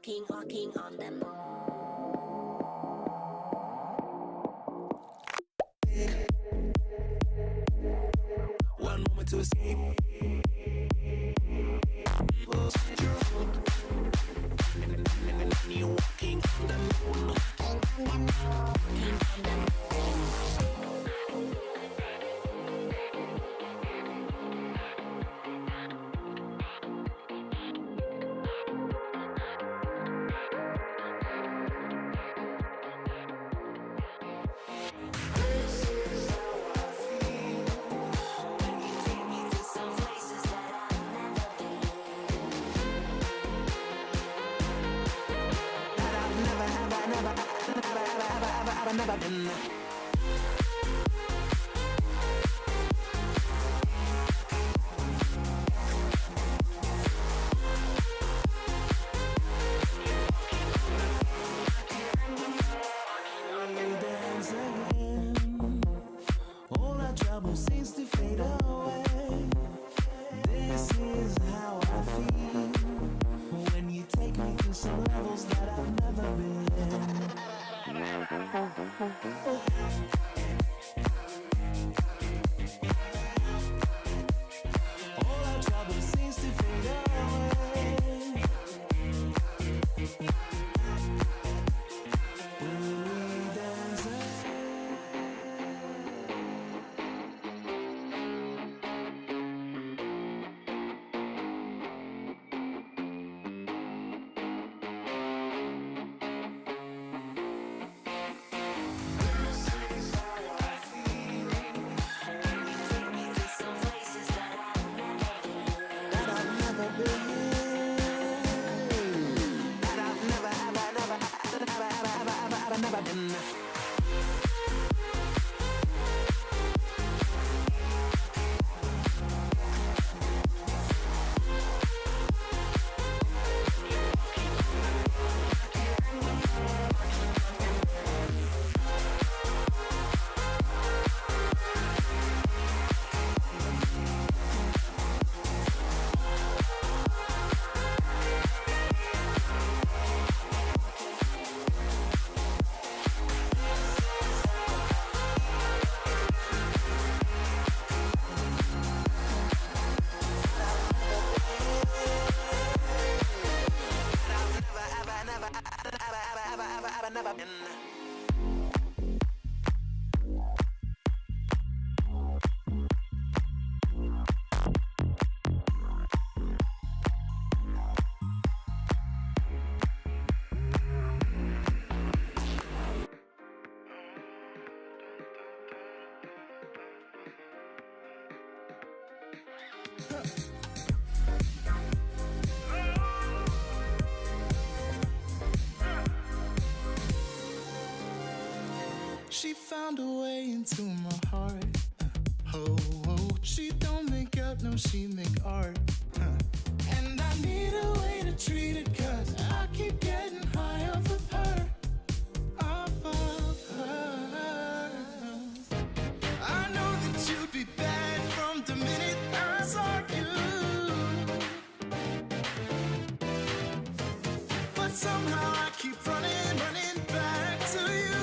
walking on the moon. One moment to escape. You're walking on the moon. Walking on the moon. I've never been. Dance again. All our trouble seems to fade away. This is how I feel when you take me to some levels that I've never been. All our trouble seems to fade away. Will we dance never been. Never been. She found a way into my heart. Oh, oh, she don't make out, no, she make art. And I need a way to treat it, 'cause I keep getting high off of her. Off of her. I know that you'd be bad from the minute I saw you. But somehow I keep running back to you.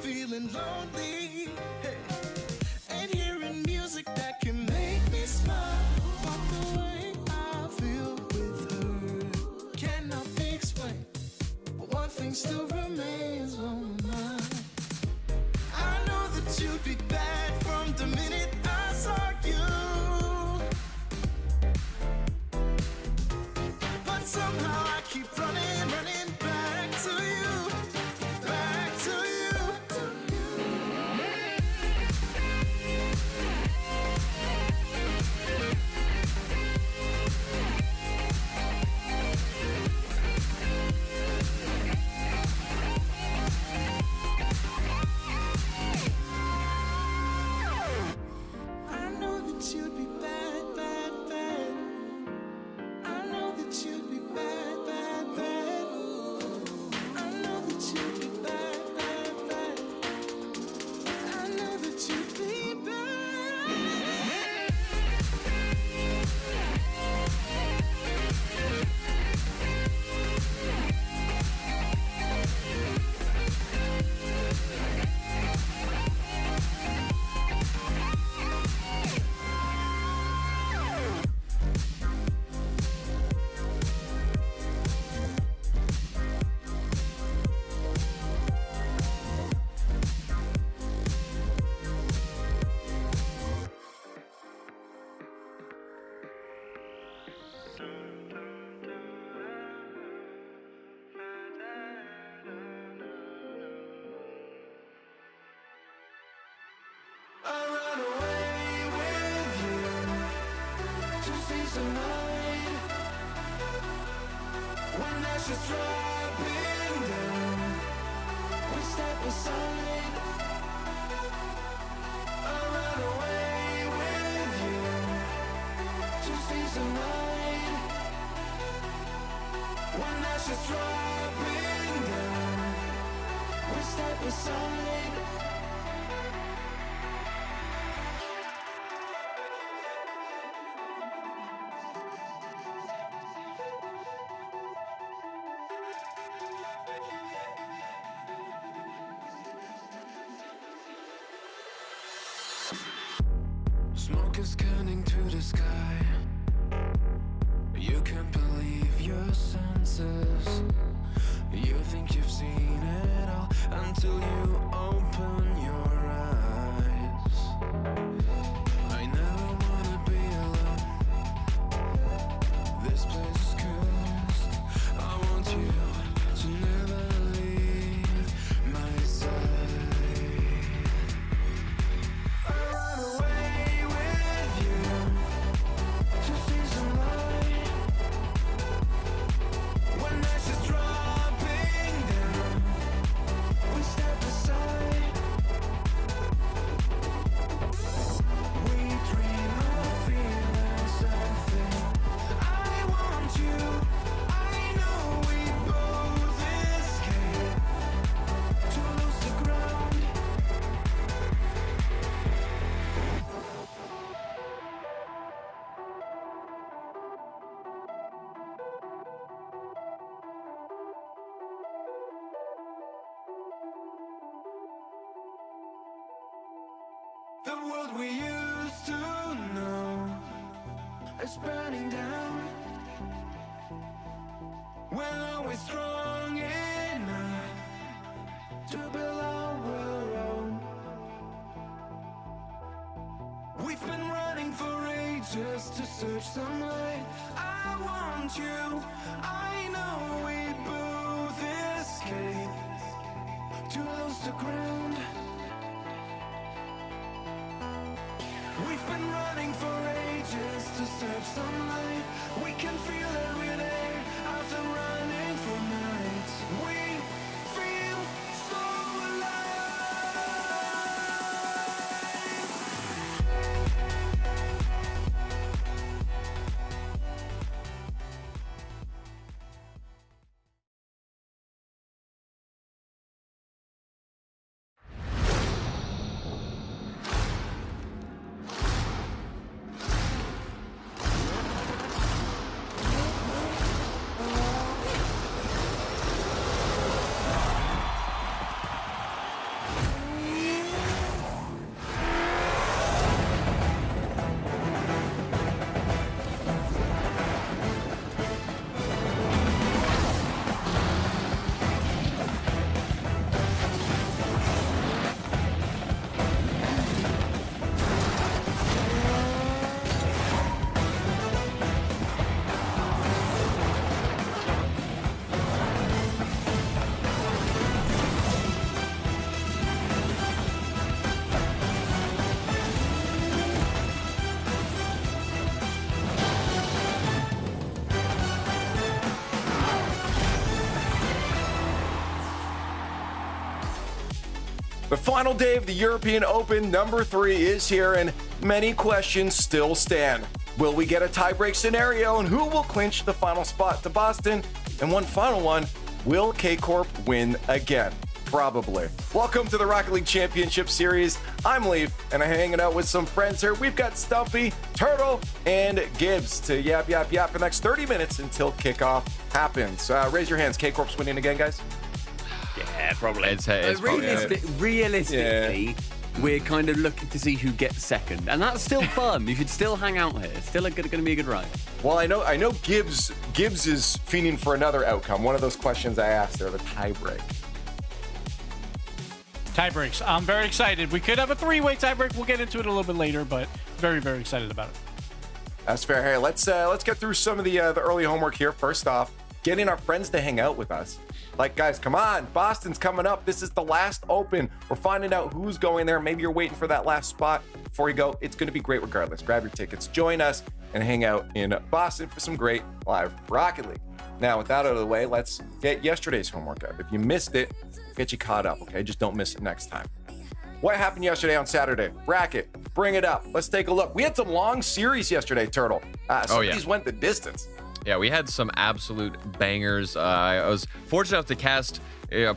Feeling lonely, hey. And hearing music that can make me smile. But the way I feel with her cannot be explained. But one thing still remains on my mind. I know that you'd be bad from the minute I saw you. But somehow I keep running back to you. Back to you. peace of mind. When ashes dropping down, we step aside. I'll run away with you to see some light. When ashes dropping down, we step aside. Smoke is scanning to the sky. You can't believe your senses. You think you've seen it all until you open your eyes. I never wanna be alone. This place is cursed. I want you to never leave my side. I run away with you to see some light. When ashes dropping down, we step aside. We dream of feeling something. I want you. I know we both escape to lose the ground. The world we used to know is burning down. We're always strong enough to build our own. We've been running for ages to search some light. I want you. I know we both escape to lose the ground. We've been running for ages to search some light. We can feel every day after running for nights. We feel so The final day of the European Open, number 3, is here, and many questions still stand. Will we get a tiebreak scenario, and who will clinch the final spot to Boston? And one final one, will K-Corp win again? Probably. Welcome to the Rocket League Championship Series. I'm Leaf, and I'm hanging out with some friends here. We've got Stumpy, Turtle, and Gibbs to yap for the next 30 minutes until kickoff happens. Raise your hands. K-Corp's winning again, guys? Yeah, probably. It's Realistically, we're kind of looking to see who gets second, and that's still fun. You should still hang out here. It's still going to be a good ride. Well, I know Gibbs is fiending for another outcome. One of those questions I asked there, the tiebreak. Tiebreaks. I'm very excited. We could have a 3-way tiebreak. We'll get into it a little bit later, but very, very excited about it. That's fair. Hey, let's get through some of the early homework here. First off, getting our friends to hang out with us. Like, guys, come on. Boston's coming up. This is the last Open. We're finding out who's going there. Maybe you're waiting for that last spot before you go. It's going to be great regardless. Grab your tickets. Join us. and hang out in Boston for some great live Rocket League. Now, with that out of the way, let's get yesterday's homework up. If you missed it, get you caught up, okay? Just don't miss it next time. What happened yesterday on Saturday? Bracket, bring it up. Let's take a look. We had some long series yesterday, Turtle. Some of these went the distance. Yeah, we had some absolute bangers. I was fortunate enough to cast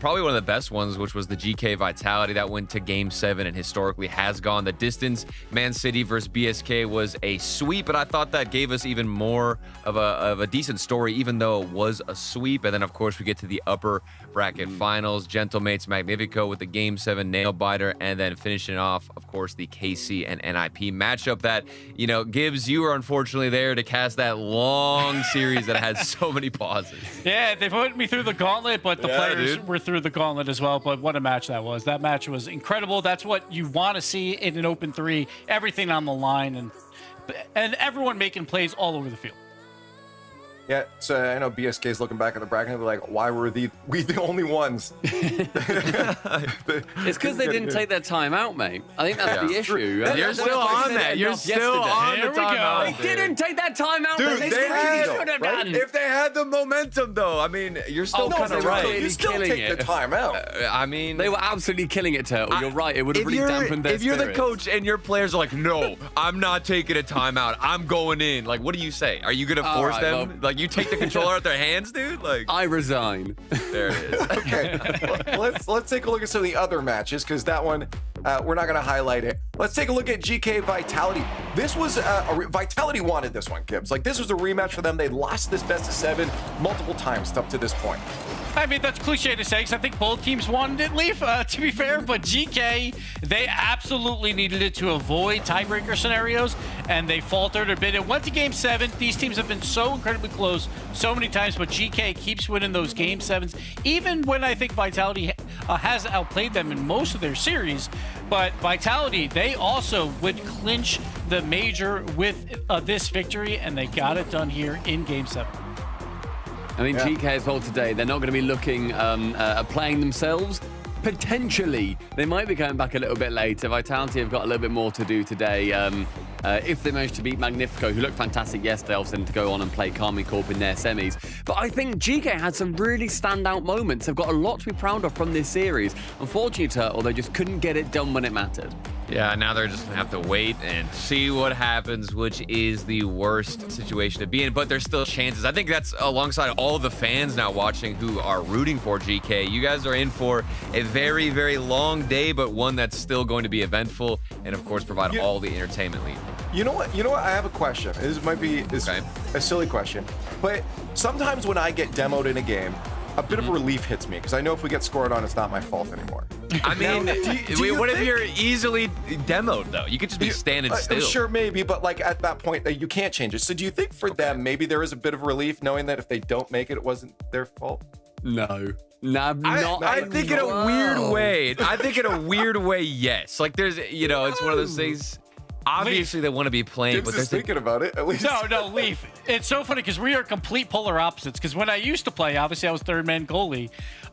probably one of the best ones, which was the Gekay Vitality that went to Game 7 and historically has gone the distance. Man City versus BSK was a sweep, but I thought that gave us even more of a decent story, even though it was a sweep. And then, of course, we get to the upper bracket finals. Gentlemates Magnifico with the Game 7 nail-biter, and then finishing off, of course, the KC and NIP matchup that, Gibbs, you were unfortunately there to cast that long series that had so many pauses. Yeah, they put me through the gauntlet, but the players were through the gauntlet as well. But what a match that was. That match was incredible. That's what you want to see in an open 3. Everything on the line and everyone making plays all over the field. Yeah, so I know BSK is looking back at the bracket and they're like, why were we the only ones? It's because they didn't take their time out, mate. I think that's the issue. You're still on that. You're still on the timeout. They didn't take that time out. Dude, they should have done. If they had the momentum, though, I mean, you're still kind of right. You still take the time out. I mean, they were absolutely killing it, Turtle. You're right. It would have really dampened their If you're the spirits. coach and your players are like, no, I'm not taking a timeout. I'm going in. Like, what do you say? Are you going to force them? Well, like, you take the controller out their hands, dude? Like, I resign. there it is. Okay, let's take a look at some of the other matches, because that one, we're not going to highlight it. Let's take a look at Gekay Vitality. This was, Vitality wanted this one, Gibbs. Like, this was a rematch for them. They lost this best of 7 multiple times up to this point. I mean, that's cliche to say, because I think both teams wanted it, Leaf, to be fair. But Gekay, they absolutely needed it to avoid tiebreaker scenarios, and they faltered a bit. It went to Game 7. These teams have been so incredibly close so many times, but Gekay keeps winning those Game 7s, even when I think Vitality has outplayed them in most of their series. But Vitality, they also would clinch the major with this victory, and they got it done here in Game 7. I mean, Gekay as well today, they're not going to be looking at playing themselves. Potentially, they might be going back a little bit later. Vitality have got a little bit more to do today. If they manage to beat Magnifico, who looked fantastic yesterday, obviously to go on and play Karmi Corp in their semis. But I think Gekay had some really standout moments. They've got a lot to be proud of from this series. Unfortunately, Turtle, they just couldn't get it done when it mattered. Yeah, now they're just gonna have to wait and see what happens, which is the worst situation to be in, but there's still chances. I think that's alongside all of the fans now watching who are rooting for Gekay. You guys are in for a very, very long day, but one that's still going to be eventful and, of course, provide all the entertainment lead. You know what? I have a question. This might be a silly question, but sometimes when I get demoed in a game, a bit of relief hits me, because I know if we get scored on, it's not my fault anymore. I mean, what if you're easily demoed, though? You could just be standing still. Sure, maybe, but like at that point, you can't change it. So do you think for them, maybe there is a bit of relief knowing that if they don't make it, it wasn't their fault? No. I think in a weird way. I think in a weird way, yes. Like there's, it's one of those things. Obviously, they want to be playing, Gibbs but they're is thinking about it, at least. No, Leaf. It's so funny because we are complete polar opposites. Because when I used to play, obviously I was third man goalie.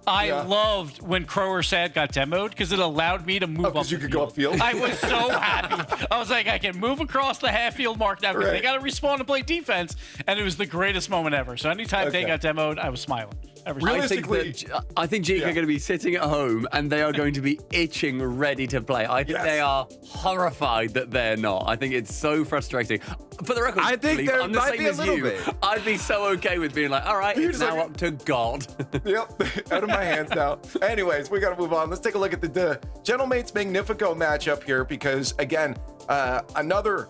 I loved when Crow or Sad got demoed because it allowed me to move up. Because you could go upfield. I was so happy. I was like, I can move across the half field mark now because they got to respawn and play defense, and it was the greatest moment ever. So anytime they got demoed, I was smiling. Realistically, I think Gekay are going to be sitting at home and they are going to be itching, ready to play. I think they are horrified that they're not. I think it's so frustrating. For the record, I think there I'm the might same be a as little you. bit. I'd be so okay with being like, all right, it's now up to God. Yep, out of my hands now. Anyways, we got to move on. Let's take a look at the Gentlemates Magnifico matchup here, because again, another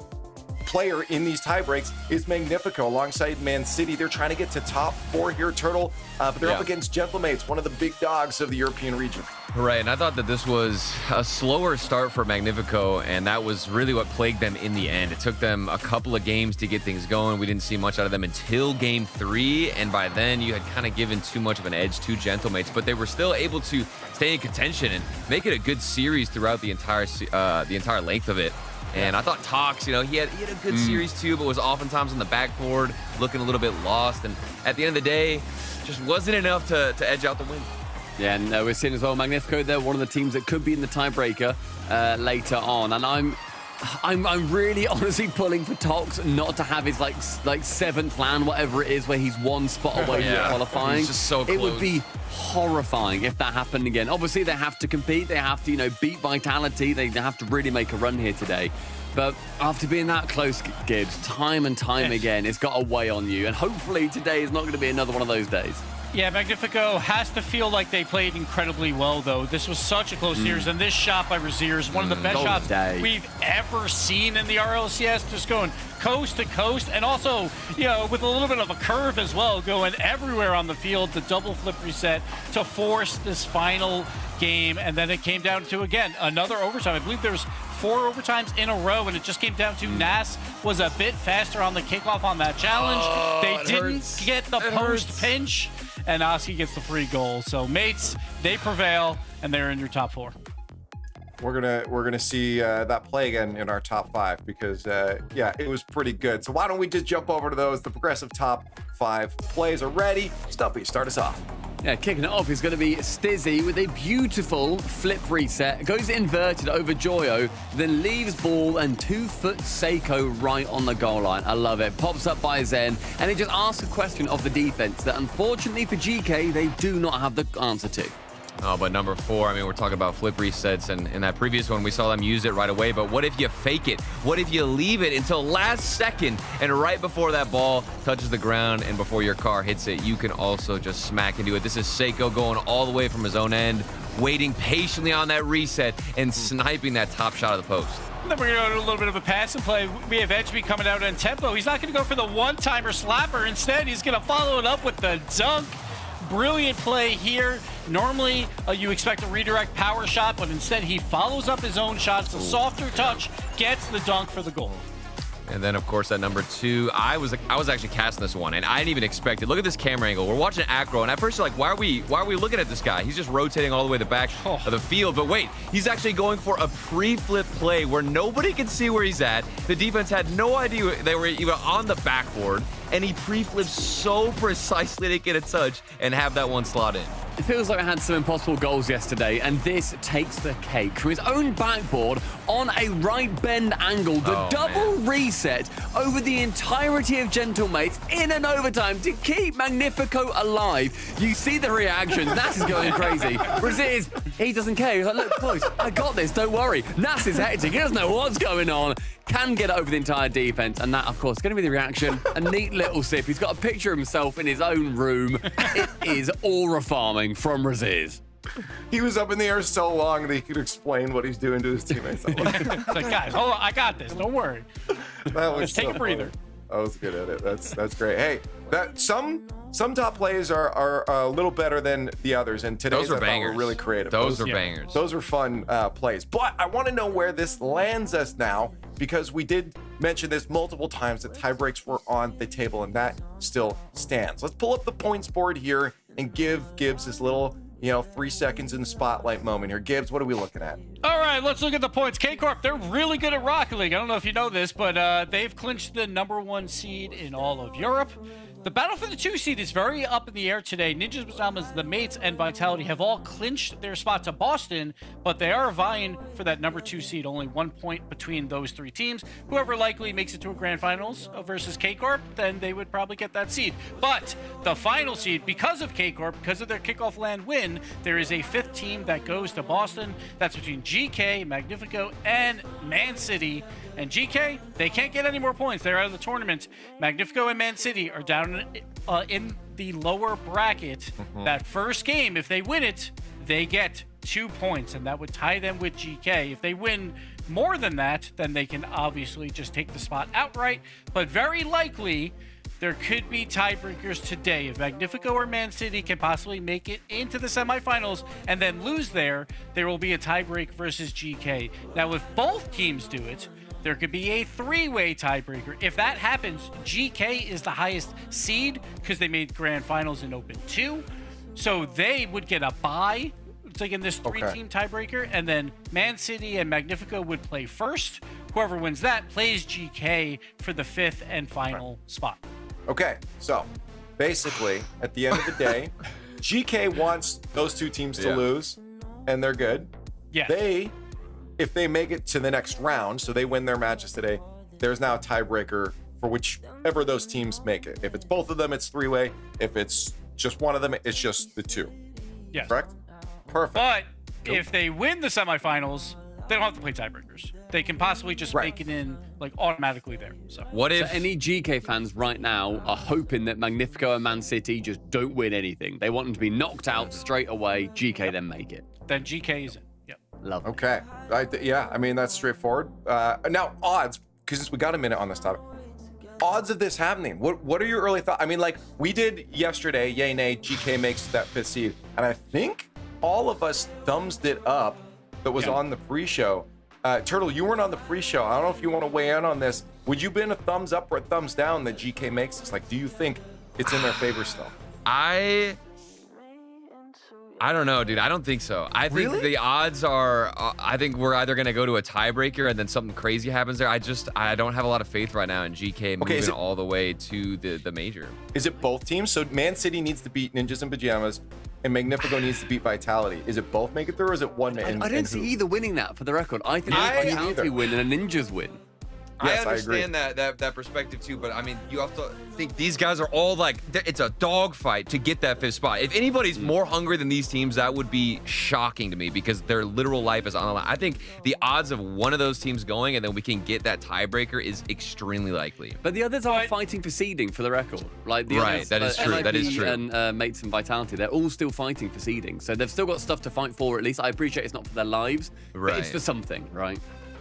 player in these tie breaks is Magnifico alongside Man City. They're trying to get to top 4 here, Turtle, but they're up against Gentlemates, one of the big dogs of the European region. Right, and I thought that this was a slower start for Magnifico, and that was really what plagued them in the end. It took them a couple of games to get things going. We didn't see much out of them until Game 3, and by then you had kind of given too much of an edge to Gentlemates, but they were still able to stay in contention and make it a good series throughout the entire length of it. And I thought Tox, he had a good series too, but was oftentimes on the backboard, looking a little bit lost, and at the end of the day, just wasn't enough to edge out the win. Yeah, and we're seeing as well Magnifico, they're one of the teams that could be in the tiebreaker later on. And I'm I'm really honestly pulling for Tox not to have his like 7th LAN, whatever it is, where he's one spot away from qualifying. He's just so It would close. be horrifying if that happened again. Obviously, they have to compete. They have to, beat Vitality. They have to really make a run here today. But after being that close, Gibbs, time and time again, it's got a weigh on you. And hopefully today is not going to be another one of those days. Yeah, Magnifico has to feel like they played incredibly well, though. This was such a close series, and this shot by Razir is one of the best shots we've ever seen in the RLCS, just going coast to coast, and also, with a little bit of a curve as well, going everywhere on the field, the double flip reset to force this final game, and then it came down to, again, another overtime. I believe there's 4 overtimes in a row, and it just came down to Nas was a bit faster on the kickoff on that challenge. They didn't get the post pinch, and Oski gets the free goal. So mates, they prevail, and they're in your top 4. We're gonna see that play again in our top 5 because it was pretty good. So why don't we just jump over to those? The progressive top 5 plays are ready. Stumpy, start us off. Yeah, kicking it off is going to be Stizzy with a beautiful flip reset. Goes inverted over Joyo, then leaves ball and 2-foot Seiko right on the goal line. I love it. Pops up by Zen, and he just asks a question of the defense that unfortunately for GK, they do not have the answer to. Oh, but number 4, I mean, we're talking about flip resets, and in that previous one, we saw them use it right away. But what if you fake it? What if you leave it until last second, and right before that ball touches the ground and before your car hits it, you can also just smack into it. This is Seiko going all the way from his own end, waiting patiently on that reset and sniping that top shot of the post. And then we're going to do a little bit of a pass and play. We have Edgeby coming out on tempo. He's not going to go for the one-timer slapper. Instead, he's going to follow it up with the dunk. Brilliant play here. Normally, you expect a redirect power shot, but instead he follows up his own shot. It's a softer touch, gets the dunk for the goal. And then, of course, at number 2, I was actually casting this one, and I didn't even expect it. Look at this camera angle. We're watching Acro, and at first you're like, why are we looking at this guy? He's just rotating all the way to the back of the field. But wait, he's actually going for a pre-flip play where nobody can see where he's at. The defense had no idea they were even on the backboard, and he pre-flips so precisely to get a touch and have that one slot in. It feels like I had some impossible goals yesterday, and this takes the cake. From his own backboard on a right bend angle, the double reset over the entirety of Gentlemates in an overtime to keep Magnifico alive. You see the reaction. Nas is going crazy. Razir, he doesn't care. He's like, look, boys, I got this, don't worry. Nas is hectic. He doesn't know what's going on. Can get it over the entire defense, and that, of course, is going to be the reaction. A neat little sip. He's got a picture of himself in his own room. It is aura farming from Razir. He was up in the air so long that he could explain what he's doing to his teammates. It's like, guys, hold on, I got this. Don't worry. That was Just take a breather. I was good at it. That's great. Hey, some top plays are a little better than the others, and today's Those were bangers. Were really creative. Those were bangers. Those were fun plays. But I want to know where this lands us now, because we did mention this multiple times that tie breaks were on the table, and that still stands. Let's pull up the points board here and give Gibbs this little 3 seconds in the spotlight moment here. Gibbs, what are we looking at? All right, let's look at the points. K-Corp, they're really good at Rocket League. I don't know if you know this, but they've clinched the #1 seed in all of Europe. The battle for the 2 seed is very up in the air today. Ninjas Pajamas, the Mates, and Vitality have all clinched their spot to Boston, but they are vying for that #2 seed. Only 1 point between those 3 teams. Whoever likely makes it to a grand finals versus K-Corp, then they would probably get that seed. But the final seed, because of K-Corp, because of their kickoff land win, there is a 5th team that goes to Boston. That's between GK, Magnifico, and Man City. And GK, they can't get any more points. They're out of the tournament. Magnifico and Man City are down in the lower bracket. That first game, if they win it, they get 2 points, and that would tie them with GK. If they win more than that, then they can obviously just take the spot outright. But very likely, there could be tiebreakers today. If Magnifico or Man City can possibly make it into the semifinals and then lose there will be a tiebreak versus GK. Now, if both teams do it, there could be a 3-way tiebreaker. If that happens, GK is the highest seed because they made grand finals in Open 2. So they would get a bye. It's like in this 3-team tiebreaker. And then Man City and Magnifico would play first. Whoever wins that plays GK for the 5th and final spot. Okay, so basically, at the end of the day, GK wants those 2 teams to lose, and they're good. Yeah. They if they make it to the next round, so they win their matches today, there's now a tiebreaker for whichever those teams make it. If it's both of them, it's 3-way. If it's just one of them, it's just the 2. Yes. Correct? Perfect. But if they win the semifinals, they don't have to play tiebreakers. They can possibly just Right. make it in like automatically there. So What if So any GK fans right now are hoping that Magnifico and Man City just don't win anything. They want them to be knocked out straight away. GK then make it. then GK is in. Yep. Love it. Okay. Yeah, I mean, that's straightforward. Now, odds, because we got a minute on this topic. Odds of this happening. What are your early thoughts? I mean, like, we did yesterday, yay, nay, GK makes that 5th seed. And I think all of us thumbsed it up that was on the pre-show. Turtle, you weren't on the pre-show. I don't know if you want to weigh in on this. Would you been a thumbs up or a thumbs down that GK makes this? Like, do you think it's in their favor still? I don't know, dude. I don't think so. I think Really? the odds are, I think we're either going to go to a tiebreaker and then something crazy happens there. I don't have a lot of faith right now in GK moving all the way to the major. Is it both teams? So Man City needs to beat Ninjas in Pajamas and Magnifico needs to beat Vitality. Is it both make it through or is it one? I don't see either winning that for the record. I think Vitality win and a Ninjas win. Yes, I understand that perspective too, but I mean, you have to think these guys are all like, it's a dogfight to get that 5th spot. If anybody's more hungry than these teams, that would be shocking to me because their literal life is on the line. I think the odds of one of those teams going and then we can get that tiebreaker is extremely likely. But the others are fighting for seeding for the record. Like the others, that is true. That is NIP true. And Mates and Vitality, they're all still fighting for seeding. So they've still got stuff to fight for. At least I appreciate it's not for their lives, but it's for something, right?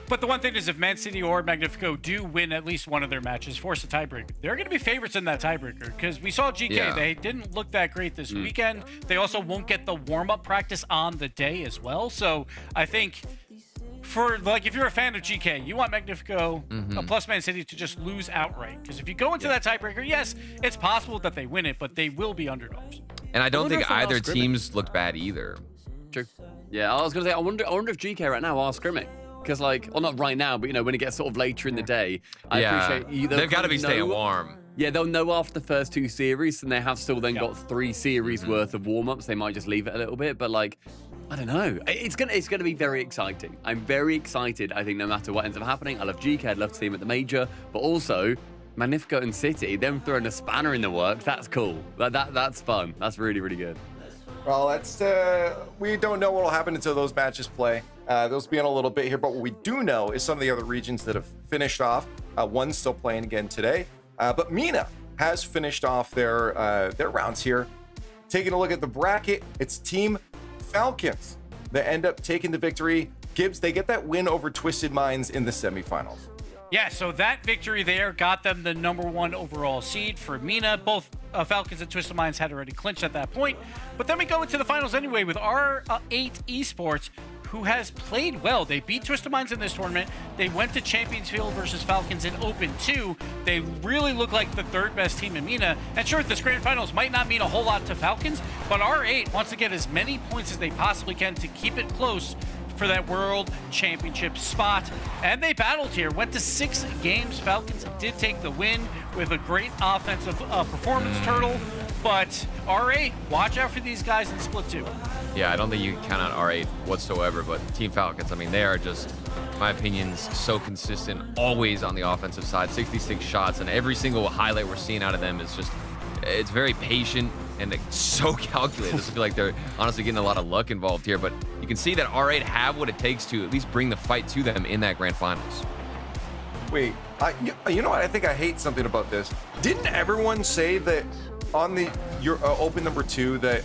But the one thing is, if Man City or Magnifico do win at least one of their matches, force a tiebreaker, they're going to be favorites in that tiebreaker because we saw GK. They didn't look that great this weekend. They also won't get the warm-up practice on the day as well. So I think for, like, if you're a fan of GK, you want Magnifico plus Man City to just lose outright. Because if you go into that tiebreaker, yes, it's possible that they win it, but they will be underdogs. And I don't think if they'll either scrimmage. teams looked bad either. True. Yeah, I was going to say, I wonder if GK right now are scrimming. Because, like, well, not right now, but, you know, when it gets sort of later in the day, I appreciate you. They've got to be staying warm. Yeah, they'll know after the first 2 series, and they have still then got 3 series worth of warm-ups. They might just leave it a little bit, but, like, I don't know. It's gonna be very exciting. I'm very excited. I think no matter what ends up happening, I love GK. I'd love to see him at the major, but also Magnifico and City, them throwing a spanner in the works. That's cool. That's fun. That's really, really good. Well, that's we don't know what will happen until those matches play. Those will be in a little bit here, but what we do know is some of the other regions that have finished off. One's still playing again today, but MENA has finished off their rounds here. Taking a look at the bracket, it's Team Falcons that end up taking the victory. Gibbs, they get that win over Twisted Minds in the semifinals. Yeah, so that victory there got them the #1 overall seed for MENA. Both Falcons and Twisted Minds had already clinched at that point. But then we go into the finals anyway with R8 Esports, who has played well. They beat Twisted Minds in this tournament. They went to Champions Field versus Falcons in Open 2. They really look like the 3rd best team in MENA. And sure, this grand finals might not mean a whole lot to Falcons, but R8 wants to get as many points as they possibly can to keep it close for that World Championship spot. And they battled here, went to 6 games. Falcons did take the win with a great offensive performance, Turtle. But R8, watch out for these guys in split 2. Yeah, I don't think you can count out R8 whatsoever, but Team Falcons, I mean, they are just, in my opinion, so consistent, always on the offensive side, 66 shots, and every single highlight we're seeing out of them is just, it's very patient and so calculated. It doesn't feel like they're honestly getting a lot of luck involved here, but you can see that R8 have what it takes to at least bring the fight to them in that grand finals. Wait, you know what? I think I hate something about this. Didn't everyone say that on your open #2 that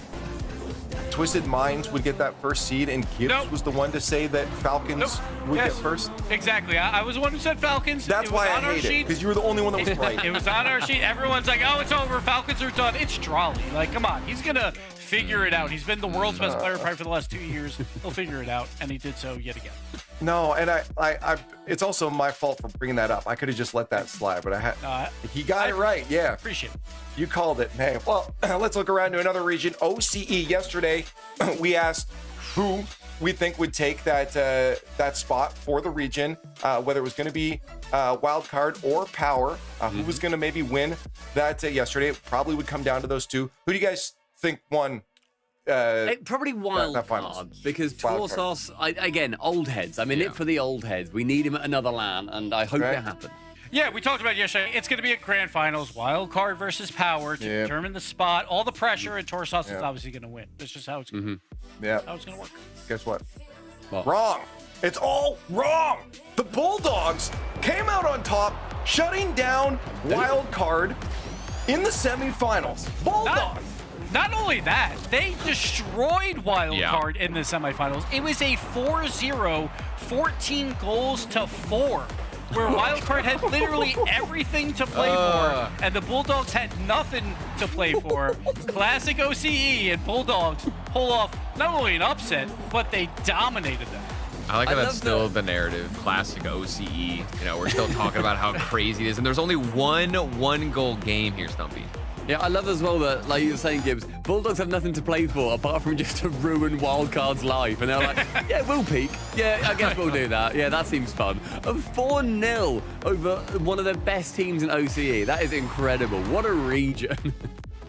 Twisted Minds would get that first seed and Gibbs was the one to say that Falcons would get first? Exactly. I was the one who said Falcons. That's why I hate it, because you were the only one that was right. It was on our sheet. Everyone's like, oh, it's over. Falcons are done. It's Drawley. Like, come on. He's going to figure it out. He's been the world's best player probably for the last 2 years. He'll figure it out, and he did so yet again. No, and I it's also my fault for bringing that up. I could have just let that slide, but he got it right. Yeah. Appreciate it. You called it. Hey, well, let's look around to another region. OCE. Yesterday, we asked who we think would take that spot for the region, whether it was going to be wild card or power. Who was going to maybe win that yesterday? It probably would come down to those two. Who do you guys think won Probably wild that finals. card because Wild Torsos, again, old heads. I'm in it for the old heads. We need him at another LAN, and I hope it happens. Yeah, we talked about it yesterday. It's going to be a grand finals, wild card versus power to determine the spot. All the pressure, and Torsos is obviously going to win. That's just how it's going to work. Guess what? What? Wrong. It's all wrong. The Bulldogs came out on top, shutting down wild card in the semifinals. Bulldogs. Not only that, they destroyed Wildcard in the semifinals. It was a 4-0, 14 goals to 4, where Wildcard had literally everything to play for, and the Bulldogs had nothing to play for. Classic OCE, and Bulldogs pull off not only an upset, but they dominated them. I like how that's still the narrative. Classic OCE. You know, we're still talking about how crazy it is, and there's only one goal game here, Stumpy. Yeah, I love as well that, like you were saying, Gibbs, Bulldogs have nothing to play for apart from just to ruin Wildcard's life. And they're like, yeah, we'll peak. Yeah, I guess we'll do that. Yeah, that seems fun. A 4-0 over one of the best teams in OCE. That is incredible. What a region.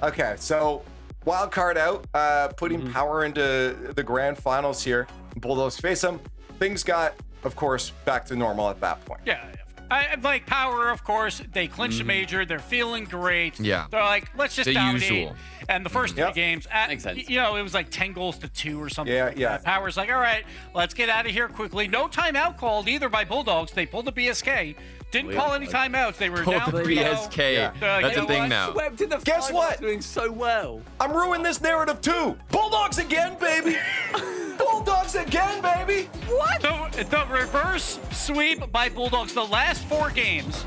Okay, so Wildcard out, putting power into the grand finals here. Bulldogs face them. Things got, of course, back to normal at that point. Yeah. I like power, of course. They clinched a major. They're feeling great. Yeah. They're like, let's just The dominate. usual. And the first 3 games, Makes sense. you know, it was like 10 goals to 2 or something. Yeah, like yeah. that. Power's like, all right, let's get out of here quickly. No timeout called either by Bulldogs. They pulled the BSK. Didn't call any timeouts. They were down 3-0. BSK. Yeah. That's a thing now. Swept in the Guess finals, what? Doing so well. I'm ruining this narrative too. Bulldogs again, baby. Bulldogs again, baby. What? The reverse sweep by Bulldogs, the last 4 games,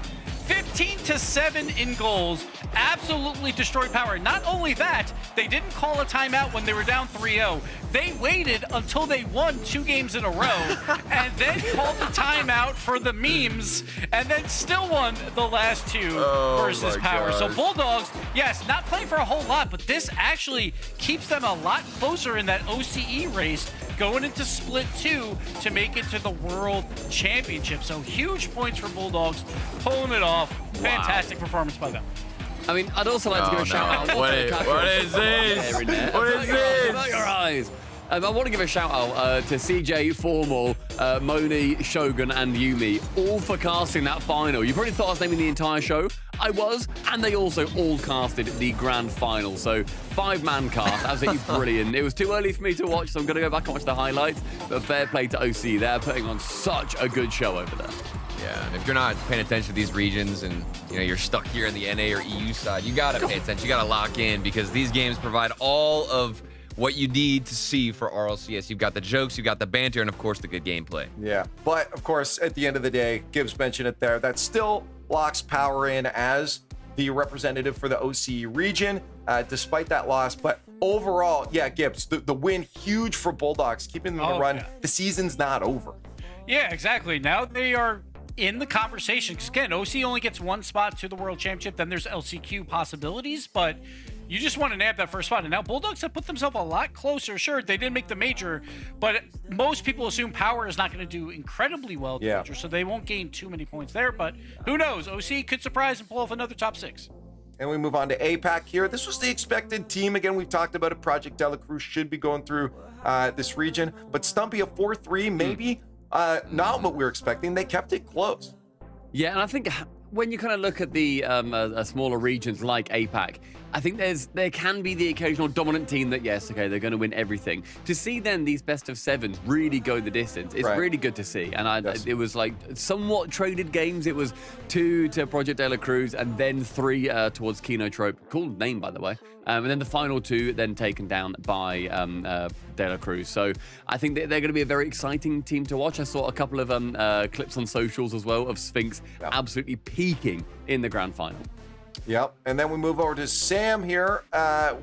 15-7 in goals, absolutely destroyed power. Not only that, they didn't call a timeout when they were down 3-0. They waited until they won 2 games in a row and then called the timeout for the memes and then still won the last 2 versus power. So Bulldogs, yes, not playing for a whole lot, but this actually keeps them a lot closer in that OCE race going into Split 2 to make it to the World Championship. So huge points for Bulldogs, pulling it off. Fantastic performance by them. I mean, I'd also like to give a shout out. What is this? What is About your this? eyes. I want to give a shout out to CJ, Formal, Moni, Shogun, and Yumi, all for casting that final. You probably thought I was naming the entire show. I was, and they also all casted the grand final. So 5-man cast, absolutely brilliant. It was too early for me to watch, so I'm going to go back and watch the highlights. But fair play to OC, they're putting on such a good show over there. Yeah, and if you're not paying attention to these regions and you're stuck here in the NA or EU side, you gotta pay attention. You gotta lock in because these games provide all of what you need to see for RLCS. You've got the jokes, you've got the banter, and of course the good gameplay. Yeah, but of course, at the end of the day, Gibbs mentioned it there, that still locks power in as the representative for the OCE region, despite that loss. But overall, yeah, Gibbs, the win huge for Bulldogs, keeping them in the run. Yeah. The season's not over. Yeah, exactly. Now they are in the conversation because again, OC only gets 1 spot to the World Championship. Then there's LCQ possibilities, but you just want to nab that first spot. And now Bulldogs have put themselves a lot closer. Sure, they didn't make the major, but most people assume Power is not going to do incredibly well at the major, so they won't gain too many points there. But who knows? OC could surprise and pull off another top 6. And we move on to APAC here. This was the expected team. Again, we've talked about it. Project De La Cruz should be going through this region, but Stumpy, a 4-3, maybe not what we were expecting. They kept it close. Yeah, and I think when you kind of look at the smaller regions like APAC, I think there can be the occasional dominant team that, yes, okay, they're going to win everything. To see then these best of 7s really go the distance, it's really good to see. And it was like somewhat traded games. It was 2 to Project De La Cruz and then 3 towards Kinotrope. Cool name, by the way. And then the final 2 then taken down by De La Cruz. So I think they're going to be a very exciting team to watch. I saw a couple of clips on socials as well of Sphinx absolutely peaking in the grand final. Yep. And then we move over to Sam here.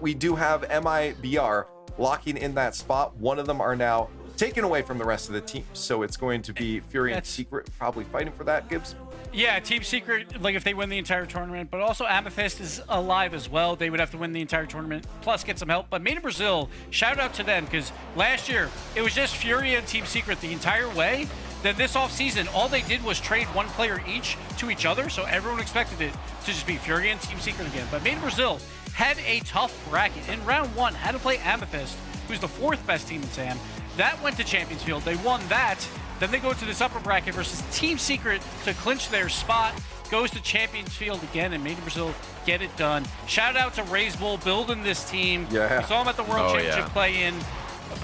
We do have MIBR locking in that spot. One of them are now taken away from the rest of the team. So it's going to be Fury and Secret probably fighting for that, Gibbs. Yeah, Team Secret, like if they win the entire tournament, but also Amethyst is alive as well. They would have to win the entire tournament, plus get some help. But MENA Brazil, shout out to them, because last year, it was just Fury and Team Secret the entire way. Then this offseason, all they did was trade 1 player each to each other, so everyone expected it to just be Fury and Team Secret again. But MENA Brazil had a tough bracket. In round 1, had to play Amethyst, who's the 4th best team in SAM. That went to Champions Field. They won that. Then they go to this upper bracket versus Team Secret to clinch their spot. Goes to Champions Field again, and made Brazil get it done. Shout out to Raise Bull building this team. Yeah. We saw him at the World Championship play-in,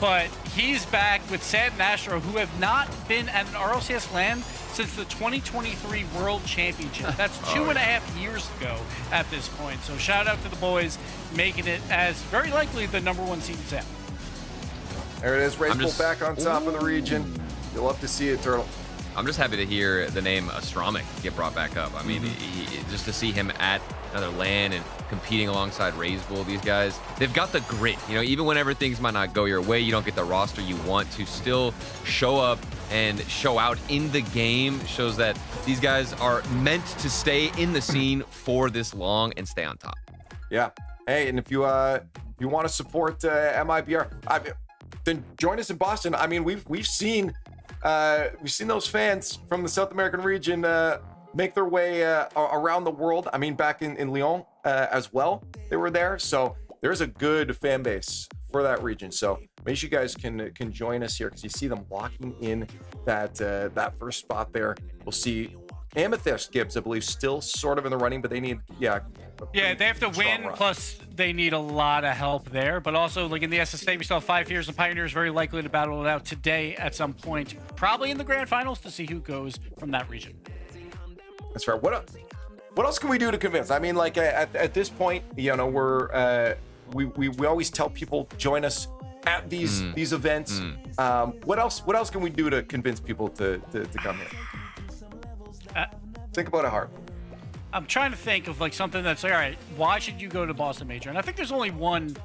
but he's back with Sad and Astro, who have not been at an RLCS LAN since the 2023 World Championship. That's 2.5 years ago at this point. So shout out to the boys making it as very likely the #1 seed in SAM. There it is. Race Bull back on top of the region. You'll love to see it, Turtle. I'm just happy to hear the name Astromic get brought back up. I mean, just to see him at another LAN and competing alongside Raise Bull, these guys, they've got the grit. You know, even whenever things might not go your way, you don't get the roster you want, to still show up and show out in the game shows that these guys are meant to stay in the scene for this long and stay on top. Yeah. Hey, and if you want to support MIBR, then join us in Boston. I mean, we've seen those fans from the South American region make their way around the world. I mean, back in Lyon as well, they were there. So there's a good fan base for that region. So make sure you guys can join us here, because you see them locking in that first spot there. We'll see Amethyst Gibbs, I believe, still sort of in the running, but they need they have to win. Plus, they need a lot of help there. But also, like in the SSA, we still have 5 years, and Pioneers very likely to battle it out today at some point, probably in the grand finals, to see who goes from that region. That's fair. What else can we do to convince? I mean, like at this point, you know, we always tell people join us at these events. What else can we do to convince people to come here? Think about it hard. I'm trying to think of like something that's like, all right, why should you go to Boston Major? And I think there's only one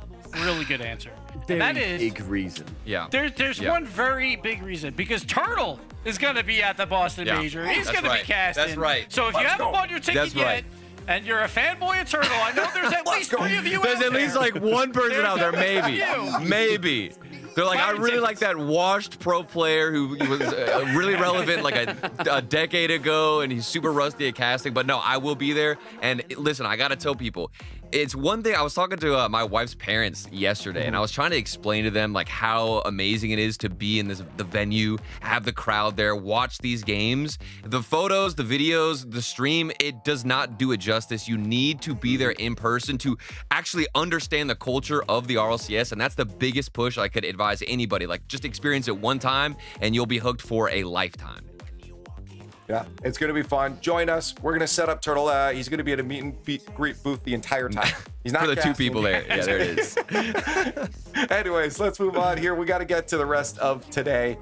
really good answer. And that is big reason. Yeah. There's one very big reason, because Turtle is going to be at the Boston Major. He's going to be casting. That's right. So if you haven't bought your ticket yet, and you're a fanboy of Turtle, I know there's at least 3 of you. There's out at least there. like one person out there, maybe. few. Maybe. They're like, I really like that washed pro player who was really relevant like a decade ago, and he's super rusty at casting. But no, I will be there. And listen, I got to tell people, it's one thing. I was talking to my wife's parents yesterday, and I was trying to explain to them like how amazing it is to be in the venue, have the crowd there, watch these games. The photos, the videos, the stream, it does not do it justice. You need to be there in person to actually understand the culture of the RLCS, and that's the biggest push I could advise anybody. Like, just experience it one time, and you'll be hooked for a lifetime. Yeah, it's going to be fun. Join us. We're going to set up Turtle. He's going to be at a meet and greet booth the entire time. He's not for the casting. 2 people there. Yeah, there it is. Anyways, let's move on here. We got to get to the rest of today.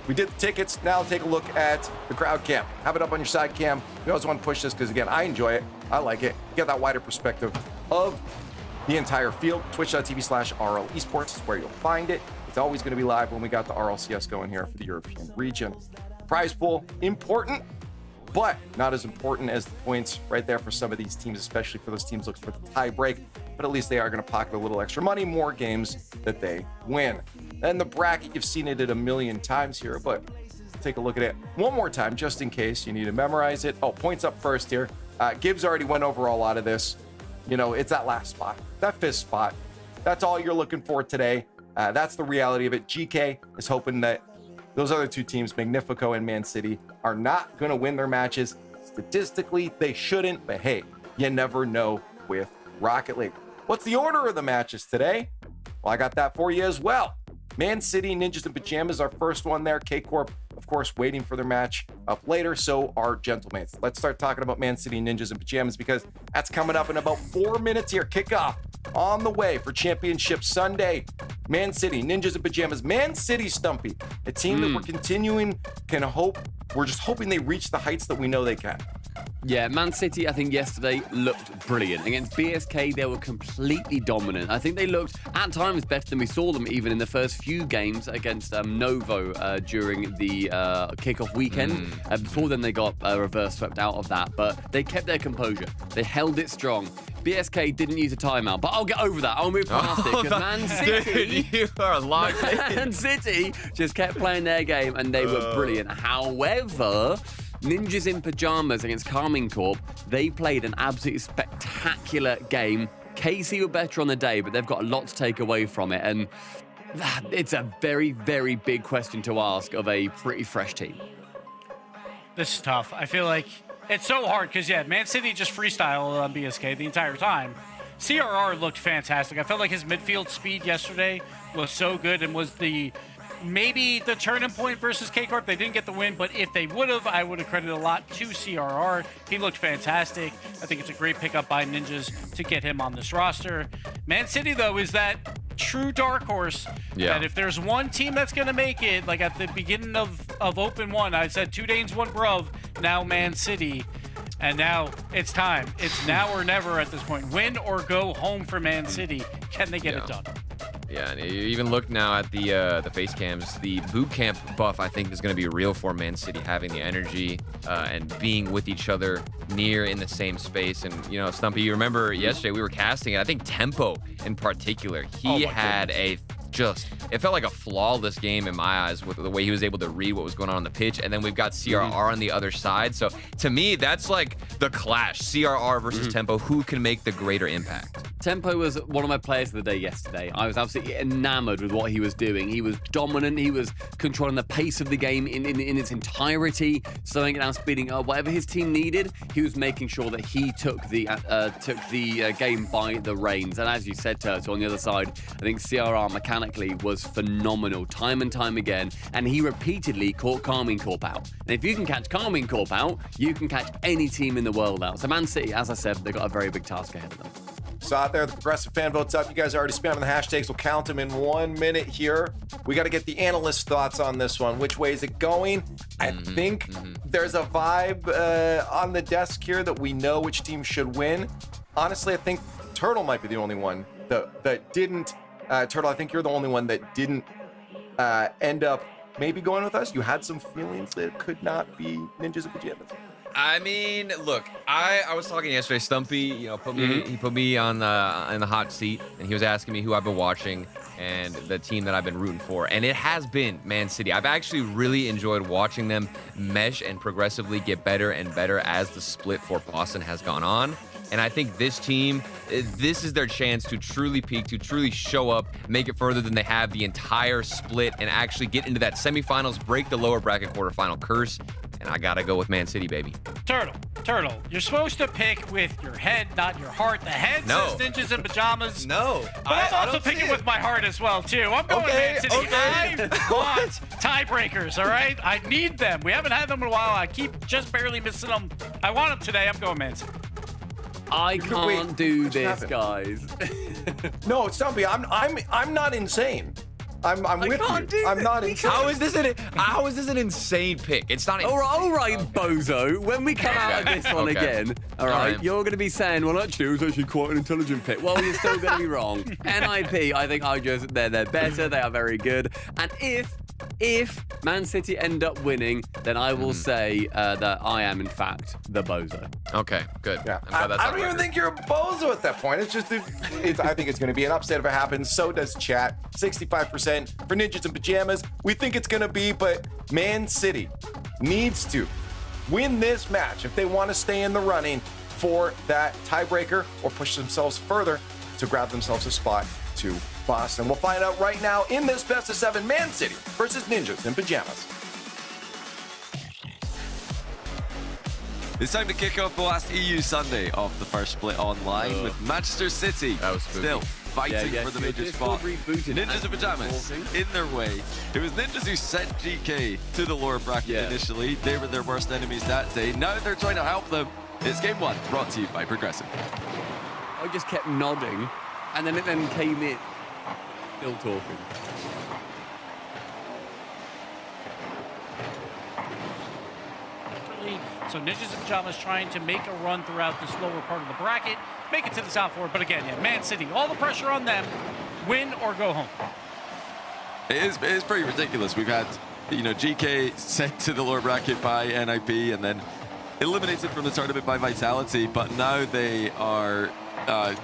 We did the tickets. Now take a look at the crowd cam. Have it up on your side cam. We always want to push this because, again, I enjoy it. I like it. Get that wider perspective of the entire field. Twitch.tv/RL Esports is where you'll find it. It's always going to be live when we got the RLCS going here for the European region. Prize pool, important, but not as important as the points right there for some of these teams, especially for those teams looking for the tie break. But at least they are going to pocket a little extra money, more games that they win. And the bracket, you've seen it a million times here, but take a look at it one more time just in case you need to memorize it. Oh, points up first here. Gibbs already went over a lot of this. You know, it's that last spot, that 5th spot. That's all you're looking for today. That's the reality of it. Gekay is hoping that those other 2 teams, Magnifico and Man City, are not going to win their matches. Statistically, they shouldn't, but hey, you never know with Rocket League. What's the order of the matches today? Well, I got that for you as well. Man City, Ninjas in Pajamas, our first one there. K-Corp, of course, waiting for their match up later. So are Gentlemen. Let's start talking about Man City, Ninjas in Pajamas, because that's coming up in about 4 minutes here. Kickoff on the way for Championship Sunday. Man City, Ninjas in Pajamas, Man City Stumpy, a team that we're just hoping they reach the heights that we know they can. Yeah, Man City, I think yesterday looked brilliant. Against BSK, they were completely dominant. I think they looked, at times, better than we saw them even in the first few games against Novo during the kickoff weekend. Before then, they got reverse swept out of that, but they kept their composure. They held it strong. BSK didn't use a timeout, but I'll get over that. I'll move past it, because Man City... Dude, you are locked in. Man City just kept playing their game, and they were brilliant. However... Ninjas in Pajamas against Carmine Corp, they played an absolutely spectacular game KC were better on the day, but they've got a lot to take away from it. And it's a very, very big question to ask of a pretty fresh team. This is tough. I feel like it's so hard because, yeah, Man City just freestyled on BSK the entire time. CRR looked fantastic. I felt like his midfield speed yesterday was so good and was maybe the turning point versus K-Corp. They didn't get the win, but if they would have, I would have credited a lot to CRR. He looked fantastic. I think it's a great pickup by Ninjas to get him on this roster. Man City, though, is that true dark horse that if there's one team that's going to make it, like at the beginning of Open 1, I said 2 Danes, 1 Bruv, now Man City. And now it's time. It's now or never at this point. Win or go home for Man City. Can they get it done? Yeah, and you even look now at the face cams. The boot camp buff, I think, is going to be real for Man City, having the energy and being with each other near in the same space. And, you know, Stumpy, you remember yesterday we were casting it. I think Tempo in particular, he had it felt like a flawless game in my eyes with the way he was able to read what was going on the pitch. And then we've got CRR on the other side. So to me, that's like the clash, CRR versus Tempo. Who can make the greater impact? Tempo was one of my players of the day yesterday. I was absolutely enamored with what he was doing. He was dominant. He was controlling the pace of the game in its entirety, slowing it down, speeding up. Whatever his team needed, he was making sure that he took the game by the reins. And as you said, Turtle, on the other side, I think CRR mechanically was phenomenal time and time again. And he repeatedly caught Carmine Corp out. And if you can catch Carmine Corp out, you can catch any team in the world out. So Man City, as I said, they've got a very big task ahead of them. So out there, the progressive fan votes up. You guys are already spamming the hashtags. We'll count them in 1 minute here. We got to get the analyst thoughts on this one. Which way is it going? I think there's a vibe on the desk here that we know which team should win. Honestly, I think Turtle might be the only one that didn't. Turtle, I think you're the only one that didn't end up maybe going with us. You had some feelings that it could not be Ninjas and Pajamas. I mean, look, I was talking yesterday. Stumpy, you know, he put me on in the hot seat, and he was asking me who I've been watching and the team that I've been rooting for. And it has been Man City. I've actually really enjoyed watching them mesh and progressively get better and better as the split for Boston has gone on. And I think this team, this is their chance to truly peak, to truly show up, make it further than they have the entire split, and actually get into that semifinals, break the lower bracket quarterfinal curse. And I gotta go with Man City, baby. Turtle, you're supposed to pick with your head, not your heart. The head says Ninjas and Pajamas. No. But I'm also picking with my heart as well, too. I'm going Man City. I want tiebreakers, all right? I need them. We haven't had them in a while. I keep just barely missing them. I want them today. I'm going Man City. I can't do this, guys. No, Stumpy, I'm not insane. I'm with you. I'm not insane. How is this an insane pick? It's not. All right, bozo. When we come out of this one again, all right, you're going to be saying, well, actually, it was actually quite an intelligent pick. Well, you're still going to be wrong. NIP, I think they're better. They are very good. And if Man City end up winning, then I will say that I am, in fact, the bozo. Okay, good. Yeah. I don't even think you're a bozo at that point. It's just, I think it's going to be an upset if it happens. So does chat. 65% for Ninjas and Pajamas. We think it's going to be, but Man City needs to win this match if they want to stay in the running for that tiebreaker or push themselves further to grab themselves a spot to Boston. We'll find out right now in this best of 7, Man City versus Ninjas in Pajamas. It's time to kick off the last EU Sunday of the first split online with Manchester City still fighting for the major spot. Ninjas in Pajamas in their way. It was Ninjas who sent GK to the lower bracket initially. They were their worst enemies that day. Now they're trying to help them. It's game 1, brought to you by Progressive. I just kept nodding, and then it came in. Still talking. So Ninjas and Pajamas trying to make a run throughout this lower part of the bracket, make it to the top 4. But again, Man City, all the pressure on them, win or go home. It is pretty ridiculous. We've had, GK sent to the lower bracket by NIP and then eliminated from the tournament by Vitality, but now they are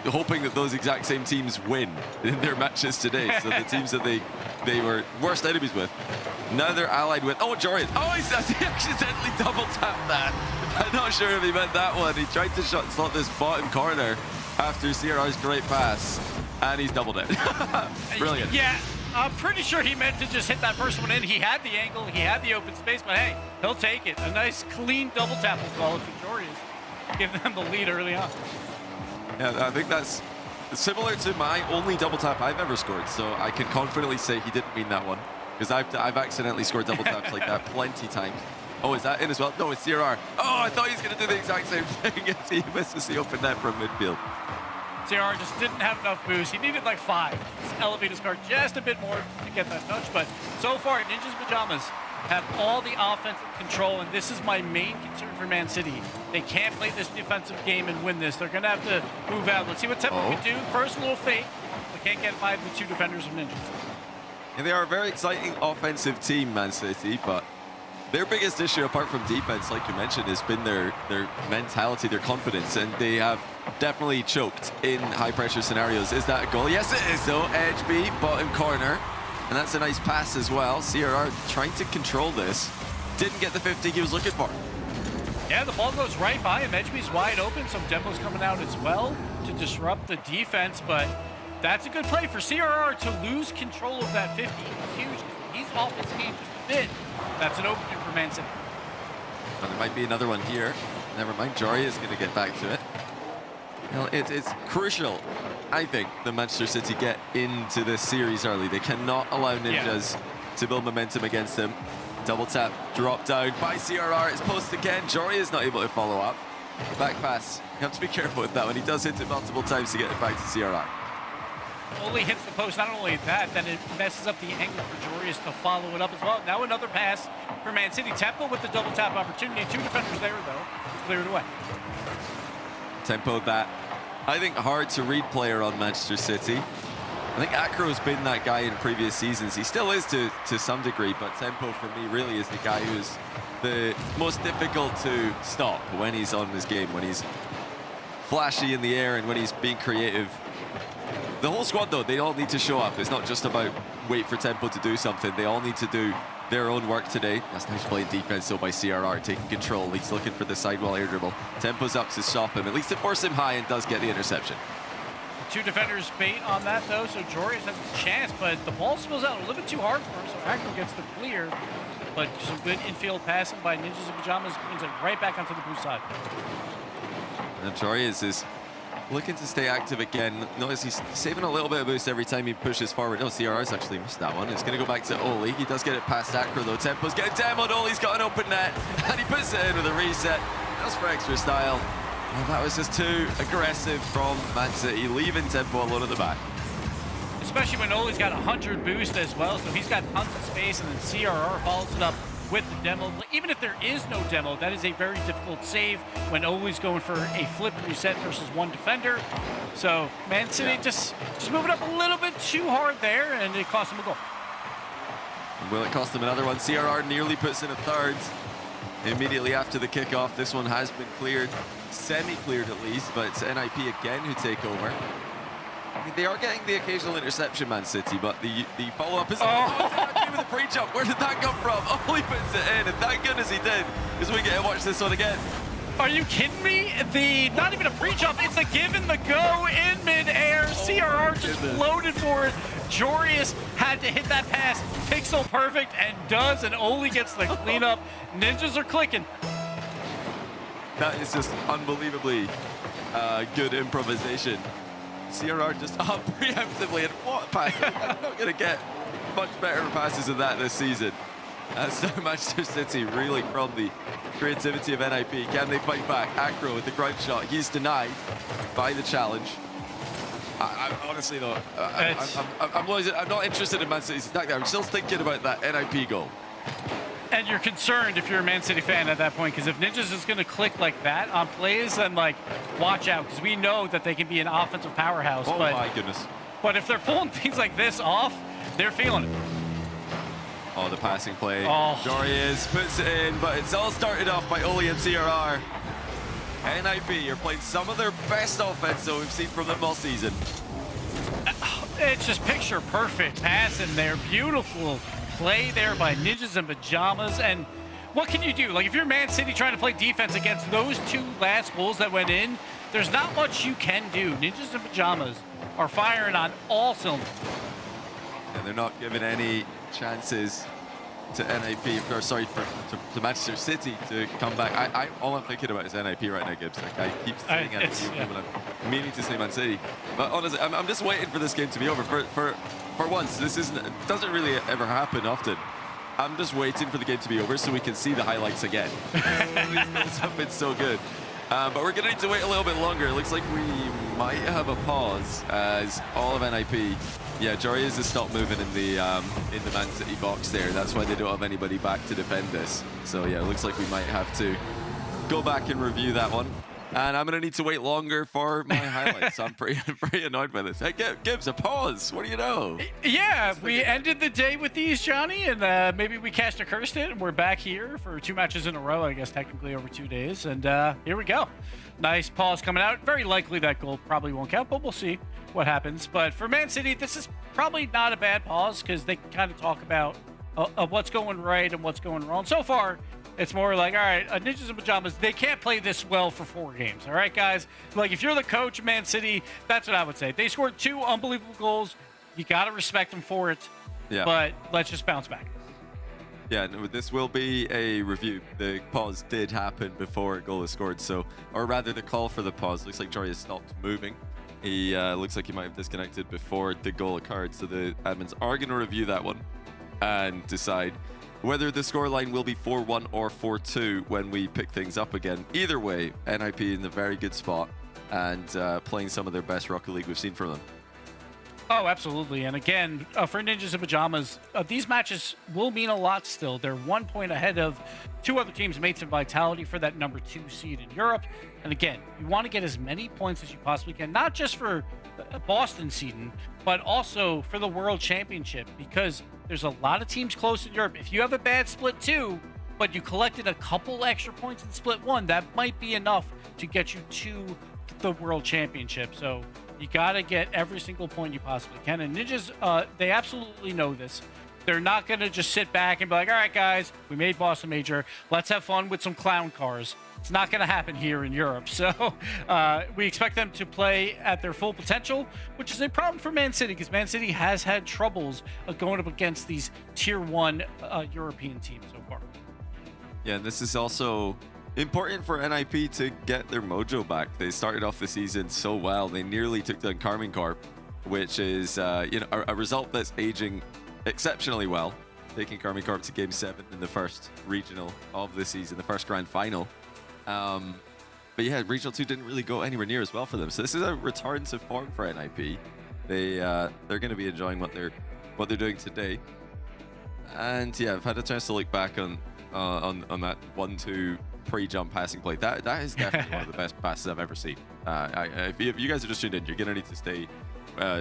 hoping that those exact same teams win in their matches today. So the teams that they were worst enemies with, now they're allied with. Oh, Jorian. Oh, he accidentally double tapped that. I'm not sure if he meant that one. He tried to slot this bottom corner, after CRR's great pass, and he's doubled it. Brilliant. Yeah, I'm pretty sure he meant to just hit that first one in. He had the angle, he had the open space, but hey, he'll take it. A nice, clean double tap will call it victorious. Give them the lead early on. Yeah, I think that's similar to my only double tap I've ever scored, so I can confidently say he didn't mean that one, because I've accidentally scored double taps like that plenty times. Oh, is that in as well? No, it's CRR. Oh, I thought he was going to do the exact same thing as he misses the open net from midfield. CRR just didn't have enough boost. He needed like 5. Just elevate his card just a bit more to get that touch, but so far, Ninja's Pajamas have all the offensive control, and this is my main concern for Man City. They can't play this defensive game and win this. They're going to have to move out. Let's see what Tempo can do. First, a little fake. They can't get by the 2 defenders of Ninjas. Yeah, they are a very exciting offensive team, Man City, but their biggest issue, apart from defense, like you mentioned, has been their mentality, their confidence, and they have definitely choked in high-pressure scenarios. Is that a goal? Yes, it is, though. Edge B, bottom corner. And that's a nice pass as well. CRR trying to control this. Didn't get the 50 he was looking for. Yeah, the ball goes right by him. Edgeby's wide open. Some demos coming out as well to disrupt the defense, but that's a good play for CRR to lose control of that 50. Huge. He's off his game just a bit. That's an opening for Man City. Well, there might be another one here. Never mind. Jory is going to get back to it. Well, it's crucial, I think, that Manchester City get into this series early. They cannot allow Ninjas to build momentum against them. Double tap, drop down by CRR. It's post again. Jory is not able to follow up. Back pass. You have to be careful with that one. He does hit it multiple times to get it back to CRR. Only hits the post. Not only that, then it messes up the angle for Jorius to follow it up as well. Now another pass for Man City. Tempo with the double tap opportunity. 2 defenders there, though. Cleared away. Tempo, that I think hard to read player on Manchester City. I think Acro's been that guy in previous seasons. He still is to some degree, but Tempo for me really is the guy who's the most difficult to stop when he's on his game, when he's flashy in the air and when he's being creative. The whole squad, though, they all need to show up. It's not just about wait for Tempo to do something. They all need to do their own work today. That's nice playing defense, though, by CRR, taking control. He's looking for the sidewall air dribble. Tempo's up to stop him, at least to force him high, and does get the interception. 2 defenders bait on that, though, so Jorius has a chance, but the ball spills out a little bit too hard for him, so Acro gets the clear. But some good infield passing by Ninjas in Pajamas brings it right back onto the blue side. And Jorius is looking to stay active again. Notice he's saving a little bit of boost every time he pushes forward. No, CRR's actually missed that one. It's going to go back to Oli. He does get it past Acro, though. Tempo's getting demoed. Oli's got an open net, and he puts it in with a reset. Just for extra style. Well, that was just too aggressive from Man City, leaving Tempo alone at the back. Especially when Oli's got 100 boost as well, so he's got tons of space, and then CRR follows it up with the demo. Even if there is no demo, that is a very difficult save when Oli's going for a flip reset versus 1 defender. So Man City just moving up a little bit too hard there, and it cost him a goal. Will it cost him another one? CRR nearly puts in a third immediately after the kickoff. This one has been cleared, semi-cleared at least, but it's NIP again who take over. I mean, they are getting the occasional interception, Man City, but the follow-up is... Oh, with a pre-jump. Where did that come from? Oh, he puts it in, and thank goodness he did, because we get to watch this one again. Are you kidding me? Not even a pre-jump, it's a give and the go in mid-air. CRR just floated forward. Jorius had to hit that pass, pixel perfect, and does, and Oli gets the cleanup. Ninjas are clicking. That is just unbelievably good improvisation. CRR just up preemptively, and what pass? I'm not going to get much better passes than that this season. So Manchester City reeling from the creativity of NIP. Can they fight back? Acro with the ground shot. He's denied by the challenge. I'm honestly though, I'm not interested in Man City's attack there. I'm still thinking about that NIP goal. And you're concerned if you're a Man City fan at that point, because if Ninjas is going to click like that on plays, then like watch out, because we know that they can be an offensive powerhouse. Oh my goodness. But if they're pulling things like this off, they're feeling it. Oh, the passing play. Oh. Dorius puts it in, but it's all started off by Oli and CRR. NIP are playing some of their best offense that we've seen from them all season. It's just picture perfect pass in there. Beautiful play there by Ninjas in Pajamas. And what can you do? Like, if you're Man City trying to play defense against those 2 last goals that went in, there's not much you can do. Ninjas in Pajamas are firing on all cylinders. And they're not giving any chances to NIP, or sorry, to Manchester City to come back. All I'm thinking about is NIP right now, Gibbs. Like, I keep saying NIP, but I'm meaning to say Man City. But honestly, I'm just waiting for this game to be over. For once, this doesn't really ever happen often. I'm just waiting for the game to be over so we can see the highlights again. This has been so good. But we're going to need to wait a little bit longer. It looks like we might have a pause as all of NIP. Yeah, Jorias has stopped moving in the Man City box there. That's why they don't have anybody back to defend this. So yeah, it looks like we might have to go back and review that one. And I'm going to need to wait longer for my highlights. I'm pretty annoyed by this. Hey, Gibbs, a pause. What do you know? Yeah, we ended the day with these, Johnny, and maybe we cast a cursed it, and we're back here for 2 matches in a row, I guess technically over 2 days. And here we go. Nice pause coming out. Very likely that goal probably won't count, but we'll see what happens. But for Man City, this is probably not a bad pause because they can kind of talk about what's going right and what's going wrong. So far, it's more like, all right, Ninjas in Pajamas, they can't play this well for 4 games. All right, guys? Like, if you're the coach of Man City, that's what I would say. They scored 2 unbelievable goals. You got to respect them for it. Yeah. But let's just bounce back. Yeah, no, this will be a review. The pause did happen before a goal was scored, so, or rather the call for the pause. Looks like Jory has stopped moving. He looks like he might have disconnected before the goal occurred, so the admins are going to review that one and decide whether the scoreline will be 4-1 or 4-2 when we pick things up again. Either way, NIP in a very good spot and playing some of their best Rocket League we've seen from them. Oh, absolutely. And again, for Ninjas in Pajamas, these matches will mean a lot still. They're 1 point ahead of 2 other teams, Mates and Vitality, for that number 2 seed in Europe. And again, you want to get as many points as you possibly can, not just for Boston seeding, but also for the World Championship, because there's a lot of teams close in Europe. If you have a bad split 2, but you collected a couple extra points in split 1, that might be enough to get you to the World Championship. So you got to get every single point you possibly can. And Ninjas, they absolutely know this. They're not going to just sit back and be like, all right, guys, we made Boston Major. Let's have fun with some clown cars. It's not going to happen here in Europe. So we expect them to play at their full potential, which is a problem for Man City because Man City has had troubles going up against these Tier 1 European teams so far. Yeah, and this is also important for NIP to get their mojo back. They started off the season so well. They nearly took down Carmine Corp, which is a result that's aging exceptionally well, taking Carmine Corp to Game 7 in the first regional of the season, the first grand final. But yeah, Regional 2 didn't really go anywhere near as well for them. So this is a return to form for NIP. They're going to be enjoying what they're doing today. And yeah, I've had a chance to look back on that 1-2 pre-jump passing play. That is definitely one of the best passes I've ever seen. If you guys are just tuned in, you're going to need to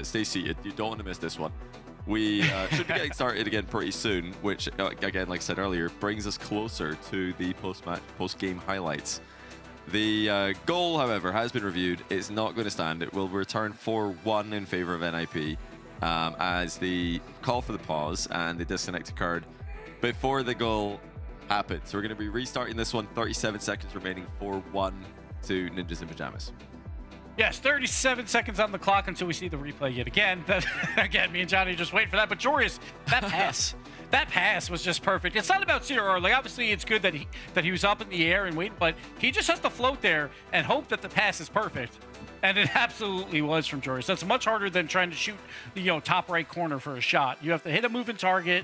stay seated. You don't want to miss this one. We should be getting started again pretty soon, which, again, like I said earlier, brings us closer to the post-game highlights. The goal, however, has been reviewed. It's not going to stand. It will return 4-1 in favor of NIP as the call for the pause and the disconnect occurred before the goal happened. So we're going to be restarting this one. 37 seconds remaining. 4-1 to Ninjas in Pajamas. Yes, 37 seconds on the clock until we see the replay yet again. Again, me and Johnny just wait for that. But Joris, that pass was just perfect. It's not about CRR. Like, obviously, it's good that he was up in the air and waiting, but he just has to float there and hope that the pass is perfect. And it absolutely was from Joris. That's much harder than trying to shoot the top right corner for a shot. You have to hit a moving target,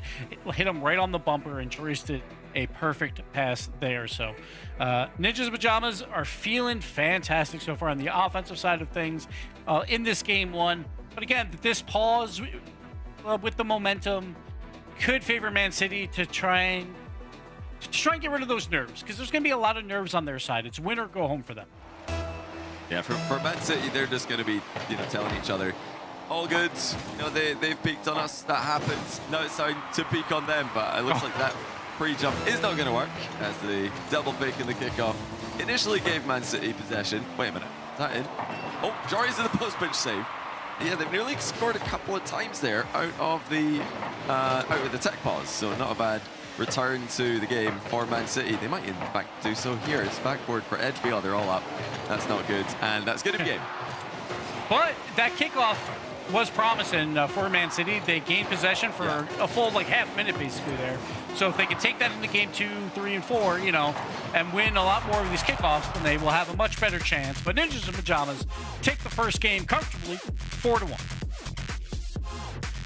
hit him right on the bumper, and Joris did a perfect pass there. So Ninjas in Pajamas are feeling fantastic so far on the offensive side of things in this game 1. But again, this pause with the momentum could favor Man City to try and get rid of those nerves, because there's going to be a lot of nerves on their side. It's win or go home for them. Yeah, for Man City, they're just going to be telling each other, all good, they've peaked on us, that happens, now it's time to peak on them. But it looks like that pre-jump is not going to work, as the double fake in the kickoff initially gave Man City possession. Wait a minute, is that in? Oh, Jory's in the post-pinch save. Yeah, they've nearly scored a couple of times there out of the tech pause, so not a bad return to the game for Man City. They might in fact do so here. It's backboard for Edgeby. Oh, they're all up. That's not good. And that's good in the game. But that kickoff was promising for Man City. They gained possession for a full half minute basically there. So if they can take that into game 2, 3, and 4, you know, and win a lot more of these kickoffs, then they will have a much better chance. But Ninjas in Pajamas take the first game comfortably, 4-1.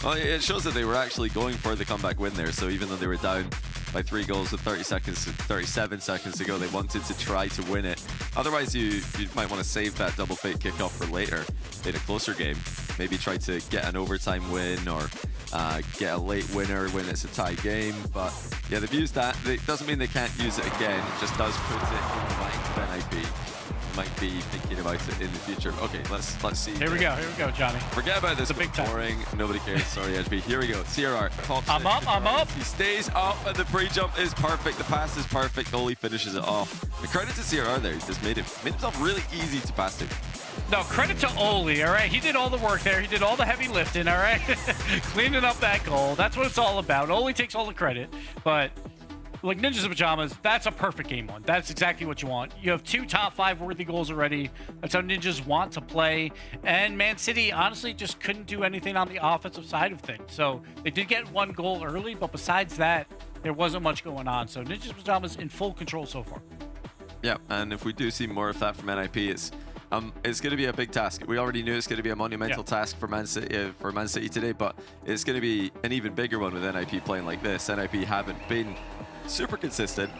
Well, it shows that they were actually going for the comeback win there. So even though they were down by 3 goals with 37 seconds to go, they wanted to try to win it. Otherwise, you might want to save that double fake kickoff for later in a closer game. Maybe try to get an overtime win or get a late winner when it's a tie game. But yeah, they've used that. It doesn't mean they can't use it again. It just does put it in the mind of NIP. Might be thinking about it in the future. Okay, let's see. Here we go, Johnny. Forget about this. It's a big time. Boring. Nobody cares. Sorry, Edgeby. Here we go. CRR. I'm up. He stays up, and the pre-jump is perfect. The pass is perfect. Oli finishes it off. The credit to CRR there. He just made himself really easy to pass to. No, credit to Oli, all right? He did all the work there. He did all the heavy lifting, all right? Cleaning up that goal. That's what it's all about. Oli takes all the credit, but like Ninjas in Pajamas, that's a perfect game one. That's exactly what you want. You have 2 top 5 worthy goals already. That's how Ninjas want to play. And Man City, honestly, just couldn't do anything on the offensive side of things. So they did get 1 goal early, but besides that, there wasn't much going on. So Ninjas in Pajamas in full control so far. Yeah, and if we do see more of that from NIP, it's going to be a big task. We already knew it's going to be a monumental task for Man City today, but it's going to be an even bigger one with NIP playing like this. NIP haven't been super consistent.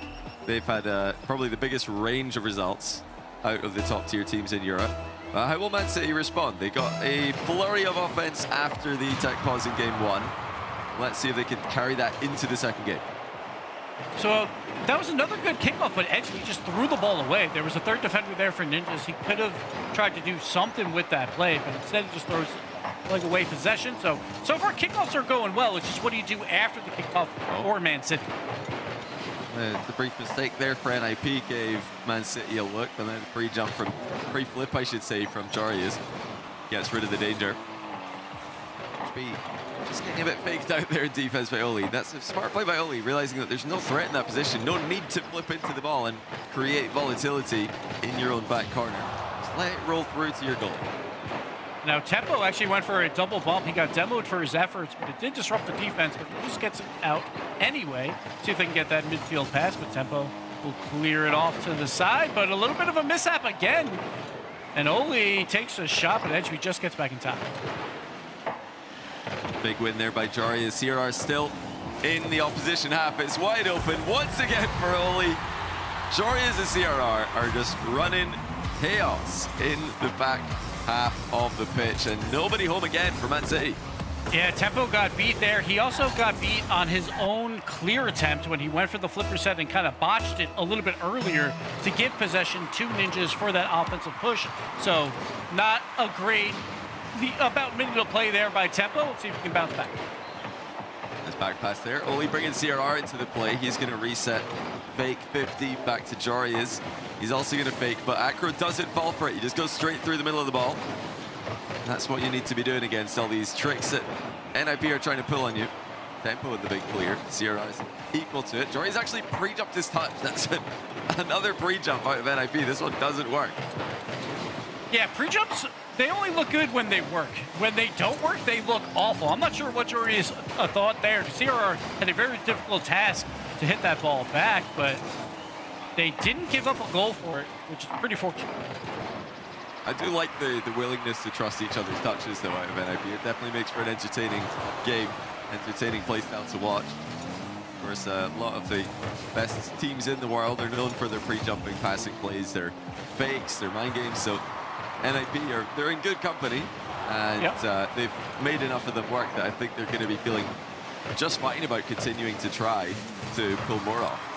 They've had probably the biggest range of results out of the top tier teams in Europe. How will Man City respond? They got a flurry of offense after the tech pause in game 1. Let's see if they can carry that into the second game. So that was another good kickoff, but Edgeby just threw the ball away. There was a third defender there for Ninjas. He could have tried to do something with that play, but instead he just throws away possession. So far kickoffs are going well. It's just what do you do after the kickoff for Man City? The brief mistake there for NIP gave Man City a look, and then pre-jump from pre-flip, I should say, from Jarius gets rid of the danger. Just getting a bit faked out there in defense by Oli. That's a smart play by Oli, realizing that there's no threat in that position, no need to flip into the ball and create volatility in your own back corner. Just let it roll through to your goal. Now, Tempo actually went for a double bump. He got demoed for his efforts, but it did disrupt the defense, but he just gets it out anyway. See if they can get that midfield pass, but Tempo will clear it off to the side, but a little bit of a mishap again. And Oli takes a shot, but Edgeby just gets back in time. Big win there by Jarius. CRR still in the opposition half. It's wide open once again for Oli. Jarius and CRR are just running chaos in the back half of the pitch, and nobody home again for Man City. Yeah, Tempo got beat there. He also got beat on his own clear attempt when he went for the flipper set and kind of botched it a little bit earlier to give possession to Ninjas for that offensive push. So not a great, about minute of play there by Tempo. Let's see if he can bounce back. Nice back pass there. Oli bringing CRR into the play. He's going to reset. Fake 50 back to Jarius. He's also going to fake, but Acro doesn't fall for it. He just goes straight through the middle of the ball. That's what you need to be doing against all these tricks that NIP are trying to pull on you. Tempo with the big clear. CRR is equal to it. Jarius actually pre-jumped his touch. That's another pre-jump out of NIP. This one doesn't work. Yeah, pre-jumps, they only look good when they work. When they don't work, they look awful. I'm not sure what Jarius thought there. CRR had a very difficult task to hit that ball back, but they didn't give up a goal for it, which is pretty fortunate. I do like the willingness to trust each other's touches, though, out of NIP. It definitely makes for an entertaining game, entertaining playstyle to watch. Of course, a lot of the best teams in the world are known for their pre-jumping passing plays, their fakes, their mind games. So NIP, they're in good company, and they've made enough of them work that I think they're going to be feeling just fine about continuing to try to pull more off.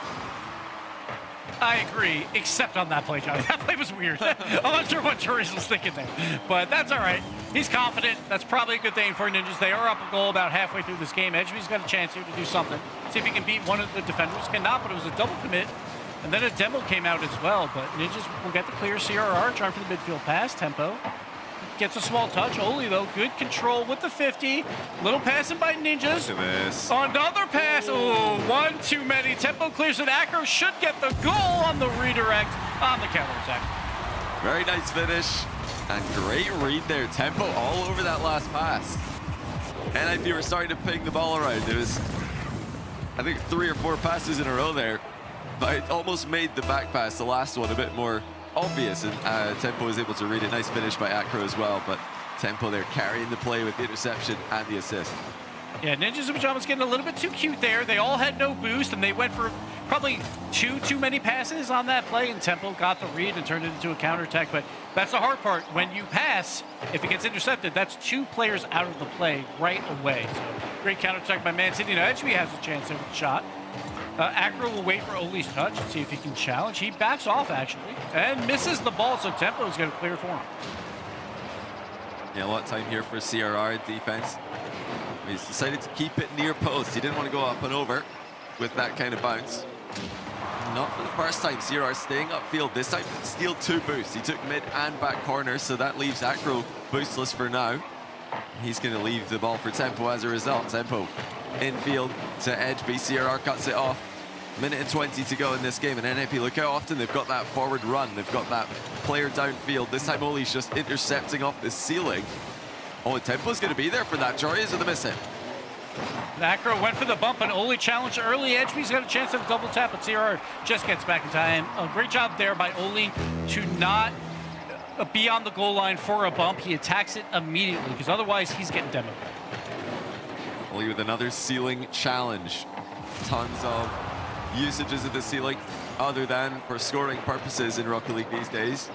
I agree, except on that play, Johnny. That play was weird. I'm not sure what Jarius was thinking there, but that's all right. He's confident. That's probably a good thing for Ninjas. They are up a goal about halfway through this game. Edgeby's got a chance here to do something. See if he can beat one of the defenders. Cannot, but it was a double commit. And then a demo came out as well, but Ninjas will get the clear. CRR trying for the midfield pass. Tempo gets a small touch. Oli, though, good control with the 50. Little passing by Ninjas. Look at this. Another pass. Oh, one too many. Tempo clears it. Acro should get the goal on the redirect on the counterattack. Very nice finish. And great read there. Tempo all over that last pass. NIP were starting to ping the ball around. It was, I think, 3 or 4 passes in a row there. But it almost made the back pass, the last one, a bit more obvious. And Tempo was able to read it. Nice finish by Acro as well. But Tempo there carrying the play with the interception and the assist. Yeah, Ninjas and Pajamas getting a little bit too cute there. They all had no boost, and they went for probably too many passes on that play, and Tempo got the read and turned it into a counterattack. But that's the hard part. When you pass, if it gets intercepted, that's 2 players out of the play right away. So great counterattack by Man City. Now, HB has a chance there with the shot. Acro will wait for Oli's touch and see if he can challenge. He backs off, actually, and misses the ball, so Tempo is going to clear for him. Yeah, a lot of time here for CRR defense. He's decided to keep it near post. He didn't want to go up and over with that kind of bounce. Not for the first time. CRR staying upfield. This time, steal 2 boosts. He took mid and back corner, so that leaves Acro boostless for now. He's going to leave the ball for Tempo as a result. Tempo infield to Edgeby. CRR cuts it off. Minute and 20 to go in this game, and NIP, look how often they've got that forward run. They've got that player downfield. This time, Oli's just intercepting off the ceiling. Oh, and Tempo's going to be there for that. Joreas with the miss hit. Acro went for the bump, and Oli challenged early. Edgeby's got a chance at a double tap, but CRR just gets back in time. A great job there by Oli to not be on the goal line for a bump. He attacks it immediately, because otherwise he's getting demoed. Oli with another ceiling challenge. Tons of usages of the ceiling other than for scoring purposes in Rocket League these days.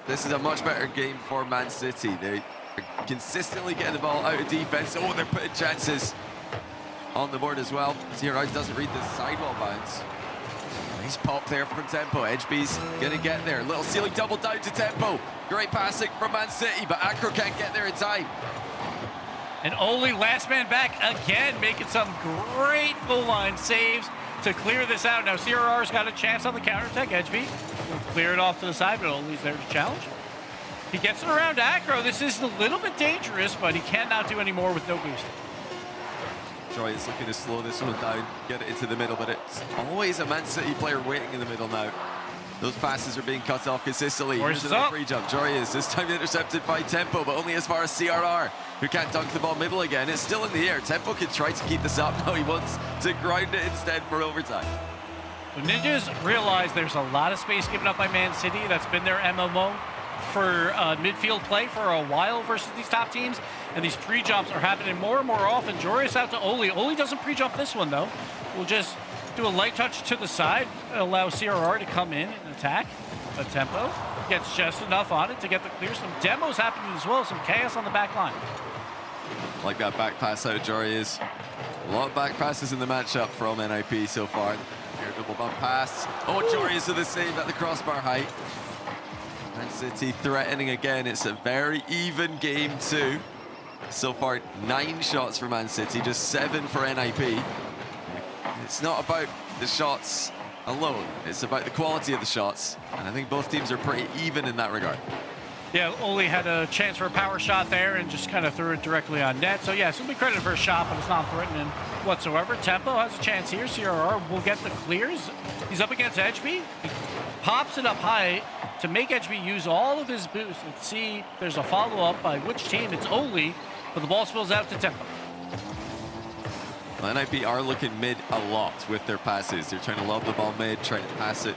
This is a much better game for Man City. They are consistently getting the ball out of defense. Oh, they're putting chances on the board as well. CRR doesn't read the sidewall bounce. Nice pop there from Tempo. Edgeby's gonna get there. Little ceiling double down to Tempo. Great passing from Man City, but Acro can't get there in time. And Oli, last man back again, making some great goal line saves to clear this out. Now CRR's got a chance on the counterattack. Edgeby will clear it off to the side, but Oli's there to challenge. He gets it around Acro. This is a little bit dangerous, but he cannot do any more with no boost. Troy is looking to slow this one down, get it into the middle, but it's always a Man City player waiting in the middle now. Those passes are being cut off consistently. Here's another free jump. Jory is this time intercepted by Tempo, but only as far as CRR, who can't dunk the ball middle again. It's still in the air. Tempo can try to keep this up. No, he wants to ground it instead for overtime. The Ninjas realize there's a lot of space given up by Man City. That's been their MMO for midfield play for a while versus these top teams. And these pre-jumps are happening more and more often. Joris out to Oli. Oli doesn't pre-jump this one, though. We'll just do a light touch to the side, allow CRR to come in and attack. But Tempo gets just enough on it to get the clear. Some demos happening as well, some chaos on the back line. Like that back pass out, Jory is. A lot of back passes in the matchup from NIP so far. Here, double bump pass. Oh, Jory is to the save at the crossbar height. Man City threatening again. It's a very even game too. So far, 9 shots for Man City, just 7 for NIP. It's not about the shots alone, it's about the quality of the shots. And I think both teams are pretty even in that regard. Yeah, Oli had a chance for a power shot there and just kind of threw it directly on net. So yes, he'll be credited for a shot, but it's not threatening whatsoever. Tempo has a chance here. CRR will get the clears. He's up against Edgeby. He pops it up high to make Edgeby use all of his boost. Let's see, there's a follow-up by which team? It's Oli, but the ball spills out to Tempo. Well, NIP are looking mid a lot with their passes. They're trying to lob the ball mid, trying to pass it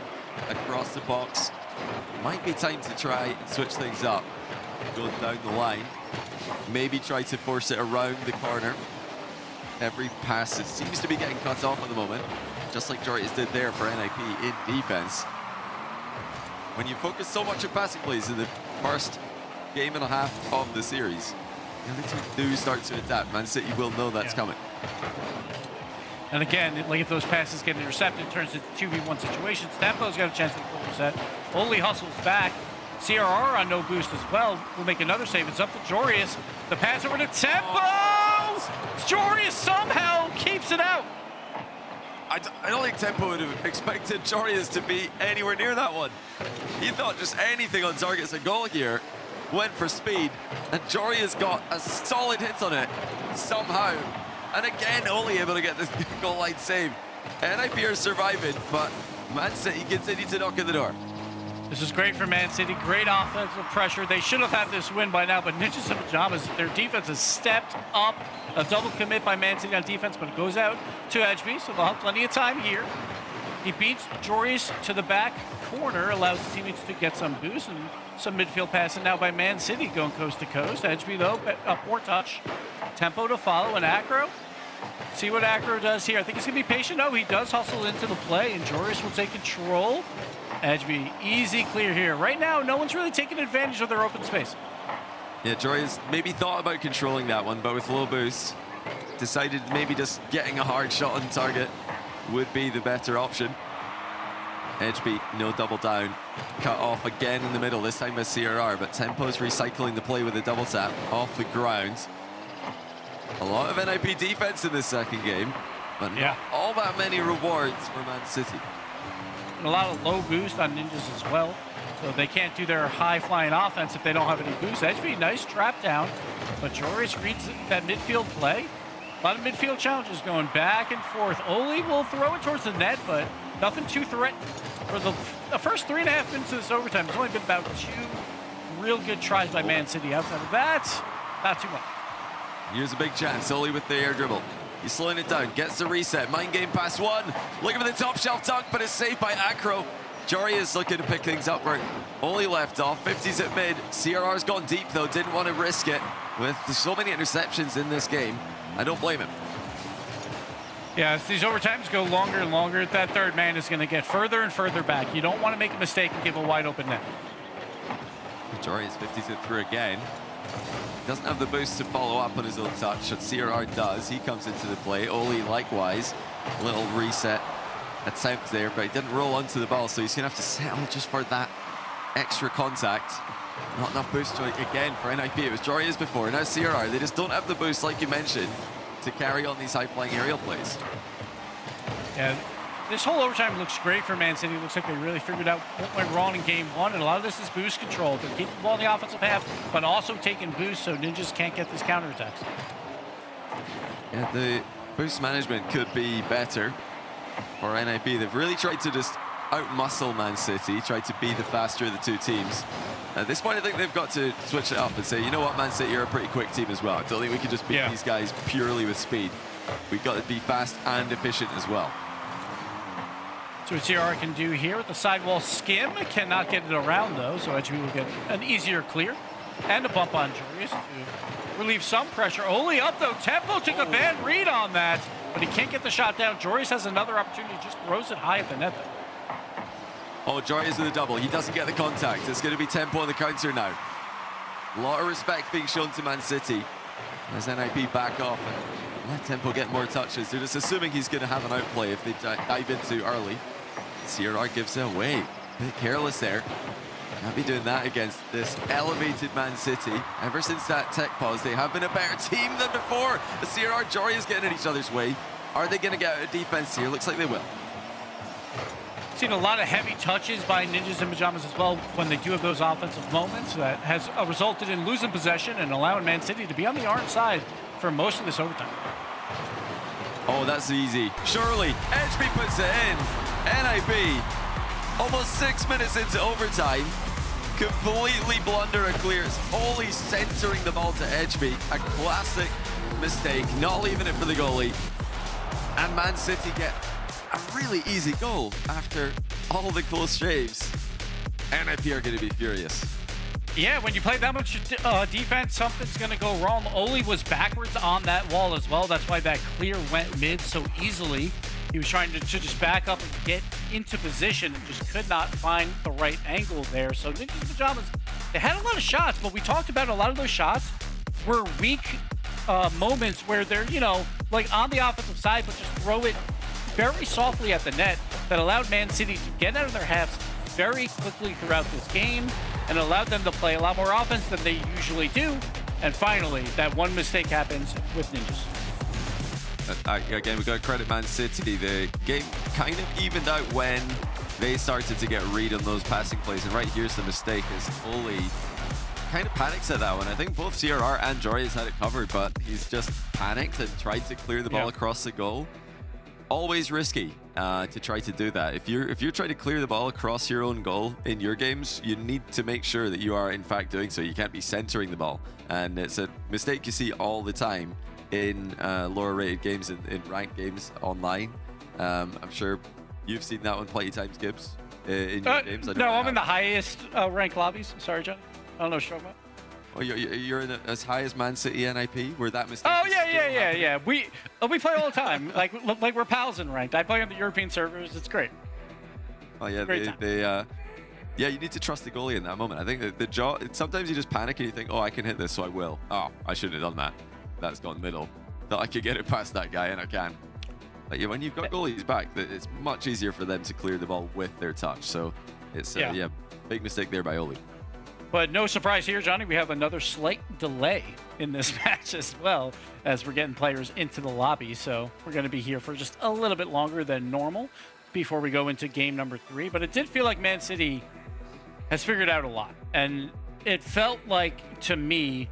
across the box. Might be time to try and switch things up. Go down the line. Maybe try to force it around the corner. Every pass it seems to be getting cut off at the moment, just like Jordan did there for NIP in defense. When you focus so much on passing plays in the first game and a half of the series, the other teams do start to adapt. Man City will know that's coming. And again, like if those passes get intercepted, it turns into 2v1 situations. Tempo's got a chance to pull reset. Oli hustles back. CRR on no boost as well will make another save. It's up to Jorius. The pass over to Tempo! Jorius somehow keeps it out. I don't think Tempo would have expected Jorius to be anywhere near that one. He thought just anything on target's a goal here went for speed, and Jory has got a solid hit on it somehow. And again, only able to get this goal line save. NIP are surviving, but Man City continue to knock at the door. This is great for Man City. Great offensive pressure. They should have had this win by now, but Ninjas in Pajamas, their defense has stepped up. A double commit by Man City on defense, but it goes out to Edgeby, so they'll have plenty of time here. He beats Joris to the back corner, allows his teammates to get some boost and some midfield passing now by Man City going coast to coast. Edgeby, though, a poor touch. Tempo to follow, and Acro. See what Acro does here. I think he's going to be patient. No, he does hustle into the play, and Joris will take control. Edgeby, easy clear here. Right now, no one's really taking advantage of their open space. Yeah, Joris maybe thought about controlling that one, but with low boost, decided maybe just getting a hard shot on target would be the better option. Edgeby, no double down. Cut off again in the middle, this time by CRR, but Tempo's recycling the play with a double tap off the ground. A lot of NIP defense in this second game, but not all that many rewards for Man City. And a lot of low boost on Ninjas as well, so they can't do their high-flying offense if they don't have any boost. Edgeby, nice trap down, but Joris reads that midfield play. A lot of midfield challenges going back and forth. Oli will throw it towards the net, but nothing too threatening. For the first 3.5 minutes of this overtime, there's only been about 2 real good tries by Man City. Outside of that, not too much. Here's a big chance, Oli with the air dribble. He's slowing it down, gets the reset, mind game pass one. Looking for the top shelf dunk, but it's saved by Acro. Jory is looking to pick things up where Oli left off. 50s at mid. CRR's gone deep though, didn't want to risk it. With so many interceptions in this game, I don't blame him. Yeah, as these overtimes go longer and longer, that third man is going to get further and further back. You don't want to make a mistake and give a wide open net. Jory is 50s it through again. Doesn't have the boost to follow up on his own touch, but CRR does. He comes into the play. Oli likewise. A little reset attempt there, but he didn't roll onto the ball, so he's going to have to settle just for that extra contact. Not enough boost again for NIP. It was Jory as before. Now CRR, they just don't have the boost, like you mentioned, to carry on these high-flying aerial plays. Yeah, this whole overtime looks great for Man City. It looks like they really figured out what went wrong in game 1, and a lot of this is boost control. They're keeping the ball in the offensive half, but also taking boost so Ninjas can't get these counterattacks. Yeah, the boost management could be better for NIP. They've really tried to just out-muscle Man City, tried to be the faster of the two teams. At this point, I think they've got to switch it up and say, you know what, Man City, you're a pretty quick team as well. I don't think we can just beat these guys purely with speed. We've got to be fast and efficient as well. So what CR can do here with the sidewall skim. Cannot get it around, though, so Edgeby will get an easier clear. And a bump on Joris to relieve some pressure. Only up, though. Tempo took a bad read on that, but he can't get the shot down. Joris has another opportunity, just throws it high at the net, though. Oh, Joris with a double. He doesn't get the contact. It's going to be Tempo on the counter now. A lot of respect being shown to Man City as NIP back off and let Tempo get more touches. They're just assuming he's going to have an outplay if they dive in too early. CRR gives it away. A bit careless there. Can't be doing that against this elevated Man City. Ever since that tech pause, they have been a better team than before. The CRR, Jory is getting in each other's way. Are they going to get out of defense here? Looks like they will. Seen a lot of heavy touches by Ninjas in Pajamas as well when they do have those offensive moments. That has resulted in losing possession and allowing Man City to be on the orange side for most of this overtime. Oh, that's easy. Surely, Edgeby puts it in. NIP, almost 6 minutes into overtime, completely blunder a clearance. Only centering the ball to Edgeby. A classic mistake, not leaving it for the goalie. And Man City get a really easy goal after all the close shaves. NIP are going to be furious. Yeah, when you play that much defense, something's going to go wrong. Oli was backwards on that wall as well. That's why that clear went mid so easily. He was trying to just back up and get into position and just could not find the right angle there. So Ninjas in Pajamas, they had a lot of shots, but we talked about a lot of those shots were weak moments where they're, you know, like on the offensive side, but just throw it very softly at the net that allowed Man City to get out of their halves very quickly throughout this game and allowed them to play a lot more offense than they usually do. And finally, that one mistake happens with Ninjas. Again, we've got to credit Man City. The game kind of evened out when they started to get read on those passing plays. And right here's the mistake, is Oli kind of panics at that one. I think both CRR and Joreuz had it covered, but he's just panicked and tried to clear the ball across the goal. Always risky to try to do that. If you're trying to clear the ball across your own goal in your games, you need to make sure that you are in fact doing so. You can't be centering the ball, and it's a mistake you see all the time in lower rated games, in ranked games online. I'm sure you've seen that one plenty of times, Gibbs, in your games. No, I'm in the highest ranked lobbies. Sorry, John. I don't know what you're talking about. Oh, you're in as high as Man City NIP, where that mistake. Oh yeah. We play all the time. like we're pals in ranked. I play on the European servers. It's great. Oh yeah, yeah. You need to trust the goalie in that moment. I think that sometimes you just panic and you think, oh, I can hit this, so I will. Oh, I shouldn't have done that. That's gone middle. Thought I could get it past that guy, and I can. But when you've got goalies back, it's much easier for them to clear the ball with their touch. So it's big mistake there by Oli. But no surprise here, Johnny. We have another slight delay in this match as well, as we're getting players into the lobby. So we're going to be here for just a little bit longer than normal before we go into game number 3. But it did feel like Man City has figured out a lot. And it felt like, to me,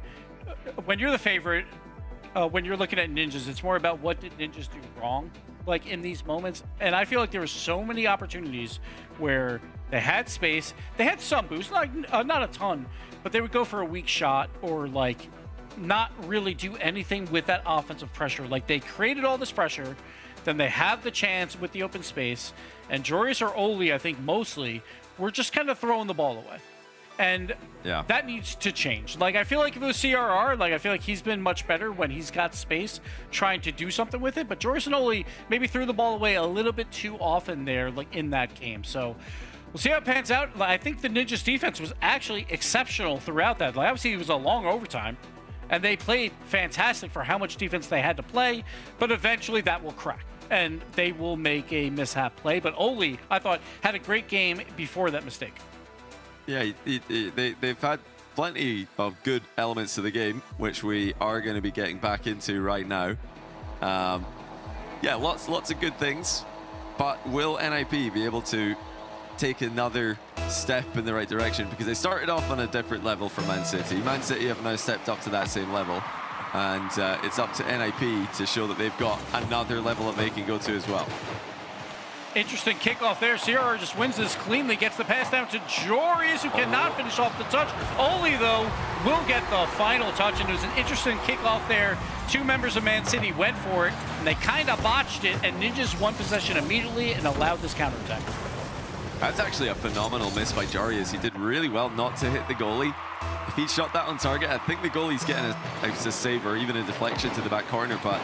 when you're the favorite, when you're looking at Ninjas, it's more about what did Ninjas do wrong, like in these moments. And I feel like there were so many opportunities where they had space, they had some boost, like not a ton, but they would go for a weak shot or like not really do anything with that offensive pressure. Like they created all this pressure, then they have the chance with the open space, and Joreuz or Oli, I think mostly, were just kind of throwing the ball away. And that needs to change. Like, I feel like if it was CRR, like, I feel like he's been much better when he's got space trying to do something with it. But Joreuz and Oli maybe threw the ball away a little bit too often there, like, in that game. So we'll see how it pans out. I think the Ninjas defense was actually exceptional throughout that. Like, obviously, it was a long overtime, and they played fantastic for how much defense they had to play. But eventually, that will crack, and they will make a mishap play. But Oli, I thought, had a great game before that mistake. Yeah, they've had plenty of good elements to the game, which we are going to be getting back into right now. Yeah, lots of good things, but will NIP be able to take another step in the right direction? Because they started off on a different level from Man City. Man City have now stepped up to that same level, and it's up to NIP to show that they've got another level that they can go to as well. Interesting kickoff there. CRR just wins this cleanly, gets the pass down to Joreuz, who cannot finish off the touch. Oli, though, will get the final touch, and it was an interesting kickoff there. Two members of Man City went for it, and they kind of botched it, and Ninjas won possession immediately and allowed this counterattack. That's actually a phenomenal miss by Joreuz. He did really well not to hit the goalie. If he shot that on target, I think the goalie's getting a save or even a deflection to the back corner, but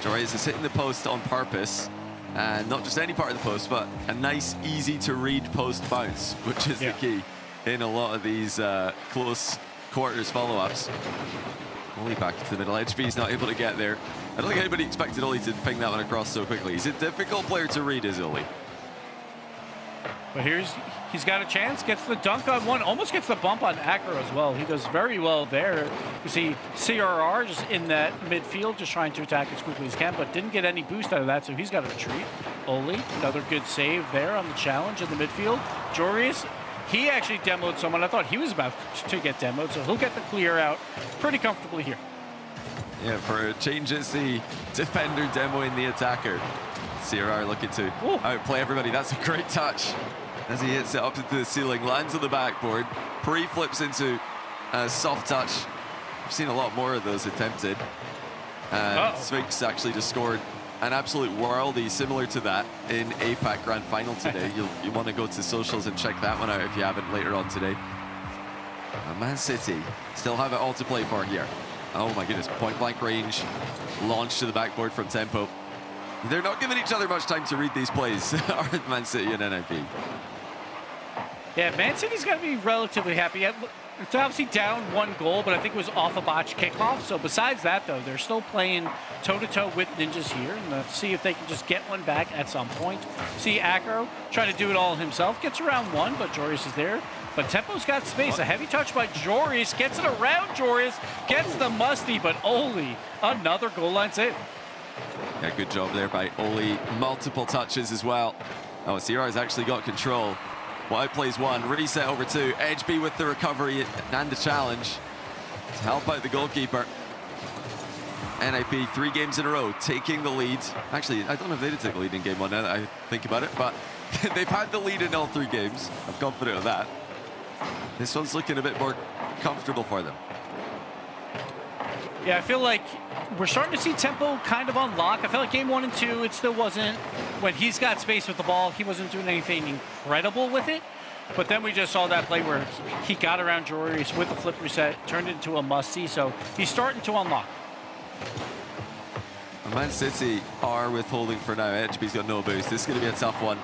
Joreuz is hitting the post on purpose. And not just any part of the post, but a nice, easy-to-read post bounce, which is the key in a lot of these close quarters follow-ups. Oli back into the middle. HB's not able to get there. I don't think anybody expected Oli to ping that one across so quickly. He's a difficult player to read, is Oli. But he's got a chance, gets the dunk on one, almost gets the bump on Acro as well. He does very well there. You see CRR just in that midfield, just trying to attack as quickly as he can, but didn't get any boost out of that, so he's got to retreat. Oli, another good save there on the challenge in the midfield. Joreuz, he actually demoed someone. I thought he was about to get demoed, so he'll get the clear out pretty comfortably here. Yeah, for a change, it's the defender demoing the attacker. CRR looking to outplay everybody. That's a great touch as he hits it up into the ceiling, lands on the backboard, pre-flips into a soft touch. I've seen a lot more of those attempted. And Sphinx actually just scored an absolute worldie similar to that in APAC Grand Final today. You want to go to socials and check that one out if you haven't later on today. Man City still have it all to play for here. Oh my goodness, point blank range, launch to the backboard from tempo. They're not giving each other much time to read these plays, are Man City and NIP. Yeah, Man City's got to be relatively happy. It's obviously down 1 goal, but I think it was off a botch kickoff. So besides that, though, they're still playing toe-to-toe with Ninjas here. And let's see if they can just get one back at some point. See Acro trying to do it all himself. Gets around 1, but Joreuz is there. But Tempo's got space. A heavy touch by Joreuz. Gets it around Joreuz. Gets the musty, but Oli, another goal line save. Yeah, good job there by Oli. Multiple touches as well. Oh, CR's actually got control. Wide plays one, reset over two. HB with the recovery and the challenge to help out the goalkeeper. NIP 3 games in a row taking the lead. Actually, I don't know if they did take the lead in game one now that I think about it, but they've had the lead in all 3 games. I'm confident of that. This one's looking a bit more comfortable for them. Yeah, I feel like we're starting to see tempo kind of unlock. I feel like game 1 and 2, it still wasn't, when he's got space with the ball, he wasn't doing anything incredible with it. But then we just saw that play where he got around Joris with the flip reset, turned it into a must-see, so he's starting to unlock. Man City are withholding for now. HB's got no boost. This is going to be a tough one.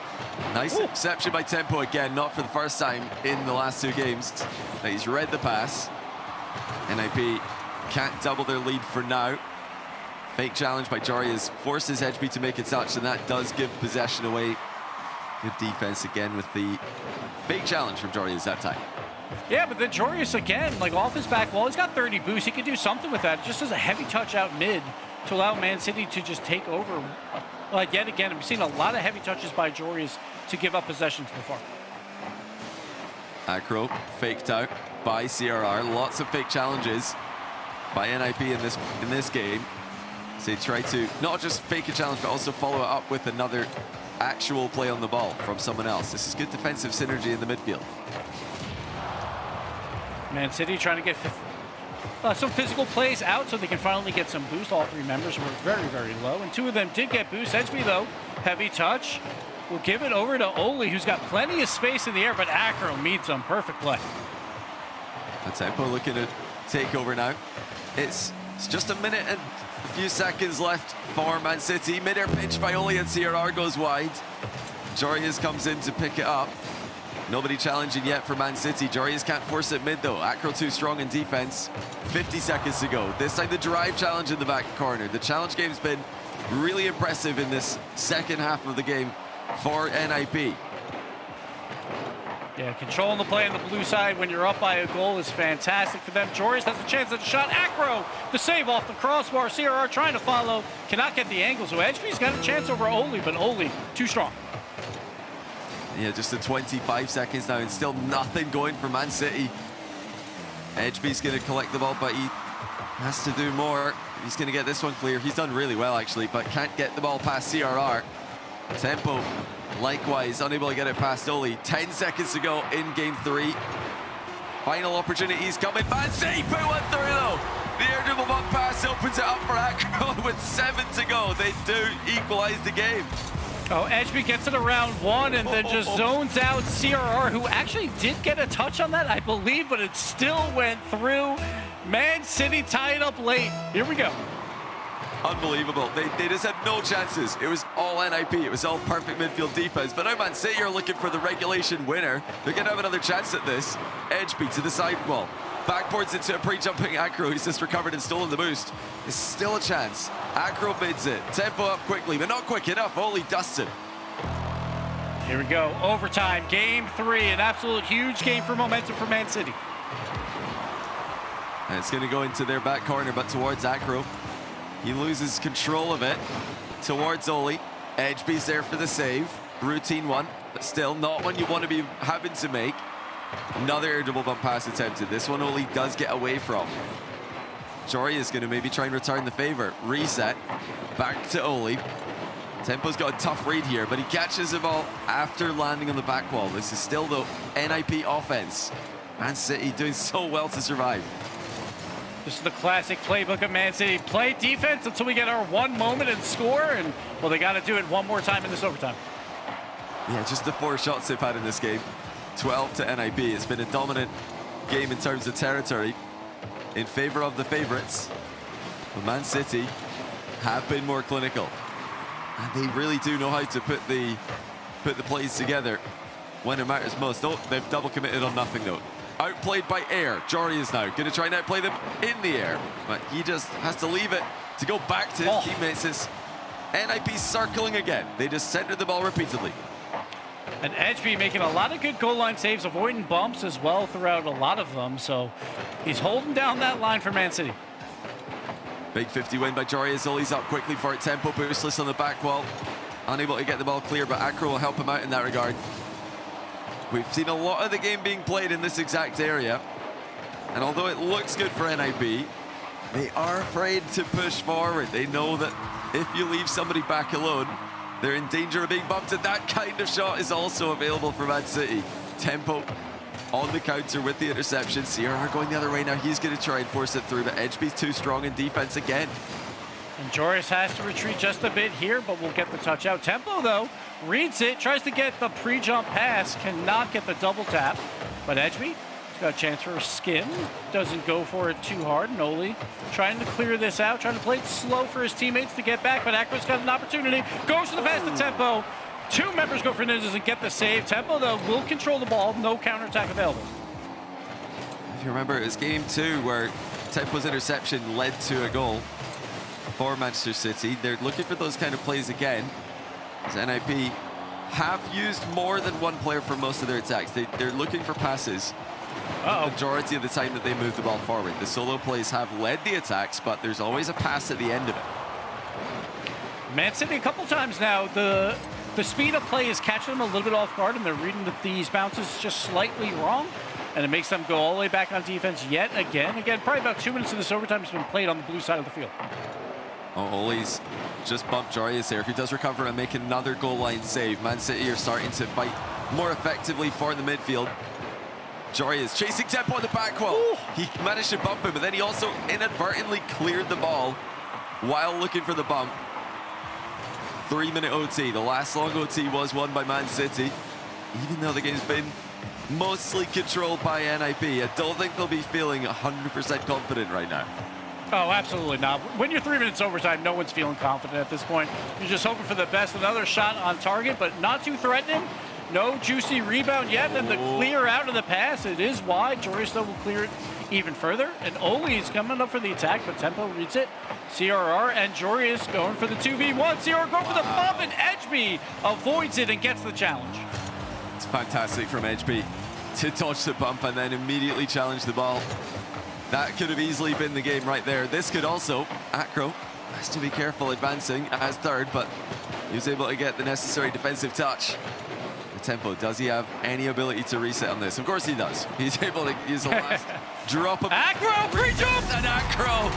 Nice interception by Tempo again, not for the first time in the last 2 games. He's read the pass. NIP can't double their lead for now. Fake challenge by Jorius forces HB to make a touch, and that does give possession away. Good defense again with the fake challenge from Jorius that time. Yeah, but then Jorius again, like off his back wall, he's got 30 boost. He could do something with that. Just as a heavy touch out mid to allow Man City to just take over. Like yet again, we've seen a lot of heavy touches by Jorius to give up possession to the far. Acro faked out by CRR. Lots of fake challenges by NIP in this game. So they try to not just fake a challenge, but also follow it up with another actual play on the ball from someone else. This is good defensive synergy in the midfield. Man City trying to get some physical plays out so they can finally get some boost. All 3 members were very, very low, and 2 of them did get boost. HB, though, heavy touch. We'll give it over to Oli, who's got plenty of space in the air, but Acro meets him. Perfect play. Tempo looking to take over now. It's just a minute and a few seconds left for Man City. Mid-air pitch by Oli, and CRR goes wide. Jorius comes in to pick it up. Nobody challenging yet for Man City. Jorius can't force it mid though. Acro too strong in defense. 50 seconds to go. This time the drive challenge in the back corner. The challenge game's been really impressive in this second half of the game for NIP. Yeah, controlling the play on the blue side when you're up by a goal is fantastic for them. Jorius has a chance at a shot. Acro, the save off the crossbar. CRR trying to follow, cannot get the angle. So HB's got a chance over Oli, but Oli too strong. Yeah, just the 25 seconds now and still nothing going for Man City. HB's going to collect the ball, but he has to do more. He's going to get this one clear. He's done really well, actually, but can't get the ball past CRR. Tempo, likewise, unable to get it past Oli. 10 seconds to go in game 3. Final opportunities coming. Man City put one through, though. The air dribble bump pass opens it up for Acro with 7 to go. They do equalize the game. Oh, HB gets it around 1 and then just zones out CRR, who actually did get a touch on that, I believe, but it still went through. Man City tied up late. Here we go. Unbelievable. They just had no chances. It was all NIP. It was all perfect midfield defense. But now Man City are looking for the regulation winner. They're going to have another chance at this. HB to the sidewall. Backboards into a pre-jumping Acro. He's just recovered and stolen the boost. There's still a chance. Acro bids it. Tempo up quickly, but not quick enough. Oli dusts it. Here we go. Overtime. Game 3. An absolute huge game for momentum for Man City. And it's going to go into their back corner, but towards Acro. He loses control of it. Towards Oli. HB's there for the save. Routine one, but still not one you want to be having to make. Another air double bump pass attempted. This one Oli does get away from. Jory is going to maybe try and return the favor. Reset. Back to Oli. Tempo's got a tough read here, but he catches the ball after landing on the back wall. This is still the NIP offense. Man City doing so well to survive. This is the classic playbook of Man City. Play defense until we get our 1 moment and score, and, well, they got to do it one more time in this overtime. Yeah, just the 4 shots they've had in this game. 12 to NIP. It's been a dominant game in terms of territory in favor of the favorites. But Man City have been more clinical. And they really do know how to put the plays together when it matters most. Oh, they've double committed on nothing, though. Outplayed by air. Jory is now going to try and outplay them in the air, but he just has to leave it to go back to his teammates. It's NIP circling again. They just center the ball repeatedly. And HB making a lot of good goal line saves, avoiding bumps as well throughout a lot of them. So he's holding down that line for Man City. Big 50 win by Jory. Oli's up quickly for it. Tempo boostless on the back wall. Unable to get the ball clear, but Acro will help him out in that regard. We've seen a lot of the game being played in this exact area. And although it looks good for NIP, they are afraid to push forward. They know that if you leave somebody back alone, they're in danger of being bumped, and that kind of shot is also available for Man City. Tempo on the counter with the interception. CRR going the other way now. He's going to try and force it through, but Edgeby's too strong in defense again. And Joris has to retreat just a bit here, but we'll get the touch out. Tempo, though, reads it, tries to get the pre-jump pass, cannot get the double tap. But Edgeby has got a chance for a skim. Doesn't go for it too hard. Noli trying to clear this out, trying to play it slow for his teammates to get back, but Akro's got an opportunity. Goes to the pass to Tempo. Two members go for Ninjas and get the save. Tempo, though, will control the ball. No counterattack available. If you remember, it was game 2 where Tempo's interception led to a goal for Manchester City. They're looking for those kind of plays again, as NIP have used more than one player for most of their attacks. They're looking for passes the majority of the time that they move the ball forward. The solo plays have led the attacks, but there's always a pass at the end of it. Man City a couple times now, the speed of play is catching them a little bit off guard, and they're reading these bounces just slightly wrong, and it makes them go all the way back on defense yet again. Again, probably about 2 minutes of this overtime has been played on the blue side of the field. Oh, Ole's just bumped Jarius there, who does recover and make another goal line save. Man City are starting to fight more effectively for the midfield. Jarius chasing Tempo on the back wall. Ooh. He managed to bump him, but then he also inadvertently cleared the ball while looking for the bump. 3-minute OT. The last long OT was won by Man City. Even though the game's been mostly controlled by NIP, I don't think they'll be feeling 100% confident right now. Oh, absolutely not. When you're 3 minutes overtime, no one's feeling confident at this point. You're just hoping for the best. Another shot on target, but not too threatening. No juicy rebound yet, and the clear out of the pass. It is wide. Jorius, though, will clear it even further. And Ole's coming up for the attack, but Tempo reads it. CRR and Jorius going for the 2v1. CRR going for the bump, and Edgeby avoids it and gets the challenge. It's fantastic from Edgeby to dodge the bump and then immediately challenge the ball. That could have easily been the game right there. This could also, Akro has to be careful advancing as third, but he was able to get the necessary defensive touch. The Tempo, does he have any ability to reset on this? Of course he does. He's able to use the last drop of Akro, pre-jump! And Akro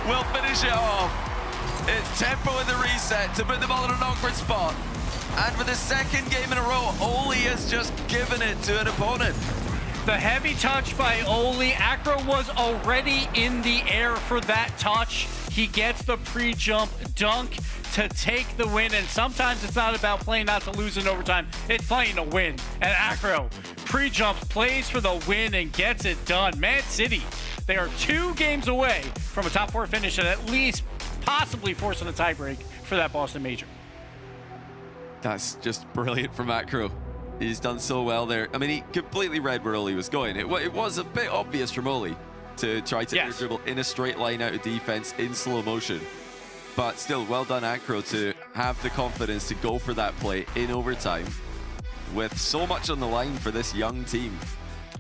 will finish it off. It's Tempo in the reset to put the ball in an awkward spot. And for the second game in a row, Ole has just given it to an opponent. The heavy touch by Ole. Akro was already in the air for that touch. He gets the pre-jump dunk to take the win, and sometimes it's not about playing not to lose in overtime, it's playing to win. And Akro pre-jumps, plays for the win, and gets it done. Man City, they are 2 games away from a top 4 finish and at least possibly forcing a tiebreak for that Boston Major. That's just brilliant from Akro. He's done so well there. I mean, he completely read where Ole was going. It was a bit obvious from Ole to try to dribble in a straight line out of defense in slow motion. But still, well done, Akro, to have the confidence to go for that play in overtime with so much on the line for this young team.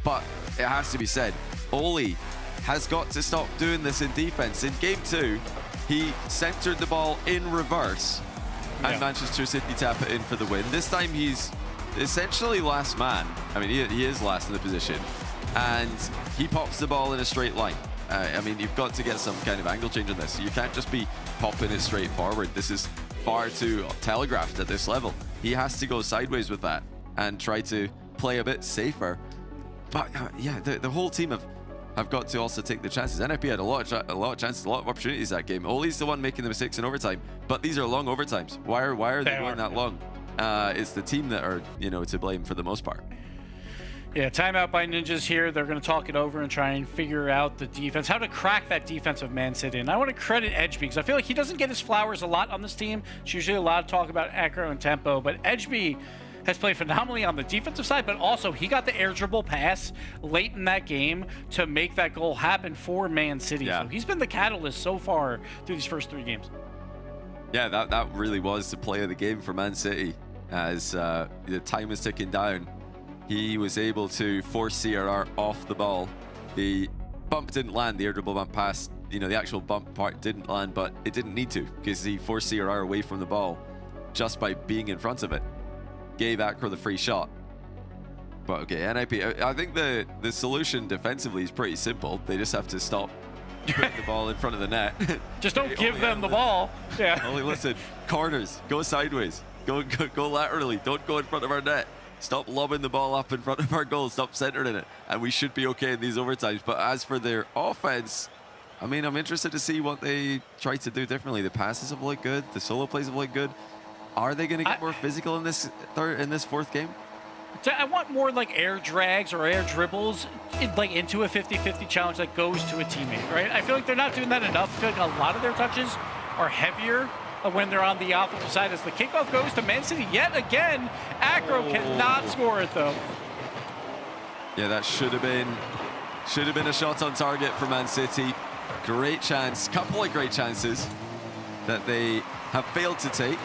But it has to be said, Ole has got to stop doing this in defense. In game 2, he centered the ball in reverse and Manchester City tap it in for the win. This time he's essentially last man. I mean, he is last in the position, and he pops the ball in a straight line. I mean, you've got to get some kind of angle change on this. You can't just be popping it straight forward. This is far too telegraphed at this level. He has to go sideways with that and try to play a bit safer. But yeah, the whole team have got to also take the chances. NIP had a lot of chances, a lot of opportunities that game. Ole's the one making the mistakes in overtime, but these are long overtimes. Why are they going that long? It's the team that are, to blame for the most part. Yeah, timeout by Ninjas here. They're going to talk it over and try and figure out the defense, how to crack that defense of Man City. And I want to credit Edgeby because I feel like he doesn't get his flowers a lot on this team. It's usually a lot of talk about Akro and Tempo, but Edgeby has played phenomenally on the defensive side, but also he got the air dribble pass late in that game to make that goal happen for Man City. Yeah. So he's been the catalyst so far through these first 3 games. Yeah, that really was the play of the game for Man City. As the time was ticking down, he was able to force CRR off the ball. The bump didn't land, the air dribble bump pass, the actual bump part didn't land, but it didn't need to because he forced CRR away from the ball just by being in front of it. Gave Akro the free shot. But okay, NIP, I think the solution defensively is pretty simple. They just have to stop putting the ball in front of the net. Just don't give them the ball. Yeah. Only listen, corners, go sideways, go laterally, don't go in front of our net. Stop lobbing the ball up in front of our goal, stop centering it, and we should be okay in these overtimes. But as for their offense, I mean, I'm interested to see what they try to do differently. The passes have looked good, the solo plays have looked good. Are they going to get more physical in this fourth game? I want more like air drags or air dribbles into a 50-50 challenge that goes to a teammate, right? I feel like they're not doing that enough. I feel like a lot of their touches are heavier when they're on the offensive side. As the kickoff goes to Man City yet again, Acro cannot score it though. Yeah, that should have been a shot on target for Man City. Great chance, couple of great chances that they have failed to take.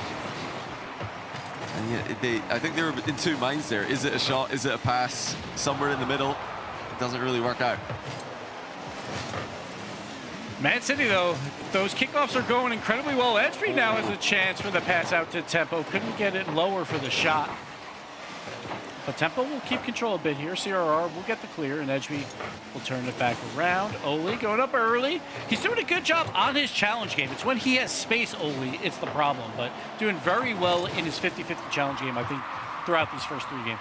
And yeah, I think they were in two minds there. Is it a shot? Is it a pass? Somewhere in the middle. It doesn't really work out. Man City, though, those kickoffs are going incredibly well. Edgeby now has a chance for the pass out to Tempo. Couldn't get it lower for the shot. But Tempo will keep control a bit here. CRR will get the clear, and Edgeby will turn it back around. Oli going up early. He's doing a good job on his challenge game. It's when he has space, Oli, it's the problem. But doing very well in his 50-50 challenge game, I think, throughout these first 3 games.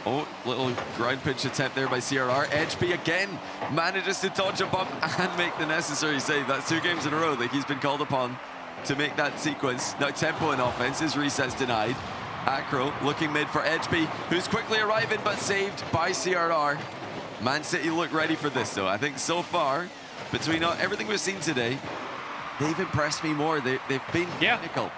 Oh, little ground pinch attempt there by CRR. Edgeby again manages to dodge a bump and make the necessary save. That's 2 games in a row that he's been called upon to make that sequence. Now Tempo in offense, his resets denied. Acro looking mid for Edgeby, who's quickly arriving but saved by CRR. Man City look ready for this though. I think so far, between everything we've seen today, they've impressed me more. They've been clinical.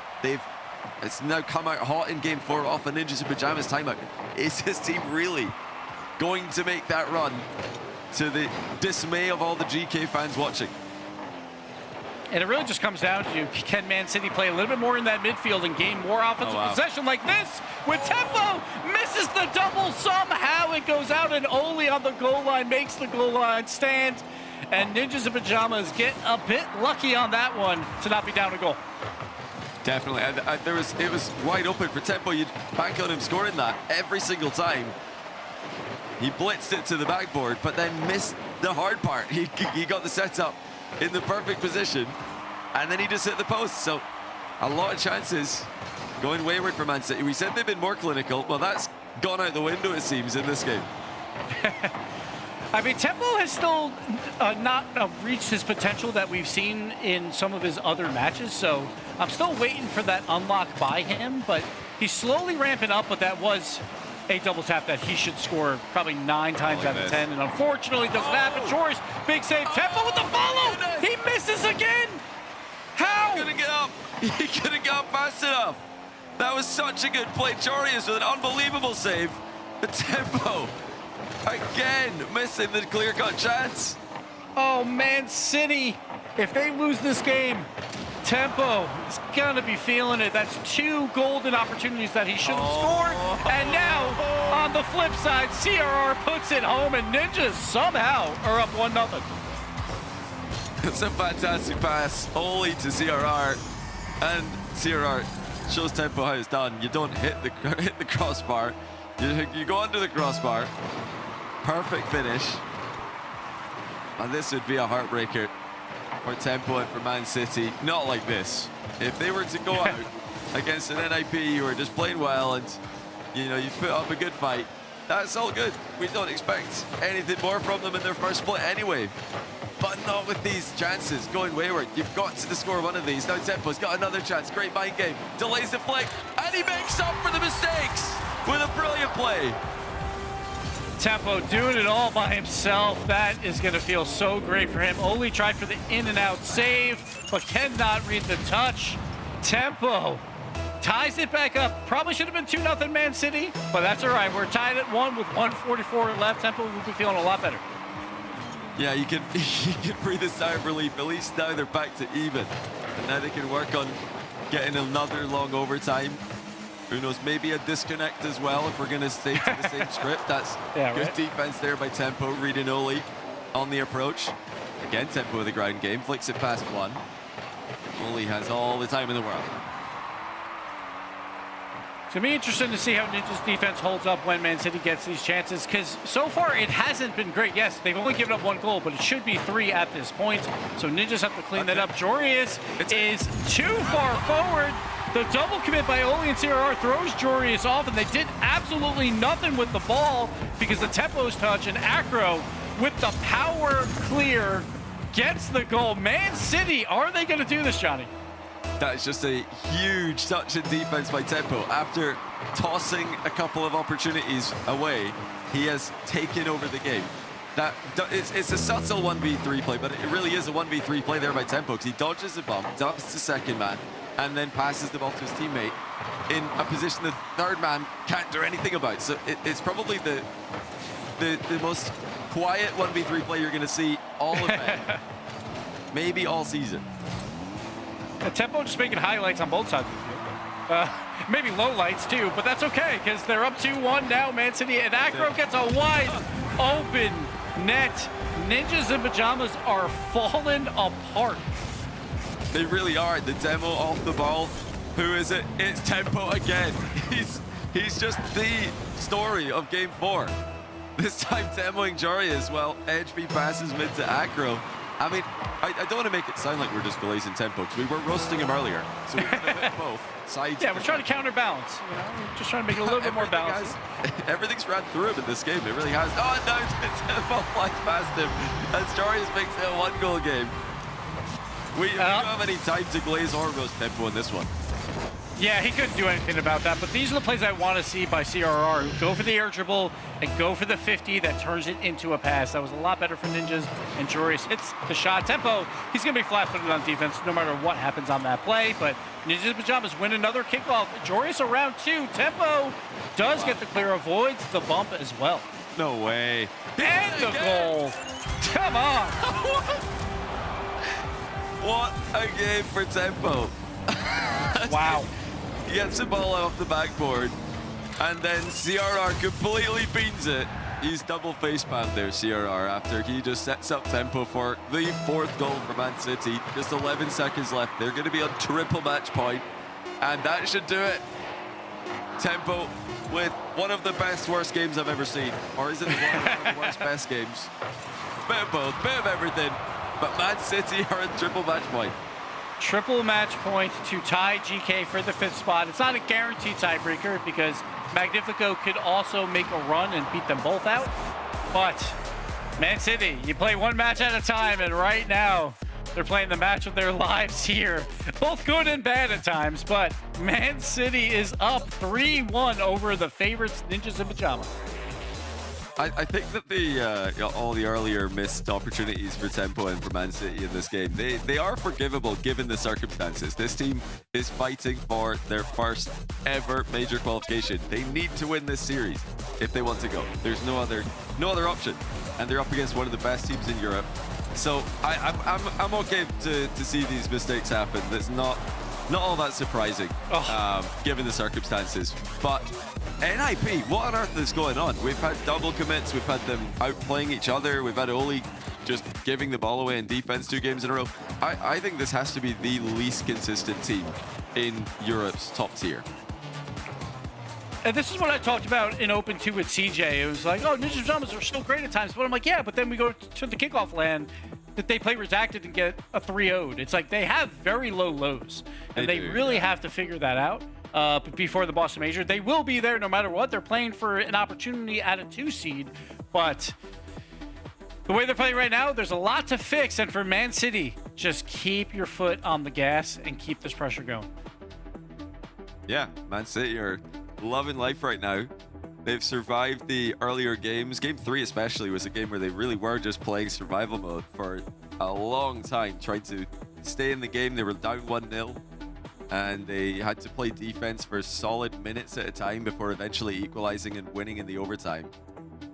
It's now come out hot in game 4 off a Ninjas in Pajamas timeout. Is this team really going to make that run to the dismay of all the GK fans watching? And it really just comes down to, can Man City play a little bit more in that midfield and gain more offensive possession like this? With Tempo, misses the double. Somehow it goes out, and Oli on the goal line makes the goal line stand. And Ninjas in Pajamas get a bit lucky on that one to not be down a goal. Definitely. It was wide open for Tempo. You'd bank on him scoring that every single time. He blitzed it to the backboard, but then missed the hard part. He got the setup in the perfect position, and then he just hit the post. So a lot of chances going wayward for Man City. We said they've been more clinical. Well, that's gone out the window, it seems, in this game. I mean, Tempo has still not reached his potential that we've seen in some of his other matches, so I'm still waiting for that unlock by him, but he's slowly ramping up, but that was a double tap that he should score probably 9 times out of 10, and unfortunately doesn't happen. Joris, big save. Tempo with the follow. He misses again. How? He couldn't get up. He couldn't get up fast enough. That was such a good play. Joris with an unbelievable save. The Tempo again missing the clear-cut chance. Oh, Man City, if they lose this game, Tempo is gonna be feeling it. That's 2 golden opportunities that he should have scored. And now, on the flip side, CRR puts it home, and Ninjas somehow are up 1-0. It's a fantastic pass, Oli to CRR, and CRR shows Tempo how it's done. You don't hit the crossbar. You go under the crossbar. Perfect finish. And this would be a heartbreaker for Tempo and for Man City. Not like this. If they were to go out against an NIP who are just playing well and you put up a good fight, that's all good. We don't expect anything more from them in their first split anyway. But not with these chances going wayward. You've got to score one of these. Now Tempo's got another chance. Great mind game. Delays the flick, and he makes up for the mistakes with a brilliant play. Tempo doing it all by himself. That is going to feel so great for him. Oli tried for the in and out save, but cannot read the touch. Tempo ties it back up. Probably should have been 2-0 Man City, but that's all right. We're tied at 1 with 1:44 left. Tempo will be feeling a lot better. Yeah, you can breathe a sigh of relief. At least now they're back to even. And now they can work on getting another long overtime. Who knows, maybe a disconnect as well if we're going to stay to the same script. That's good defense there by Tempo, reading Oli on the approach. Again, Tempo with the ground game, flicks it past one. Oli has all the time in the world. It's going to be interesting to see how Ninja's defense holds up when Man City gets these chances, because so far it hasn't been great. Yes, they've only given up 1 goal, but it should be 3 at this point. So Ninjas have to clean that up. Jorius is too far forward. The double commit by Oli and CRR throws Jorius off, and they did absolutely nothing with the ball because the tempo's touch, and Acro with the power clear gets the goal. Man City, are they going to do this, Johnny? That is just a huge touch in defense by Tempo. After tossing a couple of opportunities away, he has taken over the game. It's a subtle 1v3 play, but it really is a 1v3 play there by Tempo, because he dodges the bump, dumps the second man, and then passes the ball to his teammate in a position the third man can't do anything about. So it's probably the most quiet 1v3 play you're going to see all of MENA, maybe all season. Tempo just making highlights on both sides of the field. Maybe low lights too, but that's okay because they're up 2-1 now, Man City. And Acro gets a wide open net. Ninjas in pajamas are falling apart. They really are. The demo off the ball. Who is it? It's Tempo again. He's just the story of game 4. This time demoing Jorius while HB passes mid to Acro. I mean, I don't want to make it sound like we're just glazing Tempo, because we were roasting him earlier. So we're going to hit both sides. Yeah, we're trying to counterbalance. You know, we're just trying to make it a little bit more balanced. Everything's ran through him in this game. It really has. Oh, no, Tempo flies past him as Jorius makes it a 1-goal game. We don't have any time to glaze or roast Tempo in this one. Yeah, he couldn't do anything about that, but these are the plays I want to see by CRR, who go for the air dribble and go for the 50 that turns it into a pass. That was a lot better for Ninjas, and Jorius hits the shot. Tempo, he's going to be flat-footed on defense no matter what happens on that play, but Ninjas Pajamas win another kickoff. Jorius around 2. Tempo does get the clear, avoids the bump as well. No way. And the goal. Come on. What a game for Tempo. Wow. He gets the ball off the backboard, and then CRR completely beans it. He's double facepalm there, CRR, after he just sets up Tempo for the 4th goal for Man City. Just 11 seconds left. They're going to be on triple match point, and that should do it. Tempo with one of the best worst games I've ever seen. Or is it one of the worst best games? Bit of both, bit of everything. But Man City are on triple match point. Triple match point to tie Gekay for the 5th spot. It's not a guaranteed tiebreaker because Magnifico could also make a run and beat them both out. But Man City, you play one match at a time, and right now they're playing the match of their lives here. Both good and bad at times, but Man City is up 3-1 over the favorites, Ninjas in Pajamas. I think that all the earlier missed opportunities for Tempo and for Man City in this game, they are forgivable given the circumstances. This team is fighting for their first ever major qualification. They need to win this series if they want to go. There's no other option, and they're up against one of the best teams in Europe. So I'm okay to see these mistakes happen. That's not all that surprising, given the circumstances. But NIP, what on earth is going on? We've had double commits, we've had them outplaying each other, we've had Oli just giving the ball away in defense 2 games in a row. I think this has to be the least consistent team in Europe's top tier. And this is what I talked about in Open 2 with CJ. It was like, oh, Ninja Pajamas are still great at times. But I'm like, yeah, but then we go to the kickoff land that they play Redacted and get a 3-0'd. It's like they have very low lows. And they really have to figure that out before the Boston Major. They will be there no matter what. They're playing for an opportunity at a 2 seed. But the way they're playing right now, there's a lot to fix. And for Man City, just keep your foot on the gas and keep this pressure going. Yeah, Man City are loving life right now. They've survived the earlier games. Game 3 especially was a game where they really were just playing survival mode for a long time, trying to stay in the game. They were down 1-0, and they had to play defense for solid minutes at a time before eventually equalizing and winning in the overtime.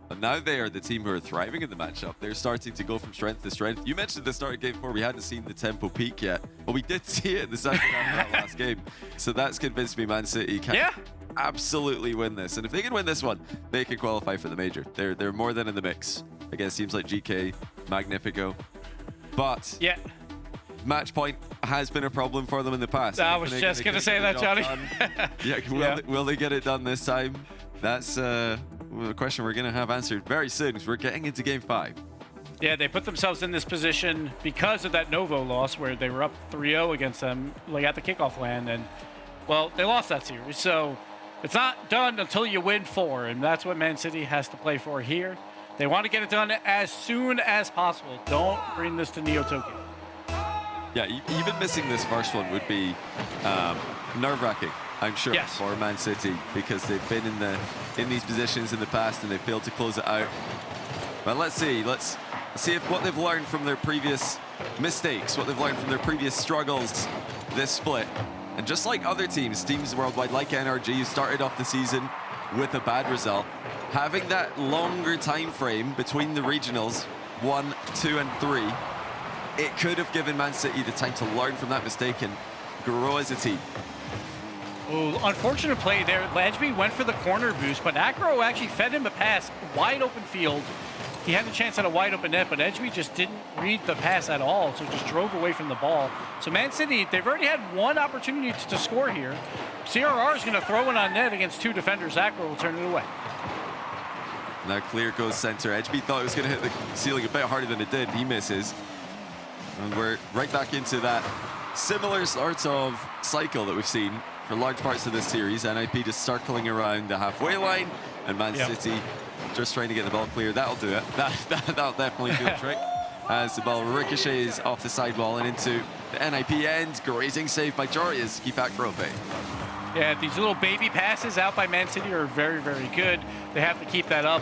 But now they are the team who are thriving in the matchup. They're starting to go from strength to strength. You mentioned at the start of game 4 we hadn't seen the tempo peak yet, but we did see it in the second half of that last game. So that's convinced me Man City can absolutely win this. And if they can win this one, they can qualify for the major. They're more than in the mix against teams like Gekay, Magnifico. But match point has been a problem for them in the past. I was just going to say that, Johnny. Will they get it done this time? That's a question we're going to have answered very soon, because we're getting into game 5. Yeah, they put themselves in this position because of that Novo loss where they were up 3-0 against them like at the kickoff land, and well, they lost that series. So it's not done until you win 4, and that's what Man City has to play for here. They want to get it done as soon as possible. Don't bring this to Neo Tokyo. Yeah, even missing this first one would be nerve-wracking, I'm sure, yes, for Man City, because they've been in these positions in the past and they failed to close it out. But let's see if what they've learned from their previous mistakes, what they've learned from their previous struggles this split. And just like other teams worldwide, like NRG, who started off the season with a bad result, having that longer time frame between the regionals 1, 2, and 3, it could have given Man City the time to learn from that mistake and grow as a team. Oh, unfortunate play there. Ledgeby went for the corner boost, but Acro actually fed him a pass, wide open field. He had the chance at a wide open net, but Edgeby just didn't read the pass at all, so just drove away from the ball. So Man City, they've already had one opportunity to score here. CRR is going to throw it on net against 2 defenders. Acro will turn it away. Now clear goes center. Edgeby thought it was going to hit the ceiling a bit harder than it did. He misses. And we're right back into that similar sort of cycle that we've seen for large parts of this series. NIP just circling around the halfway line, and Man City just trying to get the ball clear. That'll do it. That'll definitely do the trick. As the ball ricochets off the sidewall and into the NIP end. Grazing save by Joria's keep back for Ope. Yeah, these little baby passes out by Man City are very, very good. They have to keep that up.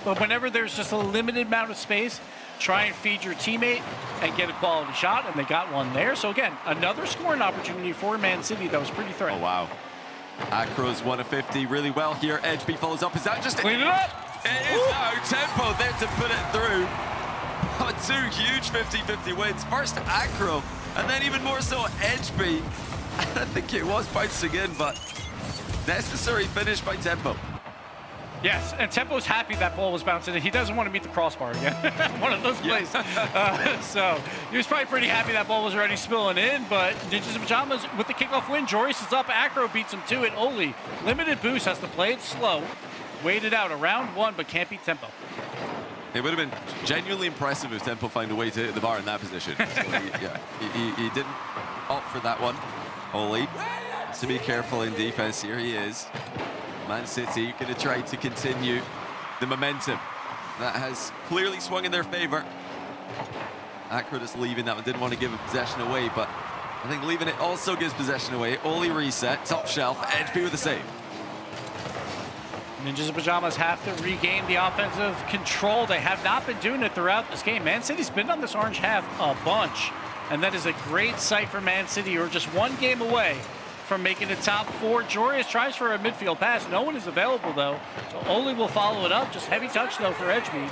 But whenever there's just a limited amount of space, try and feed your teammate and get a quality shot, and they got one there. So again, another scoring opportunity for Man City that was pretty threatening. Oh, wow. Acro's 1 of 50 really well here. Edgeby follows up. Is that just clean it up? It is now. Tempo there to put it through. Oh, 2 huge 50-50 wins. First Acro, and then even more so Edgeby. I think it was bouncing in, but necessary finish by Tempo. Yes, and Tempo's happy that ball was bouncing in. He doesn't want to meet the crossbar again. One of those plays. So he was probably pretty happy that ball was already spilling in, but Ninjas and Pajamas with the kickoff win. Joris is up. Acro beats him to it. Oli, limited boost, has to play it slow. Waited out around 1, but can't beat Tempo. It would have been genuinely impressive if Tempo found a way to hit the bar in that position. So he didn't opt for that one. Oli, to be careful in defense. Here he is. Man City going to try to continue the momentum that has clearly swung in their favor. Acro just leaving that one, didn't want to give a possession away, but I think leaving it also gives possession away. Oli reset, top shelf, Edgeby with a save. Ninjas and Pajamas have to regain the offensive control. They have not been doing it throughout this game. Man City's been on this orange half a bunch, and that is a great sight for Man City, who are just 1 game away from making the top 4. Jorius tries for a midfield pass. No one is available, though, so Oli will follow it up. Just heavy touch, though, for Edgeby.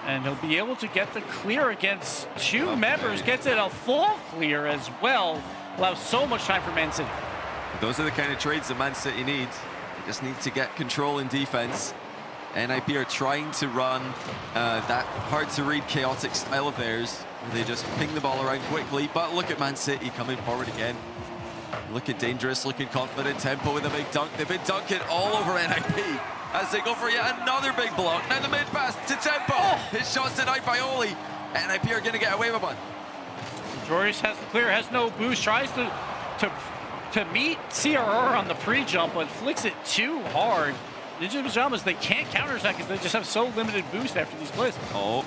And he'll be able to get the clear against 2 members. Gets it a full clear as well. Allows so much time for Man City. Those are the kind of trades that Man City needs. They just need to get control in defense. NIP are trying to run that hard-to-read, chaotic style of theirs, where they just ping the ball around quickly. But look at Man City coming forward again. Looking dangerous, looking confident. Tempo with a big dunk. They've been dunking all over NIP as they go for yet another big block. Now the mid pass to Tempo. His shot's denied by Oli. NIP are going to get away with one. Joris has the clear, has no boost, tries to meet CRR on the pre-jump, but flicks it too hard. Ninja Pajamas, they can't counter that because they just have so limited boost after these plays. Oh.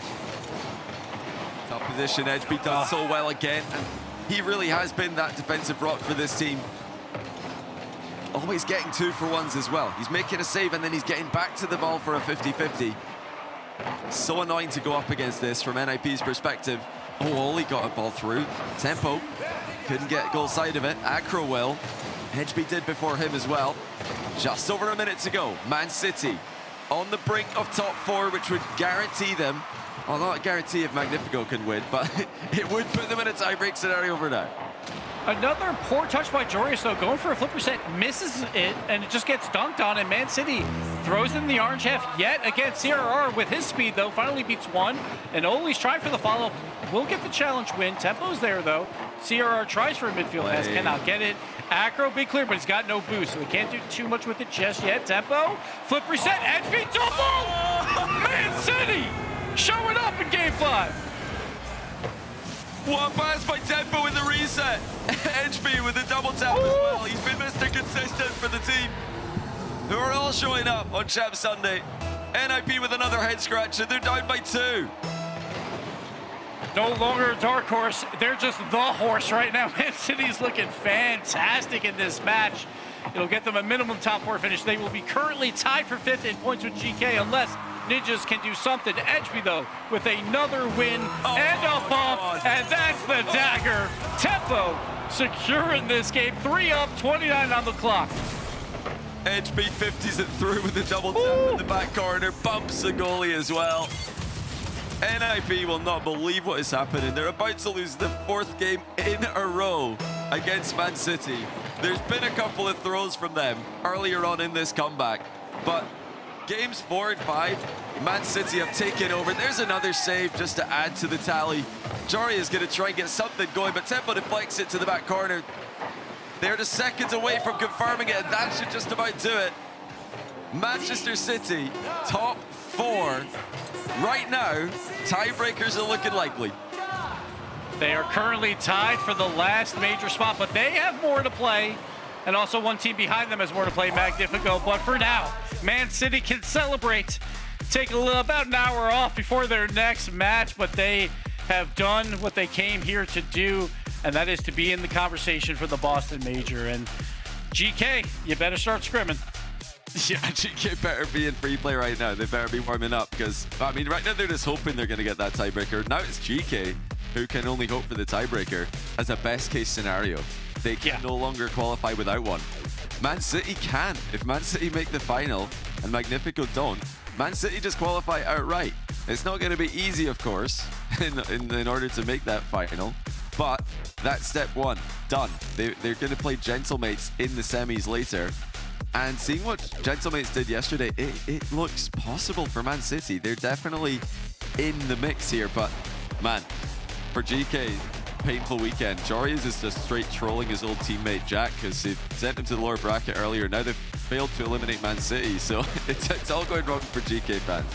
Tough position. Edgeby does so well again. And he really has been that defensive rock for this team. Always getting 2-for-1s as well. He's making a save and then he's getting back to the ball for a 50-50. So annoying to go up against this from NIP's perspective. Oh, Oli got a ball through. Tempo couldn't get goal side of it. Acro will. Edgeby did before him as well. Just over a minute to go. Man City on the brink of top 4, which would guarantee them, well, not a guarantee if Magnifico can win, but it would put them in a tie-break scenario for now. Another poor touch by Jorius, though, going for a flip reset, misses it, and it just gets dunked on, and Man City throws in the orange half yet again. CRR, with his speed, though, finally beats one, and Oli's trying for the follow-up. Will get the challenge win. Tempo's there, though. CRR tries for a midfield pass, cannot get it. Acro, big clear, but he's got no boost, so he can't do too much with it just yet. Tempo, flip reset, Edge double! Man City showing up in Game 5. One pass by Tempo in the reset. HB with the double tap as well. He's been Mr. Consistent for the team, who are all showing up on Champ Sunday. NIP with another head scratcher. They're down by 2. No longer a dark horse. They're just the horse right now. Man City's looking fantastic in this match. It'll get them a minimum top 4 finish. They will be currently tied for 5th in points with GK unless Ninjas can do something. Edgeby, though, with another win and a bump, and that's the dagger. Tempo securing this game. 3 up, 29 on the clock. HB 50s it through with the double tap in the back corner. Bumps the goalie as well. NIP will not believe what is happening. They're about to lose the 4th game in a row against Man City. There's been a couple of throws from them earlier on in this comeback, but games 4 and 5, Man City have taken over. There's another save just to add to the tally. Jory is going to try and get something going, but Tempo deflects it to the back corner. They're just seconds away from confirming it, and that should just about do it. Manchester City, top 4. Right now, tiebreakers are looking likely. They are currently tied for the last major spot, but they have more to play. And also one team behind them has more to play, Magnifico. But for now, Man City can celebrate. Take about an hour off before their next match, but they have done what they came here to do, and that is to be in the conversation for the Boston Major. And GK, you better start scrimming. Yeah, GK better be in free play right now. They better be warming up because, I mean, right now they're just hoping they're going to get that tiebreaker. Now it's GK who can only hope for the tiebreaker as a best case scenario. They can no longer qualify without one. Man City can. If Man City make the final and Magnifico don't, Man City just qualify outright. It's not going to be easy, of course, in order to make that final, but that's step 1, done. They're going to play Gentlemates in the semis later. And seeing what Gentlemates did yesterday, it looks possible for Man City. They're definitely in the mix here, but man, for GK, painful weekend. Jorius is just straight trolling his old teammate Jack because he sent him to the lower bracket earlier. Now they've failed to eliminate Man City, so it's all going wrong for GK fans.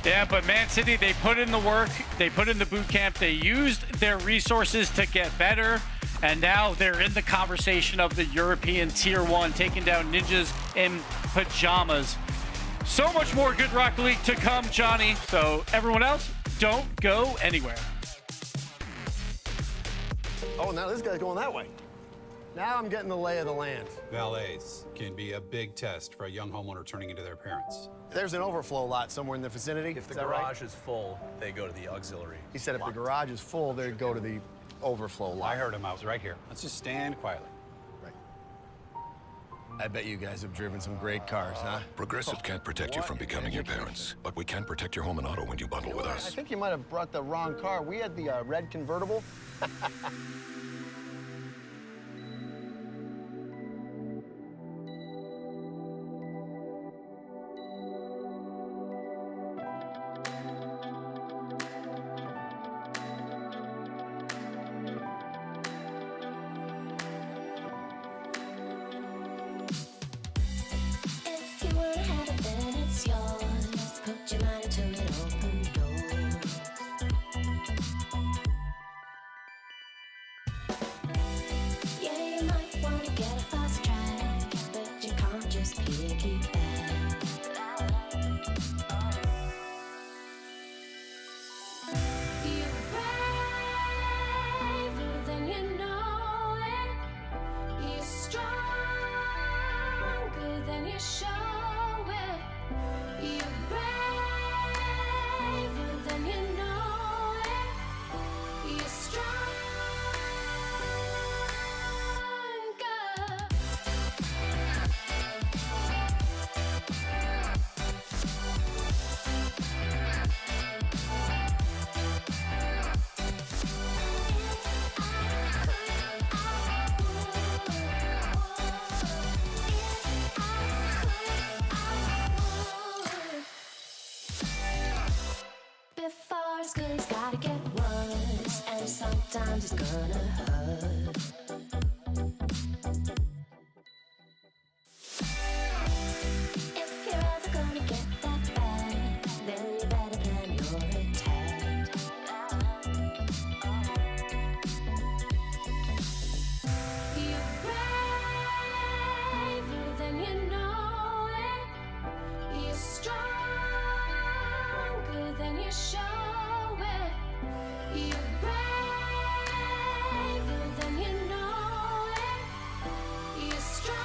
Yeah, but Man City, they put in the work, they put in the boot camp, they used their resources to get better, and now they're in the conversation of the European Tier 1, taking down Ninjas in pajamas. So much more Good Rock League to come, Johnny. So everyone else, don't go anywhere. Oh, now this guy's going that way. Now I'm getting the lay of the land. Valets can be a big test for a young homeowner turning into their parents. There's an overflow lot somewhere in the vicinity. If the garage is full, they go to the auxiliary. He said if the garage is full, they'd go to the overflow lot. I heard him. I was right here. Let's just stand quietly. Right. I bet you guys have driven some great cars, huh? Progressive can't protect you from becoming your parents, but we can protect your home and auto when you bundle with I us. think you might have brought the wrong car. We had the red convertible. sometimes it's gonna hurt. If you're ever gonna get that bad, then you better plan your attack. You're braver than you know it. You're stronger than you show it. You're braver than you know it. You're stronger.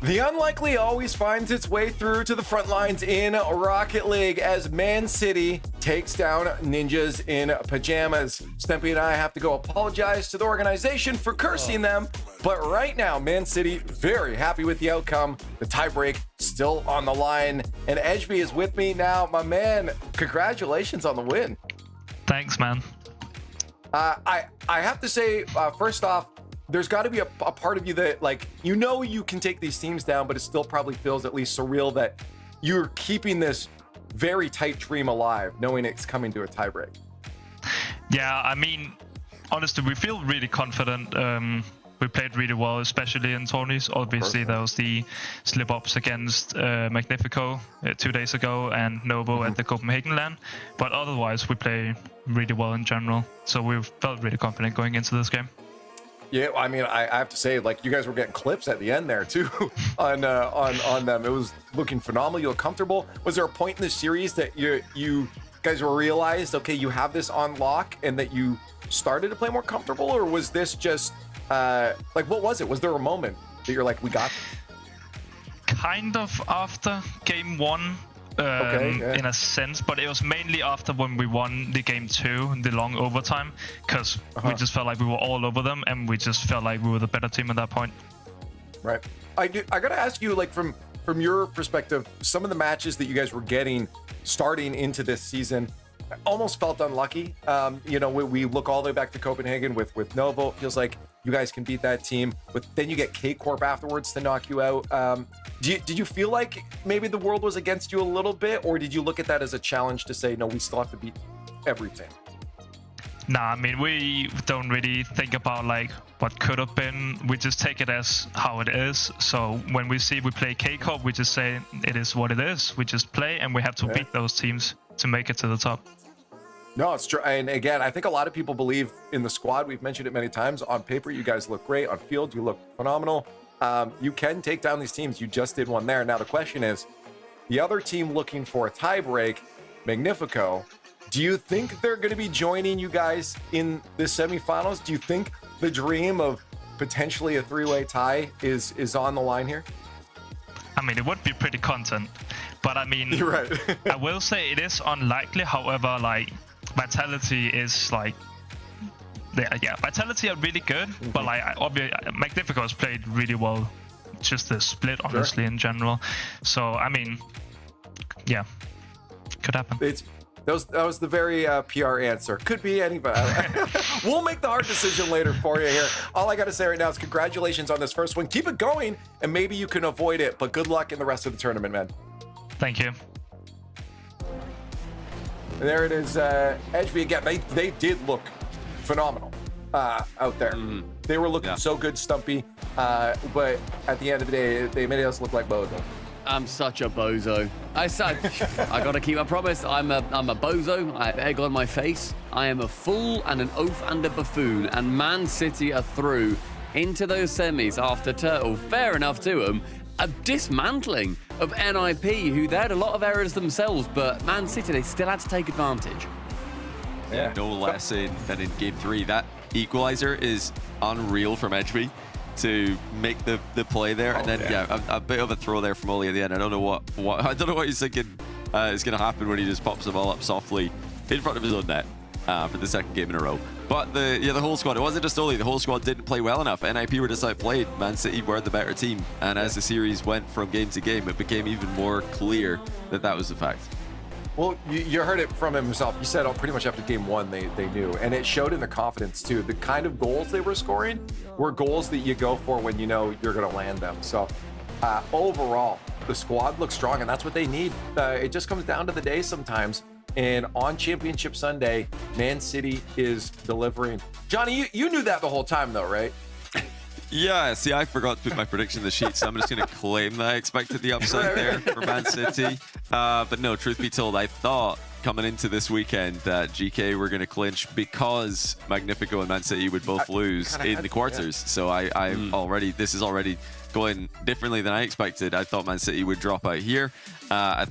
The unlikely always finds its way through to the front lines in Rocket League as Man City takes down Ninjas in Pajamas. Stempy and I have to go apologize to the organization for cursing them, but right now, Man City very happy with the outcome. The tiebreak still on the line, and Edgeby is with me now. My man, congratulations on the win. Thanks, man. I have to say, first off, there's got to be a part of you that, like, you know, you can take these teams down, but it still probably feels at least surreal that you're keeping this very tight dream alive, knowing it's coming to a tiebreak. Yeah, I mean, honestly, we feel really confident. We played really well, especially in tourneys. Obviously, there was the slip-ups against Magnifico 2 days ago and Novo at the Copenhagen LAN. But otherwise, we play really well in general. So we felt really confident going into this game. Yeah, I mean, I have to say, like, you guys were getting clips at the end there too on them. It was looking phenomenal. You look comfortable. Was there a point in the series that you guys realized, okay, you have this on lock, and that you started to play more comfortable, or was this just like, what was it? Was there a moment that you're like, we got this? Kind of after game one, in a sense, but it was mainly after when we won the game 2, the long overtime, because we just felt like we were all over them, and we just felt like we were the better team at that point. Right. I gotta ask you, like, from your perspective, some of the matches that you guys were getting starting into this season almost felt unlucky. You know, we look all the way back to Copenhagen with Novo. It feels like you guys can beat that team, but then you get K-Corp afterwards to knock you out. Did you feel like maybe the world was against you a little bit, or did you look at that as a challenge to say, no, we still have to beat every team? Nah, I mean, we don't really think about like what could have been. We just take it as how it is. So when we see we play K-Corp, we just say it is what it is. We just play, and we have to beat those teams to make it to the top. No, it's true. And again, I think a lot of people believe in the squad. We've mentioned it many times. On paper, you guys look great. On field, you look phenomenal. You can take down these teams. You just did one there. Now the question is, the other team looking for a tiebreak, Magnifico, do you think they're going to be joining you guys in the semifinals? Do you think the dream of potentially a three-way tie is on the line here? I mean, it would be pretty content, but I mean, you're right. I will say it is unlikely. However, like, Vitality is like, yeah, Vitality are really good, but like, obviously, Magnifico has played really well. Just the split, honestly, in general. So I mean, yeah, could happen. That was the very PR answer. Could be anybody. We'll make the hard decision later for you here. All I got to say right now is congratulations on this first one. Keep it going, and maybe you can avoid it, but good luck in the rest of the tournament, man. Thank you. And there it is, Edgeby again. They did look phenomenal out there. They were looking so good, Stumpy, but at the end of the day, they made us look like bozos. I'm such a bozo. I gotta keep my promise. I'm a bozo. I have egg on my face. I am a fool and an oaf and a buffoon. And Man City are through into those semis after Turtle. Fair enough to them. A dismantling of NIP, who they had a lot of errors themselves, but Man City, they still had to take advantage. Yeah, no less than in Game 3. That equalizer is unreal from Edgeby to make the play there, and then a bit of a throw there from Oli at the end. I don't know what I don't know what he's thinking is going to happen when he just pops the ball up softly in front of his own net for the second game in a row. But the whole squad, it wasn't just Oli, the whole squad didn't play well enough. NIP were just outplayed. Man City were the better team, and as the series went from game to game, it became even more clear that was the fact. Well, you heard it from him himself. He said pretty much after game 1 they knew, and it showed in the confidence too. The kind of goals they were scoring were goals that you go for when you know you're going to land them. So overall, the squad looks strong, and that's what they need. It just comes down to the day sometimes. And on Championship Sunday, Man City is delivering. Johnny, you knew that the whole time though, right? Yeah, see, I forgot to put my prediction in the sheet, so I'm just going to claim that I expected the upside there for Man City. But no, truth be told, I thought coming into this weekend that Gekay were going to clinch because Magnifico and Man City would both lose in the quarters. So this is already going differently than I expected. I thought Man City would drop out here. I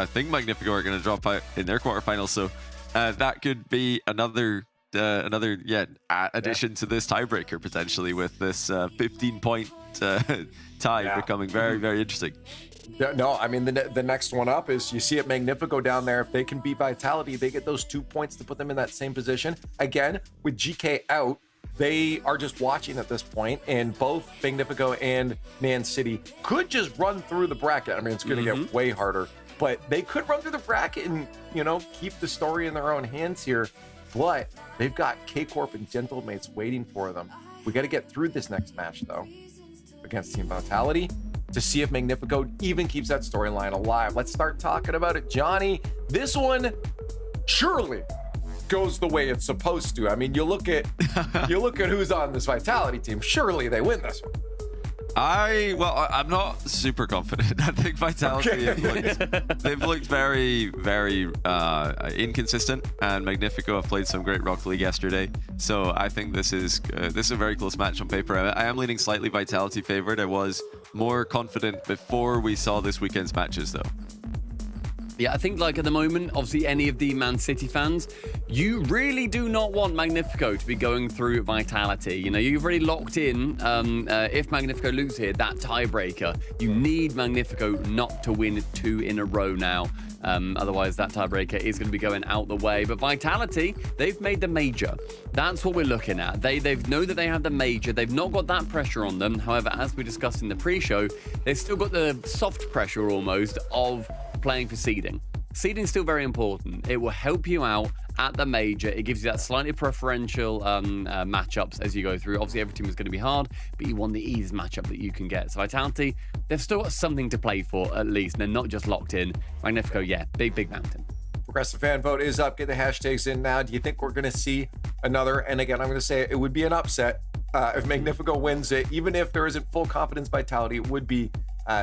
think Magnifico are going to drop out in their quarterfinals. So that could be another addition to this tiebreaker potentially, with this 15-point tie becoming very, very interesting. No, I mean, the next one up is you see it Magnifico down there. If they can beat Vitality, they get those 2 points to put them in that same position. Again, with Gekay out, they are just watching at this point, and both Magnifico and Man City could just run through the bracket. I mean, it's going to get way harder, but they could run through the bracket and, keep the story in their own hands here. But they've got K-Corp and Gentlemates waiting for them. We got to get through this next match, though, against Team Vitality, to see if Magnifico even keeps that storyline alive. Let's start talking about it. Johnny, this one surely goes the way it's supposed to. I mean, you look at who's on this Vitality team. Surely they win this one. I'm not super confident. I think Vitality they've looked very, very inconsistent, and Magnifico have played some great Rocket League yesterday. So I think this is a very close match on paper. I am leaning slightly Vitality favored. I was more confident before we saw this weekend's matches, though. Yeah, I think like at the moment, obviously any of the Man City fans, you really do not want Magnifico to be going through Vitality. You know, you've already locked in, if Magnifico loses here, that tiebreaker. You need Magnifico not to win 2 in a row now. Otherwise, that tiebreaker is going to be going out the way. But Vitality, they've made the major. That's what we're looking at. They know that they have the major. They've not got that pressure on them. However, as we discussed in the pre-show, they've still got the soft pressure almost of playing for seeding. Seeding is still very important. It will help you out at the major. It gives you that slightly preferential matchups as you go through. Obviously, every team is going to be hard, but you want the easiest matchup that you can get. So Vitality, they've still got something to play for at least. They're not just locked in. Magnifico, yeah, big mountain. Progressive fan vote is up. Get the hashtags in now. Do you think we're going to see another? And again, I'm going to say it would be an upset if Magnifico wins it. Even if there isn't full confidence Vitality, it would be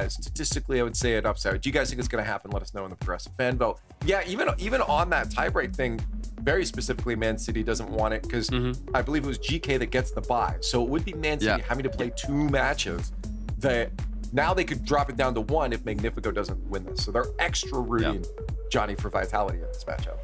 statistically, I would say an upset. Do you guys think it's going to happen? Let us know in the progressive fan vote. Yeah, even on that tiebreak thing, very specifically, Man City doesn't want it because I believe it was Gekay that gets the bye. So it would be Man City having to play 2 matches that now they could drop it down to 1 if Magnifico doesn't win this. So they're extra rooting Johnny for Vitality in this matchup.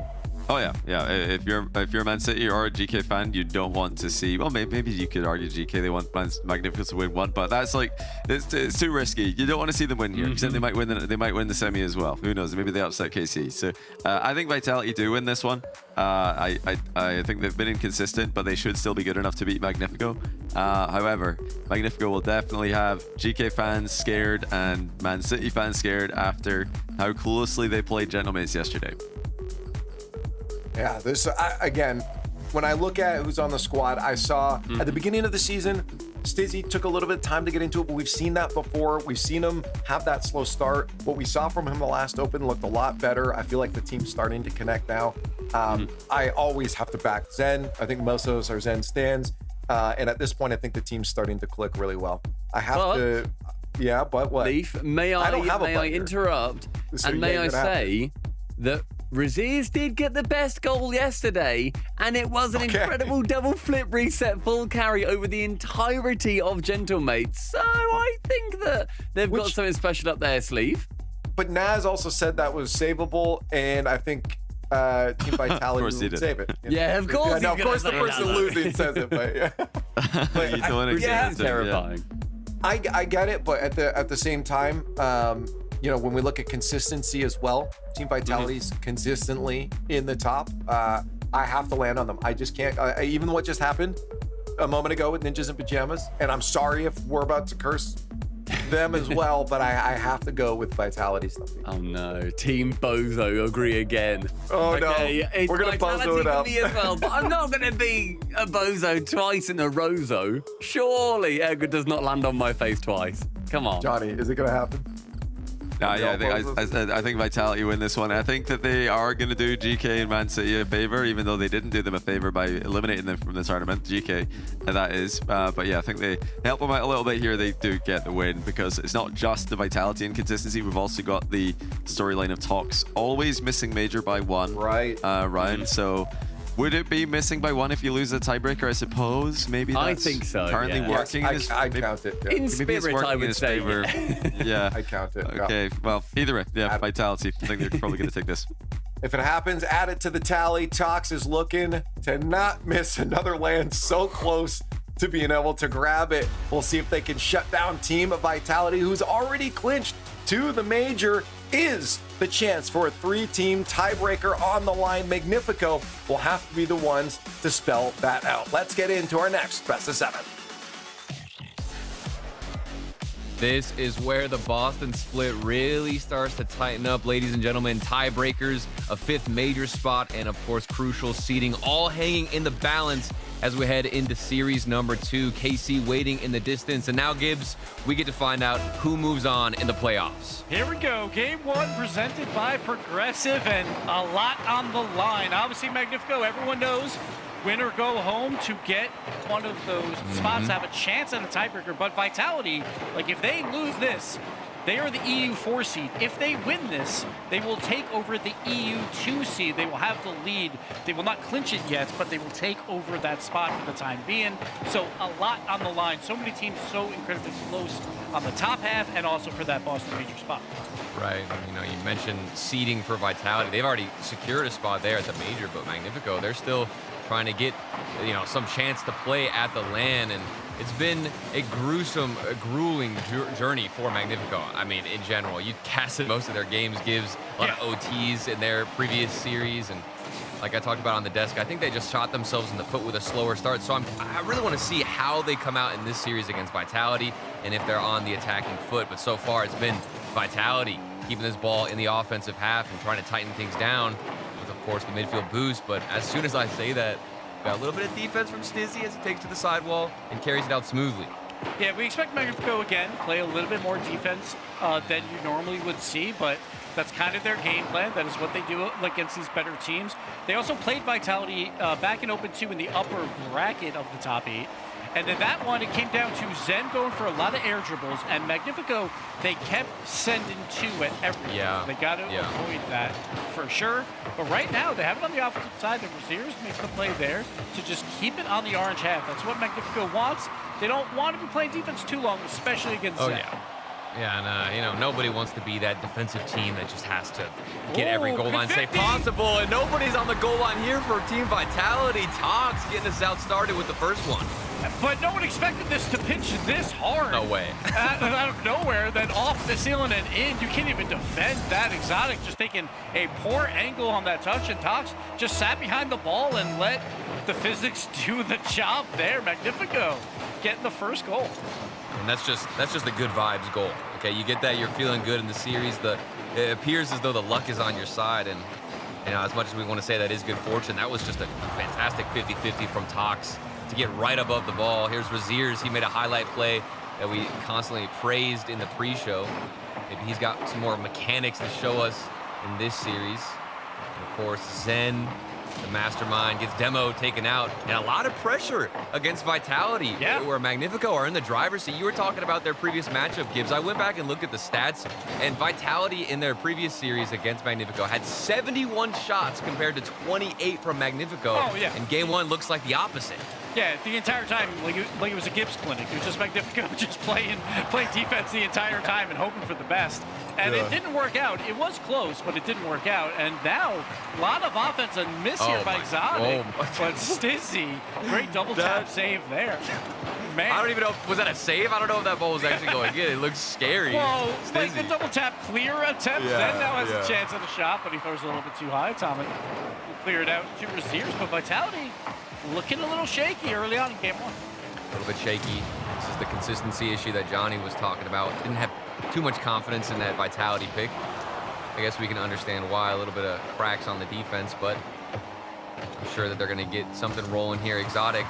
Oh yeah. If you're a Man City or a Gekay fan, you don't want to see. Well, maybe you could argue Gekay. They want Magnifico to win 1, but that's like it's too risky. You don't want to see them win here because then they might win the semi as well. Who knows? Maybe they upset KC. So I think Vitality do win this one. I think they've been inconsistent, but they should still be good enough to beat Magnifico. However, Magnifico will definitely have Gekay fans scared and Man City fans scared after how closely they played Gentlemates yesterday. Yeah, again, when I look at who's on the squad, I saw at the beginning of the season, Stizzy took a little bit of time to get into it, but we've seen that before. We've seen him have that slow start. What we saw from him the last Open looked a lot better. I feel like the team's starting to connect now. I always have to back Zen. I think most of us are Zen stans. And at this point, I think the team's starting to click really well. I have to... Yeah, but what? Leaf, may I interrupt? And may I say that Raziz did get the best goal yesterday, and it was an incredible double flip reset full carry over the entirety of Gentlemates. So I think that they've got something special up their sleeve. But Naz also said that was savable, and I think Team Vitality would save it. Yeah, of course. Of course, the person losing says it, but yeah. But you don't want to it's terrifying. I get it, but at the same time, you know, when we look at consistency as well, Team Vitality's consistently in the top. I have to land on them. I just can't. Even what just happened a moment ago with Ninjas in Pajamas, and I'm sorry if we're about to curse them as well, but I have to go with Vitality something. Oh no, Team Bozo agree again. Oh no, we're gonna bozo it up. Me as well, but I'm not gonna be a bozo twice in a rozo. Surely Edgar does not land on my face twice. Come on, Johnny, is it gonna happen? I think Vitality win this one. I think that they are going to do Gekay and Man City a favor, even though they didn't do them a favor by eliminating them from the tournament. Gekay, that is. But yeah, I think they help them out a little bit here. They do get the win because it's not just the Vitality and consistency. We've also got the storyline of Tox always missing major by 1 round. So would it be missing by 1 if you lose the tiebreaker? I suppose maybe. That's I think so. Currently working. Yes, I count it. In spirit, I would say. Yeah, I count it. Okay, well, either way, yeah, Vitality. I think they're probably going to take this. If it happens, add it to the tally. Tox is looking to not miss another land so close to being able to grab it. We'll see if they can shut down Team Vitality, who's already clinched to the major. Is the chance for a 3-team tiebreaker on the line. Magnifico will have to be the ones to spell that out. Let's get into our next best of 7. This is where the Boston split really starts to tighten up, ladies and gentlemen. Tiebreakers, a 5th major spot, and of course crucial seeding, all hanging in the balance as we head into series number 2. KC waiting in the distance, and now Gibbs, we get to find out who moves on in the playoffs. Here we go. Game 1 presented by Progressive, and a lot on the line. Obviously, Magnifico, everyone knows, win or go home to get one of those spots to have a chance at a tiebreaker. But Vitality, like if they lose this, They are the EU 4 seed. If they win this, they will take over the EU 2 seed. They will have the lead. They will not clinch it yet, but they will take over that spot for the time being. So a lot on the line. So many teams so incredibly close on the top half and also for that Boston major spot. Right. You know, you mentioned seeding for Vitality. They've already secured a spot there at the major, but Magnifico, they're still trying to get, you know, some chance to play at the LAN, and it's been a gruesome, grueling journey for Magnifico. I mean, in general, you casted most of their games, gives a lot of OTs in their previous series, and like I talked about on the desk, I think they just shot themselves in the foot with a slower start. So I really want to see how they come out in this series against Vitality and if they're on the attacking foot. But so far, it's been Vitality keeping this ball in the offensive half and trying to tighten things down with, of course, the midfield boost. But as soon as I say that, got a little bit of defense from Stizzy as he takes to the sidewall and carries it out smoothly. Yeah, we expect Magnifico again play a little bit more defense than you normally would see, but that's kind of their game plan. That is what they do against these better teams. They also played Vitality back in Open 2 in the upper bracket of the top 8. And then that one, it came down to Zen going for a lot of air dribbles, and Magnifico, they kept sending 2 at everything. Yeah. They got to avoid that for sure. But right now, they have it on the offensive side. The Rlcs make the play there to just keep it on the orange half. That's what Magnifico wants. They don't want to be playing defense too long, especially against Zen. Yeah, and you know, nobody wants to be that defensive team that just has to get every goal line save possible, and nobody's on the goal line here for Team Vitality. Tox getting us out started with the first one. But no one expected this to pitch this hard. No way. out of nowhere, then off the ceiling and in. You can't even defend that. Exotic just taking a poor angle on that touch, and Tox just sat behind the ball and let the physics do the job there. Magnifico getting the first goal. And that's just a good vibes goal. Okay, you get that, you're feeling good in the series. It appears as though the luck is on your side, and you know, as much as we want to say that is good fortune, that was just a fantastic 50-50 from Tox to get right above the ball. Here's Rlcs. He made a highlight play that we constantly praised in the pre-show. Maybe he's got some more mechanics to show us in this series. And of course, Zen, the mastermind, gets Demo taken out, and a lot of pressure against Vitality, where Magnifico are in the driver's seat. You were talking about their previous matchup, Gibbs. I went back and looked at the stats, and Vitality in their previous series against Magnifico had 71 shots compared to 28 from Magnifico. And game 1 looks like the opposite. Yeah, the entire time, like it was a Gibbs clinic. It was just Magnifico just playing defense the entire time and hoping for the best. And it didn't work out. It was close, but it didn't work out. And now, a lot of offense and miss here by Exotic. But Stizzy, great double tap save there. Man. I don't even know, was that a save? I don't know if that ball was actually going in. It looks scary. Well, like the double tap clear attempt, then now has a chance at a shot, but he throws a little bit too high. Atomic will clear it out to Rlcs, but Vitality looking a little shaky early on in game 1. A little bit shaky. This is the consistency issue that Johnny was talking about. Didn't have too much confidence in that Vitality pick. I guess we can understand why. A little bit of cracks on the defense, but I'm sure that they're going to get something rolling here. Exotic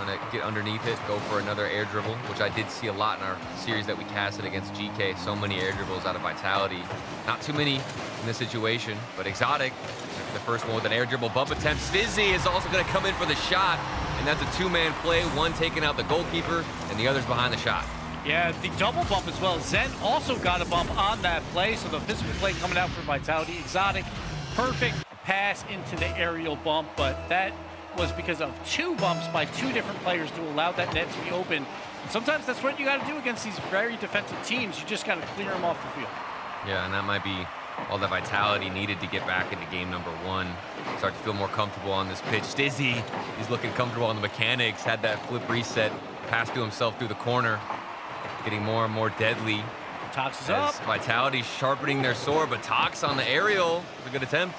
going to get underneath it, go for another air dribble, which I did see a lot in our series that we casted against Gekay. So many air dribbles out of Vitality. Not too many in this situation, but Exotic, the first one with an air dribble bump attempt. Stizzy is also going to come in for the shot, and that's a 2-man play, one taking out the goalkeeper, and the other's behind the shot. Yeah, the double bump as well. Zen also got a bump on that play, so the physical play coming out for Vitality. Exotic, perfect pass into the aerial bump, but that was because of 2 bumps by 2 different players to allow that net to be open. And sometimes that's what you got to do against these very defensive teams. You just got to clear them off the field. Yeah, and that might be all the Vitality needed to get back into game number 1. Start to feel more comfortable on this pitch. Stizzy, he's looking comfortable on the mechanics. Had that flip reset, pass to himself through the corner. Getting more and more deadly. Tox is up. Vitality sharpening their sword, but Tox on the aerial. It's a good attempt.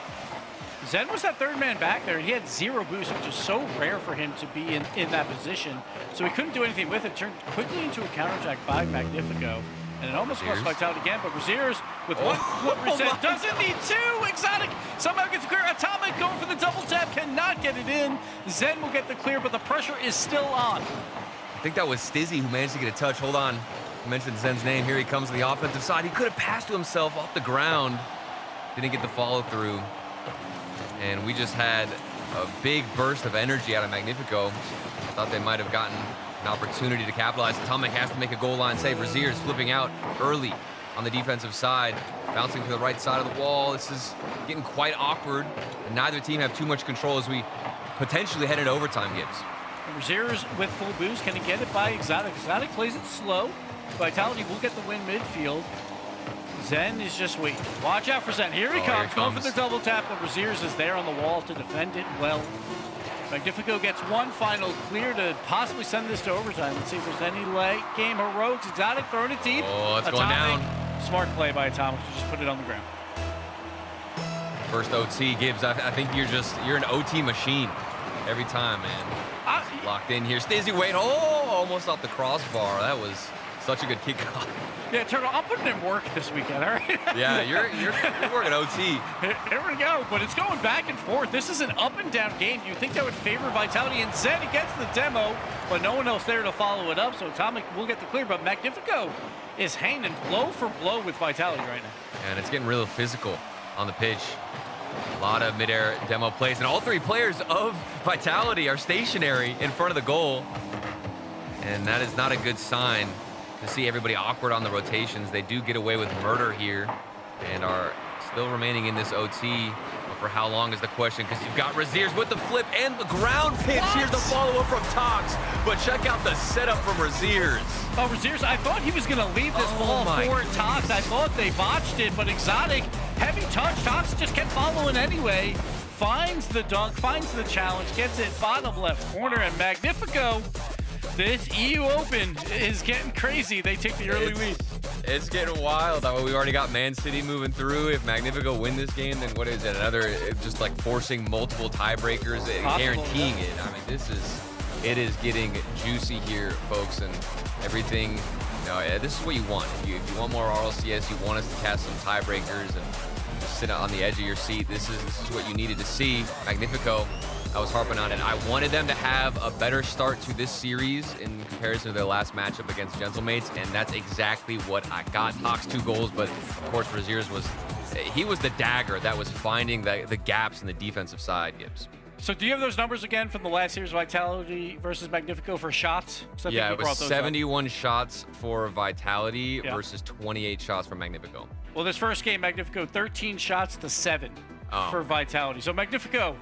Zen was that 3rd man back there. He had 0 boost, which is so rare for him to be in that position. So he couldn't do anything with it. Turned quickly into a counterattack by Magnifico. And it almost cost Vitality again, but Rlcs with one flip reset doesn't need 2. Exotic somehow gets clear. Atomic going for the double tap, cannot get it in. Zen will get the clear, but the pressure is still on. I think that was Stizzy who managed to get a touch. Hold on. I mentioned Zen's name. Here he comes to the offensive side. He could have passed to himself off the ground. Didn't get the follow through. And we just had a big burst of energy out of Magnifico. I thought they might have gotten An opportunity to capitalize. Atomic has to make a goal line save. Razier's flipping out early on the defensive side, bouncing to the right side of the wall. This is getting quite awkward, and neither team have too much control as we potentially head into overtime, Gibbs. Razier's with full boost. Can he get it by Exotic? Exotic plays it slow. Vitality will get the win midfield. Zen is just waiting. Watch out for Zen. Here he comes. Going for the double tap, but Razier's is there on the wall to defend it well. Magnifico gets one final clear to possibly send this to overtime. Let's see if there's any late game heroics. Exotic throwing it deep. Oh, it's going down. Smart play by Atomic to just put it on the ground. First OT, Gibbs. I think you're an OT machine every time, man. Locked in here. Stizzy, wait. Oh, almost off the crossbar. That was such a good kickoff. Yeah, Turtle, I'm putting in work this weekend, all right? Yeah, you're working OT. Here we go, but it's going back and forth. This is an up and down game. You'd think that would favor Vitality, and Zen gets the demo, but no one else there to follow it up, so Atomic will get the clear, but Magnifico is hanging blow for blow with Vitality right now. And it's getting real physical on the pitch. A lot of mid-air demo plays, and all three players of Vitality are stationary in front of the goal, and that is not a good sign. To see everybody awkward on the rotations. They do get away with murder here and are still remaining in this OT. But for how long is the question, because you've got Razier's with the flip and the ground pitch. Here's the follow-up from Tox, but check out the setup from Razier's. Oh, Razier's, I thought he was going to leave this ball for Tox. I thought they botched it, but Exotic, heavy touch. Tox just kept following anyway. Finds the dunk, finds the challenge, gets it bottom left corner, and Magnifico, this EU Open is getting crazy. They take the early lead. It's getting wild. I mean, we've already got Man City moving through. If Magnifico win this game, then what is it? Another, just like forcing multiple tiebreakers, guaranteeing it. I mean, it is getting juicy here, folks, and everything. You know, this is what you want. If you want more RLCS, you want us to cast some tiebreakers and just sit on the edge of your seat. This is what you needed to see. Magnifico, I was harping on it. I wanted them to have a better start to this series in comparison to their last matchup against Gentlemates, and that's exactly what I got. Tox 2 goals, but of course Razier's was the dagger that was finding the gaps in the defensive side, Gibbs. So do you have those numbers again from the last series, Vitality versus Magnifico for shots? Yeah, it was 71 shots for Vitality versus 28 shots for Magnifico. Well, this first game, Magnifico 13 shots to 7 for Vitality. So Magnifico,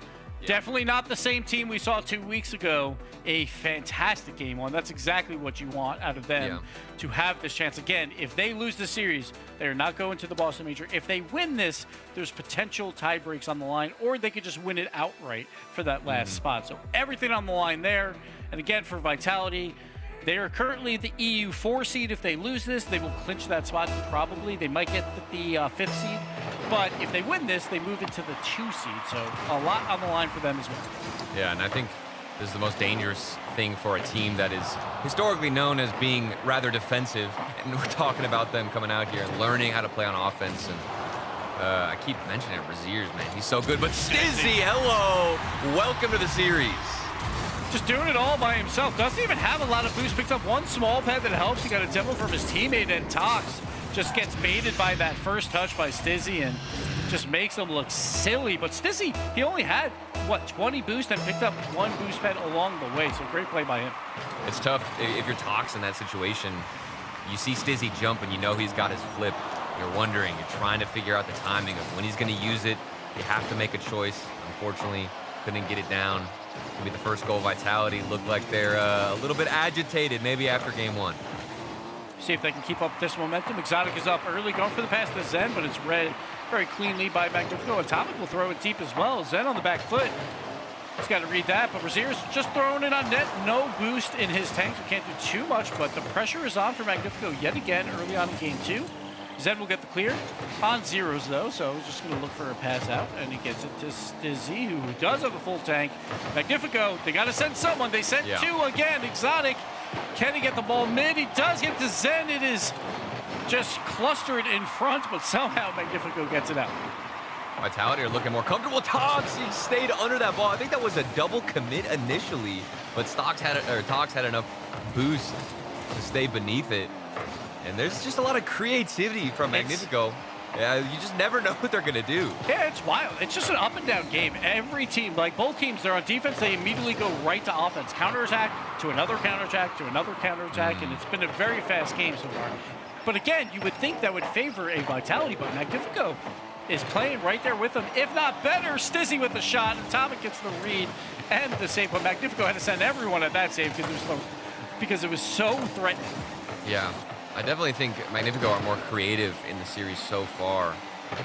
definitely not the same team we saw 2 weeks ago. A fantastic game one. That's exactly what you want out of them to have this chance. Again, if they lose the series, they're not going to the Boston Major. If they win this, there's potential tie breaks on the line, or they could just win it outright for that last spot. So everything on the line there. And again, for Vitality, they are currently the EU 4 seed. If they lose this, they will clinch that spot probably. They might get the 5th seed. But if they win this, they move into the 2 seed. So a lot on the line for them as well. Yeah, and I think this is the most dangerous thing for a team that is historically known as being rather defensive. And we're talking about them coming out here and learning how to play on offense. And I keep mentioning it, Razier's, man. He's so good. But Stizzy, hello. Welcome to the series. Just doing it all by himself. Doesn't even have a lot of boost. Picked up one small pad that helps. He got a demo from his teammate, and Tox just gets baited by that first touch by Stizzy and just makes him look silly. But Stizzy, he only had, 20 boost and picked up 1 boost pad along the way. So great play by him. It's tough if you're Tox in that situation. You see Stizzy jump and you know he's got his flip. You're wondering, you're trying to figure out the timing of when he's going to use it. You have to make a choice. Unfortunately, couldn't get it down. Maybe the first goal, Vitality, looked like they're a little bit agitated maybe after game 1. See if they can keep up this momentum. Exotic is up early, going for the pass to Zen, but it's read very cleanly by Magnifico. Atomic will throw it deep as well. Zen on the back foot. He's got to read that, but Razier's just throwing it on net. No boost in his tank, so can't do too much, but the pressure is on for Magnifico yet again early on in game 2. Zen will get the clear on zeros, though, so he's just going to look for a pass out, and he gets it to Stizzy, who does have a full tank. Magnifico, they got to send someone. They sent 2 again. Exotic, can he get the ball mid? He does get to Zen. It is just clustered in front, but somehow Magnifico gets it out. Vitality are looking more comfortable. Tox, he stayed under that ball. I think that was a double commit initially, but Tox had enough boost to stay beneath it. And there's just a lot of creativity from Magnifico. You just never know what they're going to do. Yeah, it's wild. It's just an up and down game. Every team, like both teams, they're on defense. They immediately go right to offense. Counterattack to another counterattack to another counterattack, and it's been a very fast game so far. But again, you would think that would favor a Vitality, but Magnifico is playing right there with them, if not better. Stizzy with the shot, and Atomic gets the read and the save, but Magnifico had to send everyone at that save because it was so threatening. Yeah, I definitely think Magnifico are more creative in the series so far,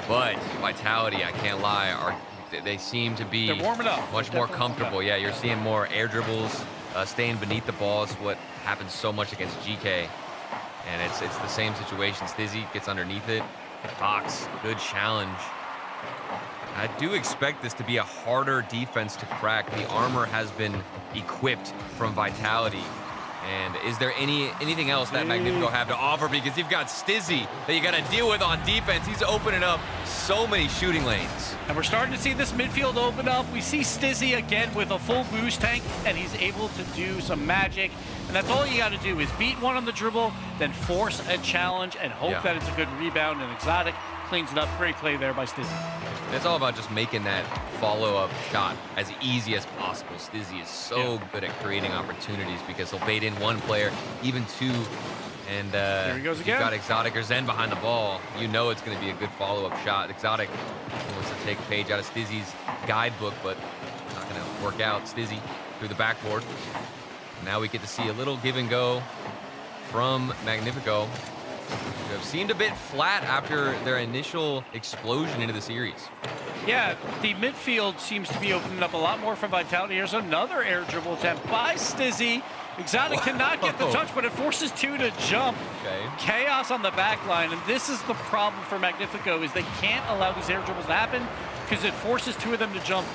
but Vitality, I can't lie, they seem to be They're warming up. much more comfortable. Yeah, you're seeing more air dribbles, staying beneath the ball is what happens so much against Gekay. And it's the same situation. Stizzy gets underneath it. Box, good challenge. I do expect this to be a harder defense to crack. The armor has been equipped from Vitality. And is there anything else that Magnifico have to offer? Because you've got Stizzy that you got to deal with on defense. He's opening up so many shooting lanes. And we're starting to see this midfield open up. We see Stizzy again with a full boost tank, and he's able to do some magic. And that's all you got to do is beat one on the dribble, then force a challenge and hope that it's a good rebound. And Exotic cleans it up. Great play there by Stizzy. It's all about just making that follow-up shot as easy as possible. Stizzy is so good at creating opportunities because he'll bait in one player, even two. And here he goes again. You've got Exotic or Zen behind the ball. You know it's going to be a good follow-up shot. Exotic wants to take a page out of Stizzy's guidebook, but not going to work out. Stizzy through the backboard. Now we get to see a little give and go from Magnifico, who have seemed a bit flat after their initial explosion into the series. Yeah, the midfield seems to be opening up a lot more for Vitality. Here's another air dribble attempt by Stizzy. Exotic cannot get the touch, but it forces two to jump. Okay. Chaos on the back line, and this is the problem for Magnifico, is they can't allow these air dribbles to happen because it forces two of them to jump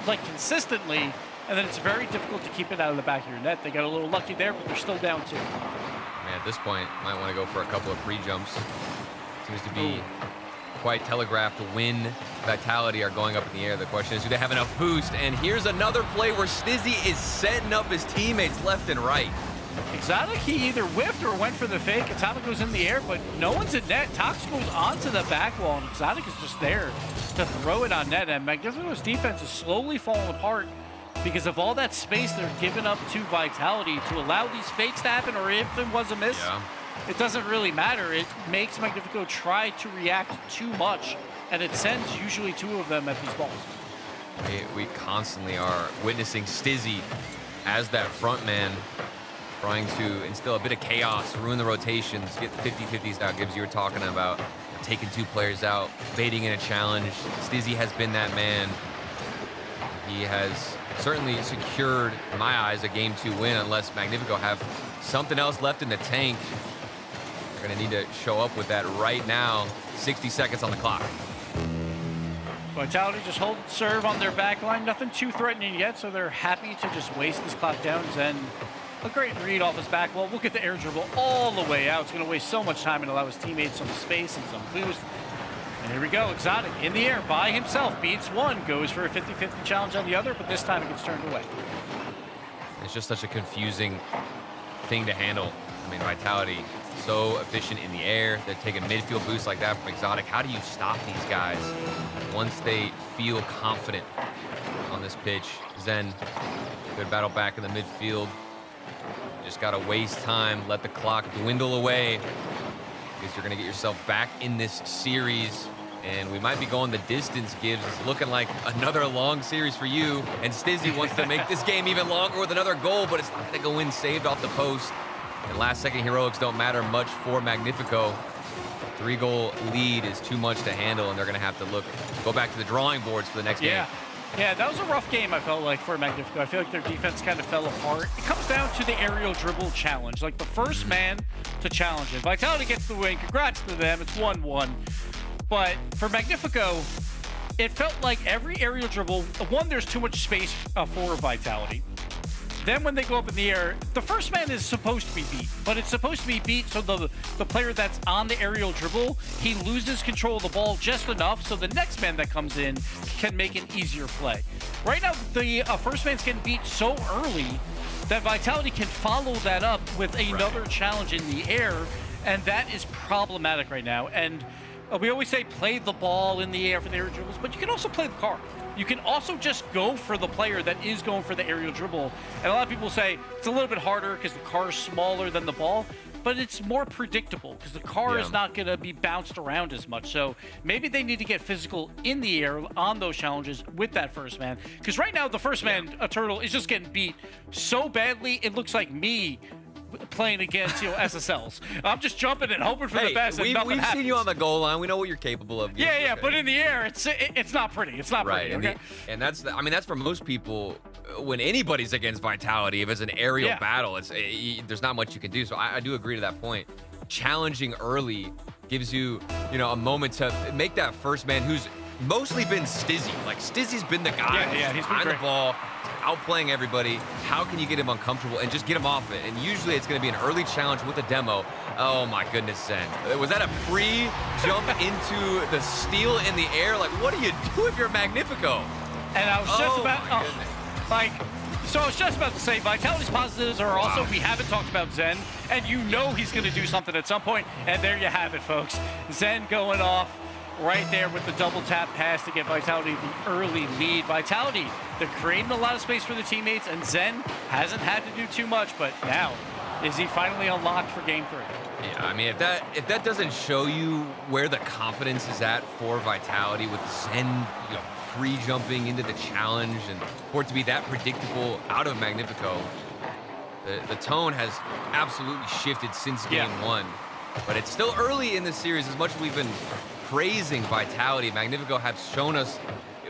like consistently, and then it's very difficult to keep it out of the back of your net. They got a little lucky there, but they're still down two. Man, at this point, might want to go for a couple of pre-jumps. Seems to be quite telegraphed when Vitality are going up in the air. The question is, do they have enough boost? And here's another play where Stizzy is setting up his teammates left and right. Exotic, he either whiffed or went for the fake. Atomic goes in the air, but no one's in net. Tox goes onto the back wall, and Exotic is just there to throw it on net. And Magnifico's defense is slowly falling apart because of all that space they're giving up to Vitality to allow these fakes to happen, or if it was a miss, it doesn't really matter. It makes Magnifico try to react too much, and it sends usually two of them at these balls. We constantly are witnessing Stizzy as that front man, trying to instill a bit of chaos, ruin the rotations, get the 50-50s out. Gibbs, you were talking about taking two players out, baiting in a challenge. Stizzy has been that man. He has certainly secured, in my eyes, a Game 2 win, unless Magnifico have something else left in the tank. They're going to need to show up with that right now. 60 seconds on the clock. Vitality just hold serve on their back line. Nothing too threatening yet, so they're happy to just waste this clock down. Zen, a great read off his back wall. We'll get the air dribble all the way out. It's going to waste so much time and allow his teammates some space and some boost. And here we go, Exotic in the air by himself, beats one, goes for a 50-50 challenge on the other, but this time it gets turned away. It's just such a confusing thing to handle. I mean, Vitality, so efficient in the air. They're taking midfield boosts like that from Exotic. How do you stop these guys once they feel confident on this pitch? Zen, good battle back in the midfield. Just got to waste time, let the clock dwindle away, because you're going to get yourself back in this series. And we might be going the distance, Gibbs. It's looking like another long series for you. And Stizzy wants to make this game even longer with another goal, but it's not going to go in saved off the post. And last-second heroics don't matter much for Magnifico. 3-goal lead is too much to handle, and they're going to have to go back to the drawing boards for the next game. Yeah, that was a rough game, I felt like, for Magnifico. I feel like their defense kind of fell apart. It comes down to the aerial dribble challenge, like the first man to challenge it. Vitality gets the win. Congrats to them. It's 1-1. But for Magnifico, it felt like every aerial dribble, one, there's too much space for Vitality. Then when they go up in the air, the first man is supposed to be beat, but it's supposed to be beat so the player that's on the aerial dribble, he loses control of the ball just enough so the next man that comes in can make an easier play. Right now, the first man's getting beat so early that Vitality can follow that up with another challenge in the air, and that is problematic right now. And we always say play the ball in the air for the aerial dribbles, but you can also play the car. You can also just go for the player that is going for the aerial dribble. And a lot of people say it's a little bit harder because the car is smaller than the ball, but it's more predictable because the car is not going to be bounced around as much. So maybe they need to get physical in the air on those challenges with that first man. Because right now, the first man, a turtle, is just getting beat so badly, it looks like me playing against SSLs. I'm just jumping and hoping for the best. And we've seen you on the goal line. We know what you're capable of. Yeah, but in the air, it's not pretty. It's not right, pretty. Okay? And that's for most people. When anybody's against Vitality, if it's an aerial battle, there's not much you can do. So I do agree to that point. Challenging early gives you, a moment to make that first man, who's mostly been Stizzy. Like Stizzy's been the guy he's behind been the ball, outplaying everybody. How can you get him uncomfortable and just get him off it? And usually it's going to be an early challenge with a demo. Oh my goodness, Zen. Was that a pre-jump into the steal in the air? Like, what do you do if you're Magnifico? And I was just about, I was just about to say, Vitality's positives are also, we haven't talked about Zen, and he's going to do something at some point, and there you have it, folks. Zen going off right there with the double tap pass to get Vitality the early lead. Vitality, they're creating a lot of space for the teammates, and Zen hasn't had to do too much, but now, is he finally unlocked for game 3? Yeah, I mean, if that doesn't show you where the confidence is at for Vitality with Zen, pre-jumping into the challenge and for it to be that predictable out of Magnifico, the tone has absolutely shifted since game 1. But it's still early in the series. As much as we've been praising Vitality, Magnifico have shown us,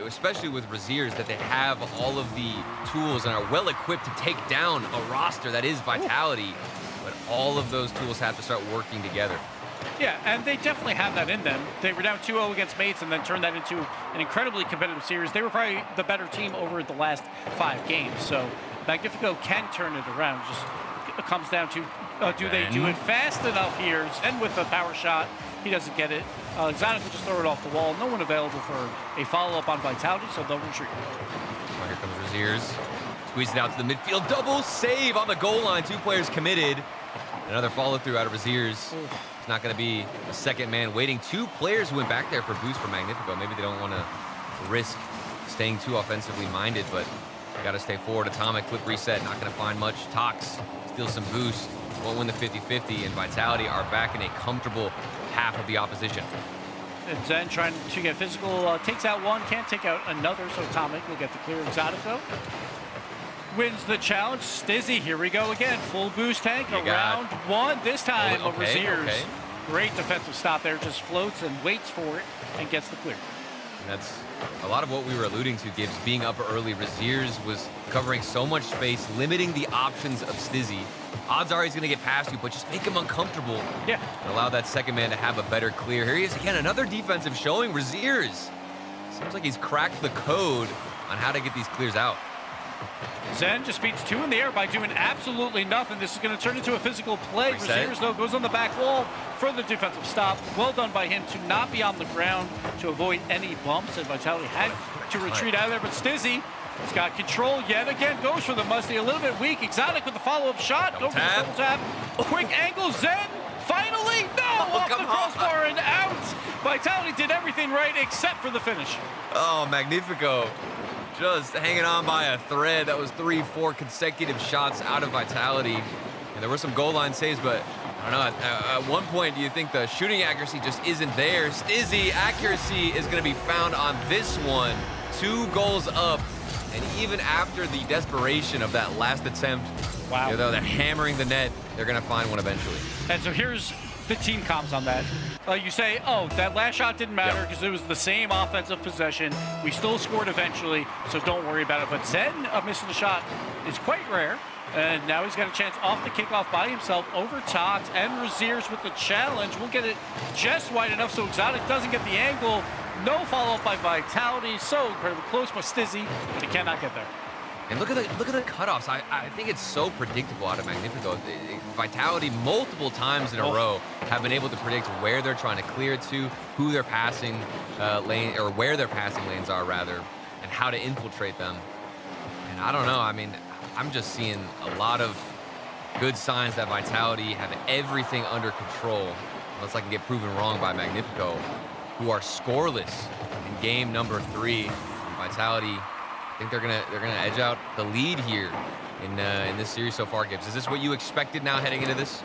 especially with Raziers, that they have all of the tools and are well equipped to take down a roster that is Vitality. But all of those tools have to start working together. Yeah, and they definitely have that in them. They were down 2-0 against Mates and then turned that into an incredibly competitive series. They were probably the better team over the last 5 games. So Magnifico can turn it around. Just comes down to do they do it fast enough here? And with a power shot, he doesn't get it. Exotic will just throw it off the wall. No one available for a follow-up on Vitality, so they'll retreat. Well, here comes Raziers. Squeeze it out to the midfield. Double save on the goal line. 2 players committed. Another follow-through out of Raziers. It's not going to be a second man waiting. 2 players went back there for boost for Magnifico. Maybe they don't want to risk staying too offensively minded, but got to stay forward. Atomic, flip reset, not going to find much. Tox, steal some boost. Won't win the 50-50, and Vitality are back in a comfortable half of the opposition. And Zen trying to get physical, takes out one, can't take out another, so Atomic will get the clear. Exotico wins the challenge. Stizzy, here we go again. Full boost tank, around 1 this time over Raziers. Great defensive stop there, just floats and waits for it and gets the clear. And that's a lot of what we were alluding to, Gibbs, being up early. Raziers was covering so much space, limiting the options of Stizzy. Odds are he's going to get past you, but just make him uncomfortable. Yeah. And allow that second man to have a better clear. Here he is again, another defensive showing. Raziers. Seems like he's cracked the code on how to get these clears out. Zen just beats 2 in the air by doing absolutely nothing. This is going to turn into a physical play. Raziers, though, goes on the back wall for the defensive stop. Well done by him to not be on the ground to avoid any bumps, and Vitality had to retreat out of there. But Stizzy has got control yet again. Goes for the musty, a little bit weak. Exotic with the follow-up shot. Go for the double tap. Quick angle. Zen finally, off the crossbar and out. Vitality did everything right except for the finish. Oh, Magnifico. Just hanging on by a thread. That was 3-4 consecutive shots out of Vitality. And there were some goal line saves, but I don't know. At one point, do you think the shooting accuracy just isn't there? Stizzy, accuracy is going to be found on this one. 2 goals up. And even after the desperation of that last attempt, they're hammering the net, they're going to find one eventually. And so here's the team comms on that. You say, oh, that last shot didn't matter because it was the same offensive possession. We still scored eventually, so don't worry about it. But Zen missing the shot is quite rare. And now he's got a chance off the kickoff by himself over Tox and Raziers with the challenge. We'll get it just wide enough so Exotic doesn't get the angle. No follow-up by Vitality. So incredibly close by Stizzy, but he cannot get there. And look at the cutoffs. I think it's so predictable out of Magnifico. Vitality multiple times in a row have been able to predict where they're trying to clear to, who their passing lane, or where their passing lanes are rather, and how to infiltrate them. And I don't know. I mean, I'm just seeing a lot of good signs that Vitality have everything under control. unless I can get proven wrong by Magnifico, who are scoreless in game number 3. And Vitality, I think they're gonna edge out the lead here in this series so far. Gibbs, is this what you expected now heading into this?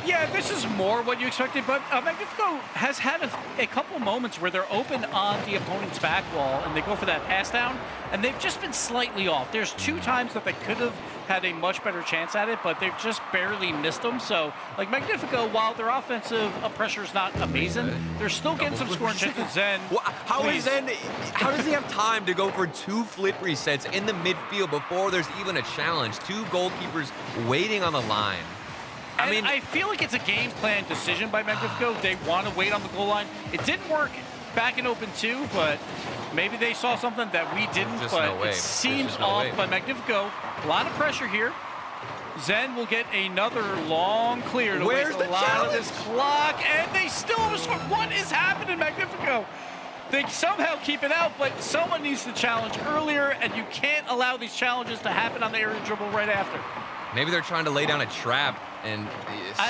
Yeah, this is more what you expected, but Magnifico has had a couple moments where they're open on the opponent's back wall and they go for that pass down, and they've just been slightly off. There's 2 times that they could have had a much better chance at it, but they've just barely missed them. So, like Magnifico, while their offensive pressure is not amazing, they're still getting some scoring chances. Zen, how does he have time to go for 2 flip resets in the midfield before there's even a challenge? 2 goalkeepers waiting on the line. I mean, I feel like it's a game plan decision by Magnifico. They want to wait on the goal line. It didn't work back in Open 2, but maybe they saw something that we didn't. But it seems off by Magnifico. A lot of pressure here. Zen will get another long clear to waste a lot of this clock, and they still have a score. What is happening, Magnifico? They somehow keep it out, but someone needs to challenge earlier, and you can't allow these challenges to happen on the aerial dribble right after. Maybe they're trying to lay down a trap and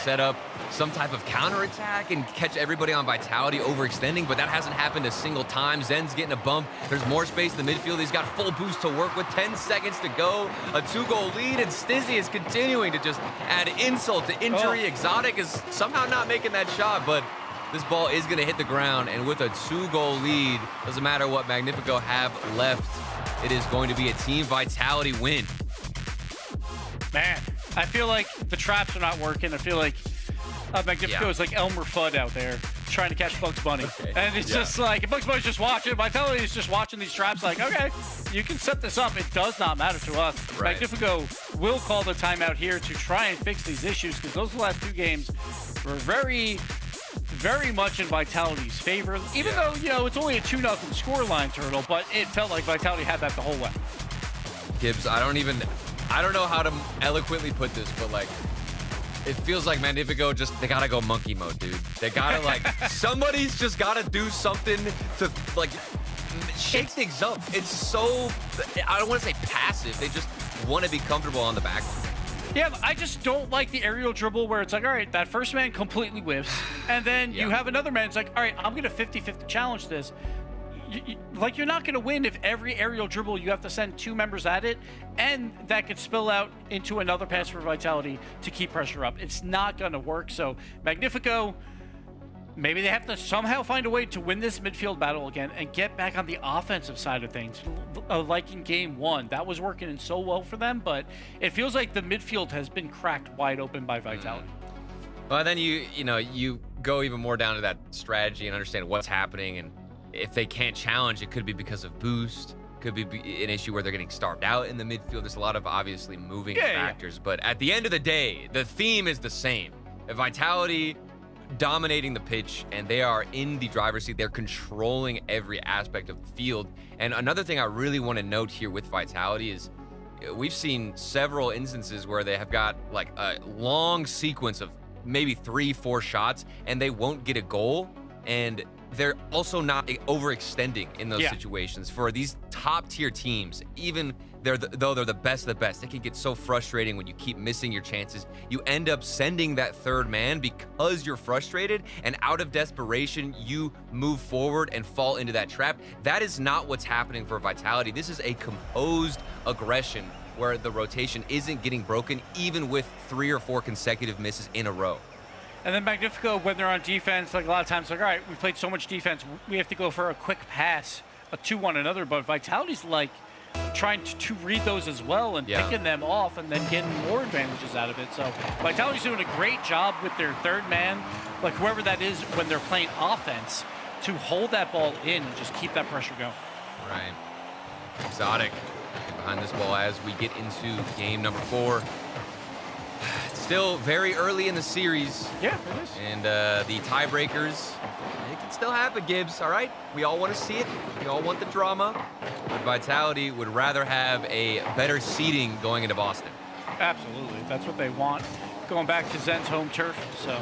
set up some type of counterattack and catch everybody on Vitality overextending, but that hasn't happened a single time. Zen's getting a bump. There's more space in the midfield. He's got full boost to work with. 10 seconds to go. A 2-goal lead, and Stizzy is continuing to just add insult to injury. Exotic is somehow not making that shot, but this ball is going to hit the ground, and with a 2-goal lead, doesn't matter what Magnifico have left, it is going to be a Team Vitality win. Man, I feel like the traps are not working. I feel like Magnifico is like Elmer Fudd out there trying to catch Bugs Bunny. And it's just like, Bugs Bunny's just watching. Vitality is just watching these traps like, okay, you can set this up. It does not matter to us. Right. Magnifico will call the timeout here to try and fix these issues, because those last 2 games were very much in Vitality's favor. Even though, you know, it's only a 2-0 scoreline, Turtle, but it felt like Vitality had that the whole way. Gibbs, I don't know how to eloquently put this, but like, it feels like Magnifico they gotta go monkey mode, dude. They gotta like, somebody's just gotta do something to like shake things up. It's so, I don't want to say passive. They just want to be comfortable on the back. Yeah, I just don't like the aerial dribble where it's like, all right, that first man completely whiffs, and then you have another man. It's like, all right, I'm gonna 50-50 challenge this. Like, you're not going to win if every aerial dribble you have to send 2 members at it, and that could spill out into another pass for Vitality to keep pressure up. It's not going to work. So Magnifico, maybe they have to somehow find a way to win this midfield battle again and get back on the offensive side of things, like in game 1. That was working so well for them, but it feels like the midfield has been cracked wide open by Vitality. Well, then you go even more down to that strategy and understand what's happening, and if they can't challenge, it could be because of boost. Could be an issue where they're getting starved out in the midfield. There's a lot of obviously moving factors. But at the end of the day, the theme is the same. Vitality dominating the pitch, and they are in the driver's seat. They're controlling every aspect of the field. And another thing I really want to note here with Vitality is we've seen several instances where they have got like a long sequence of maybe 3-4 shots, and they won't get a goal. And they're also not overextending in those situations. For these top tier teams, even though they're the best of the best, it can get so frustrating when you keep missing your chances. You end up sending that 3rd man because you're frustrated, and out of desperation, you move forward and fall into that trap. That is not what's happening for Vitality. This is a composed aggression where the rotation isn't getting broken, even with 3 or 4 consecutive misses in a row. And then Magnifico, when they're on defense, like a lot of times, like, all right, we played so much defense, we have to go for a quick pass to one another. But Vitality's like trying to read those as well and picking them off and then getting more advantages out of it. So Vitality's doing a great job with their 3rd man, like whoever that is, when they're playing offense, to hold that ball in and just keep that pressure going. Right. Exotic behind this ball as we get into game number 4. Still very early in the series. Yeah, it is. And the tiebreakers, it can still happen, Gibbs, all right? We all want to see it. We all want the drama. But Vitality would rather have a better seeding going into Boston. Absolutely. That's what they want. Going back to Zen's home turf, so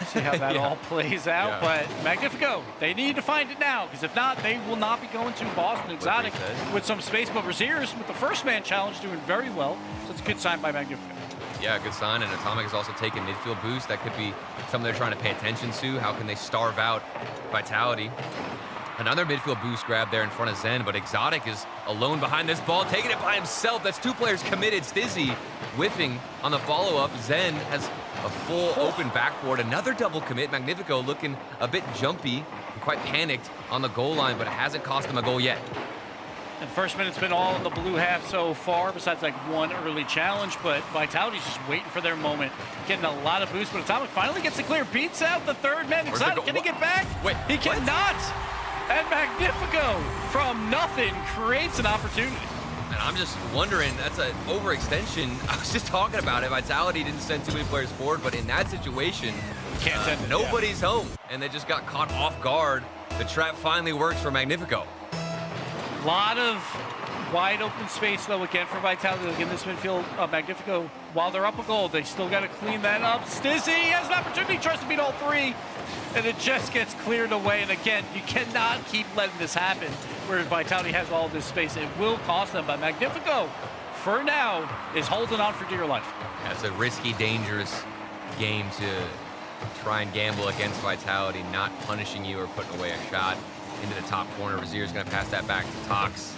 see how that all plays out. But Magnifico, they need to find it now, because if not, they will not be going to Boston Exotic with some space. But Braziers, with the first man challenge, doing very well. So it's a good sign by Magnifico. Yeah, good sign. And Atomic has also taken midfield boost. That could be something they're trying to pay attention to. How can they starve out Vitality? Another midfield boost grab there in front of Zen, but Exotic is alone behind this ball, taking it by himself. That's 2 players committed. Stizzy whiffing on the follow-up. Zen has a full open backboard. Another double commit. Magnifico looking a bit jumpy and quite panicked on the goal line, but it hasn't cost him a goal yet. And first minute's been all in the blue half so far, besides like one early challenge, but Vitality's just waiting for their moment, getting a lot of boost, but Atomic finally gets a clear, beats out the third man. Exotic, can he get back? Wait, he cannot! And Magnifico, from nothing, creates an opportunity. And I'm just wondering, that's an overextension. I was just talking about it. Vitality didn't send too many players forward, but in that situation, can't send it, nobody's home, and they just got caught off guard. The trap finally works for Magnifico. A lot of wide open space, though, again, for Vitality. Again, this midfield, Magnifico, while they're up a goal, they still got to clean that up. Stizzy has an opportunity, tries to beat all 3, and it just gets cleared away. And again, you cannot keep letting this happen, where Vitality has all this space. It will cost them, but Magnifico, for now, is holding on for dear life. That's a risky, dangerous game to try and gamble against Vitality, not punishing you or putting away a shot into the top corner. Razier's going to pass that back to Tox.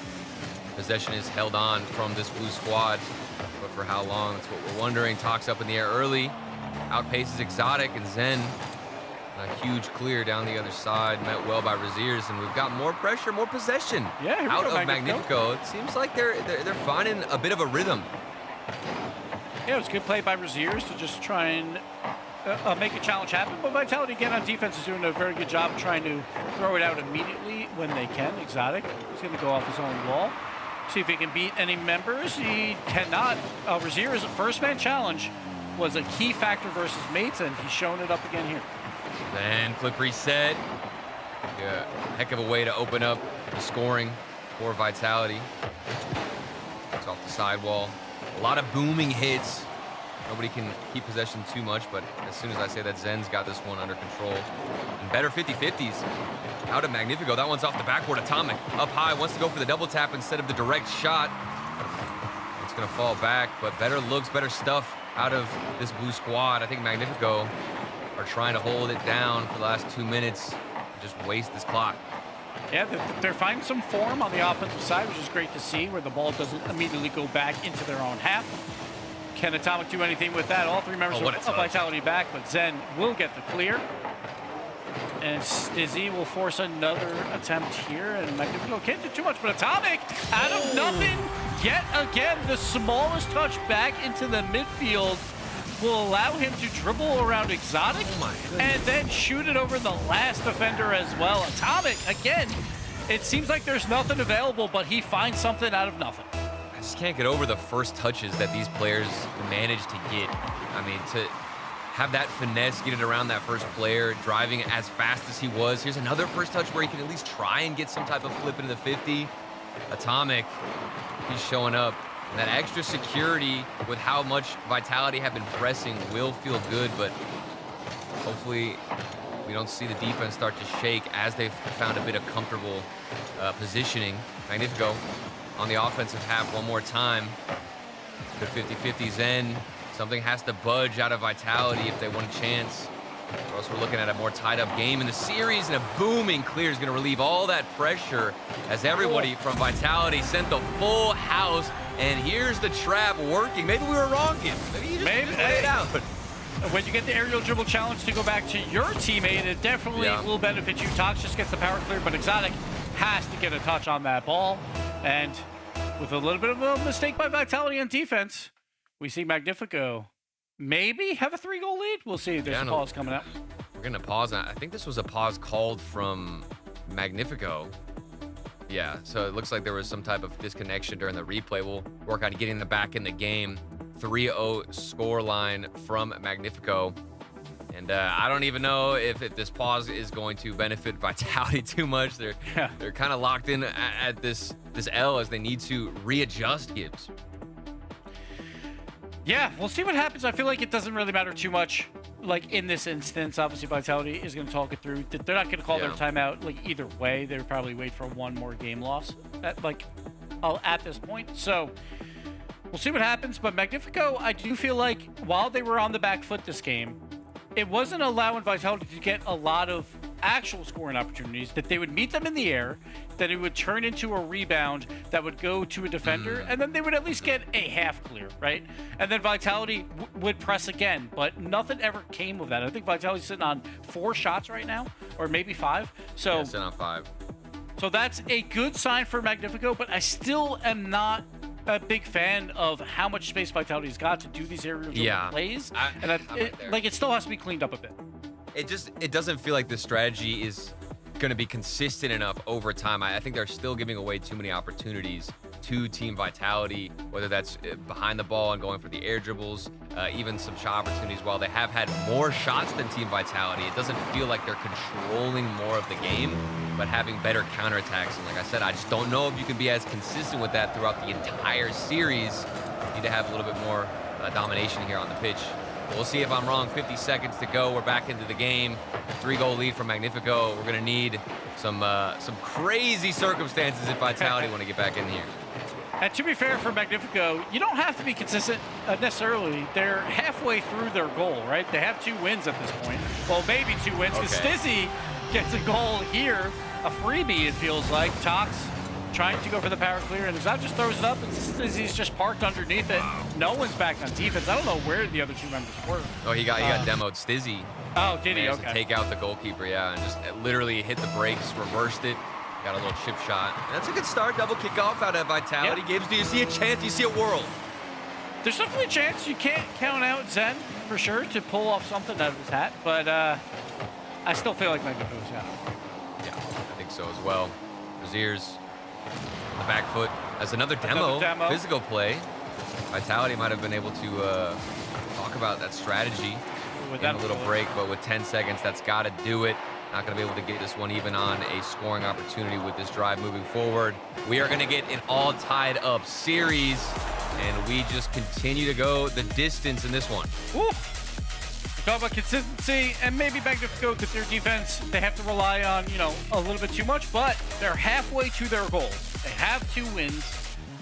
Possession is held on from this blue squad, but for how long? That's what we're wondering. Tox up in the air early, outpaces Exotic, and Zen a huge clear down the other side, met well by Razier's, and we've got more pressure, more possession out of Magnifico. It seems like they're finding a bit of a rhythm. Yeah, it was good play by Razier's to just try and make a challenge happen, but Vitality again on defense is doing a very good job trying to throw it out immediately when they can. Exotic is going to go off his own wall, see if he can beat any members. He cannot. Razier's first man challenge was a key factor versus mates, and he's showing it up again here. Then flip reset. Yeah, heck of a way to open up the scoring for Vitality. It's off the sidewall. A lot of booming hits. Nobody can keep possession too much, but as soon as I say that, Zen's got this one under control. And better 50-50s out of Magnifico. That one's off the backboard. Atomic up high, wants to go for the double tap instead of the direct shot. It's gonna fall back, but better looks, better stuff out of this blue squad. I think Magnifico are trying to hold it down for the last 2 minutes and just waste this clock. Yeah, they're finding some form on the offensive side, which is great to see, where the ball doesn't immediately go back into their own half. Can Atomic do anything with that? All 3 members of Vitality back, but Zen will get the clear. And Stizzy will force another attempt here, and Magnifico can't do too much, but Atomic, out of nothing, yet again, the smallest touch back into the midfield will allow him to dribble around Exotic and then shoot it over the last defender as well. Atomic, again, it seems like there's nothing available, but he finds something out of nothing. I just can't get over the first touches that these players manage to get. I mean, to have that finesse, get it around that first player, driving as fast as he was. Here's another first touch where he can at least try and get some type of flip into the 50. Atomic, he's showing up. And that extra security with how much Vitality have been pressing will feel good, but hopefully we don't see the defense start to shake as they've found a bit of comfortable positioning. Magnifico on the offensive half one more time. Good 50-50s in. Something has to budge out of Vitality if they want a chance. Or else we're looking at a more tied-up game in the series, and a booming clear is going to relieve all that pressure as everybody from Vitality sent the full house. And here's the trap working. Maybe we were wrong, Gibbs. Maybe you just lay it out. When you get the aerial dribble challenge to go back to your teammate, it definitely will benefit you. Tox just gets the power clear, but Exotic has to get a touch on that ball. And with a little bit of a mistake by Vitality on defense, we see Magnifico maybe have a 3-goal lead. We'll see. There's a pause coming up. We're going to pause. I think this was a pause called from Magnifico. Yeah, so it looks like there was some type of disconnection during the replay. We'll work on getting them back in the game. 3-0 score line from Magnifico. And I don't even know if this pause is going to benefit Vitality too much. They're kind of locked in at this L as they need to readjust, Gibbs. Yeah, we'll see what happens. I feel like it doesn't really matter too much. Like in this instance, obviously Vitality is going to talk it through. They're not going to call their timeout like either way. They would probably wait for one more game loss at this point. So We'll see what happens, but Magnifico, I do feel like while they were on the back foot this game, it wasn't allowing Vitality to get a lot of actual scoring opportunities, that they would meet them in the air, that it would turn into a rebound that would go to a defender, and then they would at least get a half clear, right? And then Vitality would press again, but nothing ever came of that. I think Vitality's sitting on 4 shots right now, or maybe 5. So Yeah, sitting on 5. So that's a good sign for Magnifico, but I still am not a big fan of how much space Vitality's got to do these aerial plays. It still has to be cleaned up a bit. It doesn't feel like the strategy is going to be consistent enough over time. I think they're still giving away too many opportunities to Team Vitality, whether that's behind the ball and going for the air dribbles, even some shot opportunities. While they have had more shots than Team Vitality, it doesn't feel like they're controlling more of the game, but having better counterattacks. And like I said, I just don't know if you can be as consistent with that throughout the entire series. You need to have a little bit more domination here on the pitch. We'll see if I'm wrong. 50 seconds to go. We're back into the game. 3-goal lead from Magnifico. We're going to need some crazy circumstances if Vitality want to get back in here. And to be fair for Magnifico, you don't have to be consistent necessarily. They're halfway through their goal, right? They have 2 wins at this point. Well, maybe 2 wins, because Stizzy gets a goal here. A freebie, it feels like. Tox trying to go for the power clear, and Exotic just throws it up, and Stizzy's just parked underneath it. No one's back on defense. I don't know where the other 2 members were. Oh, he got demoed. Stizzy. Oh, did he? Okay. To take out the goalkeeper, yeah, and just literally hit the brakes, reversed it. Got a little chip shot. And that's a good start. Double kickoff out of Vitality. Gibbs, do you see a chance? Do you see a world? There's definitely a chance. You can't count out Zen, for sure, to pull off something out of his hat, but I still feel like Magnifico's got it. Yeah, I think so as well. Braziers on the back foot. That's another demo. Physical play. Vitality might have been able to talk about that strategy in a little break, but with 10 seconds, that's got to do it. Not going to be able to get this one even on a scoring opportunity with this drive moving forward. We are going to get an all tied up series, and we just continue to go the distance in this one. Woo. Talk about consistency, and maybe Magnifico with their defense, they have to rely on, a little bit too much, but they're halfway to their goal. They have 2 wins.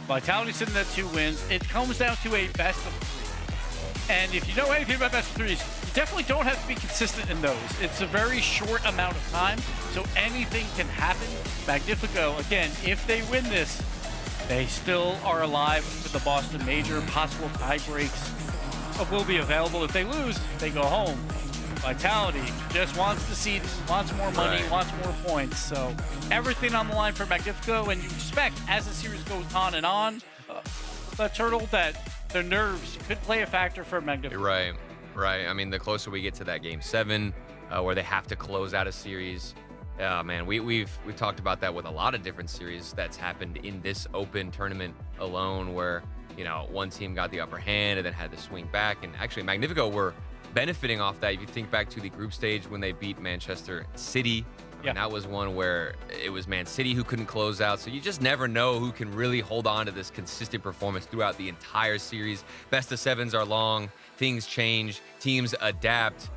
Vitality sitting at 2 wins. It comes down to a best of 3. And if you know anything about best of 3s, you definitely don't have to be consistent in those. It's a very short amount of time, so anything can happen. Magnifico, again, if they win this, they still are alive for the Boston Major. Possible tie breaks will be available. If they lose, they go home. Vitality just wants the seed, wants more money, wants more points. So everything on the line for Magnifico, and you expect as the series goes on and on, the turtle, that their nerves could play a factor for Magnifico. Right. I mean, the closer we get to that game 7, where they have to close out a series, man, we've talked about that with a lot of different series that's happened in this open tournament alone, where one team got the upper hand and then had to swing back. And actually, Magnifico were benefiting off that. If you think back to the group stage when they beat Manchester City, and that was one where it was Man City who couldn't close out. So you just never know who can really hold on to this consistent performance throughout the entire series. Best of 7s are long. Things change. Teams adapt.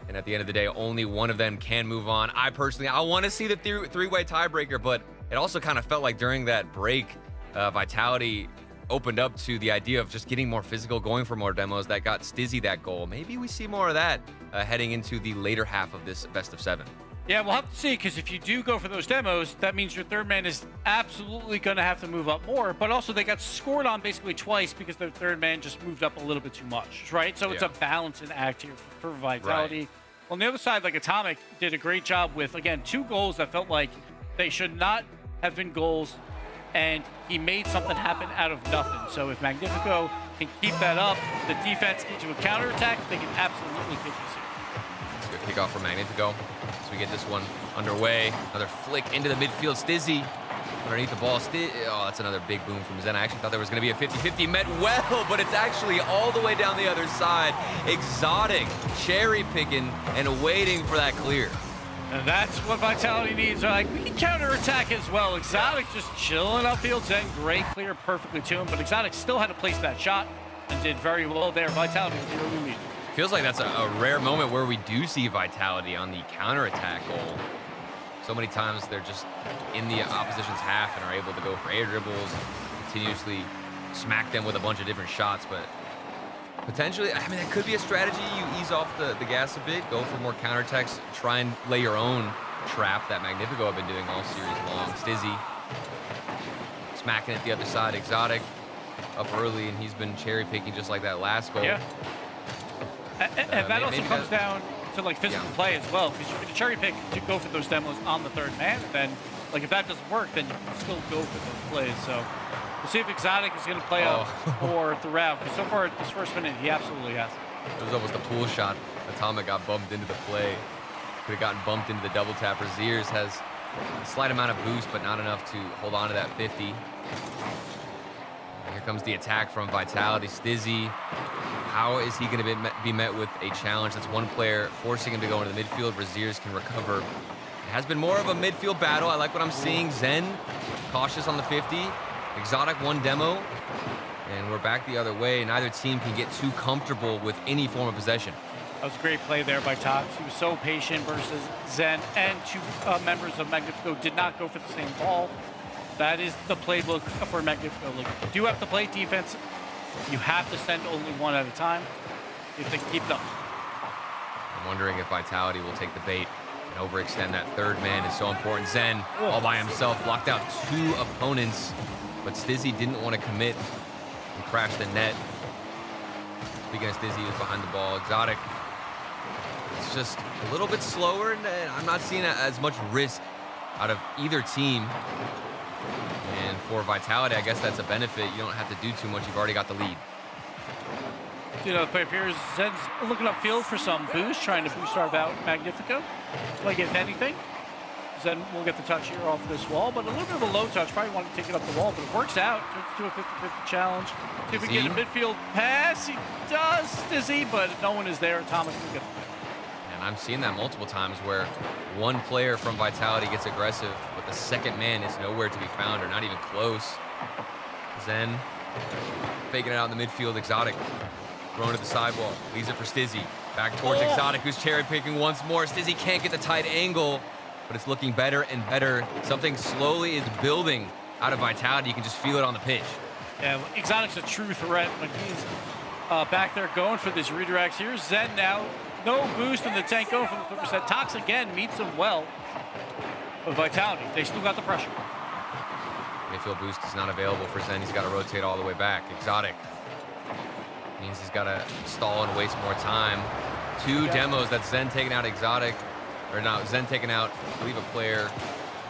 And at the end of the day, only one of them can move on. I want to see the 3-way tiebreaker, but it also kind of felt like during that break, Vitality opened up to the idea of just getting more physical, going for more demos. That got Stizzy that goal. Maybe we see more of that heading into the later half of this best of 7. Yeah, we'll have to see, because if you do go for those demos, that means your third man is absolutely going to have to move up more, but also they got scored on basically twice because their third man just moved up a little bit too much, right? So it's a balancing act here for Vitality. Right. On the other side, like Atomic did a great job with, again, 2 goals that felt like they should not have been goals, and he made something happen out of nothing. So if Magnifico can keep that up, the defense into a counterattack, they can absolutely take this series. It's a good kickoff for Magnifico. So we get this one underway. Another flick into the midfield. Stizzy underneath the ball. Oh, that's another big boom from Zen. I actually thought there was going to be a 50-50 met well, but it's actually all the way down the other side. Exotic, cherry picking, and waiting for that clear. And that's what Vitality needs. They're like, we can counterattack as well. Exotic just chilling upfield. Zen, great clear perfectly to him, but Exotic still had to place that shot and did very well there. Vitality with the early lead. Feels like that's a rare moment where we do see Vitality on the counterattack goal. So many times they're just in the opposition's half and are able to go for air dribbles, continuously smack them with a bunch of different shots, but potentially, I mean, that could be a strategy. You ease off the gas a bit, go for more counterattacks, try and lay your own trap that Magnifico have been doing all series long. Stizzy smacking it the other side. Exotic up early, and he's been cherry picking just like that last goal. Yeah. And that also comes down to like physical play as well, because you can cherry pick to go for those demos on the third man, and then like if that doesn't work, then you can still go for those plays. So we'll see if Exotic is going to play up more throughout, because so far this first minute he absolutely has. It was almost a pool shot. Atomic got bumped into the play. Could have gotten bumped into the double tap. Rlcs has a slight amount of boost, but not enough to hold on to that 50. Here comes the attack from Vitality. Stizzy, how is he going to be met with a challenge? That's one player forcing him to go into the midfield. Rlcs can recover. It has been more of a midfield battle. I like what I'm seeing. Zen cautious on the 50. Exotic one demo. And we're back the other way. Neither team can get too comfortable with any form of possession. That was a great play there by Tox. He was so patient versus Zen, and two members of Magnifico did not go for the same ball. That is the playbook for Magnifico. Like, if you do have to play defense, you have to send only one at a time if they can keep it up. I'm wondering if Vitality will take the bait and overextend. That third man is so important. Zen, all by himself, blocked out two opponents, but Stizzy didn't want to commit and crash the net. Speaking of Stizzy, he was behind the ball. Exotic, it's just a little bit slower, and I'm not seeing as much risk out of either team. And for Vitality, I guess that's a benefit. You don't have to do too much. You've already got the lead. You know, the play up here is Zen's looking upfield for some boost, trying to boost our Magnifico. Like, if anything, Zen will get the touch here off this wall, but a little bit of a low touch. Probably want to take it up the wall, but it works out. Turns to a 50-50 challenge. See if we get a midfield pass. He does, Stizzy, but no one is there. Atomic will get the win. And I'm seeing that multiple times where one player from Vitality gets aggressive, but the second man is nowhere to be found or not even close. Zen faking it out in the midfield. Exotic throwing to the sidewall. Leaves it for Stizzy. Back towards Exotic, who's cherry picking once more. Stizzy can't get the tight angle, but it's looking better and better. Something slowly is building out of Vitality. You can just feel it on the pitch. Yeah, Exotic's a true threat when he's back there going for this redirects. Here's Zen now. No boost in the tank going for the Clippers. That Tox again meets him well. But Vitality, they still got the pressure. Midfield boost is not available for Zen. He's got to rotate all the way back. Exotic means he's got to stall and waste more time. Two demos. That's Zen taking out Exotic. Or no, Zen taking out, I believe, a player.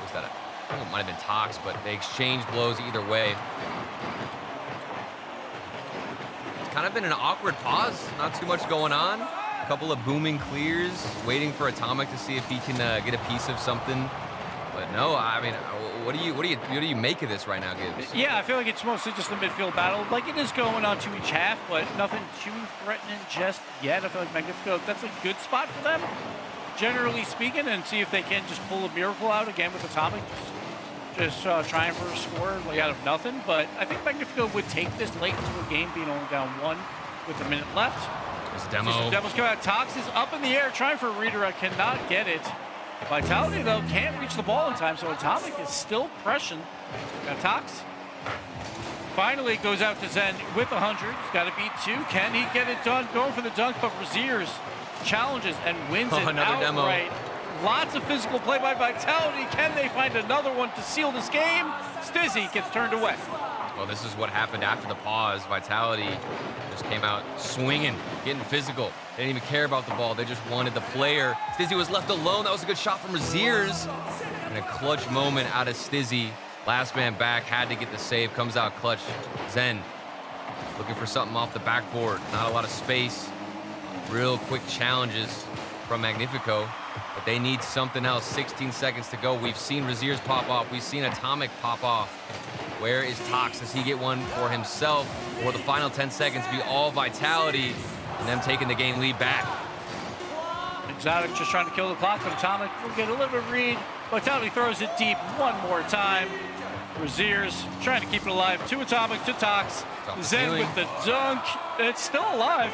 Was that I think it might have been Tox, but they exchange blows either way. It's kind of been an awkward pause. Not too much going on. A couple of booming clears, waiting for Atomic to see if he can get a piece of something. But no, I mean, what do you make of this right now, Gibbs? Yeah, I feel like it's mostly just a midfield battle. Like, it is going on to each half, but nothing too threatening just yet. I feel like Magnifico, that's a good spot for them, generally speaking, and see if they can just pull a miracle out again with Atomic. Just trying for a score like out of nothing. But I think Magnifico would take this late into a game, being only down one with a minute left. There's a demo. Demo's coming out. Tox is up in the air, trying for a redirect, cannot get it. Vitality, though, can't reach the ball in time, so Atomic is still pressing. Got Tox. Finally goes out to Zen with 100. He's got to beat two. Can he get it done? Going for the dunk, but Rlcs challenges and wins it outright. Demo. Lots of physical play by Vitality. Can they find another one to seal this game? Stizzy gets turned away. Well, this is what happened after the pause. Vitality just came out swinging, getting physical. They didn't even care about the ball. They just wanted the player. Stizzy was left alone. That was a good shot from Rlcs. And a clutch moment out of Stizzy. Last man back, had to get the save. Comes out clutch. Zen looking for something off the backboard. Not a lot of space. Real quick challenges from Magnifico. But they need something else. 16 seconds to go. We've seen Rlcs pop off. We've seen Atomic pop off. Where is Tox? Does he get one for himself? Or the final 10 seconds be all Vitality and them taking the game lead back? Exotic just trying to kill the clock, but Atomic will get a little bit of read. Vitality throws it deep one more time. Rlcs trying to keep it alive. To Atomic, to Tox. Zen with the dunk. It's still alive.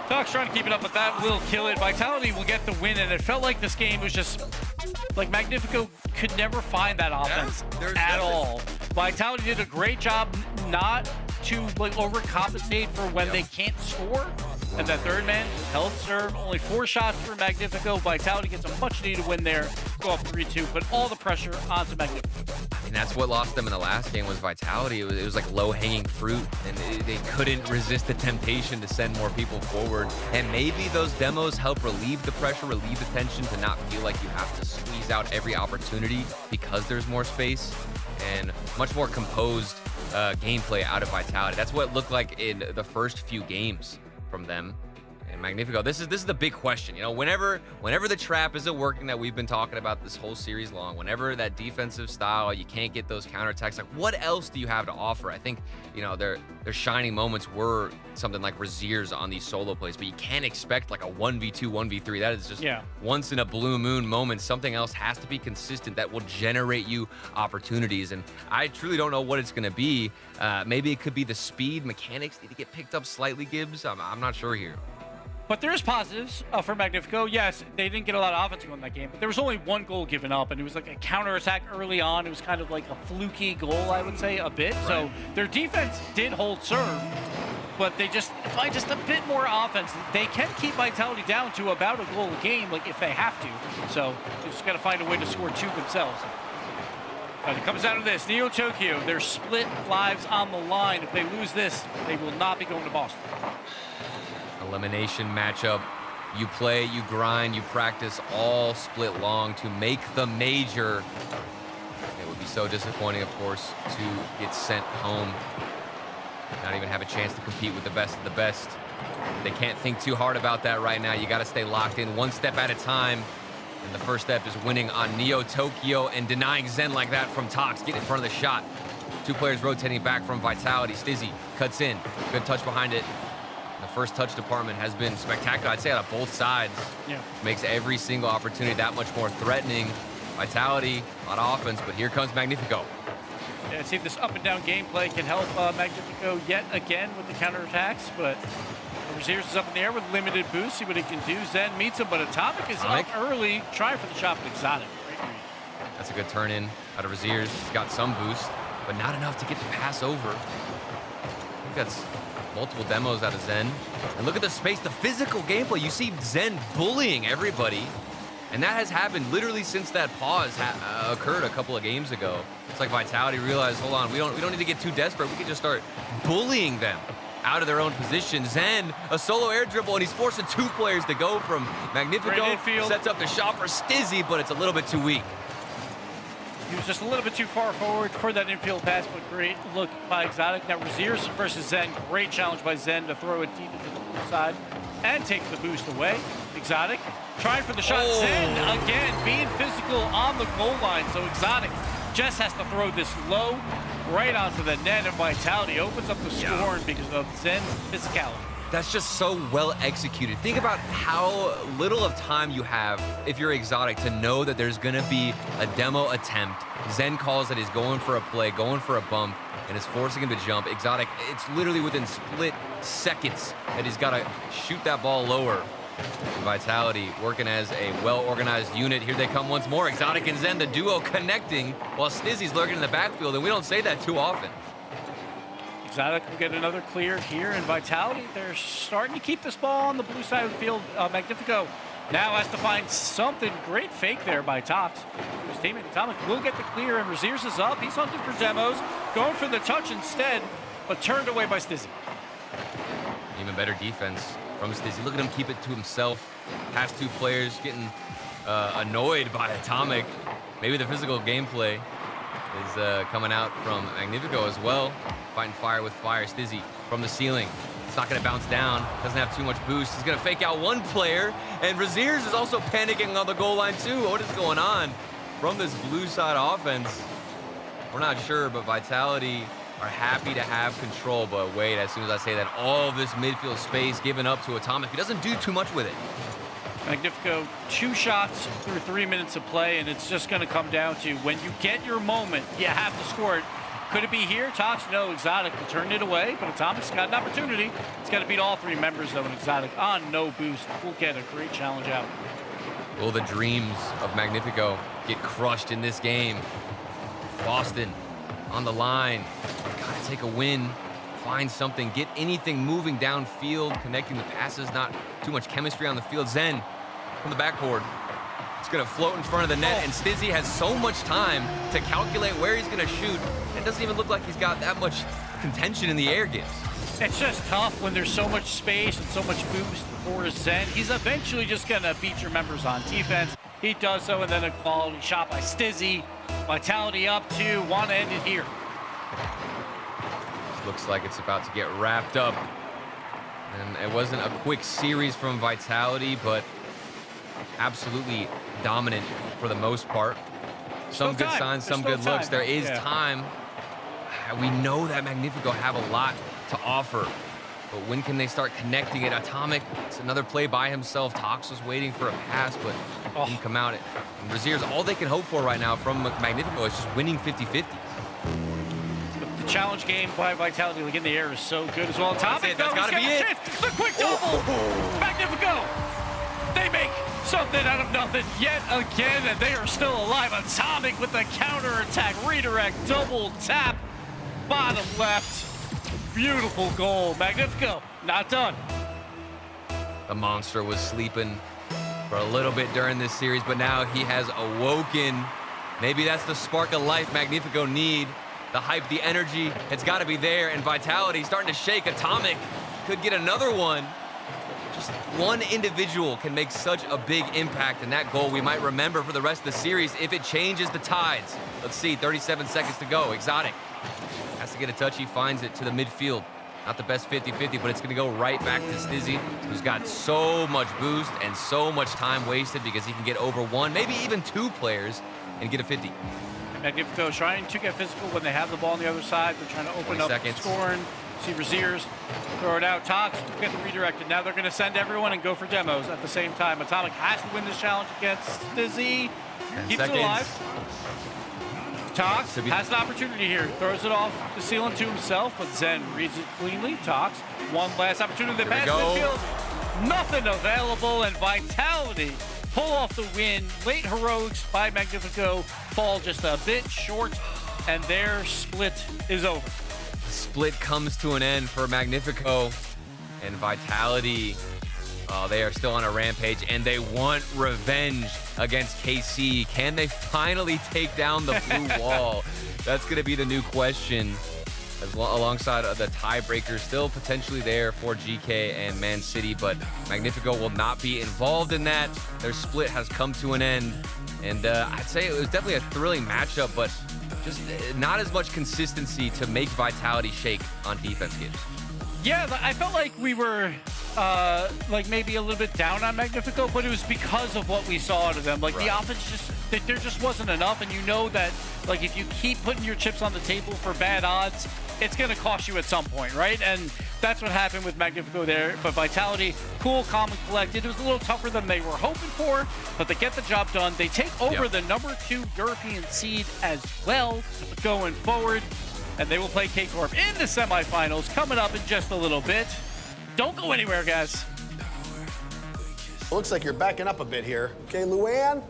Tox trying to keep it up, but that will kill it. Vitality will get the win, and it felt like this game was just like Magnifico could never find that offense at all. Vitality did a great job not to like overcompensate for when they can't score. And that third man, health serve, only 4 shots for Magnifico. Vitality gets a much needed win there, go up 3-2, put all the pressure onto Magnifico. And that's what lost them in the last game was Vitality. It was like low-hanging fruit, and they couldn't resist the temptation to send more people forward. And maybe those demos help relieve the pressure, relieve the tension, to not feel like you have to squeeze out every opportunity because there's more space, and much more composed gameplay out of Vitality. That's what it looked like in the first few games from them. And Magnifico, this is the big question. You know, whenever the trap isn't working that we've been talking about this whole series long, whenever that defensive style, you can't get those counterattacks, like what else do you have to offer? I think, you know, their shining moments were something like Razier's on these solo plays, but you can't expect like a 1v2, 1v3. That is just once in a blue moon moment. Something else has to be consistent that will generate you opportunities. And I truly don't know what it's going to be. Maybe it could be the speed mechanics need to get picked up slightly, Gibbs. I'm not sure here. But there's positives for Magnifico. Yes, they didn't get a lot of offense in that game, but there was only 1 goal given up, and it was like a counterattack early on. It was kind of like a fluky goal, I would say, a bit. Right. So their defense did hold serve, but they just find just a bit more offense. They can keep Vitality down to about a goal a game, like if they have to. So they just got to find a way to score 2 themselves. And it comes down to this. Neo Tokyo, their split lives on the line. If they lose this, they will not be going to Boston. Elimination matchup. You play, you grind, you practice all split long to make the major. It would be so disappointing, of course, to get sent home. Not even have a chance to compete with the best of the best. They can't think too hard about that right now. You got to stay locked in 1 step at a time. And the first step is winning on Neo Tokyo and denying Zen like that from Tox. Get in front of the shot. 2 players rotating back from Vitality. Stizzy cuts in. Good touch behind it. The first touch department has been spectacular, I'd say, out of both sides. Yeah. Makes every single opportunity that much more threatening. Vitality, a lot of offense, but here comes Magnifico. Yeah, see if this up and down gameplay can help Magnifico yet again with the counterattacks, but Razier's is up in the air with limited boost. See what he can do. Zen meets him, but Atomic is up early, trying for the shot, but Exotic. Great read. That's a good turn in out of Razier's. He's got some boost, but not enough to get the pass over. I think that's multiple demos out of Zen. And look at the space, the physical gameplay. You see Zen bullying everybody. And that has happened literally since that pause occurred a couple of games ago. It's like Vitality realized, hold on, we don't need to get too desperate. We can just start bullying them out of their own position. Zen, a solo air dribble, and he's forcing 2 players to go from Magnifico. Sets up the shot for Stizzy, but it's a little bit too weak. He was just a little bit too far forward for that infield pass, but great look by Exotic. Now Razier's versus Zen. Great challenge by Zen to throw it deep into the blue side and take the boost away. Exotic trying for the shot. Zen again being physical on the goal line. So Exotic just has to throw this low right onto the net, and Vitality opens up the scoring because of Zen's physicality. That's just so well executed. Think about how little of time you have if you're Exotic to know that there's gonna be a demo attempt. Zen calls that he's going for a play, going for a bump, and is forcing him to jump. Exotic, it's literally within split seconds that he's gotta shoot that ball lower. Vitality working as a well-organized unit. Here they come once more. Exotic and Zen, the duo connecting while Stizzy's lurking in the backfield, and we don't say that too often. Exotic will get another clear here, and Vitality, they're starting to keep this ball on the blue side of the field. Magnifico now has to find something. Great fake there by Tox. His teammate Atomic will get the clear, and Razier's is up. He's hunting for demos, going for the touch instead, but turned away by Stizzy. Even better defense from Stizzy. Look at him keep it to himself. Past 2 players getting annoyed by Atomic. Maybe the physical gameplay is coming out from Magnifico as well. Fighting fire with fire. Stizzy from the ceiling. It's not going to bounce down. Doesn't have too much boost. He's going to fake out 1 player. And Razier's is also panicking on the goal line too. What is going on from this blue side offense? We're not sure, but Vitality are happy to have control. But wait, as soon as I say that, all of this midfield space given up to Atomic. He doesn't do too much with it. Magnifico, 2 shots through 3 minutes of play, and it's just going to come down to when you get your moment, you have to score it. Could it be here? Tox, no. Exotic will turn it away, but Atomic's got an opportunity. He's got to beat all 3 members, though, and Exotic on no boost will get a great challenge out. Will the dreams of Magnifico get crushed in this game? Boston on the line. Gotta take a win find something, get anything moving downfield, connecting the passes, not too much chemistry on the field. Zen from the backboard. It's going to float in front of the net, and Stizzy has so much time to calculate where he's going to shoot. It doesn't even look like he's got that much contention in the air, Gibbs. It's just tough when there's so much space and so much boost for Zen. He's eventually just going to beat your members on defense. He does so, and then a quality shot by Stizzy. Vitality up 2, want to end it here. Looks like it's about to get wrapped up. And it wasn't a quick series from Vitality, but absolutely dominant for the most part. Some good signs, some good looks. There is time. We know that Magnifico have a lot to offer, but when can they start connecting it? Atomic, it's another play by himself. Tox was waiting for a pass, but didn't come out. And Razier's all they can hope for right now from Magnifico is just winning 50-50. The challenge game by Vitality, like in the air, is so good as well. Atomic, that's gotta be it. The quick double. Magnifico. They make something out of nothing yet again, and they are still alive. Atomic with the counterattack, redirect, double tap, bottom left. Beautiful goal. Magnifico, not done. The monster was sleeping for a little bit during this series, but now he has awoken. Maybe that's the spark of life Magnifico need. The hype, the energy, it's got to be there, and Vitality starting to shake. Atomic could get another one. Just one individual can make such a big impact, and that goal we might remember for the rest of the series if it changes the tides. Let's see, 37 seconds to go. Exotic has to get a touch. He finds it to the midfield. Not the best 50-50, but it's going to go right back to Stizzy, who's got so much boost and so much time wasted because he can get over one, maybe even two players and get a 50. Magnifico trying to get physical when they have the ball on the other side. They're trying to open up scoring. See Razier's throw it out. Tox get the redirected. Now they're going to send everyone and go for demos at the same time. Atomic has to win this challenge against Stizzy. Keeps it alive. Tox has an opportunity here. Throws it off the ceiling to himself, but Zen reads it cleanly. Tox, one last opportunity. They pass midfield. Nothing available, and Vitality pull off the win. Late heroics by Magnifico fall just a bit short, and their split is over. The split comes to an end for Magnifico, and Vitality, they are still on a rampage, and they want revenge against KC. Can they finally take down the blue wall? That's going to be the new question, alongside the tiebreaker still potentially there for GK and Man City, but Magnifico will not be involved in that. Their split has come to an end, and I'd say it was definitely a thrilling matchup, but just not as much consistency to make Vitality shake on defense, Gibbs. Yeah, I felt like we were like maybe a little bit down on Magnifico, but it was because of what we saw out of them. Like the offense there just wasn't enough, and you know that like if you keep putting your chips on the table for bad odds, it's going to cost you at some point, right? And that's what happened with Magnifico there. But Vitality, cool, calm, and collected. It was a little tougher than they were hoping for, but they get the job done. They take over the #2 European seed as well going forward, and they will play K-Corp in the semifinals coming up in just a little bit. Don't go anywhere, guys. Looks like you're backing up a bit here. Okay, Luann?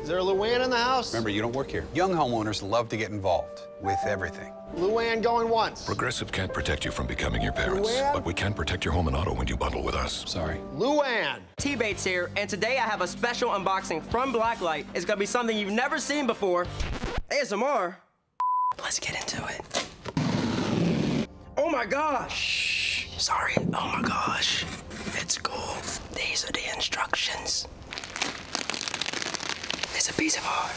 Is there a Luann in the house? Remember, you don't work here. Young homeowners love to get involved with everything. Luann going once. Progressive can't protect you from becoming your parents, but we can protect your home and auto when you bundle with us. Sorry. Luann. T-Bates here, and today I have a special unboxing from Blacklight. It's gonna be something you've never seen before. ASMR. Let's get into it. Oh my gosh. Sorry. Oh my gosh. It's cool. These are the instructions. It's a piece of art.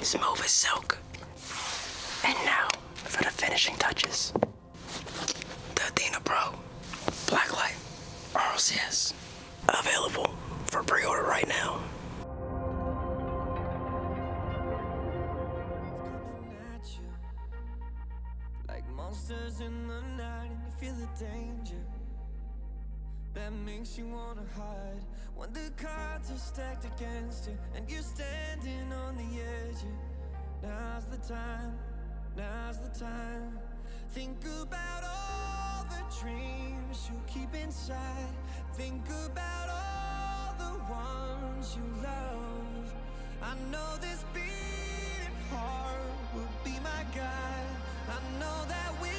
Smooth as silk. And now for the finishing touches. The Athena Pro Blacklight Rlcs. Available for pre-order right now. Like monsters in the night, and you feel the danger that makes you wanna hide. When the cards are stacked against you and you're standing on the edge, now's the time. Now's the time. Think about all the dreams you keep inside. Think about all the ones you love. I know this beating heart will be my guide. I know that we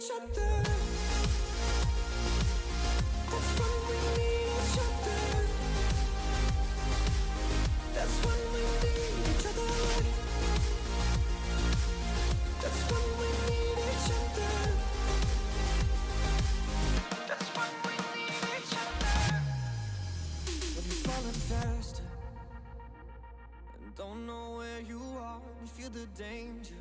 each other. That's when we need each other. That's when we need each other. That's when we need each other. That's when we need each other. When you're falling fast and don't know where you are, you feel the danger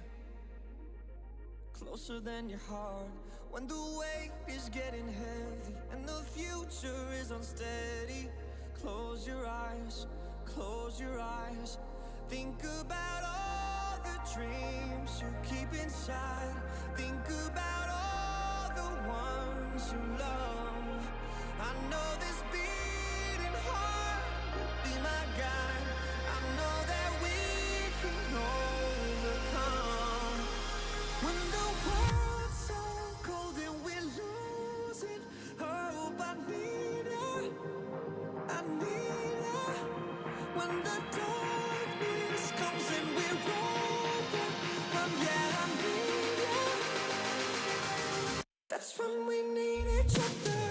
closer than your heart. When the weight is getting heavy and the future is unsteady, close your eyes, close your eyes. Think about all the dreams you keep inside. Think about all the ones you love. I know this beating heart will be my guide. I know that we can overcome. When the world's so cold and we're losing hope, I need her, I need her. When the darkness comes and we're overcome, yeah, I need her. That's when we need each other.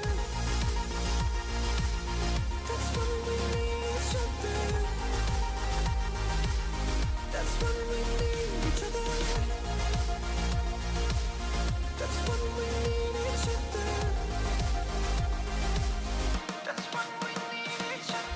That's when we need each other. That's when we need each other. That's when we need each other. That's when we need each other. That's when we need each other.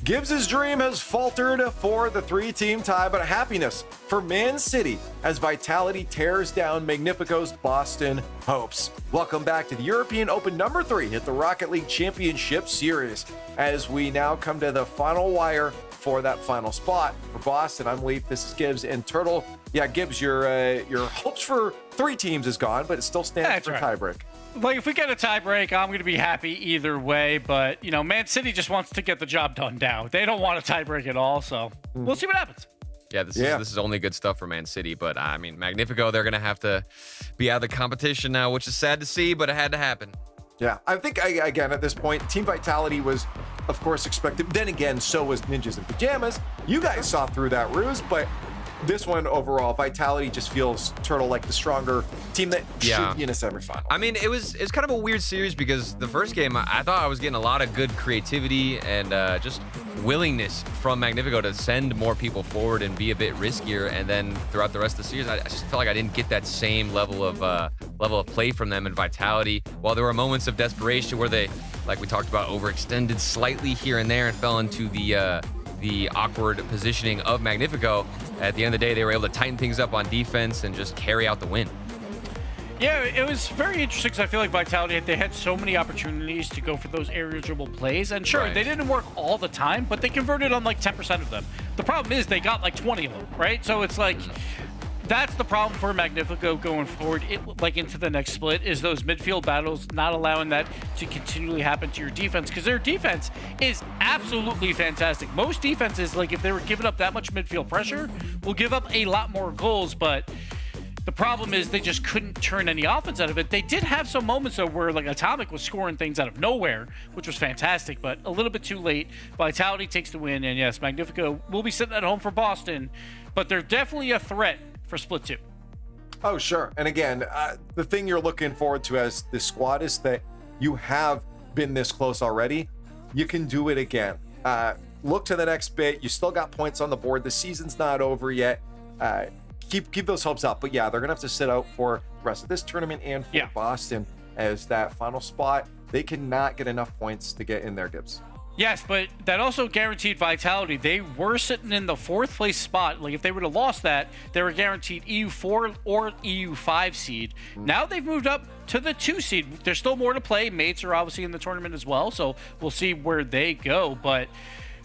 Gibbs' dream has faltered for the three-team tie, but a happiness for Man City as Vitality tears down Magnifico's Boston hopes. Welcome back to the European Open number 3 at the Rocket League Championship Series. As we now come to the final wire for that final spot. For Boston, I'm Leaf, this is Gibbs, and Turtle. Yeah, Gibbs, your hopes for 3 teams is gone, but it still stands for tiebreak. Like, if we get a tiebreak, I'm going to be happy either way. But, Man City just wants to get the job done now. They don't want a tiebreak at all, so we'll see what happens. Yeah, this is only good stuff for Man City. But, I mean, Magnifico, they're going to have to be out of the competition now, which is sad to see, but it had to happen. Yeah, I think, again, at this point, Team Vitality was of course, expected. Then again, so was Ninjas in Pajamas. You guys saw through that ruse, but this one overall, Vitality just feels Turtle like the stronger team that should be in a semifinal. I mean, it's kind of a weird series because the first game, I thought I was getting a lot of good creativity and just willingness from Magnifico to send more people forward and be a bit riskier. And then throughout the rest of the series, I just felt like I didn't get that same level of play from them in Vitality. While there were moments of desperation where they, like we talked about, overextended slightly here and there and fell into the awkward positioning of Magnifico, at the end of the day, they were able to tighten things up on defense and just carry out the win. Yeah, it was very interesting because I feel like Vitality, they had so many opportunities to go for those aerial dribble plays. And sure, they didn't work all the time, but they converted on like 10% of them. The problem is they got like 20 of them, right? So it's like, that's the problem for Magnifico going forward, like into the next split, is those midfield battles, not allowing that to continually happen to your defense, because their defense is absolutely fantastic. Most defenses, like if they were giving up that much midfield pressure, will give up a lot more goals, but the problem is they just couldn't turn any offense out of it. They did have some moments, though, where like Atomic was scoring things out of nowhere, which was fantastic, but a little bit too late. Vitality takes the win, and yes, Magnifico will be sitting at home for Boston, but they're definitely a threat for Split 2. Oh, sure. And again, the thing you're looking forward to as this squad is that you have been this close already. You can do it again. Look to the next bit. You still got points on the board. The season's not over yet. Keep those hopes up. But yeah, they're going to have to sit out for the rest of this tournament and for Boston as that final spot. They cannot get enough points to get in there, Gibbs. Yes, but that also guaranteed Vitality. They were sitting in the 4th place spot. Like if they would have lost that, they were guaranteed EU4 or EU5 seed. Now they've moved up to the 2 seed. There's still more to play. Mates are obviously in the tournament as well, so we'll see where they go. But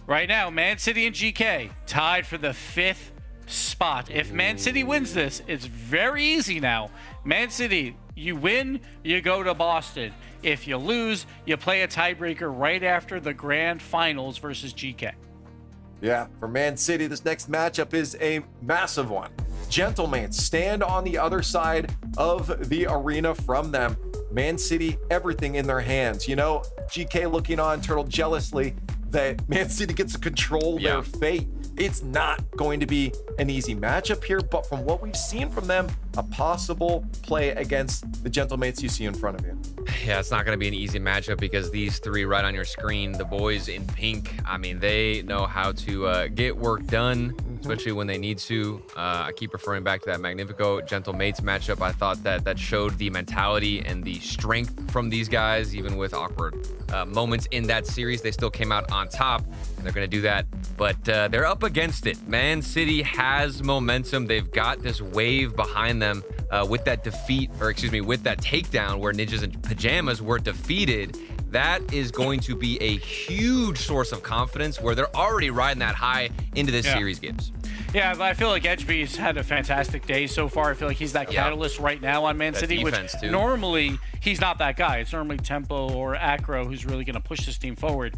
right now, Man City and GK tied for the 5th spot. If Man City wins this, it's very easy now. Man City, you win, you go to Boston. If you lose, you play a tiebreaker right after the grand finals versus GK. Yeah, for Man City, this next matchup is a massive one. Gentlemen stand on the other side of the arena from them. Man City, everything in their hands. You know, GK looking on, Turtle jealously that Man City gets to control their fate. It's not going to be an easy matchup here, but from what we've seen from them, a possible play against the Gentlemates you see in front of you. Yeah, it's not going to be an easy matchup because these three right on your screen, the boys in pink, I mean, they know how to get work done, especially when they need to. I keep referring back to that Magnifico Gentlemates matchup. I thought that showed the mentality and the strength from these guys, even with awkward moments in that series. They still came out on top, and they're going to do that, but they're up against it. Man City has momentum. They've got this wave behind them with that defeat, or excuse me, with that takedown where Ninjas in Pajamas were defeated. That is going to be a huge source of confidence where they're already riding that high into this series, Gibbs. Yeah, I feel like Edgeby's had a fantastic day so far. I feel like he's that catalyst right now on Man City, which normally he's not that guy. It's normally Tempo or Acro who's really going to push this team forward.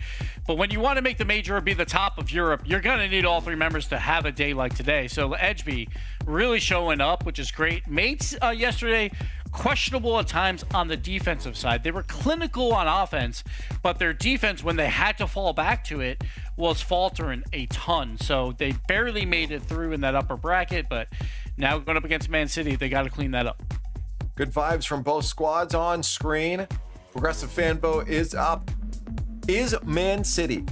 But when you want to make the major or be the top of Europe, you're going to need all three members to have a day like today. So Edgeby really showing up, which is great. Mates yesterday, questionable at times on the defensive side. They were clinical on offense, but their defense, when they had to fall back to it, was faltering a ton. So they barely made it through in that upper bracket, but now going up against Man City, they got to clean that up. Good vibes from both squads on screen. Progressive Fanbo is up. Is Man City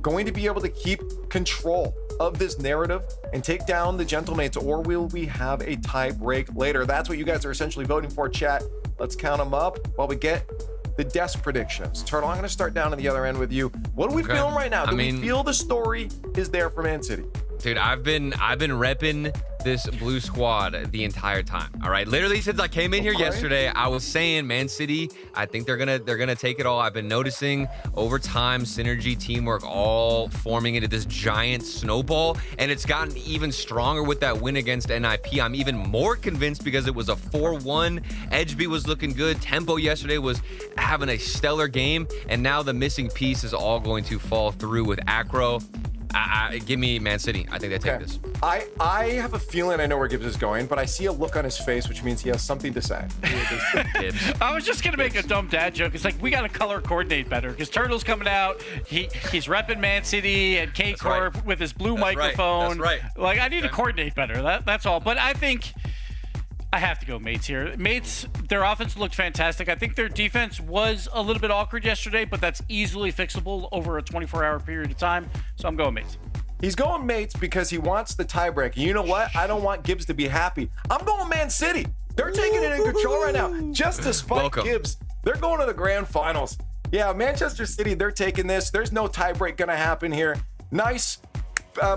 going to be able to keep control of this narrative and take down the Gentlemates, or will we have a tie break later? That's what you guys are essentially voting for, chat. Let's count them up while we get the desk predictions. Turtle, I'm going to start down on the other end with you. What are we feeling right now? Do we feel the story is there for Man City? Dude, I've been repping this blue squad the entire time. All right, literally since I came in here yesterday, I was saying Man City, I think they're gonna take it all. I've been noticing over time synergy, teamwork, all forming into this giant snowball, and it's gotten even stronger with that win against NIP. I'm even more convinced because it was a 4-1. Edgeby was looking good. Tempo yesterday was having a stellar game, and now the missing piece is all going to fall through with Acro. Give me Man City. I think they take this. I have a feeling I know where Gibbs is going, but I see a look on his face, which means he has something to say. I was just gonna make a dumb dad joke. It's like we gotta color coordinate better because Turtle's coming out. He's repping Man City and K Corp with his blue microphone. That's right. Like I need to coordinate better. That's all. But I think I have to go Mates here. Mates, their offense looked fantastic. I think their defense was a little bit awkward yesterday, but that's easily fixable over a 24-hour period of time. So I'm going Mates. He's going Mates because he wants the tiebreaker. You know what? I don't want Gibbs to be happy. I'm going Man City. They're taking it in control right now. Just to spite Gibbs, they're going to the grand finals. Yeah, Manchester City, they're taking this. There's no tiebreak going to happen here. Nice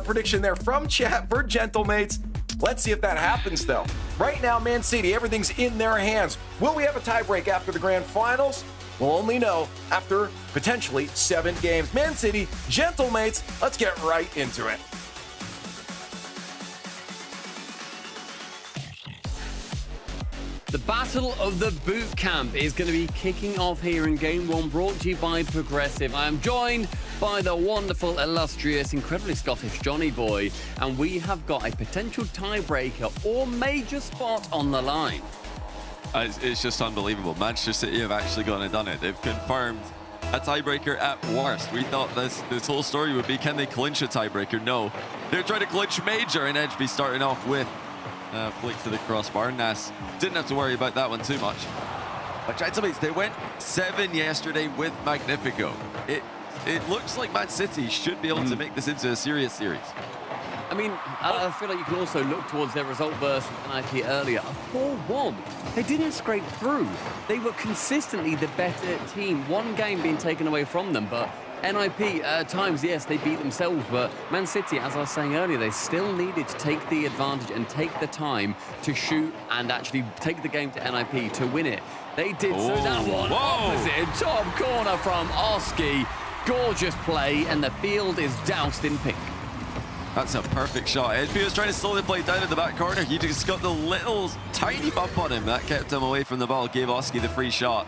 prediction there from chat for Gentlemates. Let's see if that happens, though. Right now, Man City, everything's in their hands. Will we have a tiebreak after the grand finals? We'll only know after potentially 7 games. Man City, Gentlemates, let's get right into it. The Battle of the Boot Camp is going to be kicking off here in Game 1, brought to you by Progressive. I am joined by the wonderful, illustrious, incredibly Scottish Johnny Boy, and we have got a potential tiebreaker or major spot on the line. It's just unbelievable. Manchester City have actually gone and done it. They've confirmed a tiebreaker at worst. We thought this whole story would be, can they clinch a tiebreaker? No. They're trying to clinch major, and Edgeby starting off with flick to the crossbar. Nas didn't have to worry about that one too much. But Gentlemates, they went 7 yesterday with Magnifico. It looks like Man City should be able to make this into a serious series. I mean, I feel like you can also look towards their result versus NIP earlier. A 4-1. They didn't scrape through. They were consistently the better team. One game being taken away from them, but NIP, at times, yes, they beat themselves, but Man City, as I was saying earlier, they still needed to take the advantage and take the time to shoot and actually take the game to NIP to win it. They did so. That one opposite, top corner from Oski. Gorgeous play, and the field is doused in pink. That's a perfect shot. Edgeby was trying to slow the play down in the back corner. He just got the little tiny bump on him. That kept him away from the ball, gave Oski the free shot.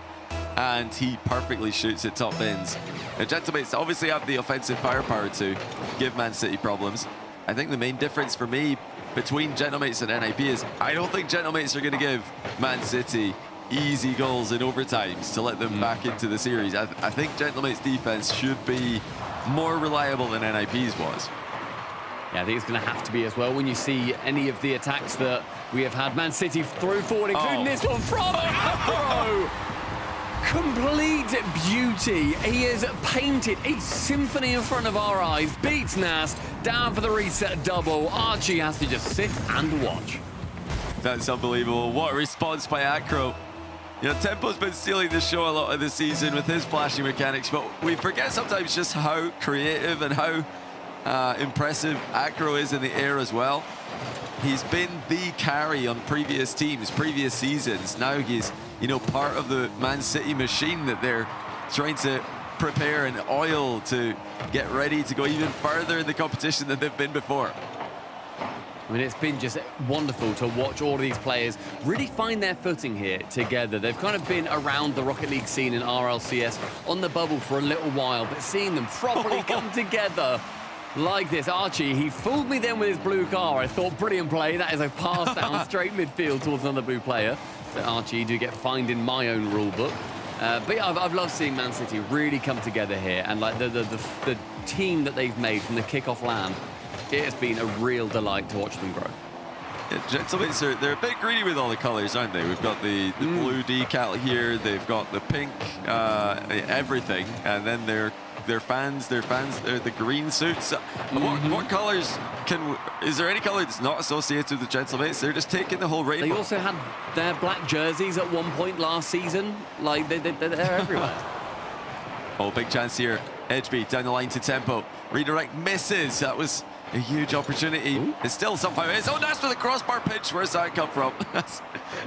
And he perfectly shoots at top bins. Now, Gentlemates obviously have the offensive firepower to give Man City problems. I think the main difference for me between Gentlemates and NIP is I don't think Gentlemates are going to give Man City easy goals in overtimes to let them back into the series. I think Gentlemates' defense should be more reliable than NIP's was. Yeah, I think it's going to have to be as well when you see any of the attacks that we have had. Man City through forward, including this one from Afro. Complete beauty. He has painted a symphony in front of our eyes. Beats Nas, down for the reset double. Archie has to just sit and watch. That's unbelievable. What a response by Acro. You know, Tempo's been stealing the show a lot of the season with his flashing mechanics, but we forget sometimes just how creative and how impressive Acro is in the air as well. He's been the carry on previous teams, previous seasons. Now he's, you know, part of the Man City machine that they're trying to prepare and oil to get ready to go even further in the competition than they've been before. I mean, it's been just wonderful to watch all of these players really find their footing here together. They've kind of been around the Rocket League scene in Rlcs on the bubble for a little while, but seeing them properly come together like this. Archie, he fooled me then with his blue car. I thought, brilliant play. That is a pass down straight midfield towards another blue player. So Archie, you do get fined in my own rule book. But yeah, I've loved seeing Man City really come together here, and like the team that they've made from the kickoff LAN, it has been a real delight to watch them grow. Yeah, Gentlemates, they're a bit greedy with all the colors, aren't they? We've got the blue decal here, they've got the pink, everything, and then their fans, they're the green suits. What colors is there any color that's not associated with the Gentlemates? They're just taking the whole rainbow. They also had their black jerseys at one point last season. Like, they're everywhere. Oh, big chance here. Edgeby down the line to Tempo. Redirect misses. That was a huge opportunity. It still somehow is. Oh, that's for the crossbar pitch. Where's that come from?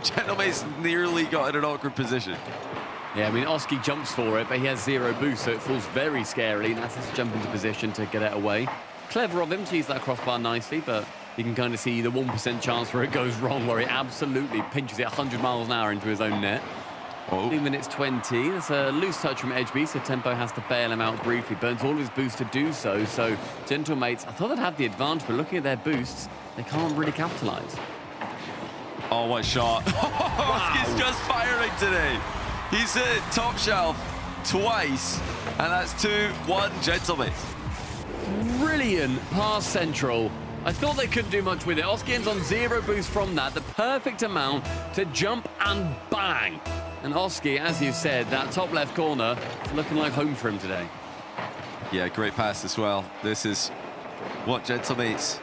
Gentlemates nearly got in an awkward position. Yeah, I mean, Oski jumps for it, but he has 0 boost, so it falls very scarily. And that's his jump into position to get it away. Clever of him to use that crossbar nicely, but you can kind of see the 1% chance where it goes wrong, where he absolutely pinches it 100 miles an hour into his own net. Oh. 2 minutes 20. There's a loose touch from Edgeby, so Tempo has to bail him out briefly. Burns all of his boosts to do so. So, Gentlemates, I thought they'd have the advantage, but looking at their boosts, they can't really capitalize. Oh, what a shot. Oski's just firing today. He's hit top shelf twice, and that's 2-1 Gentlemates. Brilliant pass central. I thought they couldn't do much with it. Oski ends on 0 boost from that, the perfect amount to jump and bang. And Oski, as you said, that top left corner is looking like home for him today. Yeah, great pass as well. This is what Gentlemates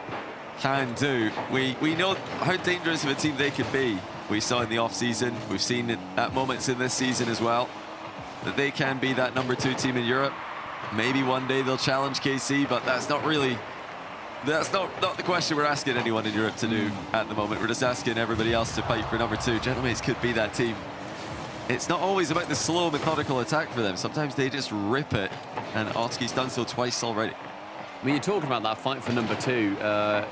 can do. We know how dangerous of a team they could be. We saw in the off-season, we've seen it at moments in this season as well, that they can be that #2 team in Europe. Maybe one day they'll challenge KC, but that's not the question we're asking anyone in Europe to do at the moment. We're just asking everybody else to fight for #2. Gentlemates could be that team. It's not always about the slow, methodical attack for them. Sometimes they just rip it, and Oski's done so twice already. When you're talking about that fight for #2,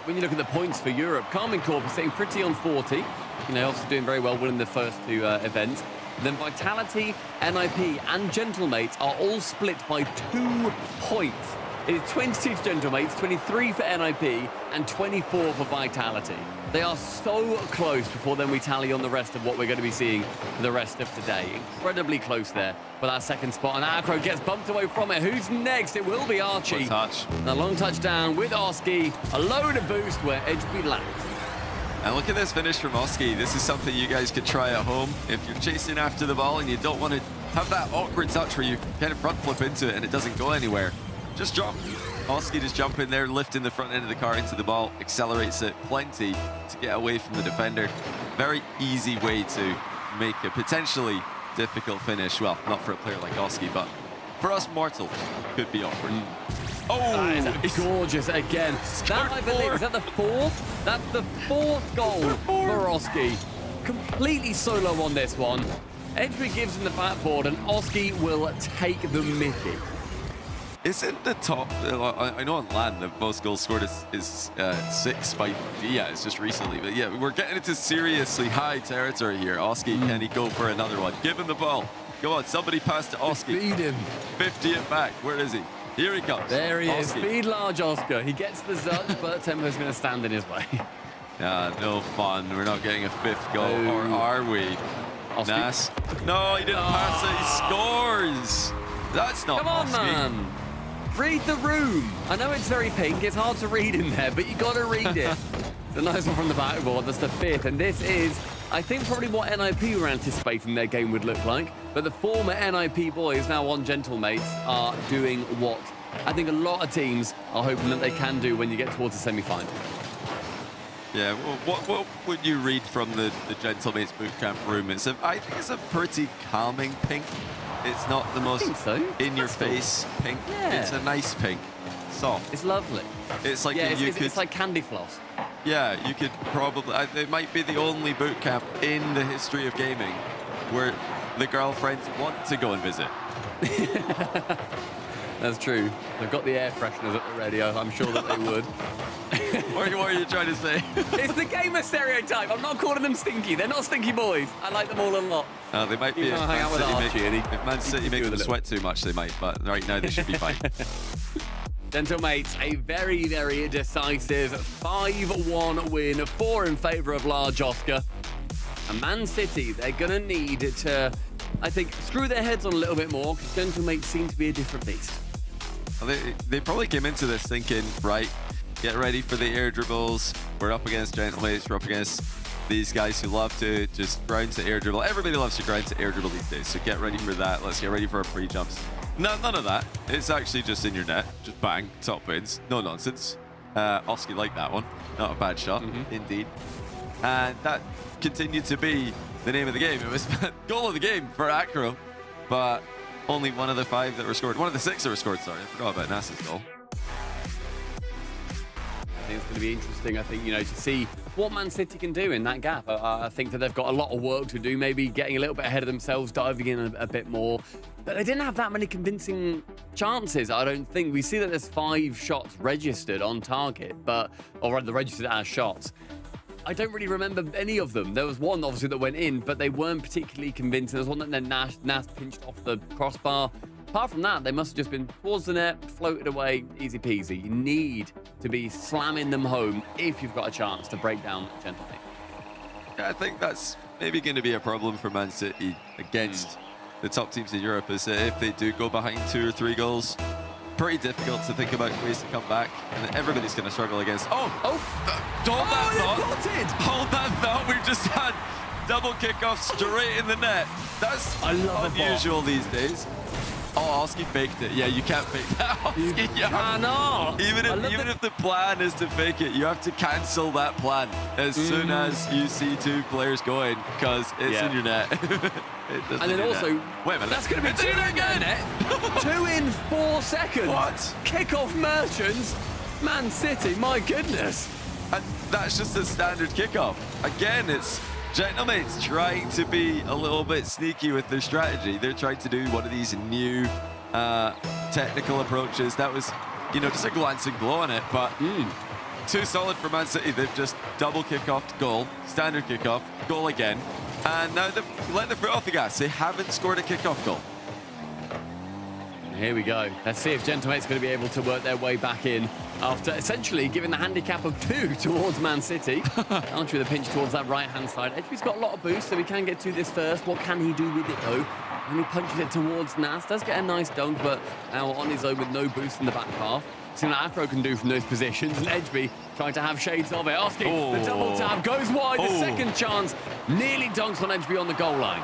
when you look at the points for Europe, Carmine Corp is sitting pretty on 40. You know, also doing very well, winning the first 2 events. Then Vitality, NIP, and Gentlemates are all split by 2 points. It is 22 to Gentlemates, 23 for NIP, and 24 for Vitality. They are so close before then we tally on the rest of what we're going to be seeing for the rest of today. Incredibly close there for that second spot, and Acro gets bumped away from it. Who's next? It will be Archie. Touch. A long touchdown with Oski, a load of boost where Edgeby lands. And look at this finish from Oski. This is something you guys could try at home. If you're chasing after the ball and you don't want to have that awkward touch where you kind of front flip into it and it doesn't go anywhere, just jump. Oski just jump in there, lifting the front end of the car into the ball, accelerates it plenty to get away from the defender. Very easy way to make a potentially difficult finish. Well, not for a player like Oski, but for us mortals, could be awkward. Oh, that is gorgeous again. That, I believe, is that the 4th? That's the 4th goal for Oski. Completely solo on this one. Edgeby gives him the backboard, and Oski will take the Mickey. Isn't the top, I know on LAN the most goals scored is 6 by Diaz just recently, but yeah, we're getting into seriously high territory here. Oski, can he go for another one? Give him the ball. Go on, somebody pass to Oski. Feed him. 50 it back. Where is he? Here he comes. There he is. Oski. Feed large Oscar. He gets the Zutch, but Tempo's going to stand in his way. No fun. We're not getting a 5th goal, or are we? Oski. Nas. No, he didn't pass it. He scores. That's not Come on, Oski. man. Read the room. I know it's very pink. It's hard to read in there, but you got to read it. It's a nice one from the backboard. That's the 5th, and this is, I think, probably what NIP were anticipating their game would look like. But the former NIP boys, now on Gentlemates, are doing what I think a lot of teams are hoping that they can do when you get towards the semi-final. Yeah, well, what would you read from the Gentlemates bootcamp room? I think it's a pretty calming pink. It's not the most in-your-face pink. Yeah. It's a nice pink. Soft. It's lovely. It's like it's like candy floss. Yeah, you could probably... It might be the only boot camp in the history of gaming where the girlfriends want to go and visit. That's true. They've got the air fresheners at the ready. I'm sure that they would. What are you trying to say? It's the gamer stereotype. I'm not calling them stinky. They're not stinky boys. I like them all a lot. They might be. If hang out with Archie, if Man City make them sweat too much, they might. But right now, they should be fine. Gentlemates, a very, very decisive 5-1 win, 4 in favour of large Oscar. And Man City, they're going to need to, I think, screw their heads on a little bit more, because Gentlemates seem to be a different beast. Well, they probably came into this thinking, right, get ready for the air dribbles. We're up against Gentlemates. We're up against these guys who love to just grind to air dribble. Everybody loves to grind to air dribble these days, so get ready for that. Let's get ready for our pre-jumps. No, none of that. It's actually just in your net. Just bang, top wins. No nonsense. Oski liked that one. Not a bad shot, indeed. And that continued to be the name of the game. It was goal of the game for Acro, but only one of the 5 that were scored. One of the 6 that were scored, sorry. I forgot about Nas's goal. I think it's going to be interesting, I think, to see what Man City can do in that gap. I think that they've got a lot of work to do, maybe getting a little bit ahead of themselves, diving in a bit more. But they didn't have that many convincing chances, I don't think. We see that there's 5 shots registered on target, or rather registered as shots. I don't really remember any of them. There was one, obviously, that went in, but they weren't particularly convincing. There was one that then Nas pinched off the crossbar. Apart from that, they must have just been towards the net, floated away, easy peasy. You need to be slamming them home if you've got a chance to break down Gentleman. Yeah, I think that's maybe going to be a problem for Man City against the top teams in Europe, is that if they do go behind 2 or 3 goals, pretty difficult to think about ways to come back, and everybody's going to struggle against. Hold that thought. Hold that thought. We've just had double kickoff straight in the net. That's unusual these days. Oh, Oski faked it. Yeah, you can't fake that, Oski. Cannot. Even if the plan is to fake it, you have to cancel that plan as soon as you see 2 players going, because it's in your net. And then also, wait a minute, that's going to be 2 in the net. 2 in 4 seconds. What? Kickoff merchants. Man City, my goodness. And that's just a standard kickoff. Again, it's Gentlemates trying to be a little bit sneaky with their strategy. They're trying to do one of these new technical approaches. That was, just a glancing blow on it, but too solid for Man City. They've just double kickoff, goal, standard kickoff, goal again. And now they've let their foot off the gas. They haven't scored a kickoff goal. Here we go. Let's see if Gentlemate's going to be able to work their way back in after essentially giving the handicap of 2 towards Man City. Archie with a pinch towards that right-hand side. Edgeby's got a lot of boost, so he can get to this first. What can he do with it, though? And he punches it towards Nas. Does get a nice dunk, but now on his own with no boost in the back half. See what Afro can do from those positions, and Edgeby trying to have shades of it. Oski, the double tap goes wide. The second chance nearly dunks on Edgeby on the goal line.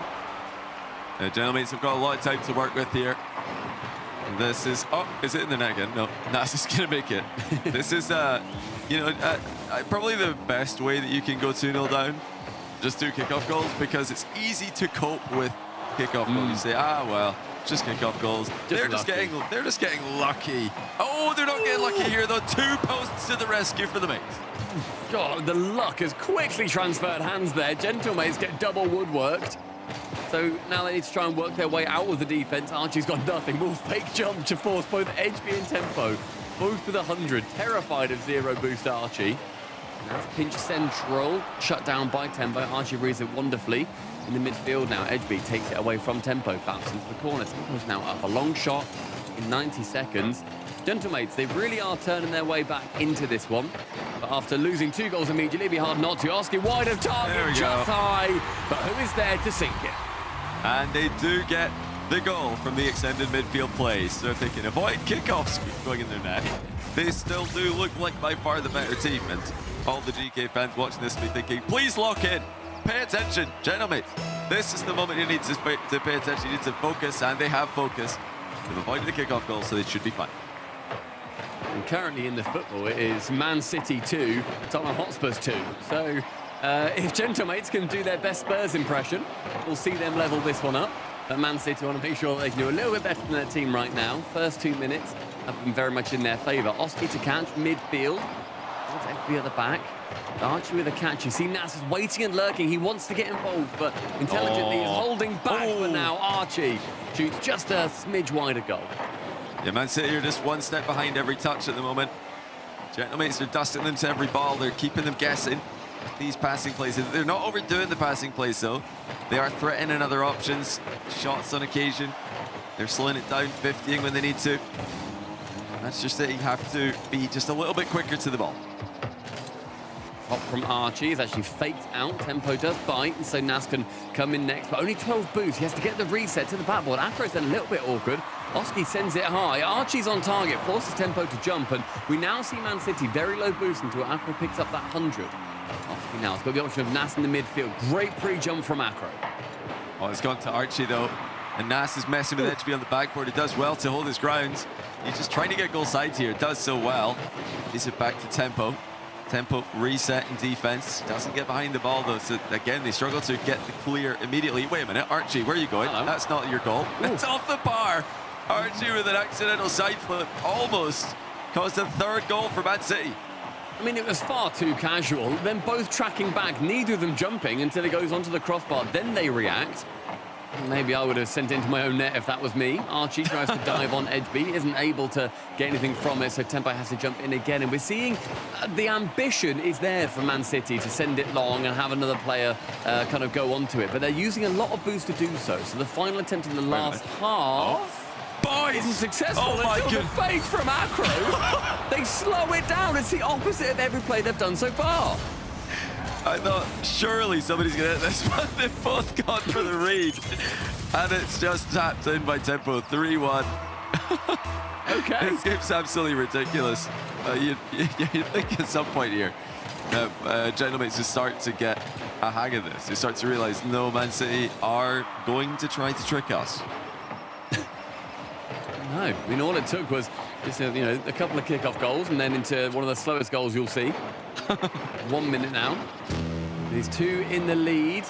Gentlemates have got a lot of time to work with here. This is, is it in the net again? No, Nas is going to make it. This is, probably the best way that you can go 2-0 down. Just do kickoff goals, because it's easy to cope with kickoff goals. You say, well, just kickoff goals. They're just getting lucky. Oh, they're not getting lucky here though. 2 posts to the rescue for the mates. God, the luck has quickly transferred hands there. Gentlemates get double woodworked. So now they need to try and work their way out of the defense. Archie's got nothing. Will fake jump to force both Edgeby and Tempo. Both with 100. Terrified of 0 boost Archie. That's pinch central. Shut down by Tempo. Archie reads it wonderfully in the midfield now. Edgeby takes it away from Tempo. Bounces into the corner. Tempo's now up. A long shot in 90 seconds. Gentlemates, they really are turning their way back into this one. But after losing 2 goals immediately, it'd be hard not to. Oski wide of target, just high. But who is there to sink it? And they do get the goal from the extended midfield play. So if they can avoid kickoffs going in their net, they still do look like by far the better team. And all the GK fans watching this will be thinking, please lock in. Pay attention, gentlemen. This is the moment you need to pay attention. You need to focus, and they have focus. They've avoided the kickoff goal, so they should be fine. And currently in the football, it is Man City 2, Tottenham Hotspurs 2. So if Gentlemates can do their best Spurs impression, we'll see them level this one up. But Man City want to make sure they can do a little bit better than their team right now. First 2 minutes have been very much in their favour. Oski to catch, midfield. Edgeby at the back. Archie with a catch. You see Nas is waiting and lurking. He wants to get involved, but intelligently he's holding back for now. Archie shoots just a smidge wider goal. Yeah, Man City are just 1 step behind every touch at the moment. Gentlemates are dusting them to every ball. They're keeping them guessing. These passing plays. They're not overdoing the passing plays, though. They are threatening other options. Shots on occasion. They're slowing it down, 50ing when they need to. That's just it. You have to be just a little bit quicker to the ball. Pop from Archie is actually faked out. Tempo does bite, and so Nas can come in next, but only 12 boosts. He has to get the reset to the backboard. Afro's a little bit awkward. Oski sends it high. Archie's on target, forces Tempo to jump, and we now see Man City very low boost until Afro picks up that 100. Oski now has got the option of Nas in the midfield. Great pre-jump from Afro. Oh, it's gone to Archie, though. And Nas is messing with Edgeby on the backboard. He does well to hold his ground. He's just trying to get goal sides here. Does so well. Gives it back to Tempo. Tempo reset in defense. Doesn't get behind the ball, though. So, again, they struggle to get the clear immediately. Wait a minute, Archie, where are you going? Hello. That's not your goal. Ooh. It's off the bar. Archie with an accidental side flip. Almost caused a 3rd goal for Man City. I mean, it was far too casual. Then both tracking back, neither of them jumping until it goes onto the crossbar. Then they react. Maybe I would have sent it into my own net if that was me. Archie tries to dive on edge B, isn't able to get anything from it, so Tempo has to jump in again. And we're seeing the ambition is there for Man City to send it long and have another player kind of go onto it. But they're using a lot of boost to do so. So the final attempt in the last half... Boys! Isn't successful Oh until the face from Acro. They slow it down. It's the opposite of every play they've done so far. I thought surely somebody's going to hit this one. They've both gone for the read. And it's just tapped in by Tempo. 3-1. Okay. This game's absolutely ridiculous. You think at some point here, gentlemen, to start to get a hang of this. They start to realize, no, Man City are going to try to trick us. No, I mean, all it took was just, a couple of kickoff goals and then into one of the slowest goals you'll see. 1 minute now. These two in the lead.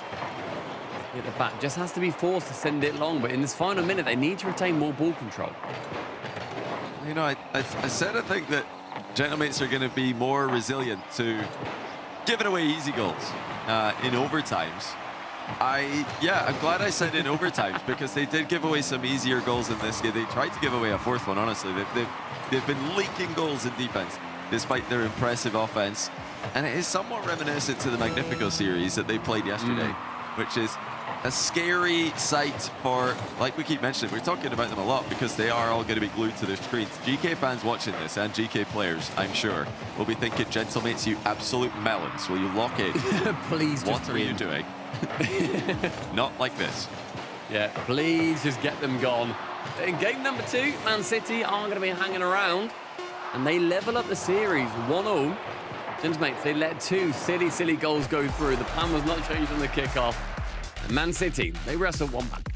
At the back just has to be forced to send it long, but in this final minute, they need to retain more ball control. You know, I said I think that Gentlemates are going to be more resilient to giving away easy goals in overtimes. I'm glad I said in overtimes because they did give away some easier goals in this game. They tried to give away a fourth one, honestly. They've been leaking goals in defense despite their impressive offense. And it is somewhat reminiscent to the Magnifico series that they played yesterday, which is a scary sight for, like we keep mentioning, we're talking about them a lot because they are all going to be glued to their screens. GK fans watching this and GK players, I'm sure, will be thinking, Gentlemates, you absolute melons, will you lock in? Please just What are you doing? Not like this. Yeah, please just get them gone. In game number 2, Man City are going to be hanging around and they level up the series 1-0. Gentlemates, they let two silly goals go through. The plan was not changed on the kickoff. And Man City, they wrestle one back.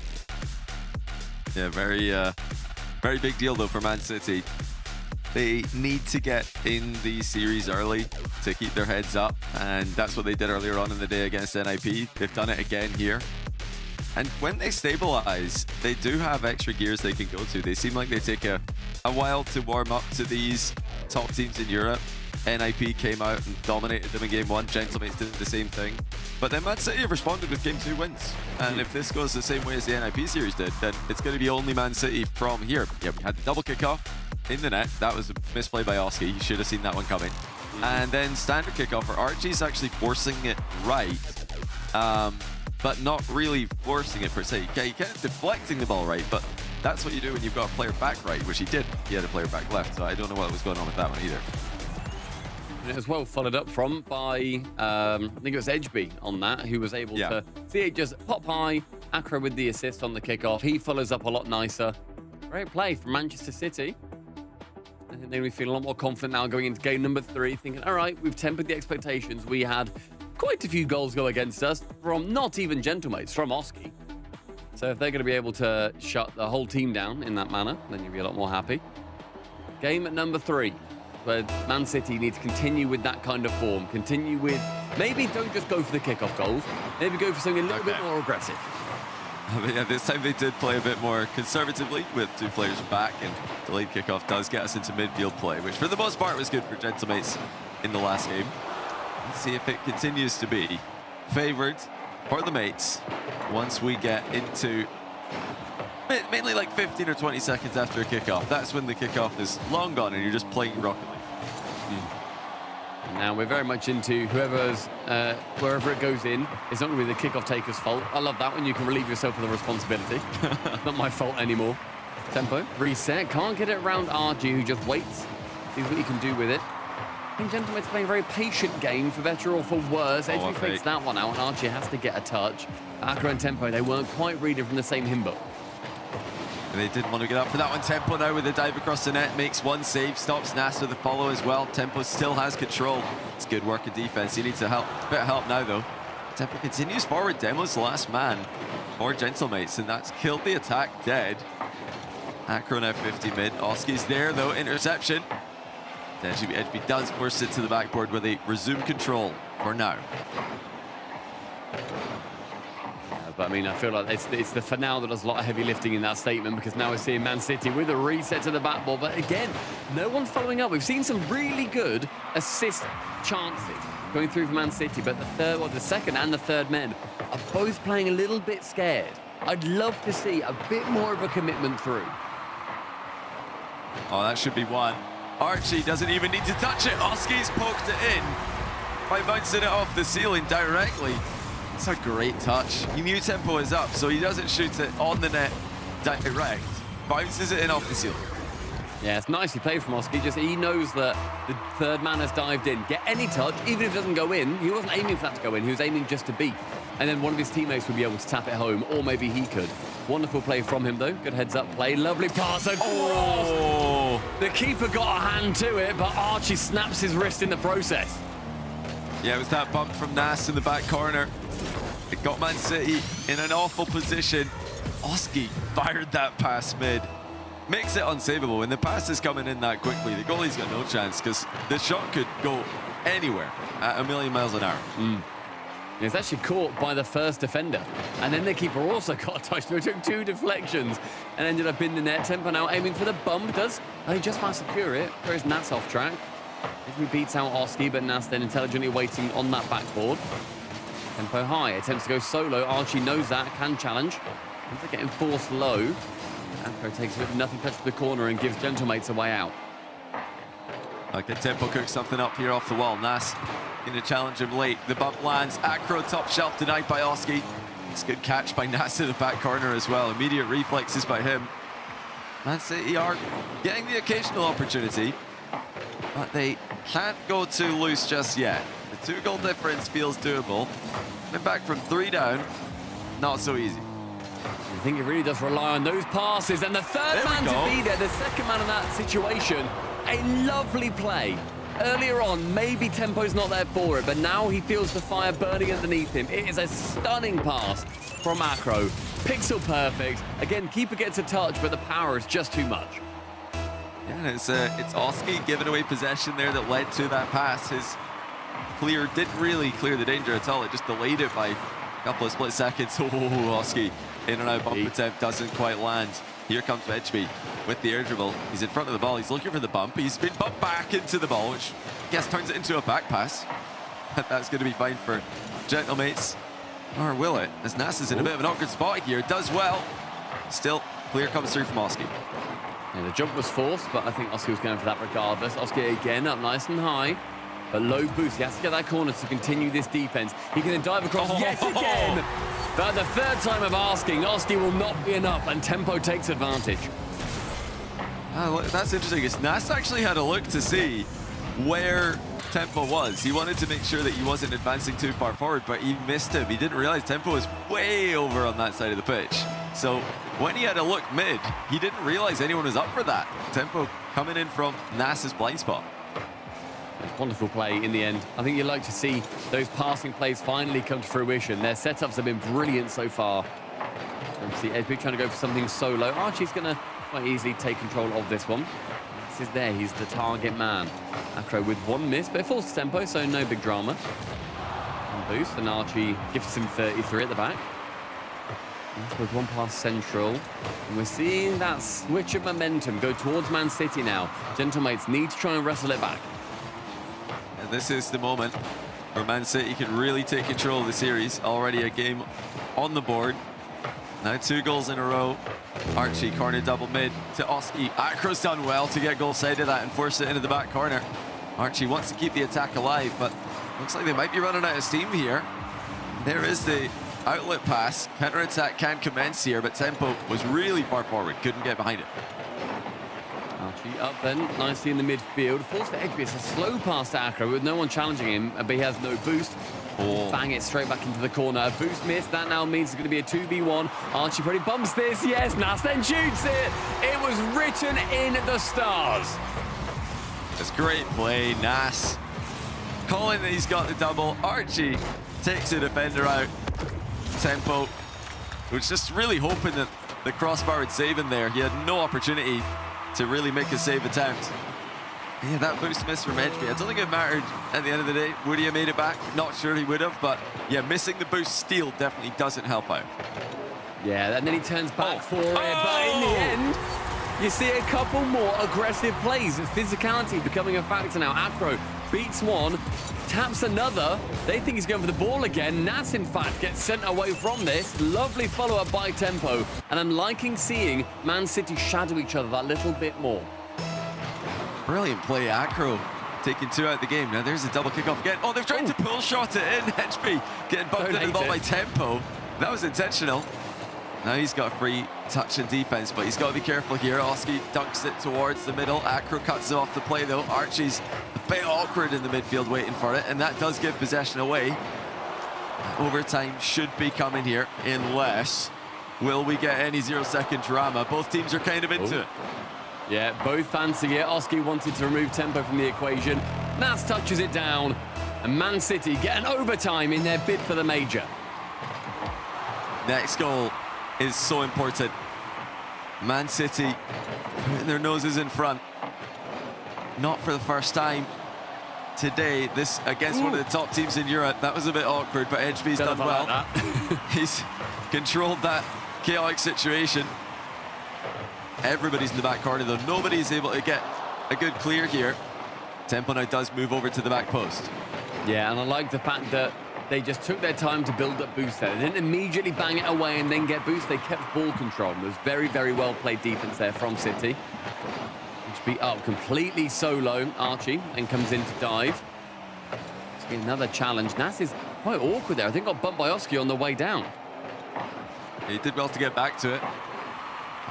Yeah, very big deal though for Man City. They need to get in the series early to keep their heads up, and that's what they did earlier on in the day against NIP. They've done it again here. And when they stabilize, they do have extra gears they can go to. They seem like they take a while to warm up to these top teams in Europe. NIP came out and dominated them in game 1. Gentlemates did the same thing. But then Man City have responded with game 2 wins. And if this goes the same way as the NIP series did, then it's going to be only Man City from here. Yeah, we had the double kickoff in the net. That was a misplay by Oski. You should have seen that one coming. And then standard kickoff for Archie's actually forcing it right, but not really forcing it per se. He kept deflecting the ball right, but that's what you do when you've got a player back right, which he did. He had a player back left, so I don't know what was going on with that one either. And it was well followed up from by, I think it was Edgeby on that, who was able to see it just pop high. Acro with the assist on the kickoff. He follows up a lot nicer. Great play from Manchester City. And then we feel a lot more confident now going into game number 3, thinking, all right, we've tempered the expectations. We had quite a few goals go against us from not even Gentlemates, from Oski. So if they're going to be able to shut the whole team down in that manner, then you'll be a lot more happy. Game at number 3, where Man City need to continue with that kind of form. Continue with, maybe don't just go for the kickoff goals. Maybe go for something a little bit more aggressive. Yeah, this time they did play a bit more conservatively with 2 players back, and delayed kickoff does get us into midfield play, which for the most part was good for Gentlemates in the last game. Let's see if it continues to be favoured for the mates once we get into mainly like 15 or 20 seconds after a kickoff. That's when the kickoff is long gone and you're just playing Rocket League. Now we're very much into wherever it goes in. It's not going to be the kickoff taker's fault. I love that when you can relieve yourself of the responsibility. Not my fault anymore. Tempo, reset, can't get it around RG, who just waits. Sees what he can do with it. I think Gentlemates playing a very patient game, for better or for worse. Edgeby fakes that one out, and Archie has to get a touch. Acro and Tempo, they weren't quite reading from the same hymn book. They didn't want to get up for that one. Tempo now with the dive across the net, makes one save, stops Nas with the follow as well. Tempo still has control. It's good work in defense. He needs a bit of help now though. Tempo continues forward. Demo's the last man for Gentlemates, and that's killed the attack dead. Acro now 50 mid. Oski's there though, interception. Edgeby does force it to the backboard where they resume control for now. But I mean, I feel like it's the for now that does a lot of heavy lifting in that statement, because now we're seeing Man City with a reset to the backboard. But again, no one's following up. We've seen some really good assist chances going through for Man City, but the second and the third men are both playing a little bit scared I'd love to see a bit more of a commitment through. Oh, that should be one. Archie doesn't even need to touch it. Oski's poked it in by bouncing it off the ceiling directly. It's a great touch. He knew tempo is up, so he doesn't shoot it on the net direct. Bounces it in off the ceiling. Yeah, it's nicely played from Oski. Just he knows that the third man has dived in. Get any touch, even if it doesn't go in. He wasn't aiming for that to go in. He was aiming just to beat. And then one of his teammates would be able to tap it home, or maybe he could. Wonderful play from him, though. Good heads-up play. Lovely pass across. Oh! The keeper got a hand to it, but Archie snaps his wrist in the process. Yeah, it was that bump from Nas in the back corner. It got Man City in an awful position. Oski fired that pass mid. Makes it unsavable. When the pass is coming in that quickly, the goalie's got no chance because the shot could go anywhere at 1,000,000 miles an hour. He was actually caught by the first defender. And then the keeper also got a touch. He took 2 deflections and ended up in the net. Tempo now aiming for the bump. He just might secure it. Throws Nas off track. He beats out Oski, but Nas then intelligently waiting on that backboard. Tempo high. Attempts to go solo. Archie knows that. Can challenge. They're getting forced low. Afro takes it with nothing touch to the corner and gives Gentlemates a way out. Like the tempo cooks something up here off the wall. Nas going to challenge him late. The bump lands. Acro top shelf denied by Oski. It's a good catch by Nas in the back corner as well. Immediate reflexes by him. Man City are getting the occasional opportunity, but they can't go too loose just yet. The 2-goal difference feels doable. Coming back from 3 down, not so easy. I think it really does rely on those passes, and the third man to be there, the second man in that situation. A lovely play. Earlier on, maybe tempo's not there for it, but now he feels the fire burning underneath him. It is a stunning pass from Acro. Pixel perfect. Again, keeper gets a touch, but the power is just too much. Yeah, it's Oski giving away possession there that led to that pass. His clear didn't really clear the danger at all. It just delayed it by a couple of split seconds. Oh, Oski. In and out bump attempt doesn't quite land. Here comes Edgeby with the air dribble. He's in front of the ball. He's looking for the bump. He's been bumped back into the ball, which I guess turns it into a back pass. That's going to be fine for Gentlemates. Or will it? As Nas is in a bit of an awkward spot here. Does well. Still, clear comes through from Oski. Yeah, the jump was forced, but I think Oski was going for that regardless. Oski again up nice and high. But low boost. He has to get that corner to continue this defense. He can then dive across yet again. But the third time of asking, Oski will not be enough, and tempo takes advantage. Oh, that's interesting. Nas actually had a look to see where tempo was. He wanted to make sure that he wasn't advancing too far forward, but he missed him. He didn't realize tempo was way over on that side of the pitch. So when he had a look mid, he didn't realize anyone was up for that. Tempo coming in from Nas's blind spot. Wonderful play in the end. I think you'd like to see those passing plays finally come to fruition. Their setups have been brilliant so far. See Edby trying to go for something solo. Archie's going to quite easily take control of this one. This is there. He's the target man. Acro with 1 miss, but it falls to tempo, so no big drama. And boost, and Archie gives him 33 at the back. With 1 pass central. And we're seeing that switch of momentum go towards Man City now. Gentlemates need to try and wrestle it back. And this is the moment where Man City can really take control of the series. Already a game on the board. Now 2 goals in a row. Archie corner double mid to Oski. Acro's done well to get goal side of that and force it into the back corner. Archie wants to keep the attack alive, but looks like they might be running out of steam here. There is the outlet pass. Counter-attack can commence here, but tempo was really far forward. Couldn't get behind it. Archie up then, nicely in the midfield. Forced to Edby. It's a slow pass to Acro with no one challenging him, but he has no boost. Bang it straight back into the corner. A boost miss. That now means it's going to be a 2v1. Archie probably bumps this. Yes, Nas then shoots it. It was written in the stars. That's great play, Nas. Calling that he's got the double. Archie takes the defender out. Tempo was just really hoping that the crossbar would save him there. He had no opportunity to really make a save attempt. Yeah, that boost miss from Edgeby. I don't think it mattered at the end of the day. Would he have made it back? Not sure he would have, but yeah, missing the boost steal definitely doesn't help out. Yeah, and then he turns back for it, but in the end, you see a couple more aggressive plays. Physicality becoming a factor now. Acro beats one, taps another. They think he's going for the ball again. Nas, in fact, gets sent away from this. Lovely follow-up by Tempo. And I'm liking seeing Man City shadow each other that little bit more. Brilliant play, Acro. Taking 2 out of the game. Now there's a double kickoff again. Oh, they've tried to pull shot it in. HB getting bumped into the ball by Tempo. That was intentional. Now he's got a free touch and defense, but he's got to be careful here. Oski dunks it towards the middle. Acro cuts it off the play though. Archie's a bit awkward in the midfield waiting for it, and that does give possession away. Overtime should be coming here, unless will we get any 0-second drama? Both teams are kind of into it. Yeah, both fancy it. Oski wanted to remove Tempo from the equation. Nas touches it down, and Man City get an overtime in their bid for the major. Next goal is so important. Man City putting their noses in front. Not for the first time today. This against one of the top teams in Europe. That was a bit awkward, but HB's done well. He's controlled that chaotic situation. Everybody's in the back corner though. Nobody's able to get a good clear here. Tempo now does move over to the back post. Yeah, and I like the fact that they just took their time to build up boost there. They didn't immediately bang it away and then get boost. They kept ball control. It was very, very well played defense there from City. HB up completely solo. Archie then comes in to dive. It's been another challenge. Nas is quite awkward there. I think got bumped by Oski on the way down. He did well to get back to it.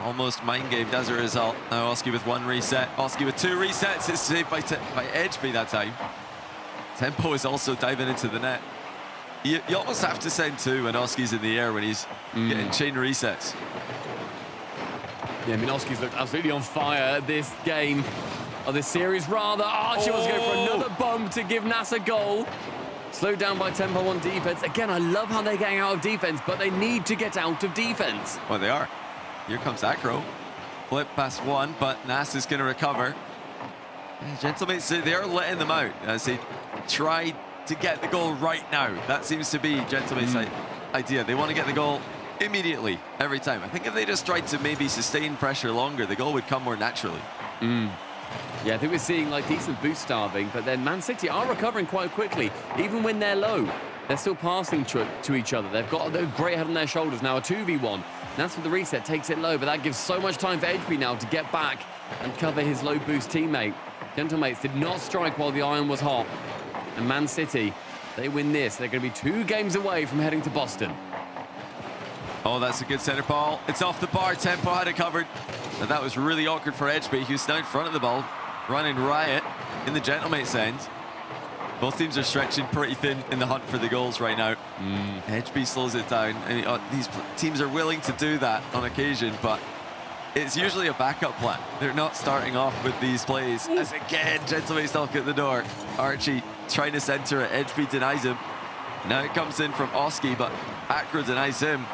Almost mind gamed as a result. Now Oski with 1 reset. Oski with 2 resets. It's saved by HB that time. Tempo is also diving into the net. You almost have to send 2 when Oski's in the air when he's getting chain resets. Yeah, I mean, Oski's looked absolutely on fire this game, or this series rather. Archie wants to go for another bump to give Nas a goal. Slowed down by Tempo on defense. Again, I love how they're getting out of defense, but they need to get out of defense. Well, they are. Here comes Acro. Flip past 1, but Nas is going to recover. Gentlemen, they are letting them out as they try to get the goal right now. That seems to be Gentleman's idea. They want to get the goal immediately, every time. I think if they just tried to maybe sustain pressure longer, the goal would come more naturally. Yeah, I think we're seeing like decent boost starving, but then Man City are recovering quite quickly. Even when they're low, they're still passing to each other. They've got a great head on their shoulders now, a 2v1. That's with the reset, takes it low, but that gives so much time for HB now to get back and cover his low boost teammate. Gentlemates did not strike while the iron was hot. And Man City, they win this. They're going to be 2 games away from heading to Boston. Oh, that's a good centre ball. It's off the bar. Tempo had it covered. And that was really awkward for HB, who's now in front of the ball, running riot in the Gentlemates' end. Both teams are stretching pretty thin in the hunt for the goals right now. HB slows it down. And, these teams are willing to do that on occasion, but it's usually a backup plan. They're not starting off with these plays. As again, Gentlemates knock at the door. Archie trying to centre it. HB denies him. Now it comes in from Oski, but Acro denies him.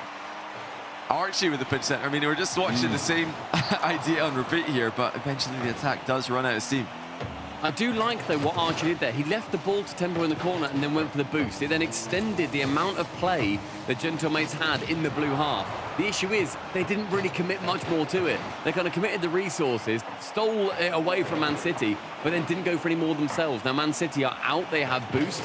Archie with the pitch centre. I mean, we're just watching the same idea on repeat here, but eventually the attack does run out of steam. I do like, though, what Archie did there. He left the ball to Tempo in the corner and then went for the boost. It then extended the amount of play that Gentlemates had in the blue half. The issue is they didn't really commit much more to it. They kind of committed the resources, stole it away from Man City, but then didn't go for any more themselves. Now, Man City are out. They have boost.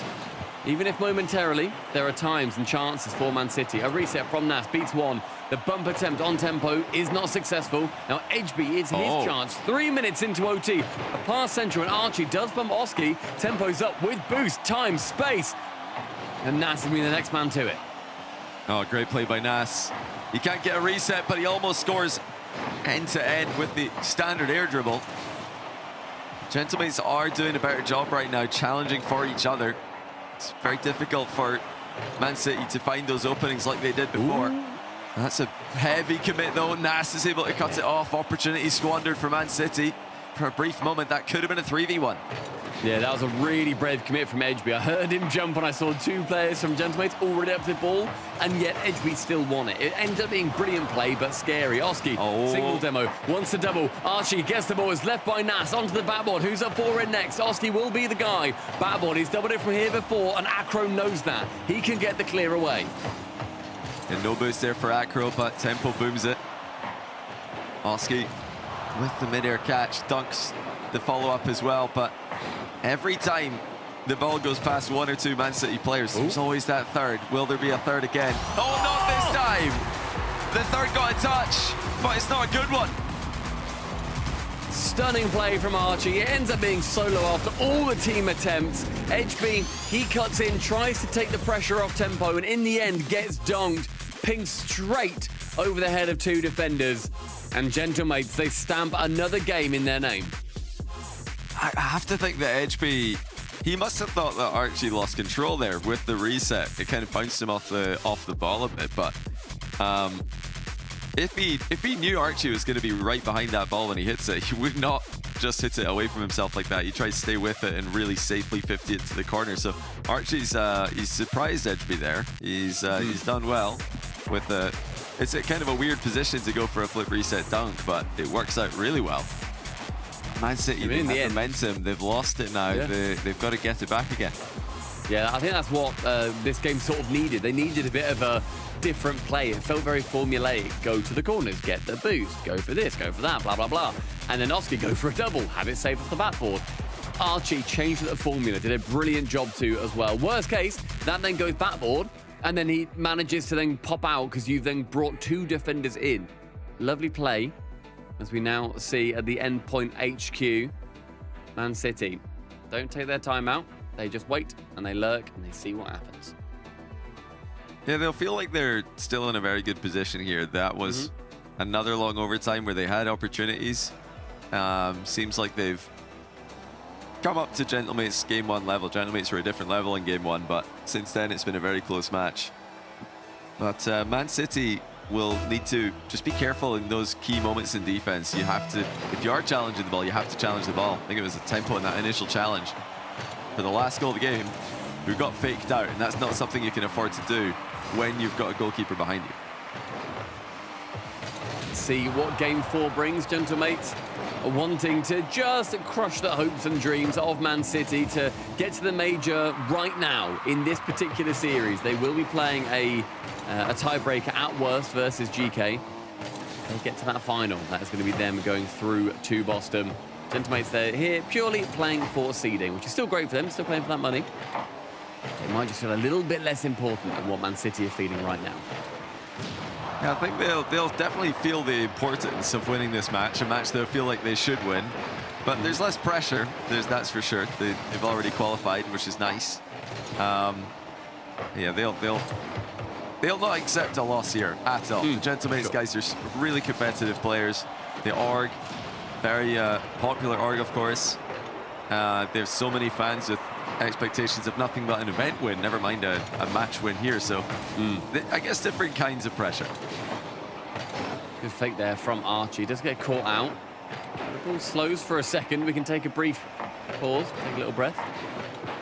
Even if momentarily, there are times and chances for Man City. A reset from Nas beats 1. The bump attempt on Tempo is not successful. Now HB, it's his chance. 3 minutes into OT. A pass central and Archie does bump Oski. Tempo's up with boost, time, space. And Nas will be the next man to it. Oh, great play by Nas. He can't get a reset, but he almost scores end-to-end with the standard air dribble. Gentlemates are doing a better job right now, challenging for each other. It's very difficult for Man City to find those openings like they did before. That's a heavy commit though. Nas is able to cut it off. Opportunity squandered for Man City. For a brief moment, that could have been a 3v1. Yeah, that was a really brave commit from HB. I heard him jump and I saw 2 players from Gentlemates already up to the ball, and yet HB still won it. It ended up being brilliant play, but scary. Oski, single demo, wants to double. Archie gets the ball, is left by Nas, onto the backboard. Who's up for it next? Oski will be the guy. Backboard, he's doubled it from here before, and Acro knows that. He can get the clear away. And no boost there for Acro, but Tempo booms it. Oski with the mid-air catch, dunks the follow-up as well, but every time the ball goes past one or two Man City players, there's always that third. Will there be a third again? Oh, not this time! The third got a touch, but it's not a good one. Stunning play from Archie. It ends up being solo after all the team attempts. HB, he cuts in, tries to take the pressure off Tempo, and in the end gets donked, pinged straight over the head of two defenders. And Gentlemates, they stamp another game in their name. I have to think that HB, he must have thought that Archie lost control there with the reset. It kind of bounced him off the ball a bit, but if he knew Archie was going to be right behind that ball when he hits it, he would not just hit it away from himself like that. He tried to stay with it and really safely 50 it to the corner. So Archie's he's surprised Edgeby there. He's done well with the. It's a kind of a weird position to go for a flip reset dunk, but it works out really well. Man City, they have momentum. They've lost it now. Yeah. They've got to get it back again. Yeah, I think that's what this game sort of needed. They needed a bit of a different play. It felt very formulaic. Go to the corners, get the boost, go for this, go for that, blah, blah, blah. And then Oski go for a double, have it safe off the backboard. Archie changed the formula, did a brilliant job too as well. Worst case, that then goes backboard, and then he manages to then pop out because you've then brought two defenders in. Lovely play, as we now see at the endpoint HQ. Man City don't take their time out. They just wait and they lurk and they see what happens. Yeah, they'll feel like they're still in a very good position here. That was another long overtime where they had opportunities. Seems like they've come up to Gentlemates game one level. Gentlemates were a different level in game one, but since then it's been a very close match. But Man City will need to just be careful in those key moments in defense. You have to, if you are challenging the ball, you have to challenge the ball. I think it was a Tempo in that initial challenge for the last goal of the game, who got faked out, and that's not something you can afford to do when you've got a goalkeeper behind you. See what game 4 brings, Gentlemates. Wanting to just crush the hopes and dreams of Man City to get to the major right now in this particular series. They will be playing a tiebreaker at worst versus Gekay. They get to that final. That is going to be them going through to Boston. Gentlemates, they're here purely playing for seeding, which is still great for them, still playing for that money. It might just feel a little bit less important than what Man City are feeling right now. Yeah, I think they'll definitely feel the importance of winning this match, a match they'll feel like they should win. But there's less pressure, that's for sure. They've already qualified, which is nice. Yeah, they'll not accept a loss here at all. The Gentlemates guys are really competitive players. The org, very popular org, of course. There's so many fans with expectations of nothing but an event win, never mind a match win here. So I guess different kinds of pressure. Good fake there from Archie. Does get caught out. The ball slows for a second. We can take a brief pause, take a little breath.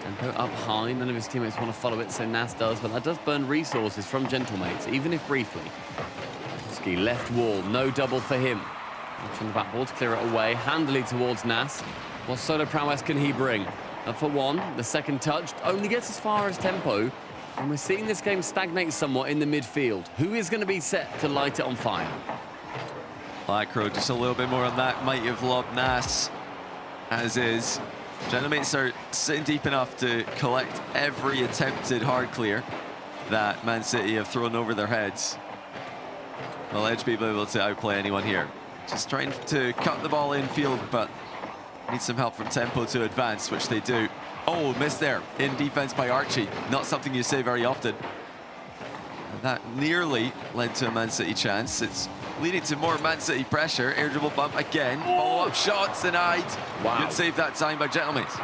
Tempo up high. None of his teammates want to follow it, so Nas does, but that does burn resources from Gentlemates, even if briefly. Ski left wall, no double for him. From the backboard to clear it away, handily towards Nas. What solo prowess can he bring? Up for one, the second touch only gets as far as Tempo, and we're seeing this game stagnate somewhat in the midfield. Who is going to be set to light it on fire? Black Crow just a little bit more on that. Might have lobbed Nas, as is. Gentlemates are sitting deep enough to collect every attempted hard clear that Man City have thrown over their heads. Will Edge be able to outplay anyone here? Just trying to cut the ball infield, but need some help from Tempo to advance, which they do. Oh, missed there in defense by Archie. Not something you say very often. And that nearly led to a Man City chance. It's leading to more Man City pressure. Air dribble bump again. Follow-up shots denied. Wow. Good save that time by Gentlemates.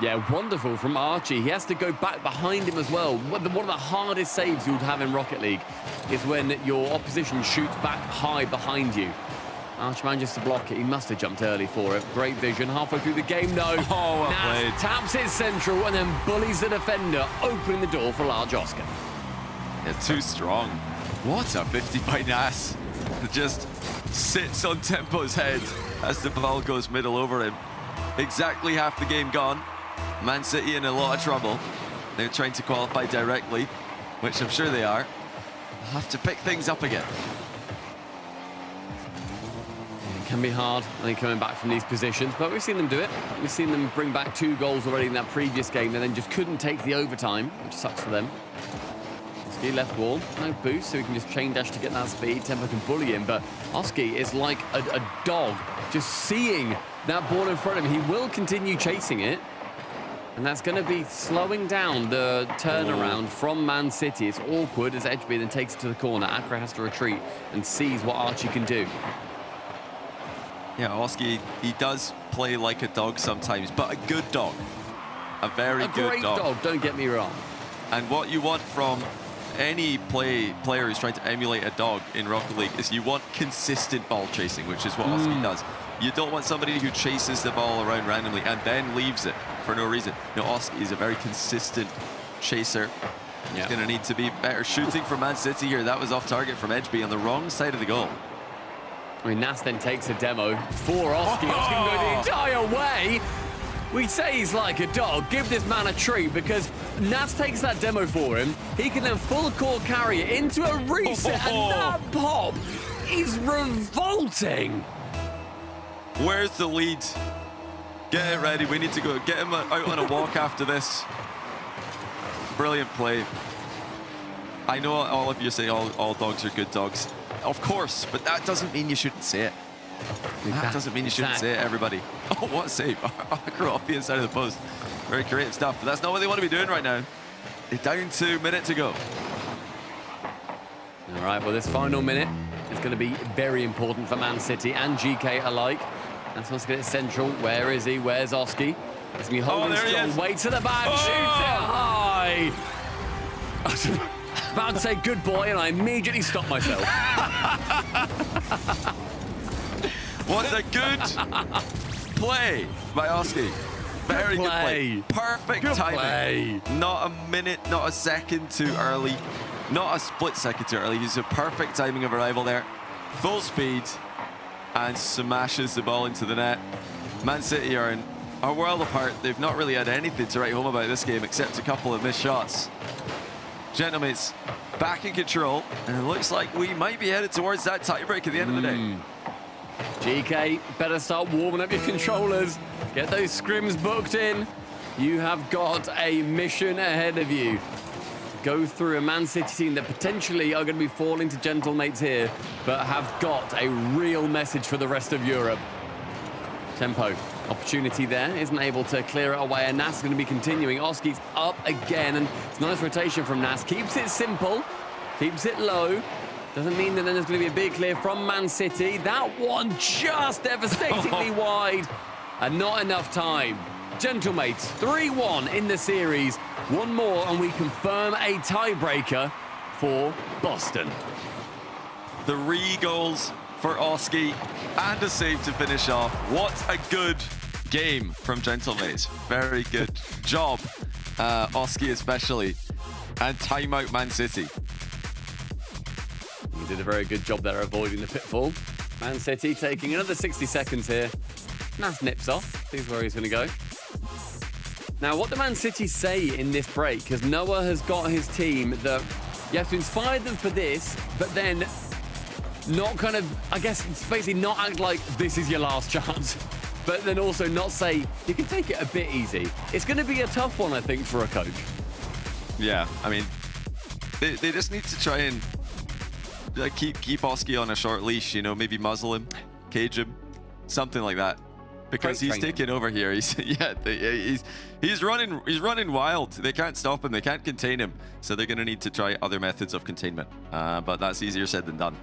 Yeah, wonderful from Archie. He has to go back behind him as well. One of the hardest saves you would have in Rocket League is when your opposition shoots back high behind you. Archie manages to block it. He must have jumped early for it. Great vision. Halfway through the game, no. Oh, well played. Taps it central and then bullies the defender, opening the door for large Oscar. Yeah, too strong. What a 50 by Nas. It just sits on Tempo's head as the ball goes middle over him. Exactly half the game gone. Man City in a lot of trouble. They're trying to qualify directly, which I'm sure they are. They'll have to pick things up again. Can be hard, I think, coming back from these positions, but we've seen them do it. We've seen them bring back 2 goals already in that previous game and then just couldn't take the overtime, which sucks for them. Oski left wall, no boost, so he can just chain dash to get that speed. Tempo can bully him, but Oski is like a dog, just seeing that ball in front of him. He will continue chasing it, and that's going to be slowing down the turnaround from Man City. It's awkward as Edgeby then takes it to the corner. Accra has to retreat and sees what Archie can do. Yeah, Oski, he does play like a dog sometimes, but a good dog. A very good dog. A great dog, don't get me wrong. And what you want from any player who's trying to emulate a dog in Rocket League is you want consistent ball chasing, which is what Oski does. You don't want somebody who chases the ball around randomly and then leaves it for no reason. No, Oski is a very consistent chaser. He's going to need to be better shooting from Man City here. That was off target from Edgeby on the wrong side of the goal. I mean, Nas then takes a demo for Oski. Oski can go the entire way. We say he's like a dog. Give this man a treat, because Nas takes that demo for him. He can then full court carry it into a reset, and that pop is revolting. Where's the lead? Get it ready. We need to go get him out on a walk after this. Brilliant play. I know all of you say all dogs are good dogs. Of course, but that doesn't mean you shouldn't say it. That doesn't mean you shouldn't say it, everybody. Oh, what a save. Off the inside of the post. Very creative stuff, but that's not what they want to be doing right now. They're down to a minute to go. All right, well, this final minute is going to be very important for Man City and Gekay alike. That's what's going to get central. Where is he? Where's Oski? He's going to be holding strong. Way to the back. Shoots it high. I was about to say good boy, and I immediately stopped myself. What a good play by Oski. Very good play. Perfect timing. Not a minute, not a second too early. Not a split second too early. He's a perfect timing of arrival there. Full speed and smashes the ball into the net. Man City are in a world apart. They've not really had anything to write home about this game except a couple of missed shots. Gentlemates back in control, and it looks like we might be headed towards that tiebreak at the end of the day. Gekay, better start warming up your controllers. Get those scrims booked in. You have got a mission ahead of you. Go through a Man City team that potentially are going to be falling to Gentlemates here, but have got a real message for the rest of Europe. Tempo. Opportunity there, isn't able to clear it away, and Nas is going to be continuing. Oski's up again, and it's a nice rotation from Nas. Keeps it simple, keeps it low. Doesn't mean that then there's going to be a big clear from Man City. That one just devastatingly wide, and not enough time. Gentlemates, 3-1 in the series. One more, and we confirm a tiebreaker for Boston. 3 goals for Oski and a save to finish off. What a good game from Gentlemates. Very good job, Oski especially. And timeout Man City. He did a very good job there avoiding the pitfall. Man City taking another 60 seconds here. Nas nips off. Sees where he's going to go. Now, what do Man City say in this break? Because Noah has got his team that you have to inspire them for this, but then not kind of, I guess, it's basically not act like this is your last chance, but then also not say, you can take it a bit easy. It's going to be a tough one, I think, for a coach. Yeah, I mean, they just need to try and keep Oski on a short leash, you know, maybe muzzle him, cage him, something like that. Because he's taking over here. He's running wild. They can't stop him. They can't contain him. So they're going to need to try other methods of containment. But that's easier said than done.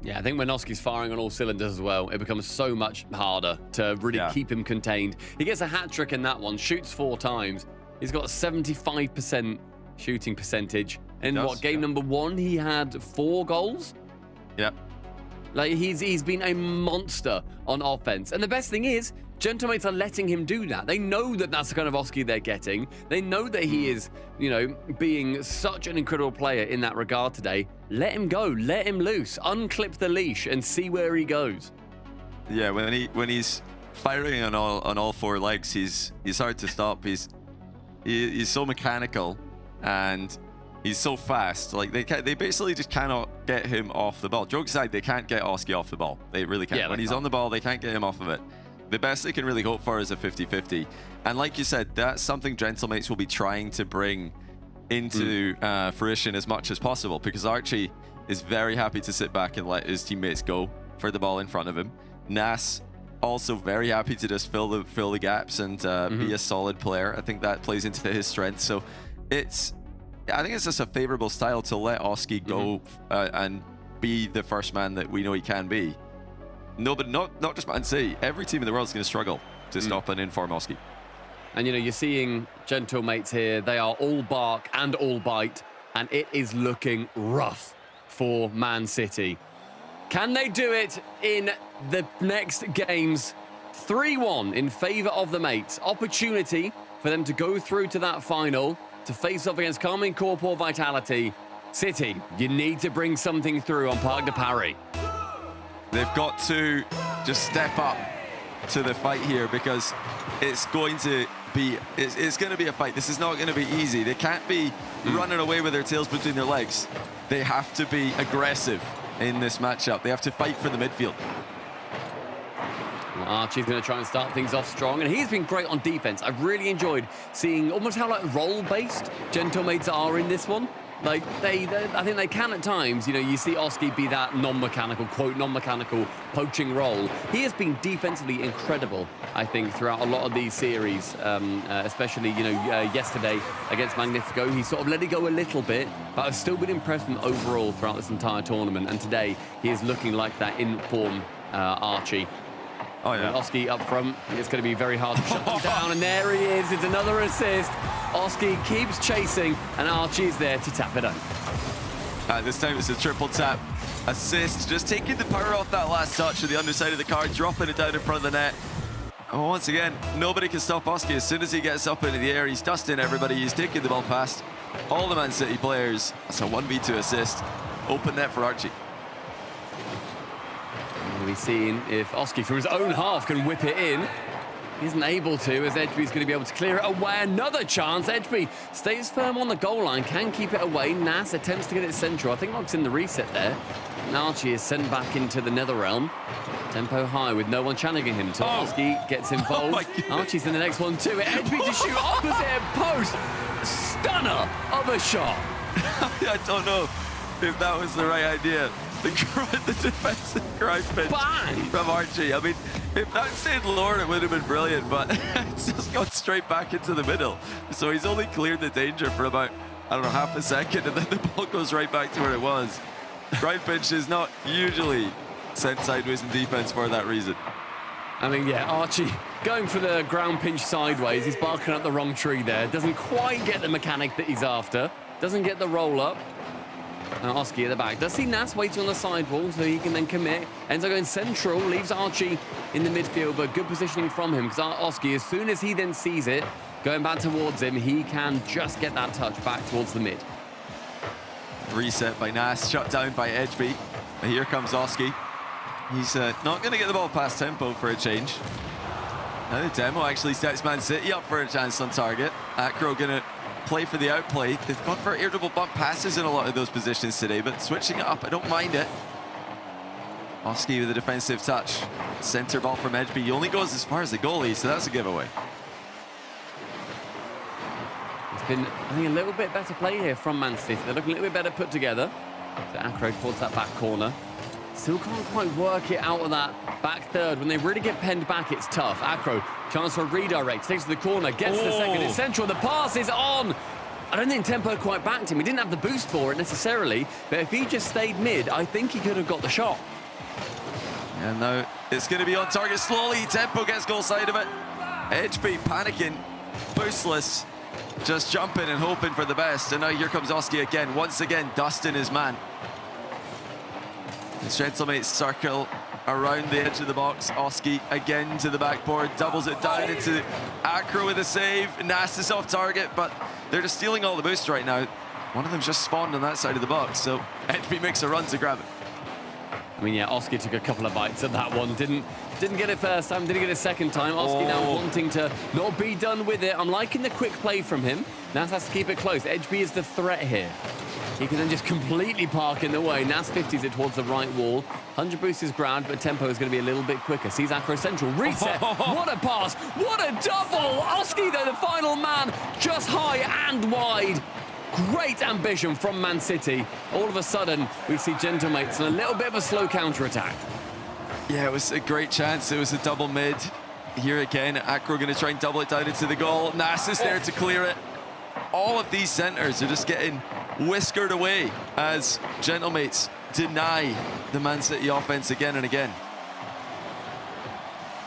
Yeah, I think when Oski's firing on all cylinders as well, it becomes so much harder to really keep him contained. He gets a hat trick in that one, shoots 4 times. He's got a 75% shooting percentage. In game number 1, he had 4 goals? Yep. Like, he's been a monster on offense. And the best thing is, Gentlemates are letting him do that. They know that that's the kind of Oski they're getting. They know that he is, you know, being such an incredible player in that regard today. Let him go. Let him loose. Unclip the leash and see where he goes. Yeah, when he's firing on all 4 legs, he's hard to stop. He's so mechanical, and He's so fast. Like they basically just cannot get him off the ball. Joke aside, they can't get Oski off the ball. They really can't. Yeah, when he's on the ball, they can't get him off of it. The best they can really hope for is a 50-50. And like you said, that's something Gentlemates will be trying to bring into fruition as much as possible, because Archie is very happy to sit back and let his teammates go for the ball in front of him. Nas also very happy to just fill the gaps and be a solid player. I think that plays into his strength. So I think it's just a favorable style to let Oski go and be the first man that we know he can be. No, but not just Man City. Every team in the world is going to struggle to stop and inform Oski. And, you know, you're seeing Gentlemates here. They are all bark and all bite, and it is looking rough for Man City. Can they do it in the next games? 3-1 in favor of the mates. Opportunity for them to go through to that final, to face off against Carmine Corp or Vitality. City, you need to bring something through on Parc de Paris. They've got to just step up to the fight here, because it's going to be a fight. This is not going to be easy. They can't be running away with their tails between their legs. They have to be aggressive in this matchup. They have to fight for the midfield. Well, Archie's going to try and start things off strong, and he's been great on defense. I've really enjoyed seeing almost how like role-based Gentlemates are in this one. Like I think they can at times. You know, you see Oski be that non-mechanical, quote, non-mechanical poaching role. He has been defensively incredible, I think, throughout a lot of these series, especially, you know, yesterday against Magnifico. He sort of let it go a little bit, but I've still been impressed with him overall throughout this entire tournament. And today, he is looking like that in-form Archie. Oh, yeah. Oski up front. It's going to be very hard to shut him down. And there he is. It's another assist. Oski keeps chasing, and Archie's there to tap it home. This time it's a triple tap assist. Just taking the power off that last touch to the underside of the card, dropping it down in front of the net. Oh, once again, nobody can stop Oski. As soon as he gets up into the air, he's dusting everybody. He's taking the ball past all the Man City players. That's a 1v2 assist. Open net for Archie. We'll be seeing if Oski, from his own half, can whip it in. He isn't able to, as Edgeby's going to be able to clear it away. Another chance. Edgeby stays firm on the goal line, can keep it away. Nas attempts to get it central. I think locks in the reset there. And Archie is sent back into the Netherrealm. Tempo high with no one challenging him. Oski gets involved. Archie's in the next one too. Edgeby to shoot opposite post. Stunner of a shot. I don't know if that was the right idea. The defensive grind pinch from Archie. I mean, if that stayed lower, it would have been brilliant, but it's just gone straight back into the middle. So he's only cleared the danger for about, I don't know, half a second, and then the ball goes right back to where it was. Grind pinch is not usually sent sideways in defense for that reason. I mean, yeah, Archie going for the ground pinch sideways. He's barking up the wrong tree there. Doesn't quite get the mechanic that he's after. Doesn't get the roll up. Now Oski at the back. Does see Nas waiting on the sidewall so he can then commit. Ends up going central, leaves Archie in the midfield, but good positioning from him, because Oski, as soon as he then sees it, going back towards him, he can just get that touch back towards the mid. Reset by Nas, shut down by Edgeby. Here comes Oski. He's not going to get the ball past Tempo for a change. Now the demo actually sets Man City up for a chance on target. Acro going to play for the outplay. They've gone for irritable bump passes in a lot of those positions today, but switching it up, I don't mind it. Oski with a defensive touch. Center ball from Edgeby. He only goes as far as the goalie, so that's a giveaway. It's been, I think, a little bit better play here from Man City. They're looking a little bit better put together. So Acro towards that back corner. Still can't quite work it out of that back third. When they really get penned back, it's tough. Acro, chance for a redirect. Takes to the corner, gets to the second. It's central. The pass is on. I don't think Tempo quite backed him. He didn't have the boost for it necessarily, but if he just stayed mid, I think he could have got the shot. And now it's going to be on target slowly. Tempo gets goal side of it. Edgeby panicking, boostless, just jumping and hoping for the best. And now here comes Oski again, once again dusting his man. His Gentlemates circle around the edge of the box. Oski again to the backboard, doubles it down into Acro with a save. Nas is off target, but they're just stealing all the boost right now. One of them's just spawned on that side of the box, so Edgeby makes a run to grab it. I mean, yeah, Oski took a couple of bites at that one. Didn't get it first time, didn't get it second time. Oski now wanting to not be done with it. I'm liking the quick play from him. Nas has to keep it close. Edgeby is the threat here. He can then just completely park in the way. Nas 50s it towards the right wall. 100 boost is ground, but tempo is going to be a little bit quicker. Sees Acro Central. Reset. What a pass. What a double. Oski, though, the final man, just high and wide. Great ambition from Man City. All of a sudden, we see Gentlemates and a little bit of a slow counter-attack. Yeah, it was a great chance. It was a double mid. Here again, Acro going to try and double it down into the goal. Nas is there to clear it. All of these centres are just getting whiskered away as Gentlemates deny the Man City offense again and again.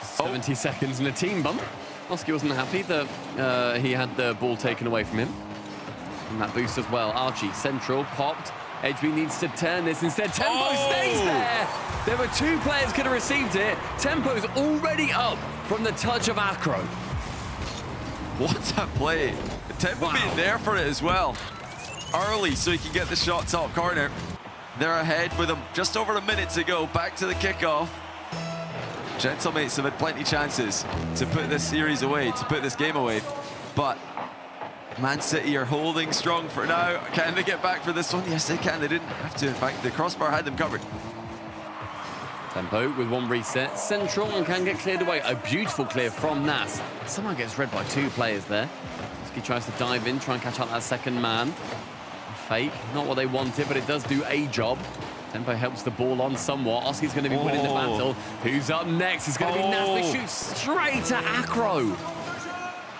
70 seconds and a team bump. Oski wasn't happy that he had the ball taken away from him. And that boost as well. Archie, central, popped. HB needs to turn this instead. Tempo stays there. There were 2 players could have received it. Tempo's already up from the touch of Acro. What a play. Tempo being there for it as well. Early so he can get the shot top corner. They're ahead with just over a minute to go. Back to the kickoff. Gentlemates have had plenty of chances to put this series away, to put this game away. But Man City are holding strong for now. Can they get back for this one? Yes, they can. They didn't have to. In fact, the crossbar had them covered. Tempo with 1 reset. Central and can get cleared away. A beautiful clear from Nas. Someone gets read by 2 players there. Oski tries to dive in, try and catch out that second man. Fake, not what they wanted, but it does do a job. Tempo helps the ball on somewhat. Oski's going to be winning the battle. Who's up next? It's going to be Nas, but shoots straight to Acro.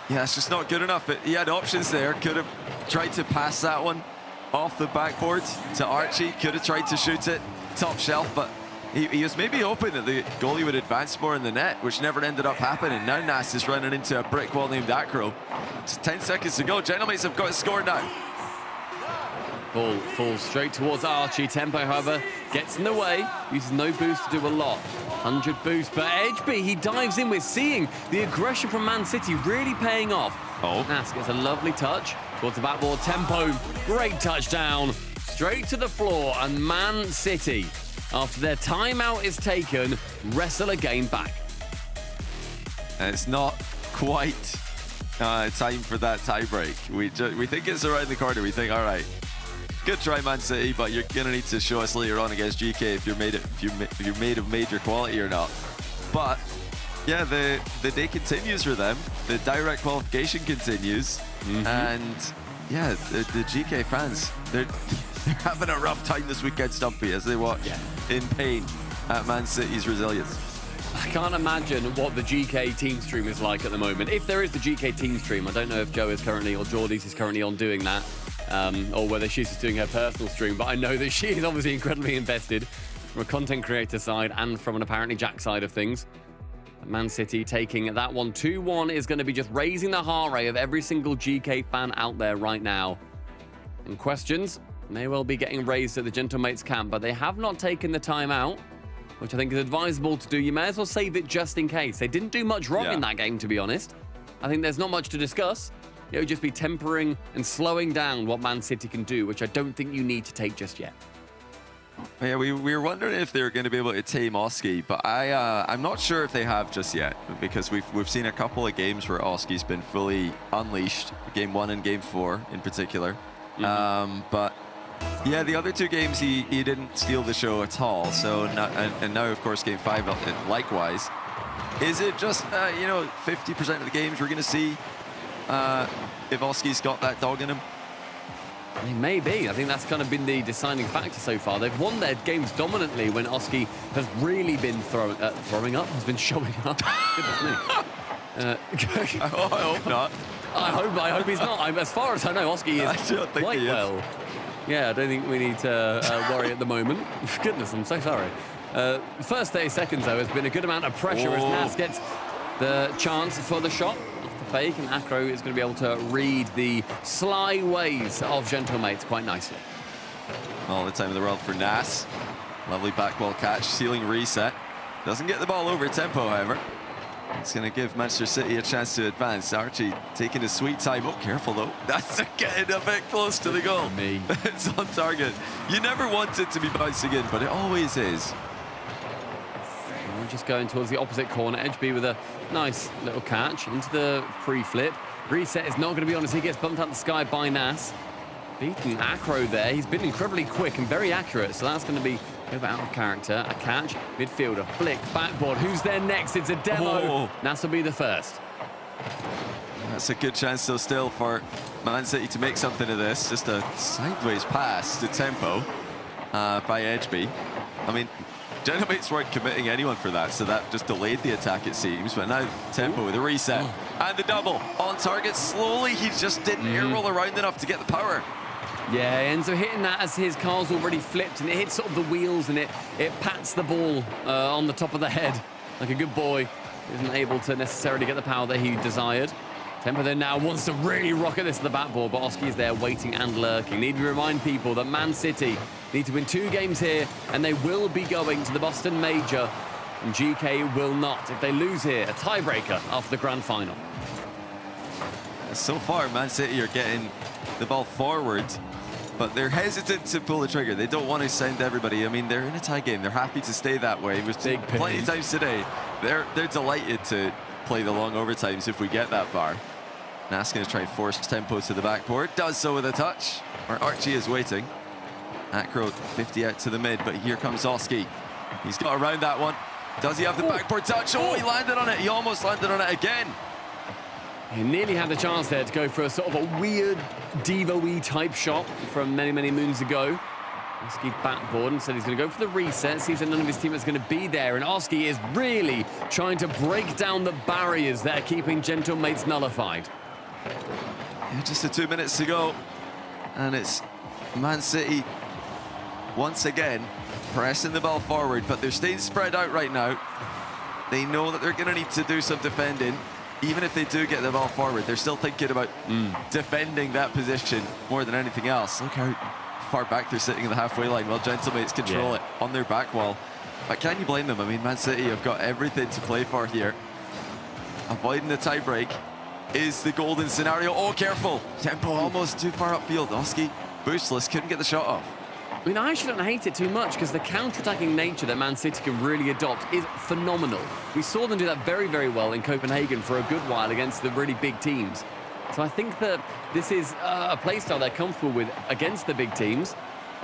Yeah, it's just not good enough. He had options there. Could have tried to pass that one off the backboard to Archie. Could have tried to shoot it top shelf, but he was maybe hoping that the goalie would advance more in the net, which never ended up happening. Now Nas is running into a brick wall named Acro. It's 10 seconds to go. Gentlemates have got to score now. Ball falls straight towards Archie. Tempo, however, gets in the way. Uses no boost to do a lot. 100 boost, but Edgeby, he dives in with seeing the aggression from Man City really paying off. Nas gets a lovely touch towards the backboard. Tempo, great touchdown. Straight to the floor, and Man City, after their timeout is taken, wrestle a game back. And it's not quite time for that tiebreak. We think it's around the corner. We think, all right, good try, Man City, but you're gonna need to show us later on against GK if you're made of major quality or not. But yeah, the day continues for them. The direct qualification continues, and yeah, the GK fans, they're having a rough time this weekend, Stumpy, as they watch in pain at Man City's resilience. I can't imagine what the GK team stream is like at the moment. If there is the GK team stream, I don't know if Joe is currently, or Geordies is currently on doing that. Or whether she's just doing her personal stream, but I know that she is obviously incredibly invested from a content creator side and from an apparently Jack side of things. Man City taking that one 2-1 is going to be just raising the heart rate of every single GK fan out there right now. And questions may well be getting raised at the Gentlemates camp, but they have not taken the time out, which I think is advisable to do. You may as well save it just in case. They didn't do much wrong in that game, to be honest. I think there's not much to discuss. It would just be tempering and slowing down what Man City can do, which I don't think you need to take just yet. Yeah, we were wondering if they were going to be able to tame Oski, but I'm not sure if they have just yet, because we've seen a couple of games where Oski's been fully unleashed, Game 1 and Game 4 in particular. But yeah, the other 2 games he didn't steal the show at all. So and now of course Game 5 likewise. Is it just 50% of the games we're going to see if Oski's got that dog in him? I mean, maybe. I think that's kind of been the deciding factor so far. They've won their games dominantly when Oski has really been throwing up, has been showing up. Goodness me. I hope not. I hope he's not. As far as I know, Oski is quite well. Yeah, I don't think we need to worry at the moment. Goodness, I'm so sorry. First 30 seconds, though, has been a good amount of pressure as Nas gets the chance for the shot. Fake, and Acro is going to be able to read the sly ways of Gentlemates quite nicely. All the time in the world for Nas. Lovely back wall catch, ceiling reset. Doesn't get the ball over Tempo, however. It's going to give Manchester City a chance to advance. Archie taking his sweet time. Oh, careful though. That's getting a bit close to the goal. It's on target. You never want it to be bouncing in, but it always is. Just going towards the opposite corner. Edgeby with a nice little catch into the free flip. Reset is not going to be honest. He gets bumped out the sky by Nas. beaten Acro there. He's been incredibly quick and very accurate, so that's going to be a bit out of character. A catch, midfielder, flick, backboard. Who's there next? It's a demo. Nas will be the first. That's a good chance, though, still for Man City to make something of this. Just a sideways pass to Tempo by Edgeby. I mean, Genomates weren't committing anyone for that, so that just delayed the attack, it seems. But now Tempo with a reset and the double on target. Slowly, he just didn't air roll around enough to get the power. Yeah, he ends up hitting that as his car's already flipped, and it hits sort of the wheels, and it pats the ball on the top of the head like a good boy. Isn't able to necessarily get the power that he desired. Tempo then now wants to really rocket this to the backboard, but Oski is there waiting and lurking. Need to remind people that Man City need to win 2 games here, and they will be going to the Boston Major, and GK will not. If they lose here, a tiebreaker after the grand final. So far, Man City are getting the ball forward, but they're hesitant to pull the trigger. They don't want to send everybody. I mean, they're in a tie game. They're happy to stay that way. We've seen plenty of times today. They're delighted to play the long overtimes if we get that far. Nas going to try and force Tempo to the backboard. Does so with a touch. Or Archie is waiting. Acro 50 out to the mid, but here comes Oski. He's got around that one. Does he have the backboard touch? Oh, he landed on it. He almost landed on it again. He nearly had the chance there to go for a sort of a weird Devo-y type shot from many, many moons ago. Oski backboard and said he's going to go for the reset. Sees that none of his teammates are going to be there, and Oski is really trying to break down the barriers that are keeping Gentlemates nullified. Yeah, just 2 minutes to go, and it's Man City once again pressing the ball forward, but they're staying spread out right now. They know that they're going to need to do some defending. Even if they do get the ball forward, they're still thinking about defending that position more than anything else. Look how far back they're sitting in the halfway line while Gentlemates control it on their back wall. But can you blame them? I mean, Man City have got everything to play for here. Avoiding the tie break is the golden scenario. Oh, careful. Tempo almost too far upfield. Oski boostless, couldn't get the shot off. I mean, I actually don't hate it too much because the counter-attacking nature that Man City can really adopt is phenomenal. We saw them do that very, very well in Copenhagen for a good while against the really big teams. So I think that this is a playstyle they're comfortable with against the big teams.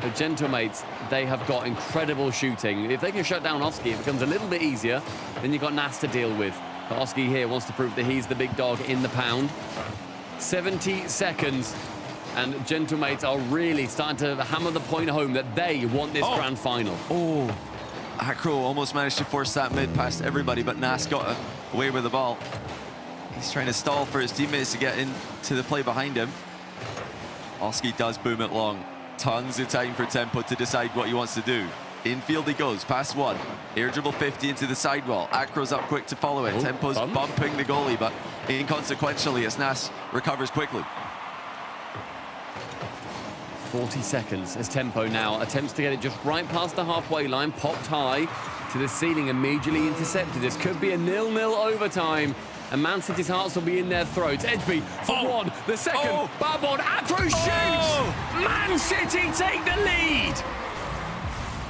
The Gentlemates, they have got incredible shooting. If they can shut down Oski, it becomes a little bit easier. Then you've got Nas to deal with. But Oski here wants to prove that he's the big dog in the pound. 70 seconds. And Gentlemates are really starting to hammer the point home that they want this grand final. Oh, Acro almost managed to force that mid past everybody, but Nas got away with the ball. He's trying to stall for his teammates to get into the play behind him. Oski does boom it long. Tons of time for Tempo to decide what he wants to do. Infield he goes, past one. Air dribble 50 into the sidewall. Acro's up quick to follow it. Tempo's bumping the goalie, but inconsequentially as Nas recovers quickly. 40 seconds as Tempo now attempts to get it just right past the halfway line, popped high to the ceiling, immediately intercepted. This could be a 0-0 overtime, and Man City's hearts will be in their throats. Edgeby for one, the second, backboard, Acro shoots! Man City take the lead!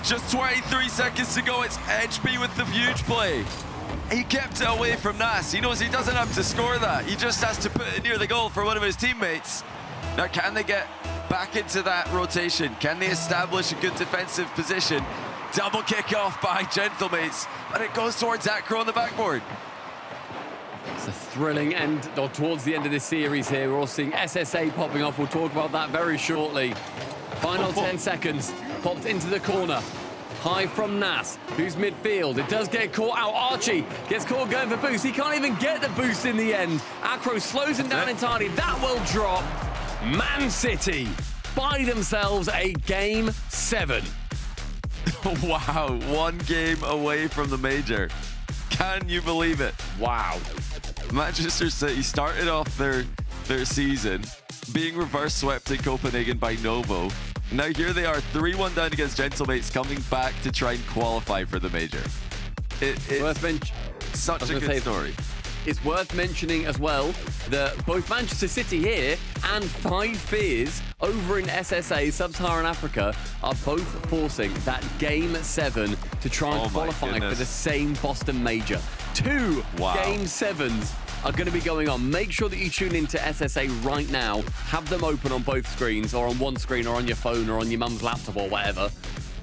Just 23 seconds to go, it's Edgeby with the huge play. He kept it away from Nas. He knows he doesn't have to score that. He just has to put it near the goal for one of his teammates. Now, can they get back into that rotation? Can they establish a good defensive position? Double kick off by Gentlemates, but it goes towards Acro on the backboard. It's a thrilling end towards the end of this series here. We're all seeing SSA popping off. We'll talk about that very shortly. Final 10 seconds. Popped into the corner. High from Nas, who's midfield. It does get caught out. Archie gets caught going for boost. He can't even get the boost in the end. Acro slows him down entirely. That will drop. Man City buy themselves a Game 7. Wow, 1 game away from the major. Can you believe it? Wow. Manchester City started off their season being reverse swept in Copenhagen by Novo. Now here they are, 3-1 down against Gentlemates, coming back to try and qualify for the major. It's such a good story. It's worth mentioning as well that both Manchester City here and 5 Fears over in SSA, Sub-Saharan Africa, are both forcing that Game 7 to try and qualify for the same Boston Major. 2 Game 7s are going to be going on. Make sure that you tune into SSA right now. Have them open on both screens, or on one screen, or on your phone, or on your mum's laptop, or whatever.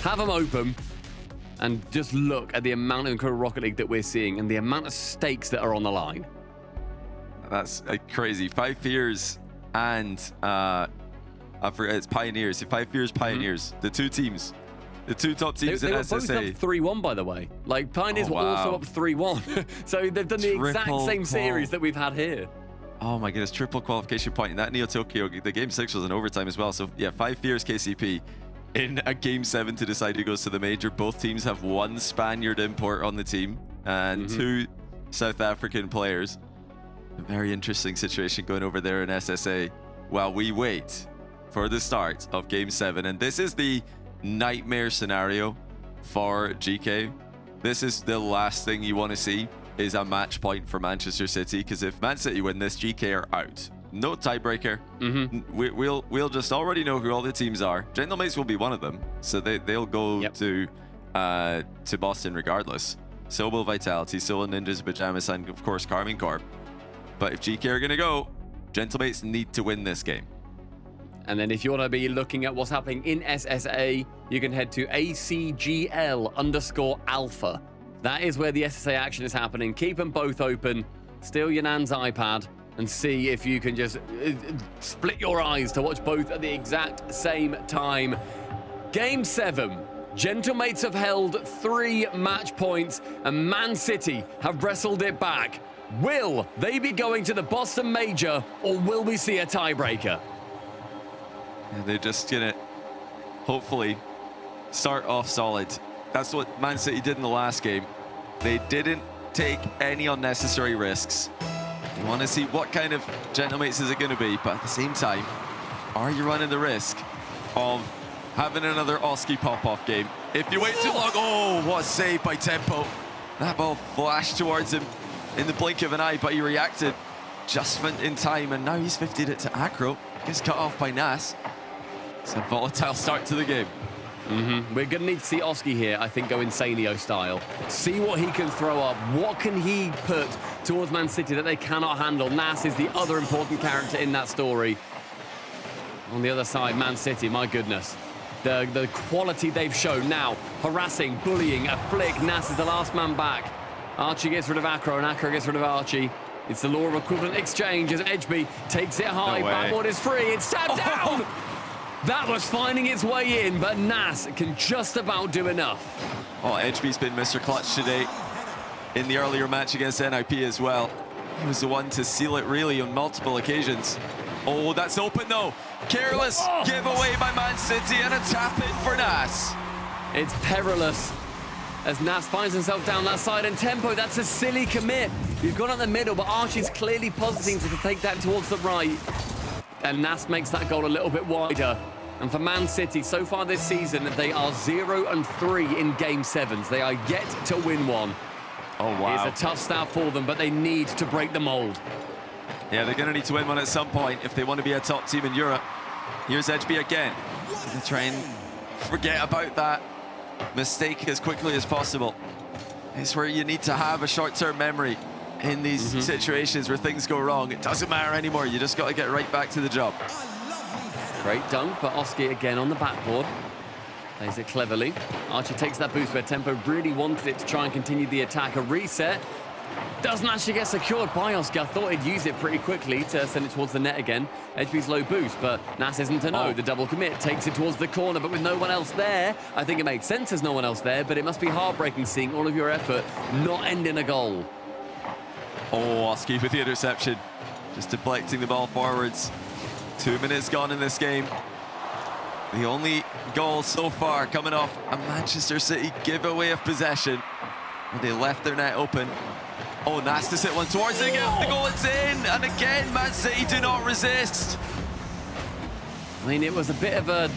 Have them open and just look at the amount of incredible Rocket League that we're seeing and the amount of stakes that are on the line. That's crazy. 5 Fears and I forget, it's Pioneers. 5 Fears, Pioneers. The two teams. The two top teams in SSA. They were both up 3-1, by the way. Like, Pioneers were also up 3-1. So they've done the exact same series that we've had here. Oh my goodness, triple qualification point. And that Neo Tokyo, the game 6 was in overtime as well. So yeah, 5 Fears KCP in a game 7 to decide who goes to the major. Both teams have 1 Spaniard import on the team and 2 South African players. A very interesting situation going over there in SSA while we wait for the start of game 7. And this is the nightmare scenario for Gekay. This is the last thing you want to see, is a match point for Manchester City, because if Man City win this, Gekay are out. No tiebreaker. We'll just already know who all the teams are. Gentlemates will be one of them, so they'll go to Boston regardless. So will Vitality, so will Ninjas Pajamas, and of course Carmine Corp. But if Gekay are gonna go, Gentlemates need to win this game. And then if you want to be looking at what's happening in SSA, you can head to ACGL_alpha. That is where the SSA action is happening. Keep them both open. Steal your nan's iPad and see if you can just split your eyes to watch both at the exact same time. Game 7. Gentlemates have held 3 match points and Man City have wrestled it back. Will they be going to the Boston Major, or will we see a tiebreaker? Yeah, they're just gonna hopefully start off solid. That's what Man City did in the last game. They didn't take any unnecessary risks. You want to see what kind of Gentlemates is it going to be, but at the same time, are you running the risk of having another Oski pop-off game? If you wait too long, oh, what a save by Tempo. That ball flashed towards him in the blink of an eye, but he reacted just in time, and now he's 50'd it to Acro. Gets cut off by Nas. It's a volatile start to the game. We're going to need to see Oski here, I think, go Insanio style. See what he can throw up. What can he put towards Man City that they cannot handle? Nas is the other important character in that story. On the other side, Man City, my goodness. The quality they've shown now. Harassing, bullying, a flick. Nas is the last man back. Archie gets rid of Acro, and Acro gets rid of Archie. It's the law of equivalent exchange as Edgeby takes it high. Backboard is free. It's tapped down. That was finding its way in, but Nas can just about do enough. Oh, Edgeby's been Mr. Clutch today in the earlier match against NIP as well. He was the one to seal it really on multiple occasions. Oh, that's open though. Careless giveaway by Man City and a tap in for Nas. It's perilous as Nas finds himself down that side, and Tempo, that's a silly commit. You've gone up the middle, but Archie's clearly positing to take that towards the right. And Nas makes that goal a little bit wider. And for Man City, so far this season, they are 0-3 in Game 7s. They are yet to win one. Oh, wow. It's a tough start for them, but they need to break the mold. Yeah, they're going to need to win one at some point if they want to be a top team in Europe. Here's Edgeby again. They try and forget about that mistake as quickly as possible. It's where you need to have a short-term memory in these situations where things go wrong. It doesn't matter anymore. You just got to get right back to the job. Great dunk, but Oski again on the backboard. Plays it cleverly. Archie takes that boost where Tempo really wanted it to try and continue the attack. A reset. Doesn't actually get secured by Oski. I thought he'd use it pretty quickly to send it towards the net again. Edgeby's low boost, but Nas isn't to know. The double commit takes it towards the corner, but with no one else there. I think it makes sense there's no one else there, but it must be heartbreaking seeing all of your effort not end in a goal. Oh, Oski with the interception. Just deflecting the ball forwards. 2 minutes gone in this game. The only goal so far coming off a Manchester City giveaway of possession. They left their net open. Oh, Nas to sit one towards it again. The goal is in. And again, Man City do not resist. I mean, it was a bit of a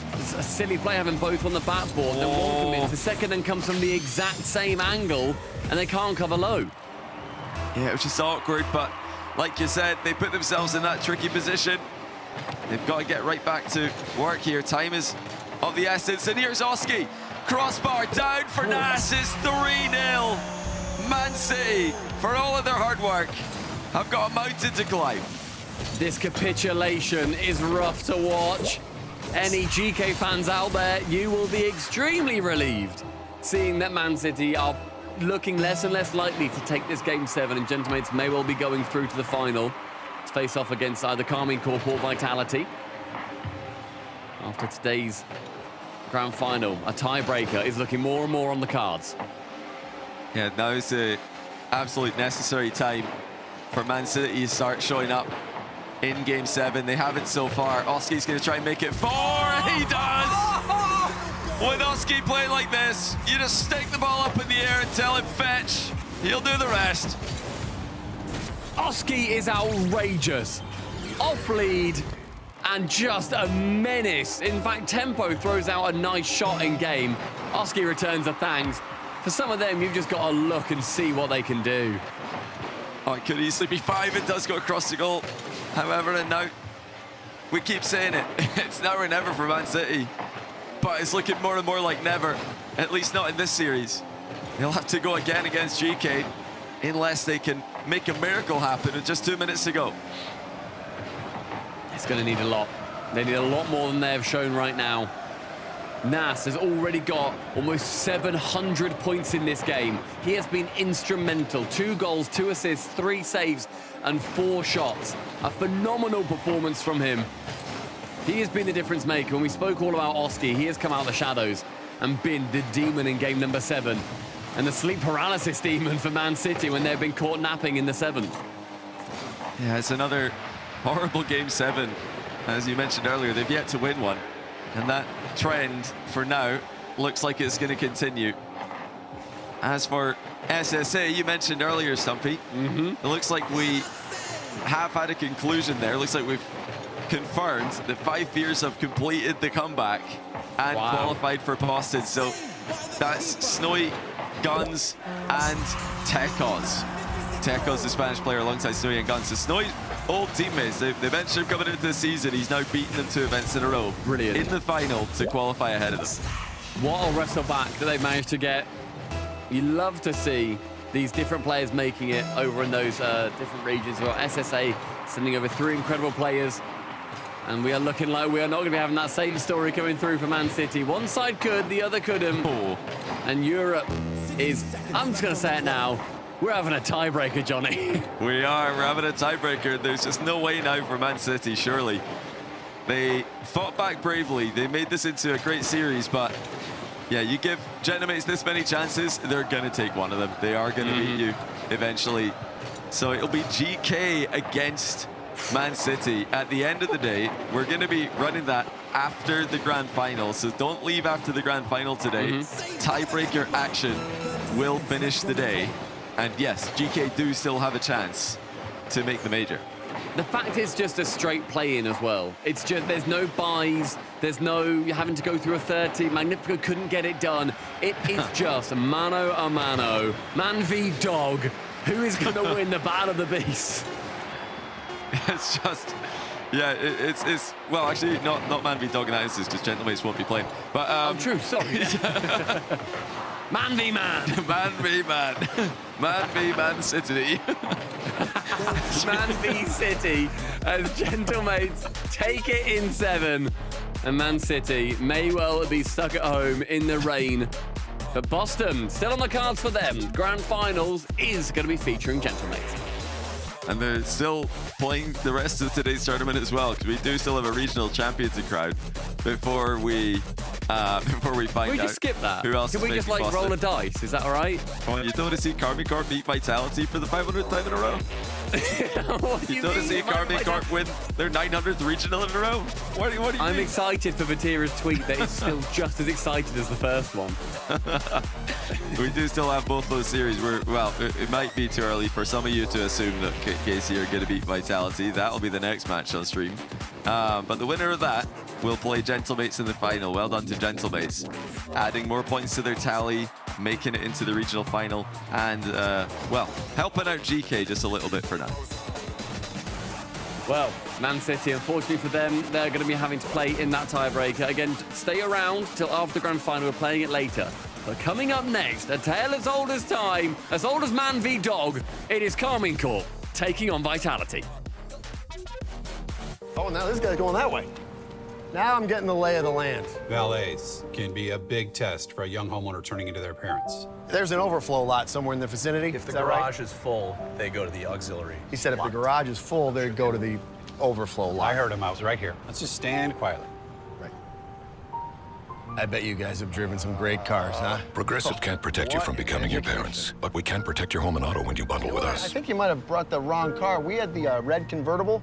silly play having both on the backboard. Then one commits. The second then comes from the exact same angle, and they can't cover low. Yeah, it was just awkward, but like you said, they put themselves in that tricky position. They've got to get right back to work here. Time is of the essence, and here's Oski. Crossbar down for Nas. It's 3-0. Man City, for all of their hard work, have got a mountain to climb. This capitulation is rough to watch. Any GK fans out there, you will be extremely relieved seeing that Man City are looking less and less likely to take this Game 7, and Gentlemates may well be going through to the final to face off against either Carmine Corp or Vitality. After today's grand final, a tiebreaker is looking more and more on the cards. Yeah, now is the absolute necessary time for Man City to start showing up in Game 7. They haven't so far. Oski's going to try and make it 4, and he does! With Oski playing like this, you just stick the ball up in the air and tell him fetch. He'll do the rest. Oski is outrageous. Off lead and just a menace. In fact, Tempo throws out a nice shot in game. Oski returns a thanks. For some of them, you've just got to look and see what they can do. Oh, it could easily be 5. It does go across the goal. However, and now we keep saying it. It's now or never for Man City. But it's looking more and more like never, at least not in this series. They'll have to go again against GK unless they can make a miracle happen with just 2 minutes to go. It's going to need a lot. They need a lot more than they've shown right now. Nas has already got almost 700 points in this game. He has been instrumental. 2 goals, 2 assists, 3 saves, and 4 shots. A phenomenal performance from him. He has been the difference maker. When we spoke all about Oski, he has come out of the shadows and been the demon in game number 7. And the sleep paralysis demon for Man City when they've been caught napping in the 7th. Yeah, it's another horrible Game 7. As you mentioned earlier, they've yet to win one. And that trend, for now, looks like it's going to continue. As for SSA, you mentioned earlier, Stumpy. It looks like we have had a conclusion there. It looks like we've confirmed that 5 Fears have completed the comeback and qualified for Boston. So that's Snowy, Guns, and Tecos. Tecos, the Spanish player, alongside Snowy and Guns. So Snowy's old teammates, they mentioned him coming into the season. He's now beaten them 2 events in a row. Brilliant. In the final to qualify ahead of them. What a wrestle back that they've managed to get. You love to see these different players making it over in those different regions. Well, SSA sending over 3 incredible players. And we are looking like we are not going to be having that same story coming through for Man City. One side could, the other couldn't. And Europe is, I'm just going to say it now, we're having a tiebreaker, Johnny. We're having a tiebreaker. There's just no way now for Man City, surely. They fought back bravely. They made this into a great series, but yeah, you give Gentlemates this many chances, they're going to take one of them. They are going to beat you eventually. So it'll be GK against Man City. At the end of the day, we're going to be running that after the grand final, so don't leave after the grand final today. Tiebreaker action will finish the day, and yes, GK do still have a chance to make the major. The fact is just a straight play-in as well. It's just, there's no buys, there's no you're having to go through a 30. Magnifico couldn't get it done. It is just mano a mano, man v dog. Who is going to win the battle of the beasts? It's just, yeah, it's well, actually, not man v dog in that instance, because Gentlemates won't be playing. But oh, true, sorry. Man v man. Man v man. Man v Man City. Man v City as Gentlemates take it in 7. And Man City may well be stuck at home in the rain. But Boston, still on the cards for them. Grand Finals is going to be featuring Gentlemates. And they're still playing the rest of today's tournament as well, because we do still have a regional champions to crowd before we find we out just skip that. who else. Can is we just making like Boston. roll a dice? Is that all right? Well, you don't want to see Carmine Corp beat Vitality for the 500th time in a row? You don't want to see Carmine Corp win their 900th regional in a row? What do you I'm mean? excited for Vatira's tweet that he's still just as excited as the first one. We do still have both those series. Well, it might be too early for some of you to assume that KC are going to beat Vitality. That'll be the next match on stream. But the winner of that will play Gentlemates in the final. Well done to Gentlemates. Adding more points to their tally, making it into the regional final, and, well, helping out GK just a little bit for now. Well, Man City, unfortunately for them, they're going to be having to play in that tiebreaker. Again, stay around till after the grand final. We're playing it later. But coming up next, a tale as old as time, as old as Man v Dog, it is Carmine Corp taking on Vitality. Oh, now this guy's going that way. Now I'm getting the lay of the land. Valets can be a big test for a young homeowner turning into their parents. There's an overflow lot somewhere in the vicinity. If the Is that right? garage is full, they go to the auxiliary. He said if the garage is full, they'd go to the overflow lot. I heard him. I was right here. Let's just stand quietly. Right. I bet you guys have driven some great cars, huh? Progressive can't protect you from becoming your parents, but we can protect your home and auto when you bundle with I us. think you might have brought the wrong car. We had the red convertible.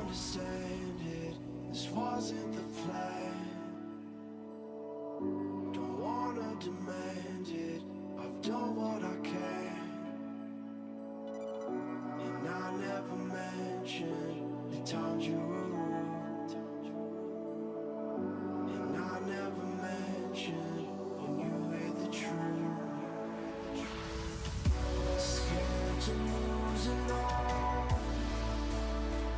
understand it. This wasn't the plan. Don't wanna demand it. I've done what I can. And I never mentioned the times you were rude. And I never mentioned when you hear the truth. Scared to lose it all.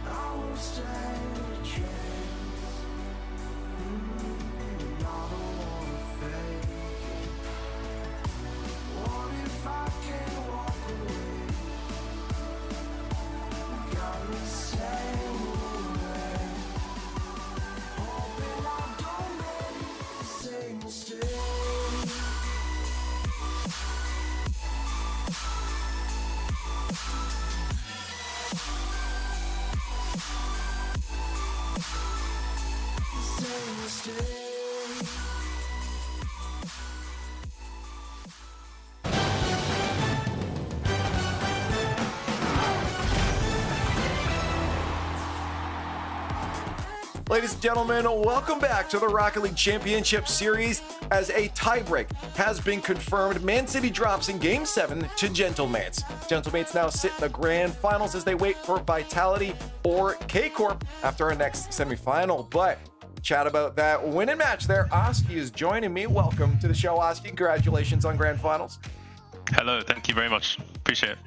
I won't stand a chance. And I don't wanna Ladies and gentlemen, welcome back to the Rocket League Championship Series as a tiebreak has been confirmed. Man City drops in Game 7 to Gentlemates. Gentlemates now sit in the grand finals as they wait for Vitality or K-Corp after our next semifinal. But chat about that winning match there. Oski is joining me. Welcome to the show, Oski. Congratulations on grand finals. Hello, thank you very much. Appreciate it.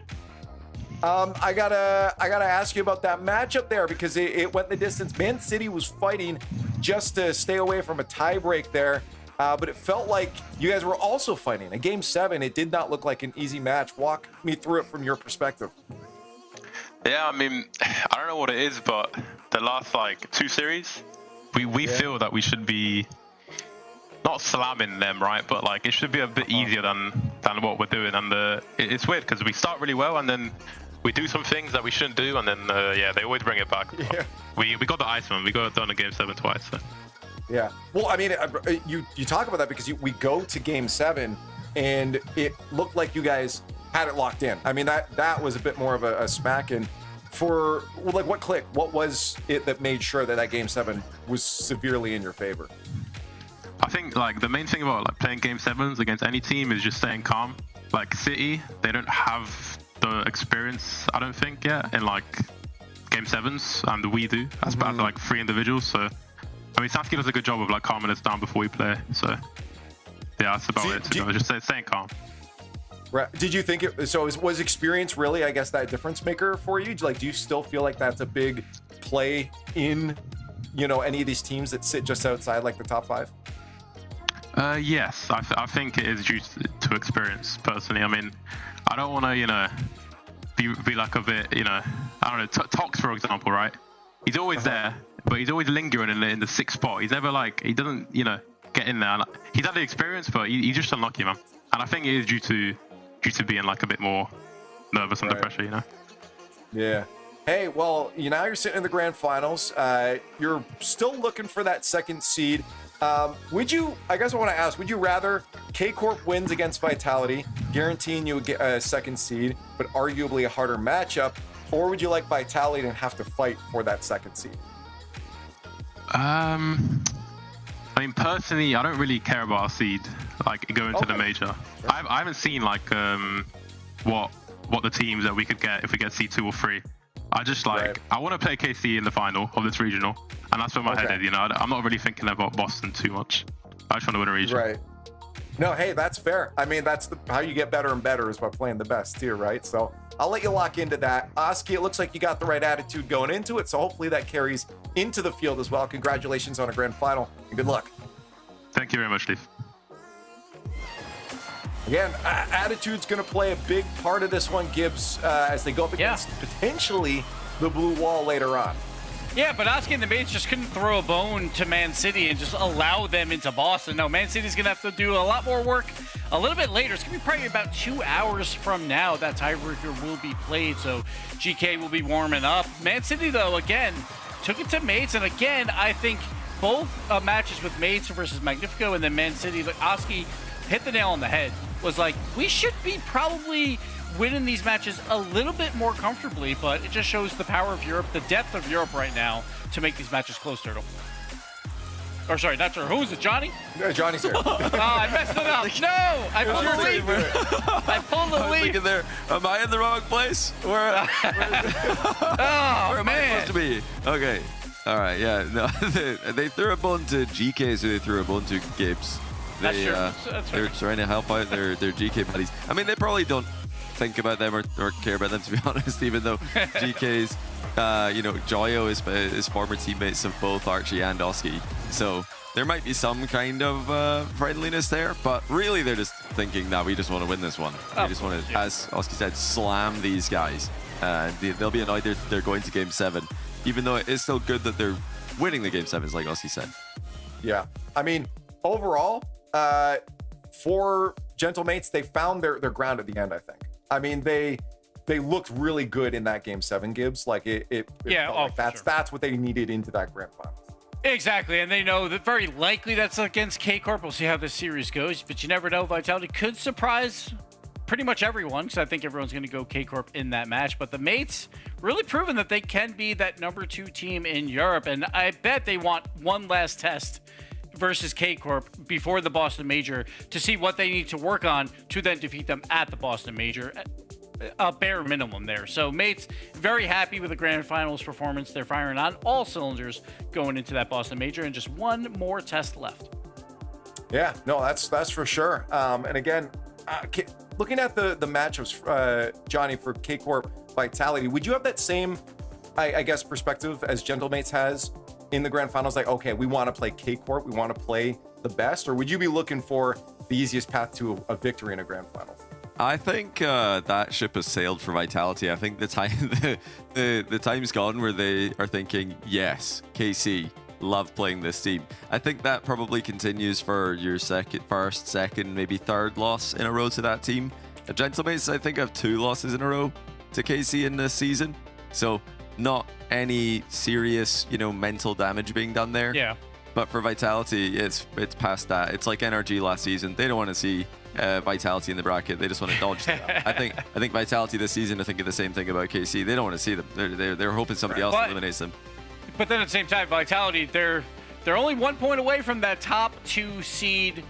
I gotta ask you about that matchup there because it went the distance. Man City was fighting just to stay away from a tiebreak there, but it felt like you guys were also fighting. In Game 7, it did not look like an easy match. Walk me through it from your perspective. Yeah, I mean, I don't know what it is, but the last like 2 series, we feel that we should be not slamming them, right? But like it should be a bit easier than what we're doing. And it's weird because we start really well and then we do some things that we shouldn't do, and then they always bring it back. Yeah. We got the Iceman. We got it done in Game 7 twice. So. Yeah. Well, I mean, you talk about that because we go to Game 7, and it looked like you guys had it locked in. I mean, that was a bit more of a smack. And for like, what clicked? What was it that made sure that Game 7 was severely in your favor? I think like the main thing about like playing Game 7s against any team is just staying calm. Like City, they don't have the experience, I don't think, yet in like Game 7s, and we do as like 3 individuals. So I mean, Sasuke does a good job of like calming us down before we play. So yeah, that's about it. Just staying calm. Right. Did you think was experience really, I guess, that difference maker for you? Like, do you still feel like that's a big play in, any of these teams that sit just outside like the top 5? Yes, I think it is due to experience, personally. I mean, I don't want to, be like a bit, I don't know, Tox, for example, right? He's always there, but he's always lingering in the 6th spot. He's never like, he doesn't, get in there. He's had the experience, but he's just unlucky, man. And I think it is due to being like a bit more nervous under pressure, Yeah. Hey, well, now you're sitting in the grand finals. You're still looking for that 2nd seed. I guess I want to ask, would you rather K-Corp wins against Vitality, guaranteeing you a 2nd seed, but arguably a harder matchup, or would you like Vitality and have to fight for that 2nd seed? I mean, personally, I don't really care about our seed, like going to the major. Sure. I haven't seen like what the teams that we could get if we get C2 or 3. I just I want to play KC in the final of this regional, and that's where my head is. I'm not really thinking about Boston too much. I just want to win a region. Right. No, hey, that's fair. I mean, that's how you get better and better is by playing the best too, right? So I'll let you lock into that. Oski, it looks like you got the right attitude going into it, so hopefully that carries into the field as well. Congratulations on a grand final, and good luck. Thank you very much, Steve. Again, attitude's going to play a big part of this one, Gibbs, as they go up against potentially the blue wall later on. Yeah, but Oski and the mates just couldn't throw a bone to Man City and just allow them into Boston. No, Man City's going to have to do a lot more work a little bit later. It's going to be probably about 2 hours from now that tiebreaker will be played, so Gekay will be warming up. Man City, though, again, took it to mates, and again, I think both matches with mates versus Magnifico and then Man City, like Oski hit the nail on the head. Was like, we should be probably winning these matches a little bit more comfortably, but it just shows the power of Europe, the depth of Europe right now to make these matches close, Turtle. Or sorry, not Turtle. Who is it, Johnny? No, Johnny's here. I messed it up. No, I pulled the lead. I pulled the lead. Thinking there, am I in the wrong place? Where am I supposed to be? Okay. All right, yeah. No, they threw a bone to GK, so they threw a bone to Gibbs. They're trying to help out their GK buddies. I mean, they probably don't think about them or care about them, to be honest, even though GK's, Joyo is former teammates of both Archie and Oski. So there might be some kind of friendliness there, but really they're just thinking that we just want to win this one. We just want to, as Oski said, slam these guys. They'll be annoyed they're going to Game 7, even though it is still good that they're winning the Game 7s, like Oski said. Yeah. I mean, overall, for Gentlemates, they found their ground at the end, I think. I mean, they looked really good in that Game 7, Gibbs. Like it felt like that's what they needed into that grand final. Exactly, and they know that very likely that's against K-Corp. We'll see how this series goes, but you never know. Vitality could surprise pretty much everyone, because I think everyone's going to go K-Corp in that match. But the Mates really proven that they can be that number 2 team in Europe. And I bet they want one last test versus K-Corp before the Boston Major to see what they need to work on to then defeat them at the Boston Major. A bare minimum there. So Mates very happy with the grand finals performance. They're firing on all cylinders going into that Boston Major, and just one more test left. Yeah, no, that's for sure. And again, looking at the matchups, Johnny, for K-Corp Vitality, would you have that same, I guess, perspective as Gentlemates has in the grand finals? Like, okay, we want to play K-Corp, we want to play the best, or would you be looking for the easiest path to a victory in a grand final? I think that ship has sailed for Vitality. I think the time's gone where they are thinking, yes, KC, love playing this team. I think that probably continues for your first, second, maybe third loss in a row to that team. Gentlemates, I think, have 2 losses in a row to KC in this season. So not any serious, mental damage being done there. Yeah. But for Vitality, it's past that. It's like NRG last season. They don't want to see Vitality in the bracket. They just want to dodge that. I think Vitality this season are thinking the same thing about KC. They don't want to see them. They're hoping somebody else eliminates them. But then at the same time, Vitality, they're only 1 point away from that top 2 seed.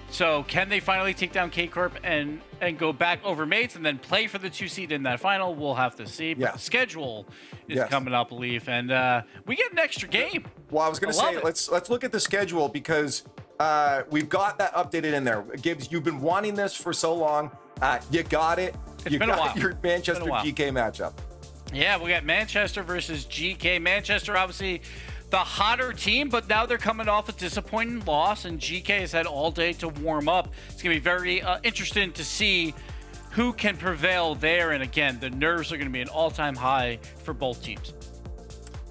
So can they finally take down K-Corp and go back over Mates and then play for the 2 seed in that final? We'll have to see. But the schedule is coming up, Leaf, and we get an extra game. Well, I was going to say, let's look at the schedule, because we've got that updated in there. Gibbs, you've been wanting this for so long. You got it. It's been a while. Your Manchester GK matchup. Yeah, we got Manchester versus GK. Manchester, obviously the hotter team, but now they're coming off a disappointing loss, and GK has had all day to warm up. It's going to be very interesting to see who can prevail there. And again, the nerves are going to be an all-time high for both teams.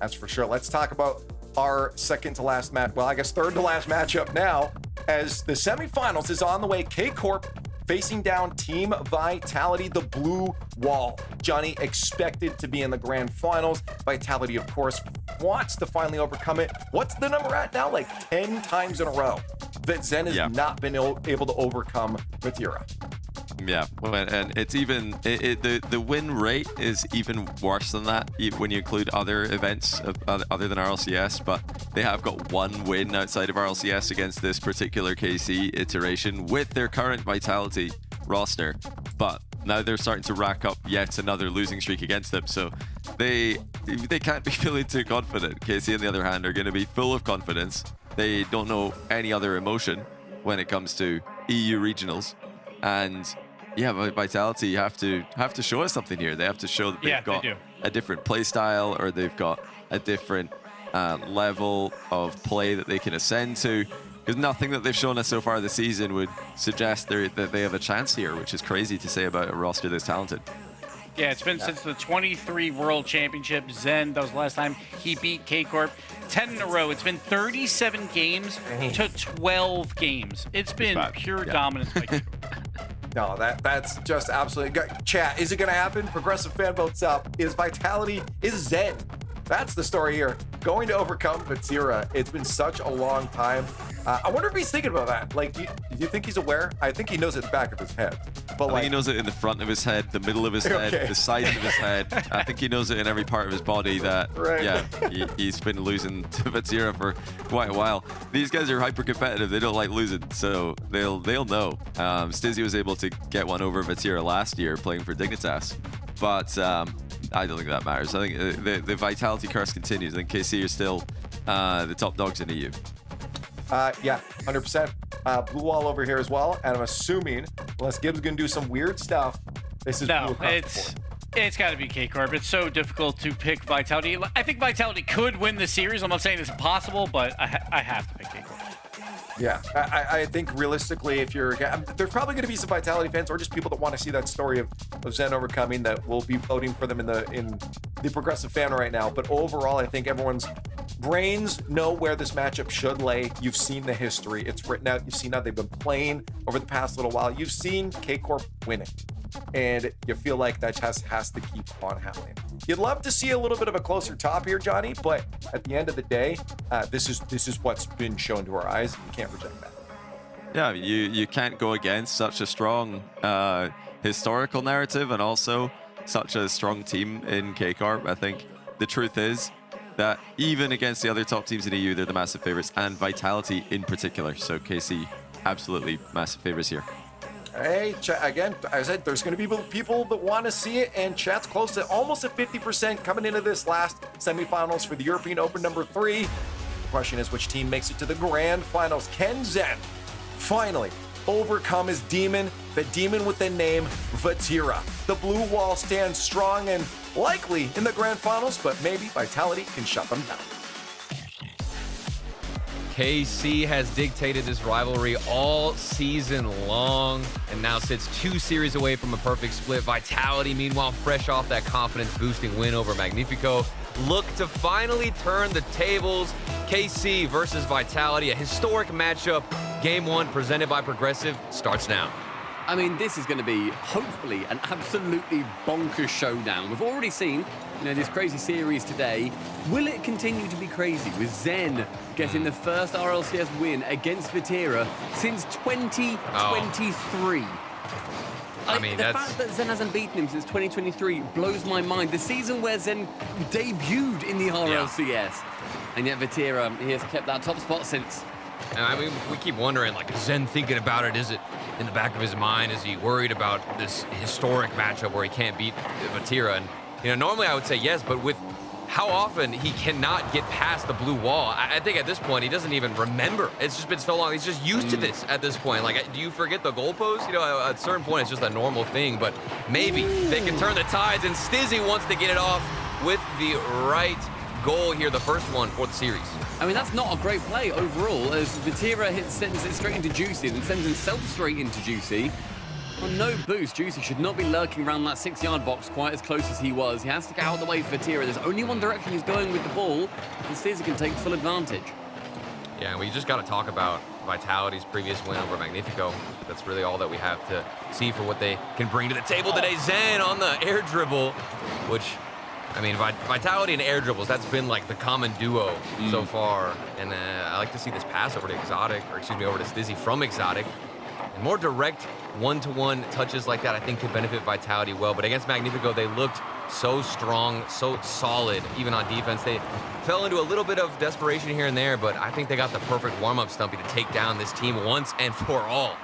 That's for sure. Let's talk about our second to last match. Well, I guess third to last matchup now, as the semifinals is on the way. K-Corp facing down Team Vitality, the blue wall. Johnny expected to be in the grand finals. Vitality, of course, wants to finally overcome it. What's the number at now? Like 10 times in a row that Zen has not been able to overcome Vatira. Yeah, and it's even the win rate is even worse than that when you include other events other than RLCS. But they have got 1 win outside of RLCS against this particular KC iteration with their current Vitality roster. But now they're starting to rack up yet another losing streak against them. So they can't be feeling too confident. KC, on the other hand, are going to be full of confidence. They don't know any other emotion when it comes to EU regionals, and yeah, Vitality have to show us something here. They have to show that they've got a different play style, or they've got a different level of play that they can ascend to. Because nothing that they've shown us so far this season would suggest that they have a chance here, which is crazy to say about a roster this talented. Yeah, it's been since the 23 World Championship. Zen, that was the last time he beat K-Corp. 10 in a row. It's been 37 games to 12 games. It's been pure dominance by K-Corp. No, that's just absolutely... Chat, is it going to happen? Progressive fan votes up. Is Vitality, is Zen? That's the story here. Going to overcome Vatira. It's been such a long time. I wonder if he's thinking about that. Like, do you think he's aware? I think he knows it in the back of his head. But I think he knows it in the front of his head, the middle of his head, the sides of his head. I think he knows it in every part of his body that, he's been losing to Vatira for quite a while. These guys are hyper competitive. They don't like losing, so they'll know. Stizzy was able to get one over Vatira last year playing for Dignitas, but I don't think that matters. I think the Vitality curse continues. I think KC are still the top dogs in EU. Yeah, 100%. Blue wall over here as well, and I'm assuming, unless Gibbs is going to do some weird stuff, this is blue across the board. It's got to be K-Corp. It's so difficult to pick Vitality. I think Vitality could win the series. I'm not saying it's impossible, but I have to pick K-Corp. Yeah, I think realistically, if you're... There's probably going to be some Vitality fans or just people that want to see that story of Zen overcoming that will be voting for them in the progressive fan right now. But overall, I think everyone's brains know where this matchup should lay. You've seen the history. It's written out. You've seen how they've been playing over the past little while. You've seen K-Corp winning. And you feel like that just has to keep on happening. You'd love to see a little bit of a closer top here, Johnny, but at the end of the day, this is what's been shown to our eyes. You can't reject that. Yeah, you can't go against such a strong historical narrative and also such a strong team in K-Corp. I think the truth is that even against the other top teams in EU, they're the massive favorites, and Vitality in particular. So KC, absolutely massive favorites here. Hey, again, I said there's going to be people that want to see it, and chat's close to almost at 50% coming into this last semifinals for the European Open number 3. The question is, which team makes it to the grand finals? Can Zen finally overcome his demon, the demon with the name Vatira? The blue wall stands strong and likely in the grand finals, but maybe Vitality can shut them down. KC has dictated this rivalry all season long and now sits 2 series away from a perfect split. Vitality, meanwhile, fresh off that confidence-boosting win over Magnifico, look to finally turn the tables. KC versus Vitality, a historic matchup. Game 1 presented by Progressive starts now. I mean, this is going to be, hopefully, an absolutely bonkers showdown. We've already seen, this crazy series today. Will it continue to be crazy with Zen getting the first RLCS win against Vatira since 2023? I mean, the fact that Zen hasn't beaten him since 2023 blows my mind. The season where Zen debuted in the RLCS. Yeah. And yet Vatira, he has kept that top spot since. And I mean, we keep wondering, like, is Zen thinking about it? Is it in the back of his mind? Is he worried about this historic matchup where he can't beat Vatira? And, normally I would say yes, but with how often he cannot get past the blue wall, I think at this point he doesn't even remember. It's just been so long. He's just used to this at this point. Like, do you forget the goalpost? At a certain point it's just a normal thing, but maybe they can turn the tides, and Stizzy wants to get it off with the right goal here, the first one for the series. I mean, that's not a great play overall, as Vatira sends it straight into Juicy, and sends himself straight into Juicy. On no boost, Juicy should not be lurking around that 6-yard box quite as close as he was. He has to get out of the way for Vatira. There's only one direction he's going with the ball, and Stizzy can take full advantage. Yeah, we just got to talk about Vitality's previous win over Magnifico. That's really all that we have to see for what they can bring to the table today. Zen on the air dribble, which, I mean, Vitality and air dribbles, that's been like the common duo so far. And I like to see this pass over to Exotic, or excuse me, over to Stizzy from Exotic. And more direct one-to-one touches like that, I think, could benefit Vitality well. But against Magnifico, they looked so strong, so solid, even on defense. They fell into a little bit of desperation here and there, but I think they got the perfect warm-up, Stumpy, to take down this team once and for all.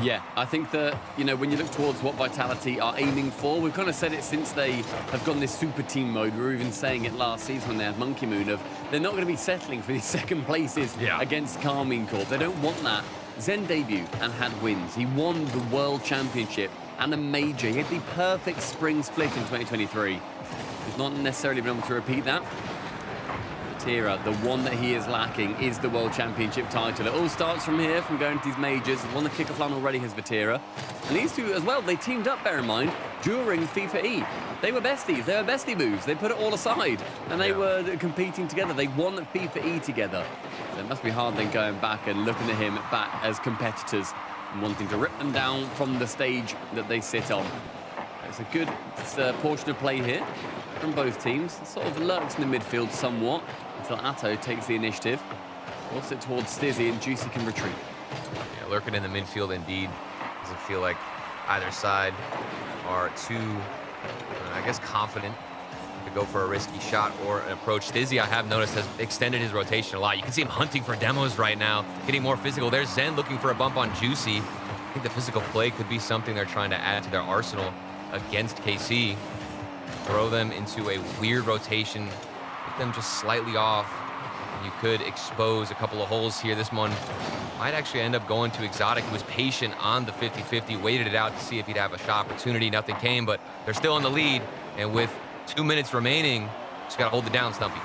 Yeah, I think that, when you look towards what Vitality are aiming for, we've kind of said it since they have gone this super team mode. We were even saying it last season when they had Monkey Moon of they're not going to be settling for these second places against Carmine Corp. They don't want that. Zen debuted and had wins. He won the World Championship and a major. He had the perfect spring split in 2023. He's not necessarily been able to repeat that. Vatira, the one that he is lacking is the World Championship title. It all starts from here, from going to these majors. Won the kickoff line already, has Vatira. And these two as well, they teamed up, bear in mind, during FIFA E. They were besties. They were bestie moves. They put it all aside, and they were competing together. They won FIFA E together. So it must be hard then going back and looking at him back as competitors and wanting to rip them down from the stage that they sit on. It's a good portion of play here from both teams. It sort of lurks in the midfield somewhat until Atto takes the initiative. Force it towards Stizzy, and Juicy can retreat. Yeah, lurking in the midfield indeed. Doesn't feel like either side are too, I guess, confident to go for a risky shot or an approach. Stizzy, I have noticed, has extended his rotation a lot. You can see him hunting for demos right now, getting more physical. There's Zen looking for a bump on Juicy. I think the physical play could be something they're trying to add to their arsenal against KC. Throw them into a weird rotation, get them just slightly off. You could expose a couple of holes here. This one might actually end up going to Exotic, who was patient on the 50-50, waited it out to see if he'd have a shot opportunity. Nothing came, but they're still in the lead. And with 2 minutes remaining, just got to hold it down, Stumpy.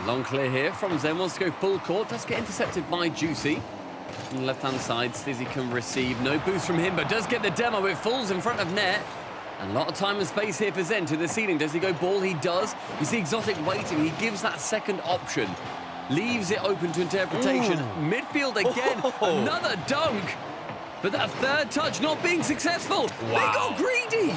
Long clear here from Zen, wants to go full court. Does get intercepted by Juicy. On the left-hand side, Stizzy can receive. No boost from him, but does get the demo. It falls in front of net. And a lot of time and space here for Zen to the ceiling. Does he go ball? He does. You see Exotic waiting. He gives that second option. Leaves it open to interpretation. Ooh. Midfield again. Oh. Another dunk. But that third touch not being successful. Wow. They got greedy.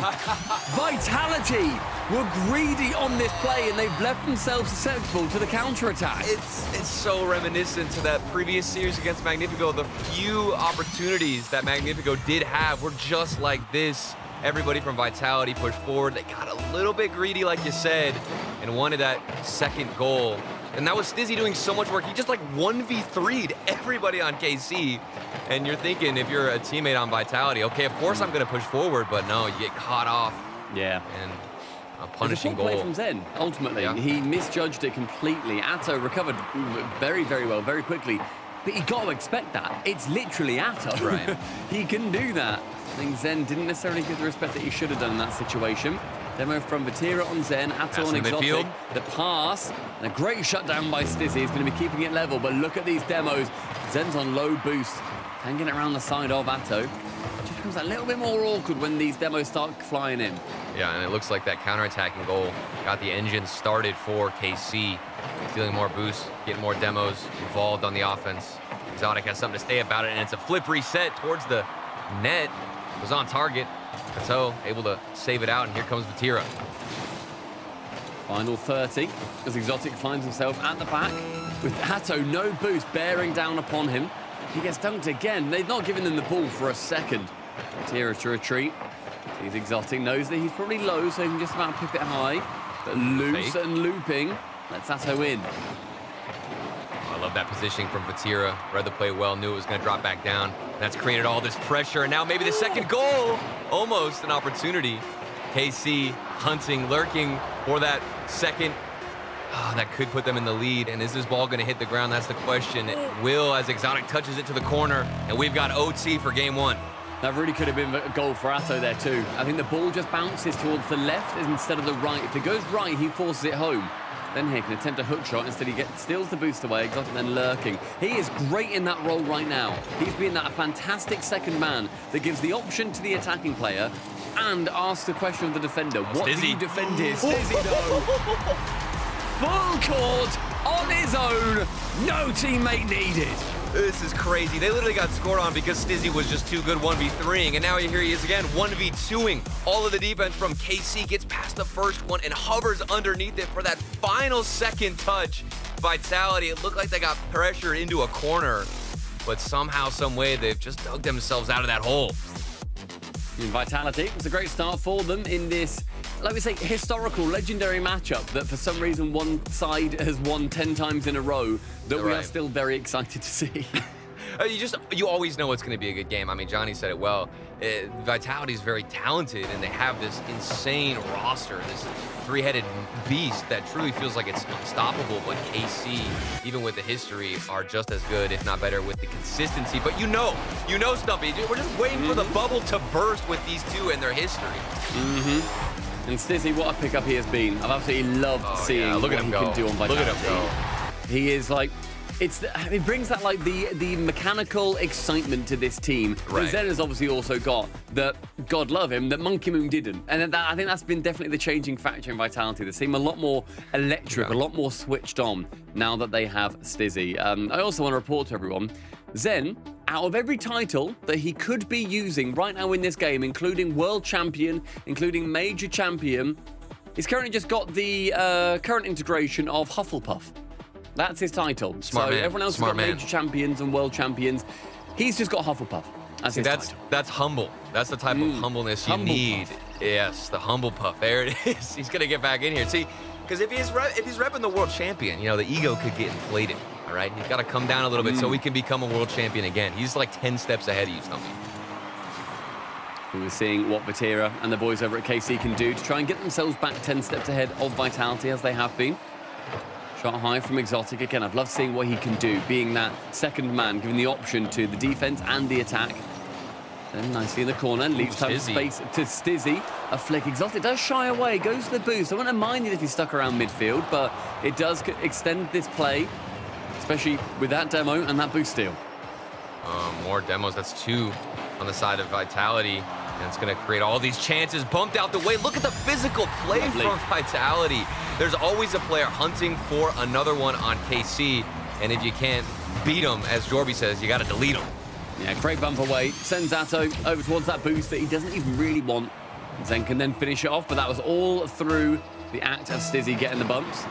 Vitality were greedy on this play, and they've left themselves susceptible to the counter-attack. It's so reminiscent to that previous series against Magnifico. The few opportunities that Magnifico did have were just like this. Everybody from Vitality pushed forward. They got a little bit greedy, like you said, and wanted that second goal. And that was Stizzy doing so much work. He just like 1v3'd everybody on KC. And you're thinking, if you're a teammate on Vitality, okay, of course I'm going to push forward, but no, you get caught off. Yeah. And a punishing goal. Play from Zen, ultimately. Yeah. He misjudged it completely. Atto recovered very, very well, very quickly. But you got to expect that. It's literally Atto. Right. He can do that. I think Zen didn't necessarily give the respect that he should have done in that situation. Demo from Vatira on Zen, Atto on Exotic. Midfield. The pass, and a great shutdown by Stizzy. He's going to be keeping it level, but look at these demos. Zen's on low boost, hanging it around the side of Atto. It just becomes a little bit more awkward when these demos start flying in. Yeah, and it looks like that counter-attacking goal got the engine started for KC. Feeling more boost, getting more demos involved on the offense. Exotic has something to say about it, and it's a flip reset towards the net. It was on target. Atto able to save it out, and here comes Vatira. Final 30 as Exotic finds himself at the back with Atto no boost bearing down upon him. He gets dunked again. They've not given him the ball for a second. Vatira to retreat. He's Exotic, knows that he's probably low, so he can just about pip it high. But loose and looping lets Atto in. I love that positioning from Vatira. Read the play well, knew it was going to drop back down. That's created all this pressure, and now maybe the second goal. Almost an opportunity. KC hunting, lurking for that second. That could put them in the lead, and is this ball going to hit the ground? That's the question. It will, as Exotic touches it to the corner, and we've got OT for game one. That really could have been a goal for Atto there too. I think the ball just bounces towards the left instead of the right. If it goes right, he forces it home. Then he can attempt a hook shot. Instead, he steals the boost away. Exotic then lurking. He is great in that role right now. He's being that fantastic second man that gives the option to the attacking player and asks the question of the defender. What do you defend here? Stizzy, though. Full court on his own. No teammate needed. This is crazy. They literally got scored on because Stizzy was just too good 1v3ing, and now here he is again 1v2ing. All of the defense from KC gets past the first one and hovers underneath it for that final second touch. Vitality, it looked like they got pressured into a corner, but somehow, some way, they've just dug themselves out of that hole. In Vitality, it's a great start for them in this, like we say, historical, legendary matchup that for some reason one side has won 10 times in a row that we are still very excited to see. You always know it's going to be a good game. I mean, Johnny said it well. Vitality is very talented, and they have this insane roster, this three-headed beast that truly feels like it's unstoppable. But KC, even with the history, are just as good, if not better, with the consistency. But you know, Stumpy, we're just waiting for the bubble to burst with these two and their history. And Stizzy, what a pickup he has been. I've absolutely loved seeing what he can do on Vitality. Look at him go. He is like, it brings that like the mechanical excitement to this team. Right. Zen has obviously also got that, God love him, that Monkey Moon didn't. And I think that's been definitely the changing factor in Vitality. They seem a lot more electric, a lot more switched on now that they have Stizzy. I also want to report to everyone, Zen, out of every title that he could be using right now in this game, including World Champion, including Major Champion, he's currently just got the current integration of Hufflepuff. That's his title. Smart man. Everyone else has got Major Champions and World Champions. He's just got Hufflepuff as his title. That's humble. That's the type of humbleness you need. Yes, the humble puff. There it is. He's gonna get back in here. See, because if he's repping the World Champion, the ego could get inflated. All right, he's got to come down a little bit so he can become a World Champion again. He's like 10 steps ahead of you, Stumpy. We're seeing what Vatira and the boys over at KC can do to try and get themselves back 10 steps ahead of Vitality, as they have been. Shot high from Exotic. Again, I've loved seeing what he can do, being that second man, giving the option to the defense and the attack. Then nicely in the corner, leaves time space to Stizzy. A flick. Exotic does shy away, goes to the boost. I wouldn't have minded if he stuck around midfield, but it does extend this play, especially with that demo and that boost steal. More demos. That's 2 on the side of Vitality. And it's going to create all these chances. Bumped out the way. Look at the physical play from Vitality. There's always a player hunting for another one on KC. And if you can't beat them, as Jorby says, you got to delete them. Yeah, great bump away. Sends Atto over towards that boost that he doesn't even really want. Zen can then finish it off, but that was all through the act of Stizzy getting the bumps.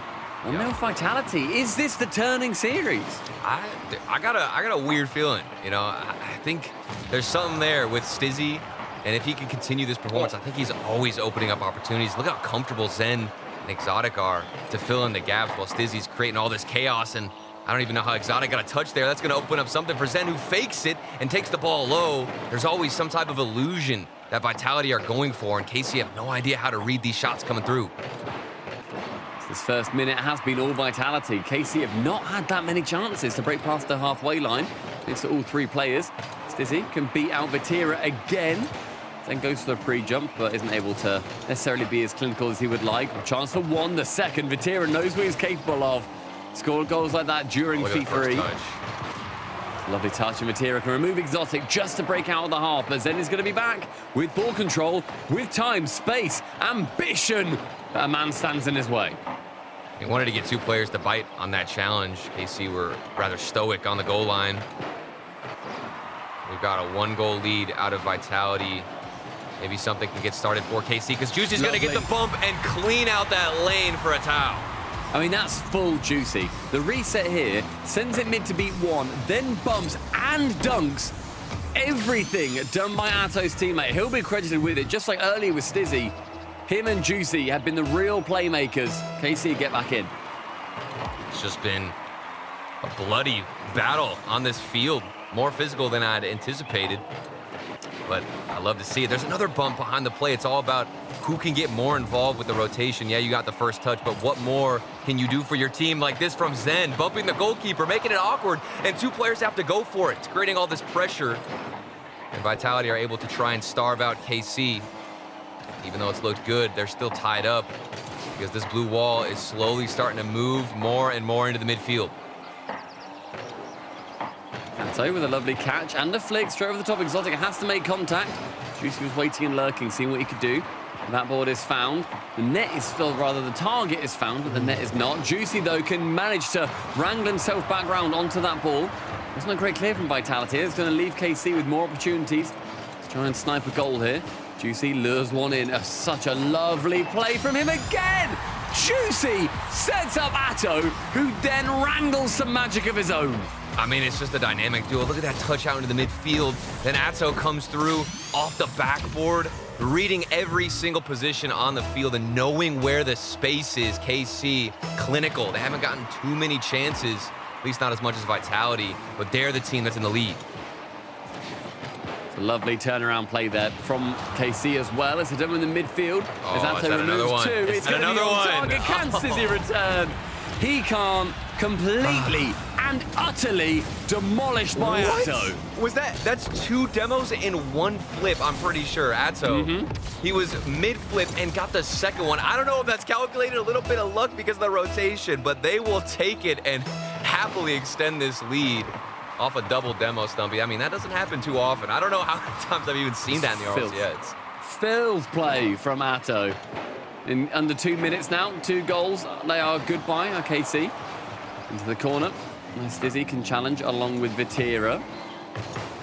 Well, no Vitality. Is this the turning series? I got a weird feeling. I think there's something there with Stizzy And if he can continue this performance, I think he's always opening up opportunities. Look how comfortable Zen and Exotic are to fill in the gaps while Stizzy's creating all this chaos. And I don't even know how Exotic got a touch there. That's going to open up something for Zen, who fakes it and takes the ball low. There's always some type of illusion that Vitality are going for, and KC have no idea how to read these shots coming through. This first minute has been all Vitality. KC have not had that many chances to break past the halfway line. Thanks to all three players. Stizzy can beat out Vitira again. Then goes for the pre-jump, but isn't able to necessarily be as clinical as he would like. A chance for one, the second. Vitira knows what he's capable of. Scored goals like that during F3. Lovely touch, and Vitira can remove Exotic just to break out of the half, but Zen is going to be back with ball control, with time, space, ambition. But a man stands in his way. He wanted to get two players to bite on that challenge. KC were rather stoic on the goal line. We've got a 1-goal lead out of Vitality. Maybe something can get started for KC, because Juicy's going to get the bump and clean out that lane for a towel. I mean, that's full Juicy. The reset here sends it mid to beat one, then bumps and dunks. Everything done by Atto's teammate. He'll be credited with it, just like earlier with Stizzy. Him and Juicy have been the real playmakers. KC get back in. It's just been a bloody battle on this field. More physical than I'd anticipated. But I love to see it. There's another bump behind the play. It's all about who can get more involved with the rotation. Yeah, you got the first touch, but what more can you do for your team? Like this from Zen, bumping the goalkeeper, making it awkward, and two players have to go for it. It's creating all this pressure. And Vitality are able to try and starve out KC. Even though it's looked good, they're still tied up because this blue wall is slowly starting to move more and more into the midfield. Atto with a lovely catch and a flick straight over the top. Exotic has to make contact. Juicy was waiting and lurking, seeing what he could do. That board is found. The net is still, rather the target is found, but the net is not. Juicy, though, can manage to wrangle himself back round onto that ball. It's not great clear from Vitality. It's going to leave KC with more opportunities. Let's try and snipe a goal here. Juicy lures one in. Such a lovely play from him again. Juicy sets up Atto, who then wrangles some magic of his own. I mean, it's just a dynamic duo. Look at that touch out into the midfield. Then Atto comes through off the backboard, reading every single position on the field and knowing where the space is. KC, clinical. They haven't gotten too many chances, at least not as much as Vitality, but they're the team that's in the lead. A lovely turnaround play there from KC as well. It's a double in the midfield. As Atto removes two, it's going to be on target. Can Stizzy return? He can't. Completely and utterly demolished by Atto. Was that's two demos in one flip, I'm pretty sure. Atto, he was mid-flip and got the second one. I don't know if that's calculated a little bit of luck because of the rotation, but they will take it and happily extend this lead off a double demo, Stumpy. I mean, that doesn't happen too often. I don't know how many times I've even seen that in the RLCs yet. Filth play from Atto. In under 2 minutes now, 2 goals. They are goodbye, KC. Into the corner. Nice Stizzy can challenge along with Vitira.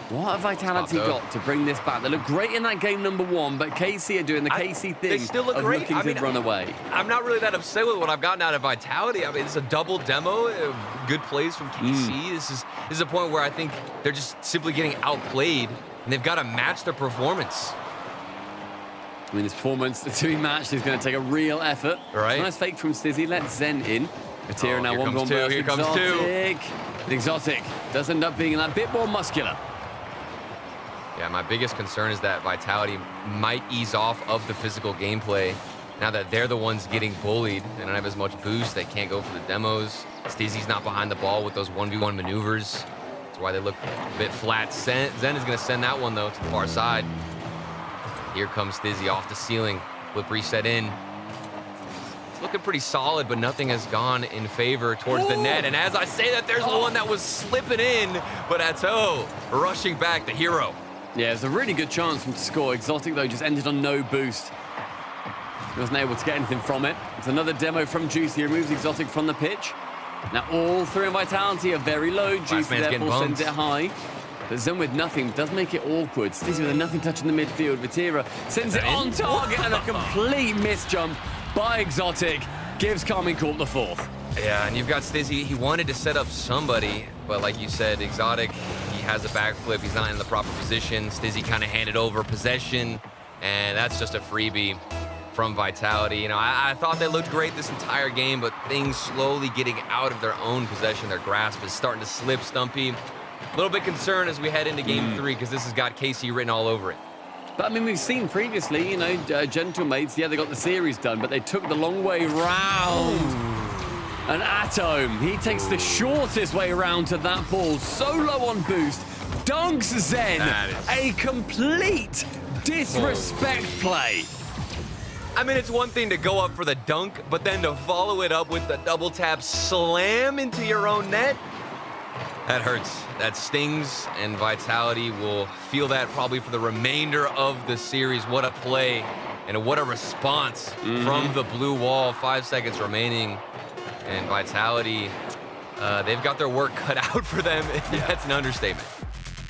What have Vitality got to bring this back? They look great in that game number 1, but KC are doing the KC thing they still look great. Looking to run away. I'm not really that upset with what I've gotten out of Vitality. I mean, it's a double demo, good plays from KC. This is a point where I think they're just simply getting outplayed, and they've got to match their performance. I mean, this performance to be matched is going to take a real effort. Right. Nice fake from Stizzy. Let Zen in. Vitira now 1-1 burst. Here comes Exotic. Exotic does end up being that bit more muscular. Yeah, my biggest concern is that Vitality might ease off of the physical gameplay now that they're the ones getting bullied. They don't have as much boost. They can't go for the demos. Stizzy's not behind the ball with those 1v1 maneuvers. That's why they look a bit flat. Zen is going to send that one, though, to the far side. Here comes Stizzy off the ceiling. Flip reset in. It's looking pretty solid, but nothing has gone in favor towards the net. And as I say that, there's one that was slipping in, but Atto rushing back, the hero. Yeah, it's a really good chance for him to score. Exotic, though, just ended on no boost. He wasn't able to get anything from it. It's another demo from Juicy. He removes Exotic from the pitch. Now all three in Vitality are very low. Juicy therefore sends it high. But Zen with nothing does make it awkward. Stizzy with a nothing touch in the midfield. Vitira sends it on target and a complete miss jump by Exotic. Gives Carmine Corp the fourth. Yeah, and you've got Stizzy. He wanted to set up somebody, but like you said, Exotic, he has a backflip. He's not in the proper position. Stizzy kind of handed over possession, and that's just a freebie from Vitality. You know, I thought they looked great this entire game, but things slowly getting out of their own possession. Their grasp is starting to slip, Stumpy. A little bit concerned as we head into game 3 because this has got KC written all over it. But, I mean, we've seen previously, you know, Gentlemates, yeah, they got the series done, but they took the long way round. And Atom, he takes the shortest way around to that ball, so low on boost, dunks Zen. A complete disrespect play. I mean, it's one thing to go up for the dunk, but then to follow it up with the double tap slam into your own net, that hurts. That stings, and Vitality will feel that probably for the remainder of the series. What a play, and what a response from the blue wall. 5 seconds remaining, and Vitality, they've got their work cut out for them. That's an understatement.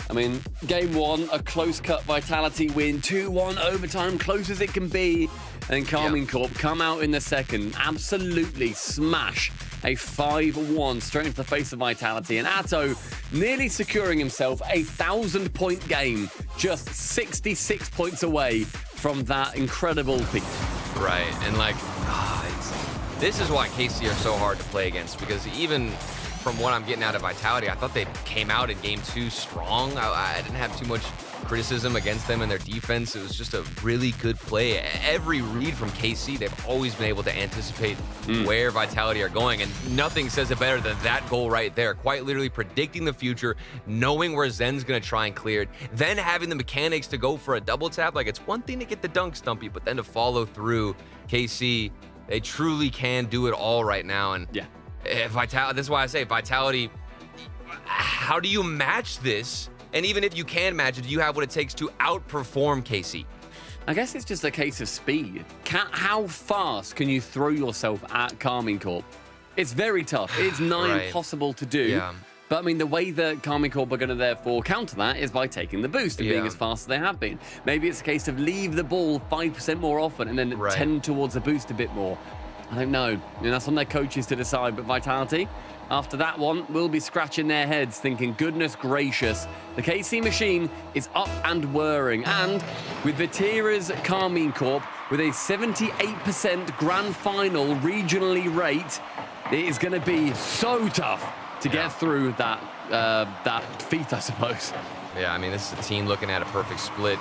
I mean, game 1, a close-cut Vitality win, 2-1 overtime, close as it can be. And Carmine Corp come out in the second, absolutely smash a 5-1 straight into the face of Vitality. And Atto nearly securing himself a 1,000-point game, just 66 points away from that incredible peak. Right, and like, this is why KC are so hard to play against, because even from what I'm getting out of Vitality, I thought they came out in game 2 strong. I didn't have too much criticism against them and their defense. It was just a really good play. Every read from KC, they've always been able to anticipate where Vitality are going, and nothing says it better than that goal right there. Quite literally predicting the future, knowing where Zen's gonna try and clear it, then having the mechanics to go for a double tap. Like, it's one thing to get the dunk, Stumpy, but then to follow through. KC, they truly can do it all right now. And Vitality, this is why I say Vitality, how do you match this? And even if you can match it, do you have what it takes to outperform KC? I guess it's just a case of speed. How fast can you throw yourself at Carmine Corp? It's very tough. It's nigh impossible to do. But I mean, the way that Carmine Corp are going to therefore counter that is by taking the boost and being as fast as they have been. Maybe it's a case of leave the ball 5% more often and then tend towards the boost a bit more. I don't know. I mean, that's on their coaches to decide. But Vitality, after that one, will be scratching their heads thinking, goodness gracious, the KC machine is up and whirring. And with Vatira's Carmine Corp with a 78% grand final regionally rate, it is going to be so tough to get through that feat, I suppose. Yeah, I mean, this is a team looking at a perfect split.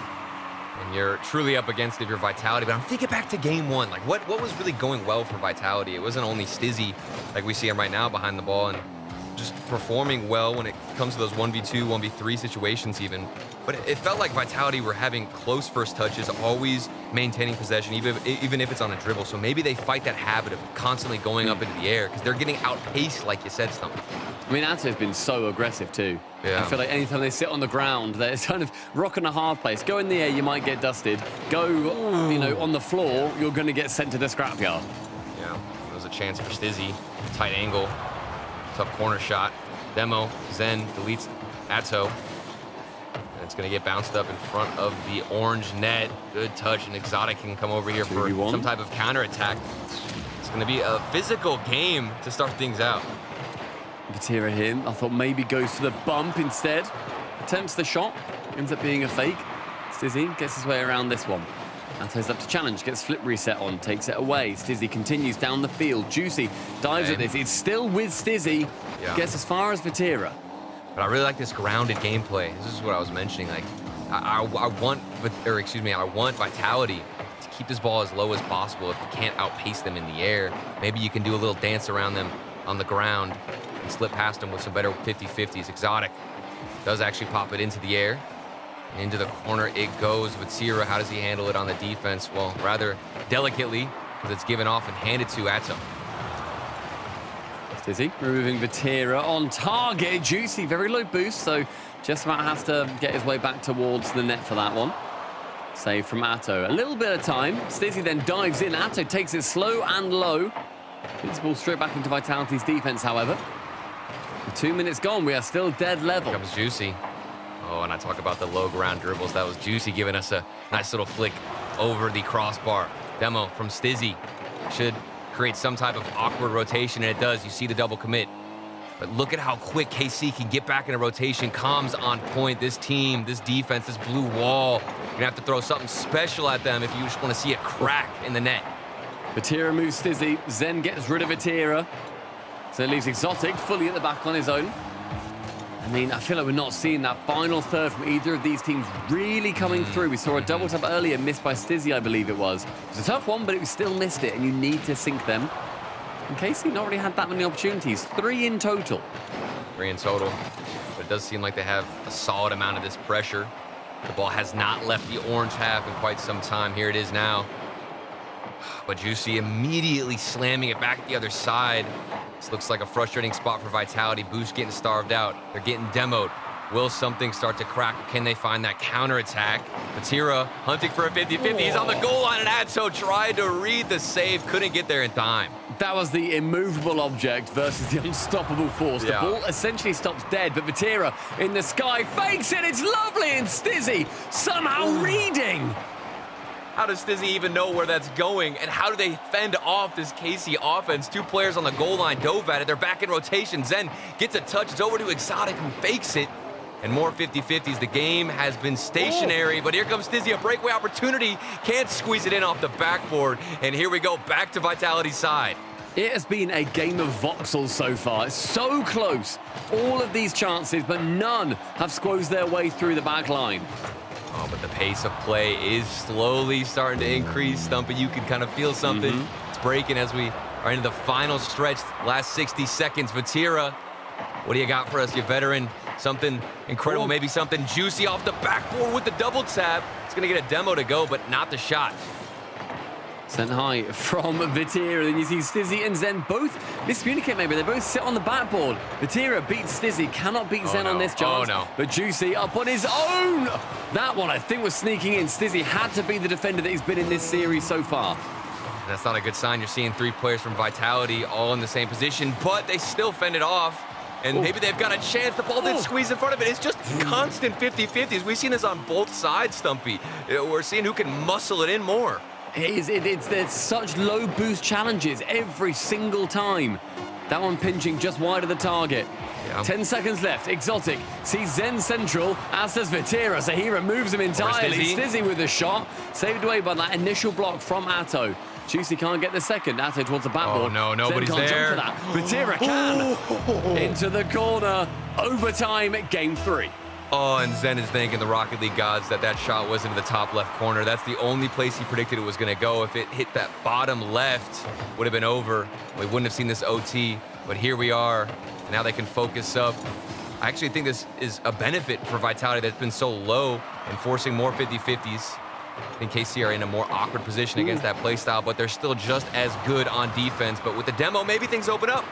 And you're truly up against it if you're Vitality. But I'm thinking back to game 1. Like, what was really going well for Vitality? It wasn't only Stizzy, like we see him right now behind the ball, and just performing well when it comes to those 1v2, 1v3 situations even. But it felt like Vitality were having close first touches, always maintaining possession, even if it's on a dribble. So maybe they fight that habit of constantly going up into the air because they're getting outpaced, like you said, Stumpy. I mean, Atto's been so aggressive too. I feel like anytime they sit on the ground, they're kind of rocking a hard place. Go in the air, you might get dusted. Go, you know, on the floor, you're going to get sent to the scrapyard. Yeah, there was a chance for Stizzy. Tight angle, tough corner shot. Demo, Zen deletes Atto. And it's going to get bounced up in front of the orange net. Good touch, and Exotic can come over here for some type of counterattack. It's going to be a physical game to start things out. Vatira here, I thought maybe goes for the bump instead. Attempts the shot, ends up being a fake. Stizzy gets his way around this one. Atto's up to challenge, gets flip reset on, takes it away. Stizzy continues down the field. Juicy dives at this. It's still with Stizzy. Gets as far as Vatira. But I really like this grounded gameplay. This is what I was mentioning. Like, I want Vitality to keep this ball as low as possible. If you can't outpace them in the air, maybe you can do a little dance around them on the ground and slip past them with some better 50-50s. Exotic does actually pop it into the air. Into the corner it goes. Vatira, how does he handle it on the defense? Well, rather delicately, because it's given off and handed to Atto. Stizzy removing Vatira on target. Juicy, very low boost, so just about has to get his way back towards the net for that one. Save from Atto. A little bit of time. Stizzy then dives in. Atto takes it slow and low. Gets the ball straight back into Vitality's defense, however. With 2 minutes gone, we are still dead level. Here comes Juicy. Oh, and I talk about the low ground dribbles. That was Juicy giving us a nice little flick over the crossbar. Demo from Stizzy should create some type of awkward rotation, and it does. You see the double commit. But look at how quick KC can get back into rotation. Comms on point. This team, this defense, this blue wall, you're gonna have to throw something special at them if you just want to see a crack in the net. Vatira moves Stizzy. Zen gets rid of Vatira. So it leaves Exotic fully at the back on his own. I mean, I feel like we're not seeing that final third from either of these teams really coming through. We saw a double tap earlier, missed by Stizzy, I believe it was. It was a tough one, but it still missed it, and you need to sink them. And KC not really had that many opportunities. 3 in total. 3 in total. But it does seem like they have a solid amount of this pressure. The ball has not left the orange half in quite some time. Here it is now. But Juicy immediately slamming it back at the other side. This looks like a frustrating spot for Vitality. Boost getting starved out. They're getting demoed. Will something start to crack? Can they find that counterattack? Vatira hunting for a 50-50. He's on the goal line, and Atso tried to read the save. Couldn't get there in time. That was the immovable object versus the unstoppable force. The ball essentially stops dead, but Vatira in the sky fakes it. It's lovely, and Stizzy somehow reading. How does Stizzy even know where that's going? And how do they fend off this KC offense? 2 players on the goal line dove at it. They're back in rotation. Zen gets a touch. It's over to Exotic, who fakes it. And more 50-50s. The game has been stationary, but here comes Stizzy, a breakaway opportunity. Can't squeeze it in off the backboard. And here we go, back to Vitality's side. It has been a game of voxels so far. It's so close. All of these chances, but none have squeezed their way through the back line. Oh, but the pace of play is slowly starting to increase. Stumpy, you can kind of feel something. It's breaking as we are into the final stretch. Last 60 seconds. Vatira, what do you got for us, you veteran? Something incredible, maybe something juicy off the backboard with the double tap. It's going to get a demo to go, but not the shot. Sent high from Vatira. Then you see Stizzy and Zen both miscommunicate maybe. They both sit on the backboard. Vatira beats Stizzy, cannot beat Zen on this chance. But Juicy up on his own. That one I think was sneaking in. Stizzy had to be the defender that he's been in this series so far. That's not a good sign. You're seeing 3 players from Vitality all in the same position, but they still fend it off. And maybe they've got a chance. The ball didn't squeeze in front of it. It's just constant 50-50s. We've seen this on both sides, Stumpy. We're seeing who can muscle it in more. There's such low boost challenges every single time. That one pinching just wide of the target. 10 seconds left. Exotic sees Zen central, as does Vatira, so he removes him entirely. Stizzy with a shot, saved away by that initial block from Atto. Juicy can't get the second. Atto towards the backboard. Oh no, nobody's Zen can't there. Jump for that. Vatira can. Into the corner. Overtime, game 3. Oh, and Zen is thanking the Rocket League gods that that shot was into the top left corner. That's the only place he predicted it was going to go. If it hit that bottom left, would have been over. We wouldn't have seen this OT, but here we are. Now they can focus up. I actually think this is a benefit for Vitality that's been so low and forcing more 50-50s. I think KC are in a more awkward position against that play style, but they're still just as good on defense. But with the demo, maybe things open up.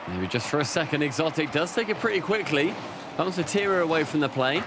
Maybe just for a second. Exotic does take it pretty quickly. Bumps Vatira away from the play.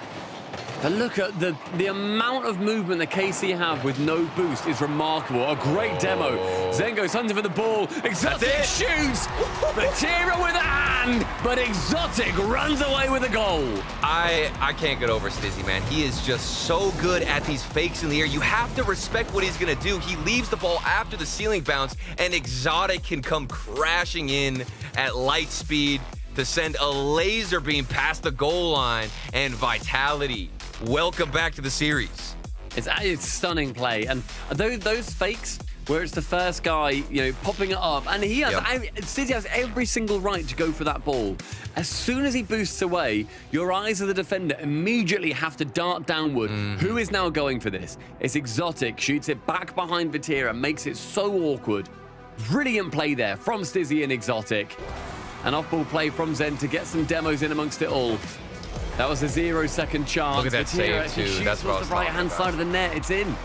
But look at the amount of movement that KC have with no boost is remarkable. A great demo. Zen goes hunting for the ball. Exotic shoots. Vatira with a hand, but Exotic runs away with a goal. I can't get over Stizzy, man. He is just so good at these fakes in the air. You have to respect what he's going to do. He leaves the ball after the ceiling bounce, and Exotic can come crashing in at light speed to send a laser beam past the goal line. And Vitality, welcome back to the series. It's stunning play, and those fakes where it's the first guy, popping it up, and he has, Stizzy has every single right to go for that ball. As soon as he boosts away, your eyes as the defender immediately have to dart downward. Who is now going for this? It's Exotic, shoots it back behind Vatira, makes it so awkward. Brilliant play there from Stizzy and Exotic. An off-ball play from Zen to get some demos in amongst it all. That was a 0-second chance. Look at that save, too. That's what I was the right-hand side of the net. It's in.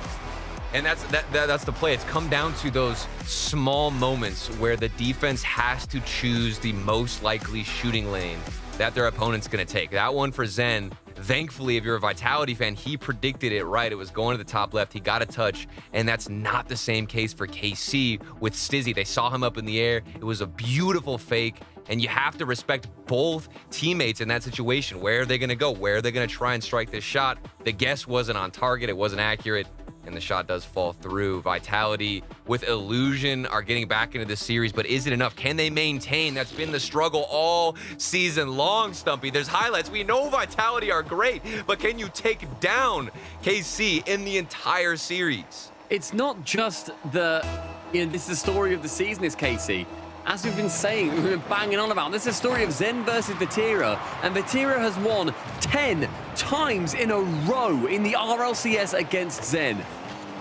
And that's the play. It's come down to those small moments where the defense has to choose the most likely shooting lane that their opponent's going to take. That one for Zen, thankfully, if you're a Vitality fan, he predicted it right. It was going to the top left. He got a touch, and that's not the same case for KC with Stizzy. They saw him up in the air. It was a beautiful fake, and you have to respect both teammates in that situation. Where are they going to go? Where are they going to try and strike this shot? The guess wasn't on target. It wasn't accurate. and the shot does fall through. Vitality with Illusion are getting back into the series, but is it enough? Can they maintain? That's been the struggle all season long, Stumpy. There's highlights. We know Vitality are great, but can you take down KC in the entire series? It's not just the, this is the story of the season is KC. As we've been saying, we've been banging on about, this is a story of Zen versus Vatira, and Vatira has won 10 times in a row in the RLCS against Zen.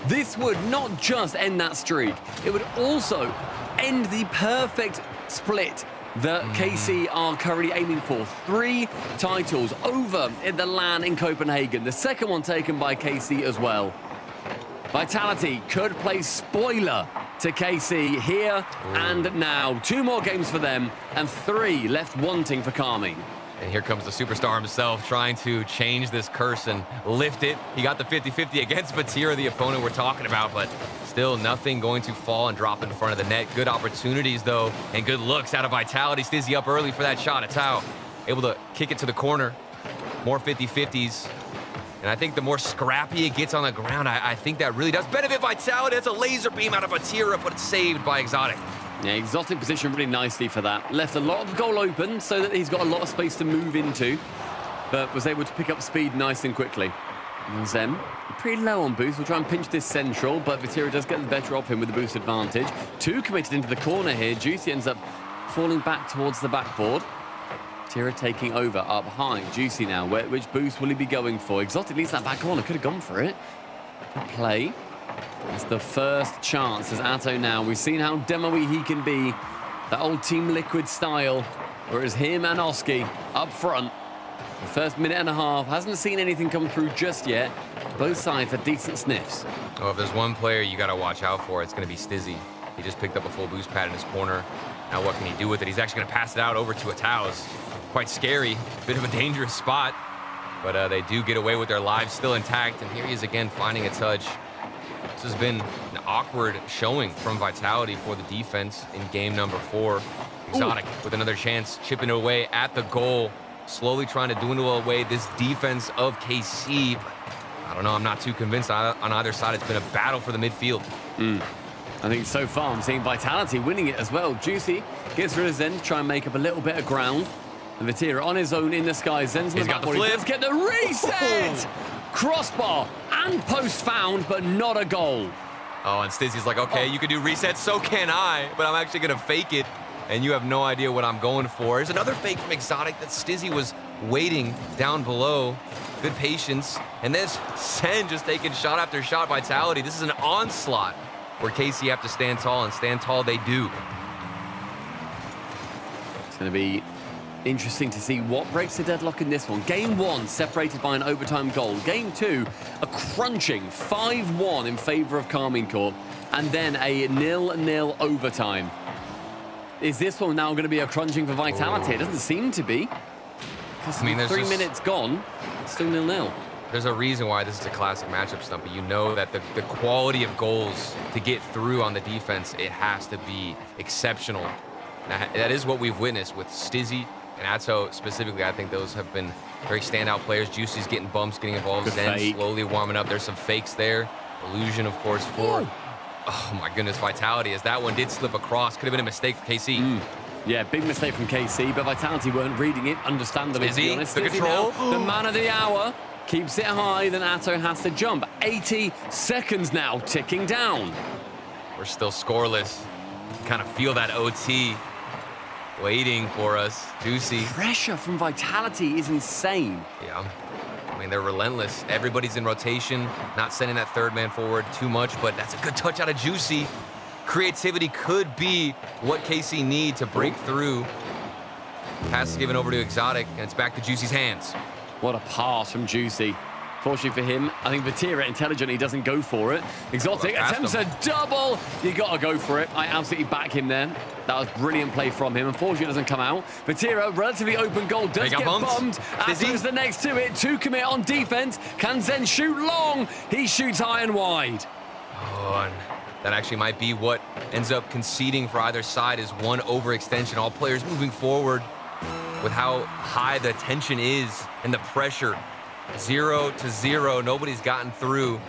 This would not just end that streak, it would also end the perfect split that KC are currently aiming for. 3 titles over in the LAN in Copenhagen, the second one taken by KC as well. Vitality could play spoiler to KC here and now. 2 more games for them and 3 left wanting for Carmine. And here comes the superstar himself trying to change this curse and lift it. He got the 50-50 against Vatira, the opponent we're talking about, but still nothing going to fall and drop in front of the net. Good opportunities, though, and good looks out of Vitality. Stizzy up early for that shot. Atao able to kick it to the corner. More 50-50s. And I think the more scrappy it gets on the ground, I think that really does benefit Vitality. That's a laser beam out of Vatira, but it's saved by Exotic. Yeah, Exotic positioned really nicely for that. Left a lot of goal open so that he's got a lot of space to move into, but was able to pick up speed nice and quickly. And Zen, pretty low on boost. We'll try and pinch this central, but Vatira does get the better of him with the boost advantage. 2 committed into the corner here. Juicy ends up falling back towards the backboard. Vatira taking over up high. Juicy now. Which boost will he be going for? Exotic leads that back corner. Could have gone for it. Good play. It's the first chance as Atto now. We've seen how demo-y he can be. That old Team Liquid style. Whereas him and Oski up front. The first minute and a half. Hasn't seen anything come through just yet. Both sides have decent sniffs. Oh, if there's one player you got to watch out for, it's going to be Stizzy. He just picked up a full boost pad in his corner. Now what can he do with it? He's actually going to pass it out over to Atao's. Quite scary, bit of a dangerous spot, but they do get away with their lives still intact, and here he is again finding a touch. This has been an awkward showing from Vitality for the defense in game number 4. Exotic with another chance, chipping it away at the goal, slowly trying to dwindle away this defense of KC. But I don't know, I'm not too convinced on either side. It's been a battle for the midfield. I think so far I'm seeing Vitality winning it as well. Juicy gets rid of Zen to try and make up a little bit of ground. And Vatira on his own in the sky. Zen's He's got the flip. Let's get the reset! Crossbar and post found, but not a goal. Oh, and Stizzy's like, okay, you can do reset, so can I, but I'm actually going to fake it, and you have no idea what I'm going for. There's another fake from Exotic that Stizzy was waiting down below. Good patience. And this Sen just taking shot after shot. Vitality. This is an onslaught where KC have to stand tall, and stand tall they do. It's going to be interesting to see what breaks the deadlock in this one. Game 1 separated by an overtime goal. Game 2, a crunching 5-1 in favor of Carmine Corp, and then a 0-0 overtime. Is this one now going to be a crunching for Vitality? It doesn't seem to be. I mean, there's 3 minutes gone, still 0-0. There's a reason why this is a classic matchup, Stumpy. You know that the quality of goals to get through on the defense, it has to be exceptional. Now, that is what we've witnessed with Stizzy and Atto specifically. I think those have been very standout players. Juicy's getting bumps, getting involved. Zen slowly warming up. There's some fakes there. Illusion, of course, for... Oh, my goodness, Vitality, as that one did slip across. Could have been a mistake for KC. Yeah, big mistake from KC, but Vitality weren't reading it, understandably, to be honest. The control. Now, the man of the hour, keeps it high, then Atto has to jump. 80 seconds now, ticking down. We're still scoreless. Kind of feel that OT waiting for us. Juicy. Pressure from Vitality is insane. Yeah. I mean, they're relentless. Everybody's in rotation, not sending that third man forward too much, but that's a good touch out of Juicy. Creativity could be what KC need to break through. Pass is given over to Exotic, and it's back to Juicy's hands. What a pass from Juicy. Fortunately for him, I think Vatira intelligently doesn't go for it. Exotic attempts a double. You got to go for it. I absolutely back him there. That was brilliant play from him. Unfortunately, it doesn't come out. Vatira, relatively open goal, does get bumped. Atto's the next to it. 2 commit on defense. Can Zen shoot long? He shoots high and wide. Oh, and that actually might be what ends up conceding for either side is one overextension. All players moving forward with how high the tension is and the pressure. 0-0, nobody's gotten through.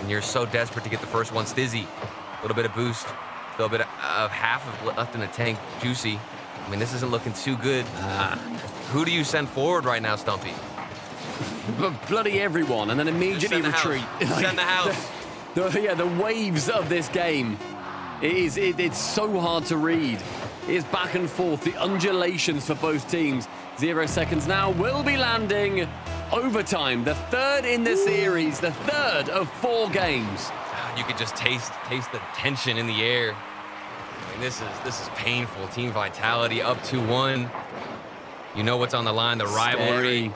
and you're so desperate to get the first one. Stizzy, a little bit of boost, still a bit of half of left in the tank. Juicy. I mean, this isn't looking too good. Who do you send forward right now, Stumpy? Bloody everyone, and then immediately retreat. Send the house. The waves of this game. It's so hard to read. It's back and forth. The undulations for both teams. 0 seconds now. Will be landing. Overtime. The third in the series. The third of 4 games. You could just taste the tension in the air. I mean, this is painful. Team Vitality up 2-1. You know what's on the line. The rivalry.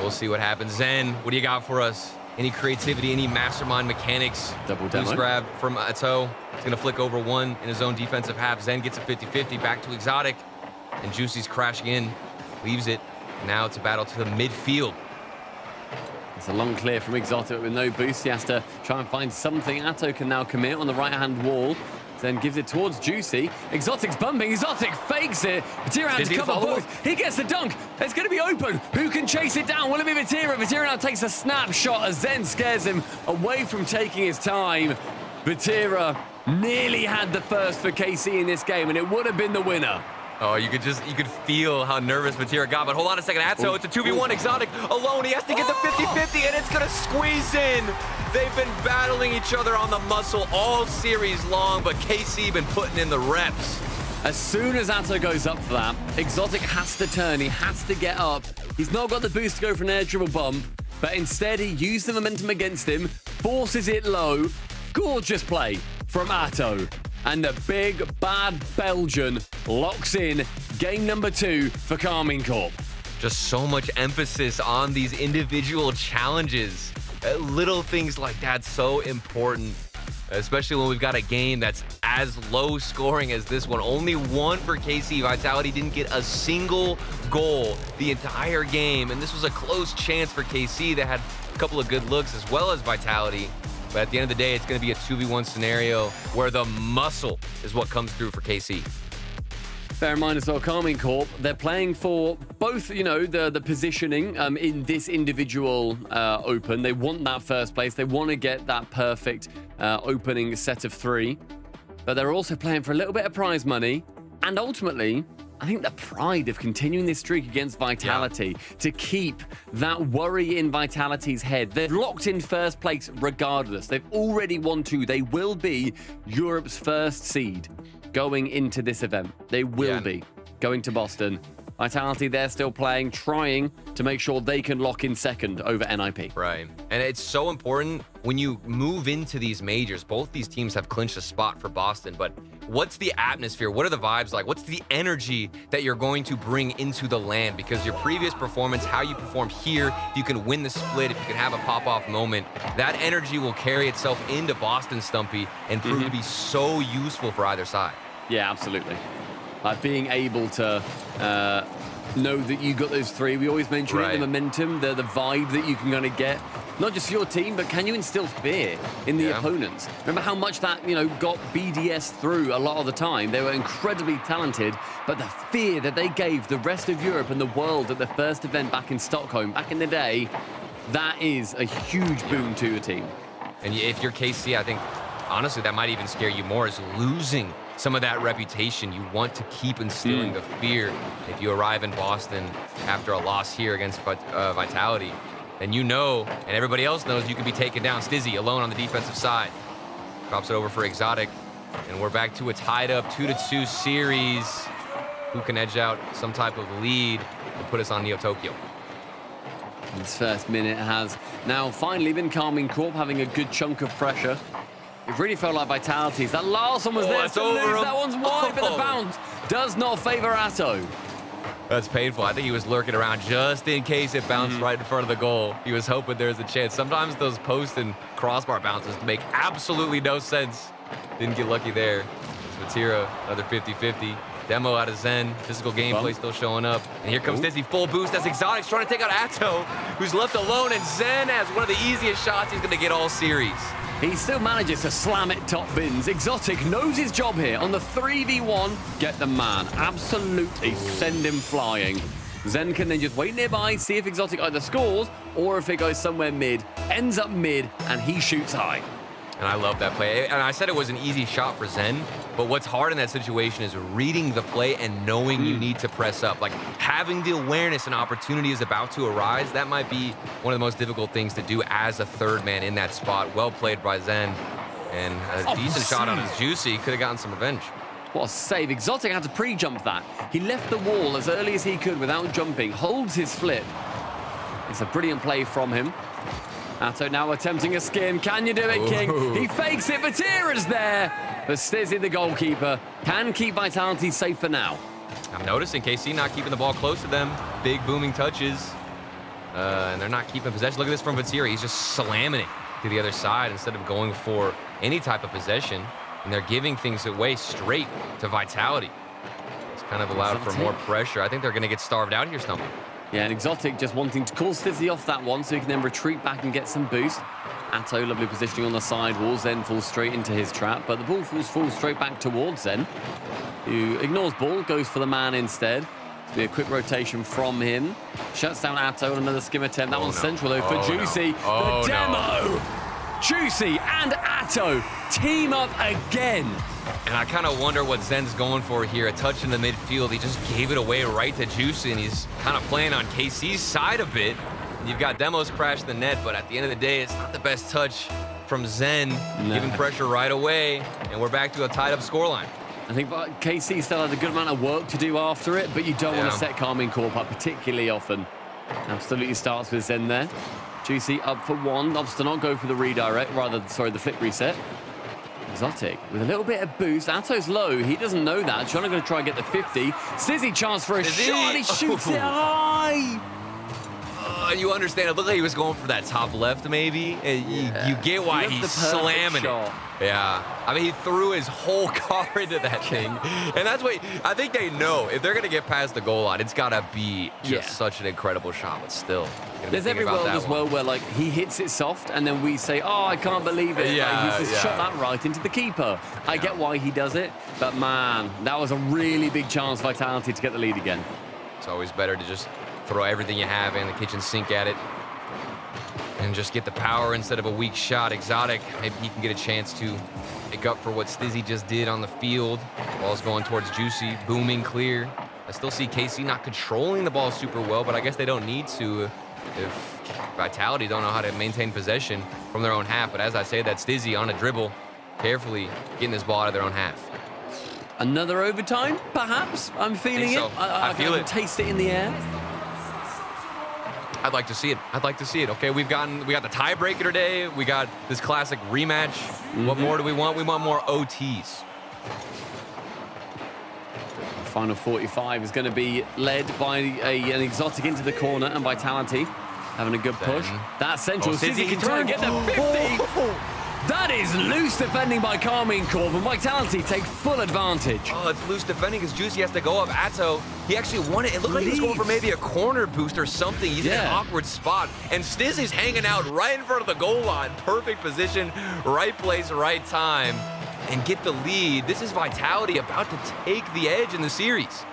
We'll see what happens. Zen, what do you got for us? Any creativity, any mastermind mechanics? Double demo. Boost grab from Ato. He's going to flick over one in his own defensive half. Zen gets a 50-50 back to Exotic. And Juicy's crashing in. Leaves it. Now it's a battle to the midfield. It's a long clear from Exotic with no boost. He has to try and find something. Ato can now commit on the right-hand wall. Then gives it towards Juicy. Exotic's bumping. Exotic fakes it. Vatira has to cover both. He gets the dunk. It's going to be open. Who can chase it down? Will it be Vatira? Vatira now takes a snapshot as Zen scares him away from taking his time. Vatira nearly had the first for KC in this game, and it would have been the winner. Oh, you could feel how nervous Vatira got, but hold on a second. Atso, it's a 2v1. Exotic alone. He has to get the 50-50, and it's going to squeeze in. They've been battling each other on the muscle all series long, but KC been putting in the reps. As soon as Atto goes up for that, Exotic has to turn. He has to get up. He's not got the boost to go for an air dribble bump, but instead he used the momentum against him, forces it low. Gorgeous play from Atto. And the big, bad Belgian locks in game number 2 for Carmine Corp. Just so much emphasis on these individual challenges. Little things like that, so important. Especially when we've got a game that's as low scoring as this one. Only 1 for KC. Vitality didn't get a single goal the entire game. And this was a close chance for KC that had a couple of good looks as well as Vitality. But at the end of the day, it's going to be a 2v1 scenario where the muscle is what comes through for KC. Bear in mind as well, Carmine Corp, they're playing for both, the positioning in this individual open. They want that first place. They want to get that perfect opening set of 3. But they're also playing for a little bit of prize money. And ultimately, I think the pride of continuing this streak against Vitality to keep that worry in Vitality's head. They're locked in first place regardless. They've already won 2. They will be Europe's first seed going into this event. They will be going to Boston. Vitality, they're still playing, trying to make sure they can lock in second over NIP. Right. And it's so important when you move into these majors. Both these teams have clinched a spot for Boston, but what's the atmosphere? What are the vibes like? What's the energy that you're going to bring into the land? Because your previous performance, how you performed here, if you can win the split, if you can have a pop-off moment, that energy will carry itself into Boston, Stumpy, and prove to be so useful for either side. Yeah, absolutely. Being able to know that you got those 3. We always mention it, the momentum, the vibe that you can kind of get. Not just your team, but can you instill fear in the opponents? Remember how much that, got BDS through a lot of the time. They were incredibly talented, but the fear that they gave the rest of Europe and the world at the first event back in Stockholm, back in the day, that is a huge boon to your team. And if you're KC, I think, honestly, that might even scare you more, is losing some of that reputation. You want to keep instilling the fear. If you arrive in Boston after a loss here against Vitality, then and everybody else knows you can be taken down. Stizzy alone on the defensive side. Drops it over for Exotic. And we're back to a tied up 2-2 series. Who can edge out some type of lead to put us on Neo Tokyo? This first minute has now finally been Carmine Corp having a good chunk of pressure. It really felt like Vitality's. That last one was there to lose. That one's wide, but the bounce does not favor Atto. That's painful. I think he was lurking around just in case it bounced right in front of the goal. He was hoping there was a chance. Sometimes those post and crossbar bounces make absolutely no sense. Didn't get lucky there. Vatira, another 50-50. Demo out of Zen. Physical gameplay still showing up. And here comes Dizzy, full boost as Exotic's trying to take out Atto, who's left alone. And Zen has one of the easiest shots he's going to get all series. He still manages to slam it top bins. Exotic knows his job here on the 3v1. Get the man. Absolutely send him flying. Zen can then just wait nearby, see if Exotic either scores or if it goes somewhere mid, ends up mid, and he shoots high. And I love that play. And I said it was an easy shot for Zen, but what's hard in that situation is reading the play and knowing you need to press up. Like having the awareness an opportunity is about to arise, that might be one of the most difficult things to do as a third man in that spot. Well played by Zen. And a decent shot on his Juicy. Could have gotten some revenge. What a save. Exotic had to pre-jump that. He left the wall as early as he could without jumping, holds his flip. It's a brilliant play from him. Atto now attempting a skin. Can you do it, King? He fakes it, but Tira's there. But Stizzy, the goalkeeper, can keep Vitality safe for now. I'm noticing KC not keeping the ball close to them. Big booming touches. And they're not keeping possession. Look at this from Vatira. He's just slamming it to the other side instead of going for any type of possession. And they're giving things away straight to Vitality. It's kind of allowed for more pressure. I think they're going to get starved out here, Stumble. Yeah, and Exotic just wanting to call Stizzy off that one so he can then retreat back and get some boost. Atto, lovely positioning on the side wall. Zen falls straight into his trap, but the ball falls straight back towards Zen, who ignores ball, goes for the man instead. It's be a quick rotation from him. Shuts down Atto on another skim attempt. That one's central though for Juicy. The demo! Juicy and Atto team up again. And I kind of wonder what Zen's going for here. A touch in the midfield. He just gave it away right to Juicy, and he's kind of playing on KC's side a bit. You've got Demos crash the net, but at the end of the day, it's not the best touch from Zen. Giving pressure right away, and we're back to a tied-up scoreline. I think KC still had a good amount of work to do after it, but you don't want to set Carmine Corp up particularly often. Absolutely starts with Zen there. Juicy up for one. Opts to not go for the redirect, the flip reset. Exotic with a little bit of boost. Atto's low. He doesn't know that. Trying to try and get the 50. Stizzy chance for a shot. He shoots it high. You understand. It looked like he was going for that top left, maybe. You get why he's slamming it. Yeah. I mean, he threw his whole car into that thing. And that's what I think they know. If they're going to get past the goal line, it's got to be just such an incredible shot. But still. There's every world as well where, like, he hits it soft and then we say, oh, I can't believe it. He's just shot that right into the keeper. I get why he does it. But, man, that was a really big chance, Vitality, to get the lead again. It's always better to just throw everything you have in the kitchen sink at it and just get the power instead of a weak shot. Exotic, maybe he can get a chance to make up for what Stizzy just did on the field. Ball's going towards Juicy, booming clear. I still see KC not controlling the ball super well, but I guess they don't need to if Vitality don't know how to maintain possession from their own half. But as I say, that Stizzy on a dribble, carefully getting this ball out of their own half. Another overtime, perhaps? I'm feeling it. I feel it. Taste it in the air. I'd like to see it. I'd like to see it. Okay, we got the tiebreaker today. We got this classic rematch. What more do we want? We want more OTs. Final 45 is going to be led by an Exotic into the corner and Vitality having a good push. That's central. Stizzy can try and get the 50. That is loose defending by Carmine Corp, and Vitality take full advantage. Oh, it's loose defending because Juicy has to go up. Atto, he actually won it. It looked like he was going for maybe a corner boost or something. He's in an awkward spot. And Stizzy's hanging out right in front of the goal line. Perfect position, right place, right time. And get the lead. This is Vitality about to take the edge in the series.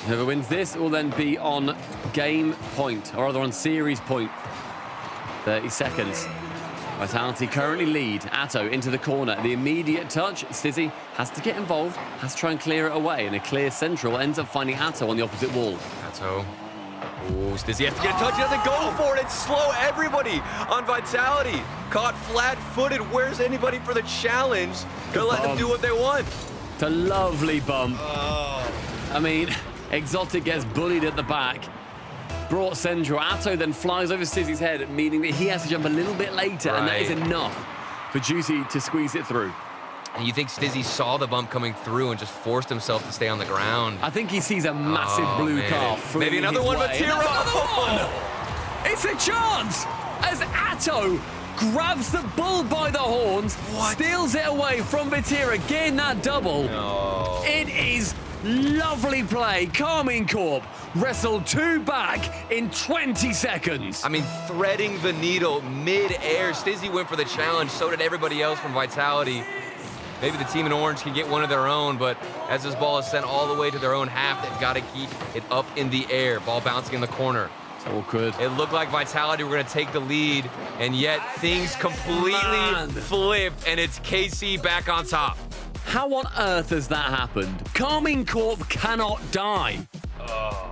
Whoever wins this will then be on game point, or rather on series point. 30 seconds. Vitality currently lead. Atto into the corner. The immediate touch. Stizzy has to get involved, has to try and clear it away. And a clear central ends up finding Atto on the opposite wall. Atto. Oh, Stizzy has to get a touch. He doesn't go for it. It's slow everybody on Vitality. Caught flat-footed. Where's anybody for the challenge? Gonna let them do what they want. It's a lovely bump. I mean, Exotic gets bullied at the back. Brought central. Atto then flies over Stizzy's head, meaning that he has to jump a little bit later, and that is enough for Juicy to squeeze it through. And you think Stizzy saw the bump coming through and just forced himself to stay on the ground? I think he sees a massive blue car. Maybe another one, but It's a chance as Atto grabs the bull by the horns, steals it away from Vatira, getting that double. No. It is lovely play. Carmine Corp wrestled two back in 20 seconds. I mean, threading the needle mid-air. Stizzy went for the challenge. So did everybody else from Vitality. maybe the team in orange can get one of their own, but as this ball is sent all the way to their own half, they've got to keep it up in the air. Ball bouncing in the corner. It's awkward. It looked like Vitality were going to take the lead, and yet things completely flipped, and it's KC back on top. How on earth has that happened? Carmine Corp cannot die. Oh,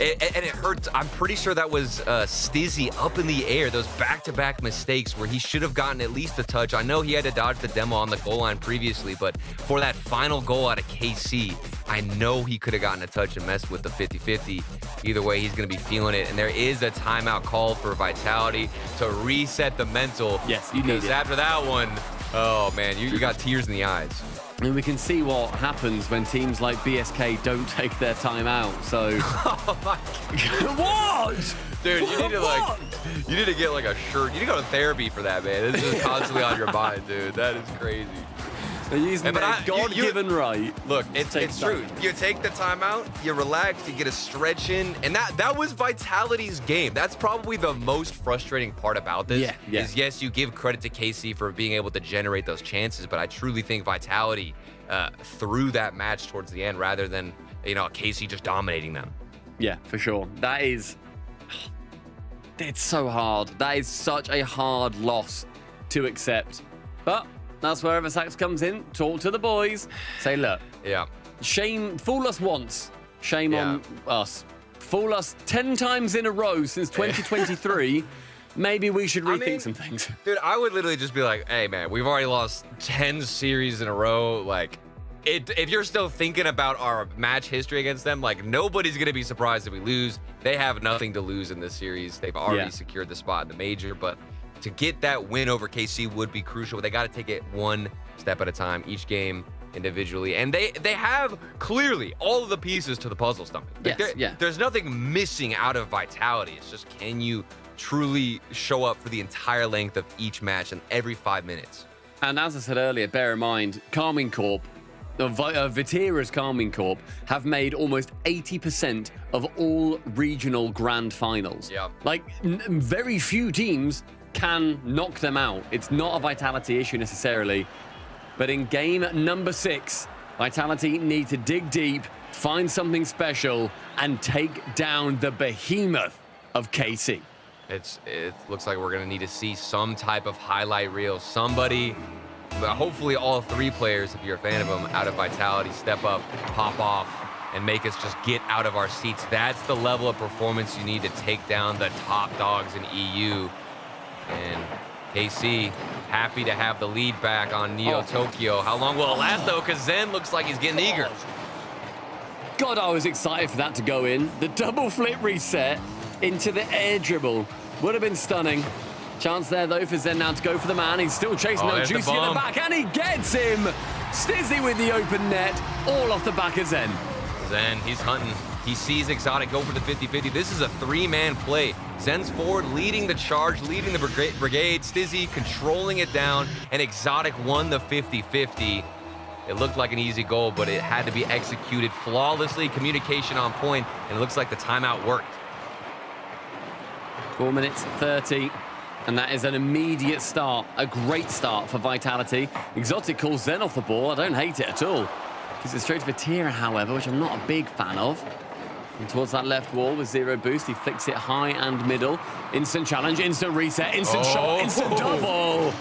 and it hurts. I'm pretty sure that was Stizzy up in the air. Those back-to-back mistakes where he should have gotten at least a touch. I know he had to dodge the demo on the goal line previously, but for that final goal out of KC, I know he could have gotten a touch and messed with the 50-50. Either way, he's going to be feeling it. And there is a timeout call for Vitality to reset the mental. Yes, you need it. Because after that one, oh, man, you got tears in the eyes. And we can see what happens when teams like BSK don't take their time out. So, Oh my God. What? Dude, you need to you need to get like a shirt. You need to go to therapy for that, man. This is constantly on your mind, dude. That is crazy. They're using their God-given right. Look, it's true. You take the time out, you relax, you get a stretch in, and that was Vitality's game. That's probably the most frustrating part about this. Is yes, you give credit to KC for being able to generate those chances, but I truly think Vitality threw that match towards the end rather than KC just dominating them. Yeah, for sure. That is, it's so hard. That is such a hard loss to accept, but. That's where Eversax comes in. Talk to the boys. Say, look. Yeah. Shame. Fool us once. Shame on us. Fool us 10 times in a row since 2023. Maybe we should rethink some things. Dude, I would literally just be like, hey, man, we've already lost 10 series in a row. Like, if you're still thinking about our match history against them, like, nobody's going to be surprised if we lose. They have nothing to lose in this series. They've already secured the spot in the major, but to get that win over KC would be crucial. They got to take it one step at a time, each game individually. And they have clearly all of the pieces to the puzzle stomach. There's nothing missing out of Vitality. It's just, can you truly show up for the entire length of each match and every 5 minutes? And as I said earlier, bear in mind, Carmine Corp, Vatira's Carmine Corp, have made almost 80% of all regional grand finals. Yeah. Like, very few teams can knock them out. It's not a Vitality issue necessarily, but in game number 6, Vitality need to dig deep, find something special, and take down the behemoth of KC. It looks like we're going to need to see some type of highlight reel. Somebody, hopefully all 3 players, if you're a fan of them, out of Vitality, step up, pop off, and make us just get out of our seats. That's the level of performance you need to take down the top dogs in EU. And KC happy to have the lead back on Neo Tokyo. How long will it last, though? Because Zen looks like he's getting eager. God, I was excited for that to go in. The double flip reset into the air dribble would have been stunning. Chance there, though, for Zen now to go for the man. He's still chasing Juicy in the back, and he gets him. Stizzy with the open net, all off the back of Zen. Zen, he's hunting. He sees Exotic go for the 50-50. This is a 3-man play. Zen's forward leading the charge, leading the brigade. Stizzy controlling it down, and Exotic won the 50-50. It looked like an easy goal, but it had to be executed flawlessly. Communication on point, and it looks like the timeout worked. 4 minutes 30, and that is an immediate start. A great start for Vitality. Exotic calls Zen off the ball. I don't hate it at all. Gives it straight to Vatira, however, which I'm not a big fan of. And towards that left wall with 0 boost, he flicks it high and middle. Instant challenge, instant reset, instant shot, instant double.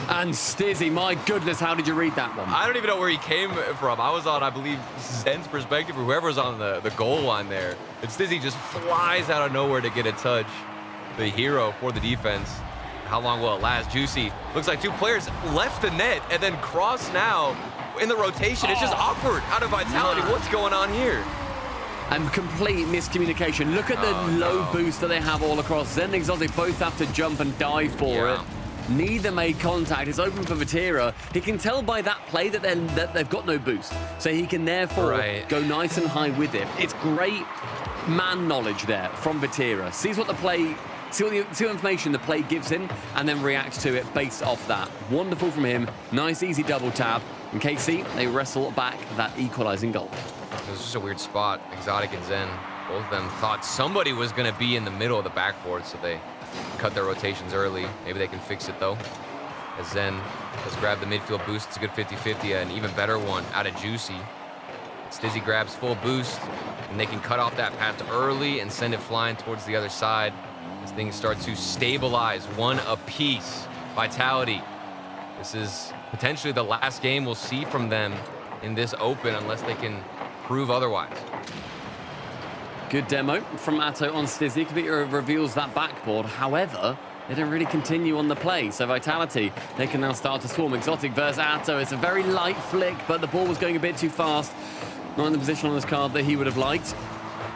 And Stizzy, my goodness, how did you read that one? I don't even know where he came from. I was on, I believe, Zen's perspective, or whoever's on the goal line there. And Stizzy just flies out of nowhere to get a touch. The hero for the defense. How long will it last? Juicy. Looks like 2 players left the net and then cross now in the rotation. It's just awkward out of Vitality. What's going on here? And complete miscommunication. Look at the low boost that they have all across. Zen and Exotic both have to jump and dive for it. Neither made contact. It's open for Vatira. He can tell by that play that they've got no boost. So he can therefore go nice and high with it. It's great man knowledge there from Vatira. Sees what the play, see what information the play gives him, and then reacts to it based off that. Wonderful from him. Nice, easy double tap. And KC, they wrestle back that equalizing goal. It was just a weird spot. Exotic and Zen, both of them thought somebody was going to be in the middle of the backboard, so they cut their rotations early. Maybe they can fix it, though. As Zen Let's grab the midfield boost. It's a good 50-50, an even better one out of Juicy. Stizzy grabs full boost, and they can cut off that path early and send it flying towards the other side as things start to stabilize. One apiece. Vitality. This is potentially the last game we'll see from them in this open unless they can prove otherwise. Good demo from Atto on Stizzy. Reveals that backboard. However, they don't really continue on the play. So Vitality, they can now start to swarm. Exotic versus Atto. It's a very light flick, but the ball was going a bit too fast. Not in the position on this card that he would have liked.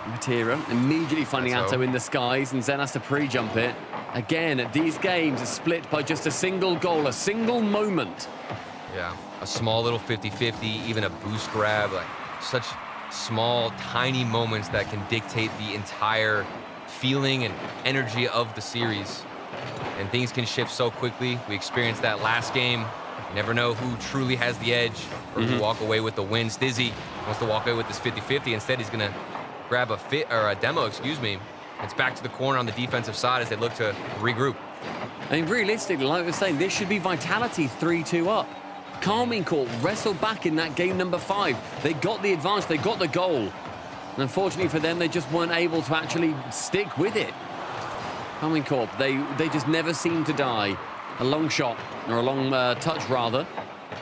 Matera immediately finding Atto in the skies, and Zen has to pre-jump it. Again, these games are split by just a single goal, a single moment. Yeah, a small little 50-50, even a boost grab, like such small, tiny moments that can dictate the entire feeling and energy of the series. And things can shift so quickly. We experienced that last game. You never know who truly has the edge or who walk away with the win. Stizzy wants to walk away with this 50-50. Instead, he's gonna grab a demo, excuse me. It's back to the corner on the defensive side as they look to regroup. I mean, realistically, like I was saying, this should be Vitality 3-2 up. Carmine Corp wrestled back in that game number 5. They got the advantage, they got the goal. And unfortunately for them, they just weren't able to actually stick with it. Carmine Corp, they just never seem to die. A long shot, or a long touch rather,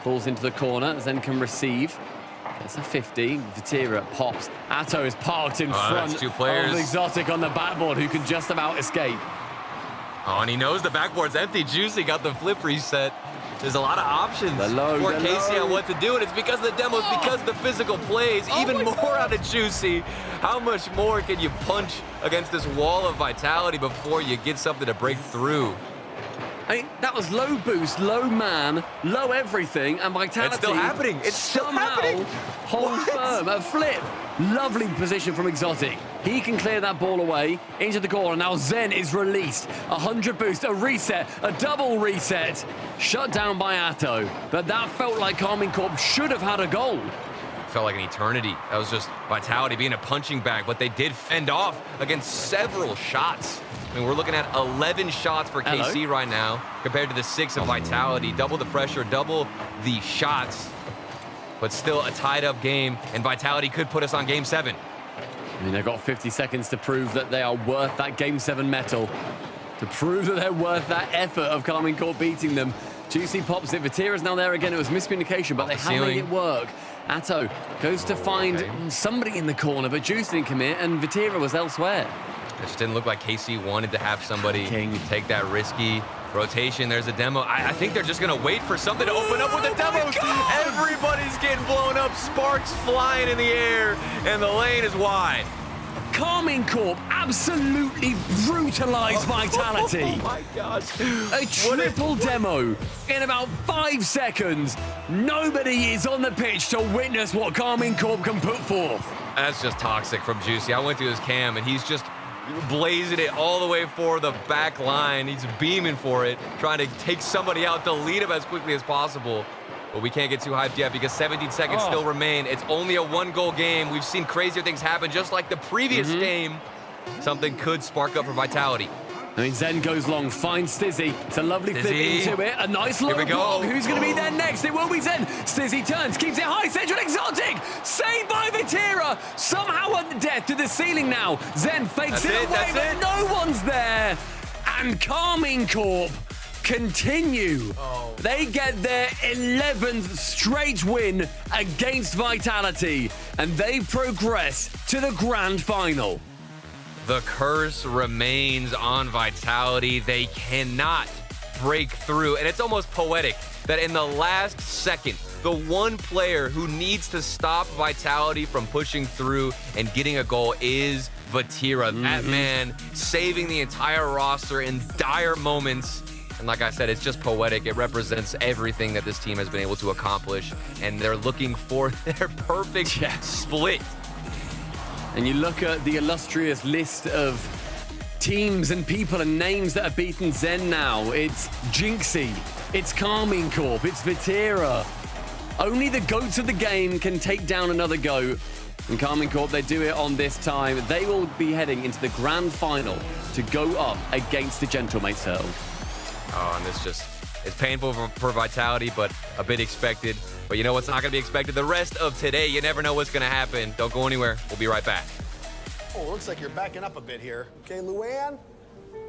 falls into the corner. Zen can receive. It's a 50. Vatira pops. Atto is parked in front of Exotic on the backboard, who can just about escape. Oh, and he knows the backboard's empty. Juicy got the flip reset. There's a lot of options for Casey on what to do, and it's because of the demos, because the physical plays, even more out of Juicy. How much more can you punch against this wall of Vitality before you get something to break through? I mean, that was low boost, low man, low everything, and Vitality... It's still happening. It's still happening. Hold firm. A flip. Lovely position from Exotic. He can clear that ball away into the corner. Now Zen is released. 100 boost, a reset, a double reset. Shut down by Atto. But that felt like Carmine Corp should have had a goal. Felt like an eternity. That was just Vitality being a punching bag, but they did fend off against several shots. I mean, we're looking at 11 shots for KC right now compared to the 6 of Vitality. Double the pressure, double the shots, but still a tied-up game, and Vitality could put us on Game 7. I mean, they've got 50 seconds to prove that they are worth that Game 7 medal, to prove that they're worth that effort of Carmine Corp beating them. Juicy pops it. Vatira's now there again. It was miscommunication, but they have made it work. Atto goes to find somebody in the corner, but Juicy didn't commit, and Vatira was elsewhere. It just didn't look like KC wanted to have somebody take that risky rotation. There's a demo. I think they're just going to wait for something to open up with the demos. Everybody's getting blown up. Sparks flying in the air, and the lane is wide. Carmine Corp absolutely brutalized Vitality. Oh my gosh. A triple demo in about 5 seconds. Nobody is on the pitch to witness what Carmine Corp can put forth. That's just toxic from Juicy. I went through his cam, and he's just blazing it all the way for the back line. He's beaming for it, trying to take somebody out, delete him as quickly as possible. But we can't get too hyped yet because 17 seconds still remain. It's only a 1-goal game. We've seen crazier things happen just like the previous game. Something could spark up for Vitality. I mean, Zen goes long, finds Stizzy. It's a lovely flip into it. A nice low Here we go. block. Who's going to be there next? It will be Zen. Stizzy turns, keeps it high. Central Exotic. Saved by Vatira. Somehow on the death to the ceiling now. Zen fakes it away, but no one's there. And Carmine Corp continue. They get their 11th straight win against Vitality, and they progress to the grand final. The curse remains on Vitality. They cannot break through, and it's almost poetic that in the last second, the one player who needs to stop Vitality from pushing through and getting a goal is Vatira. That man saving the entire roster in dire moments. And like I said, it's just poetic. It represents everything that this team has been able to accomplish, and they're looking for their perfect split. And you look at the illustrious list of teams and people and names that have beaten Zen now. It's Jinxie, it's Carmine Corp, it's Vatira. Only the GOATs of the game can take down another GOAT. And Carmine Corp, they do it on this time. They will be heading into the grand final to go up against the Gentlemates Hurl. Oh, and this just It's painful for Vitality, but a bit expected. But you know what's not going to be expected? The rest of today. You never know what's going to happen. Don't go anywhere. We'll be right back. Oh, looks like you're backing up a bit here. Okay, Luann?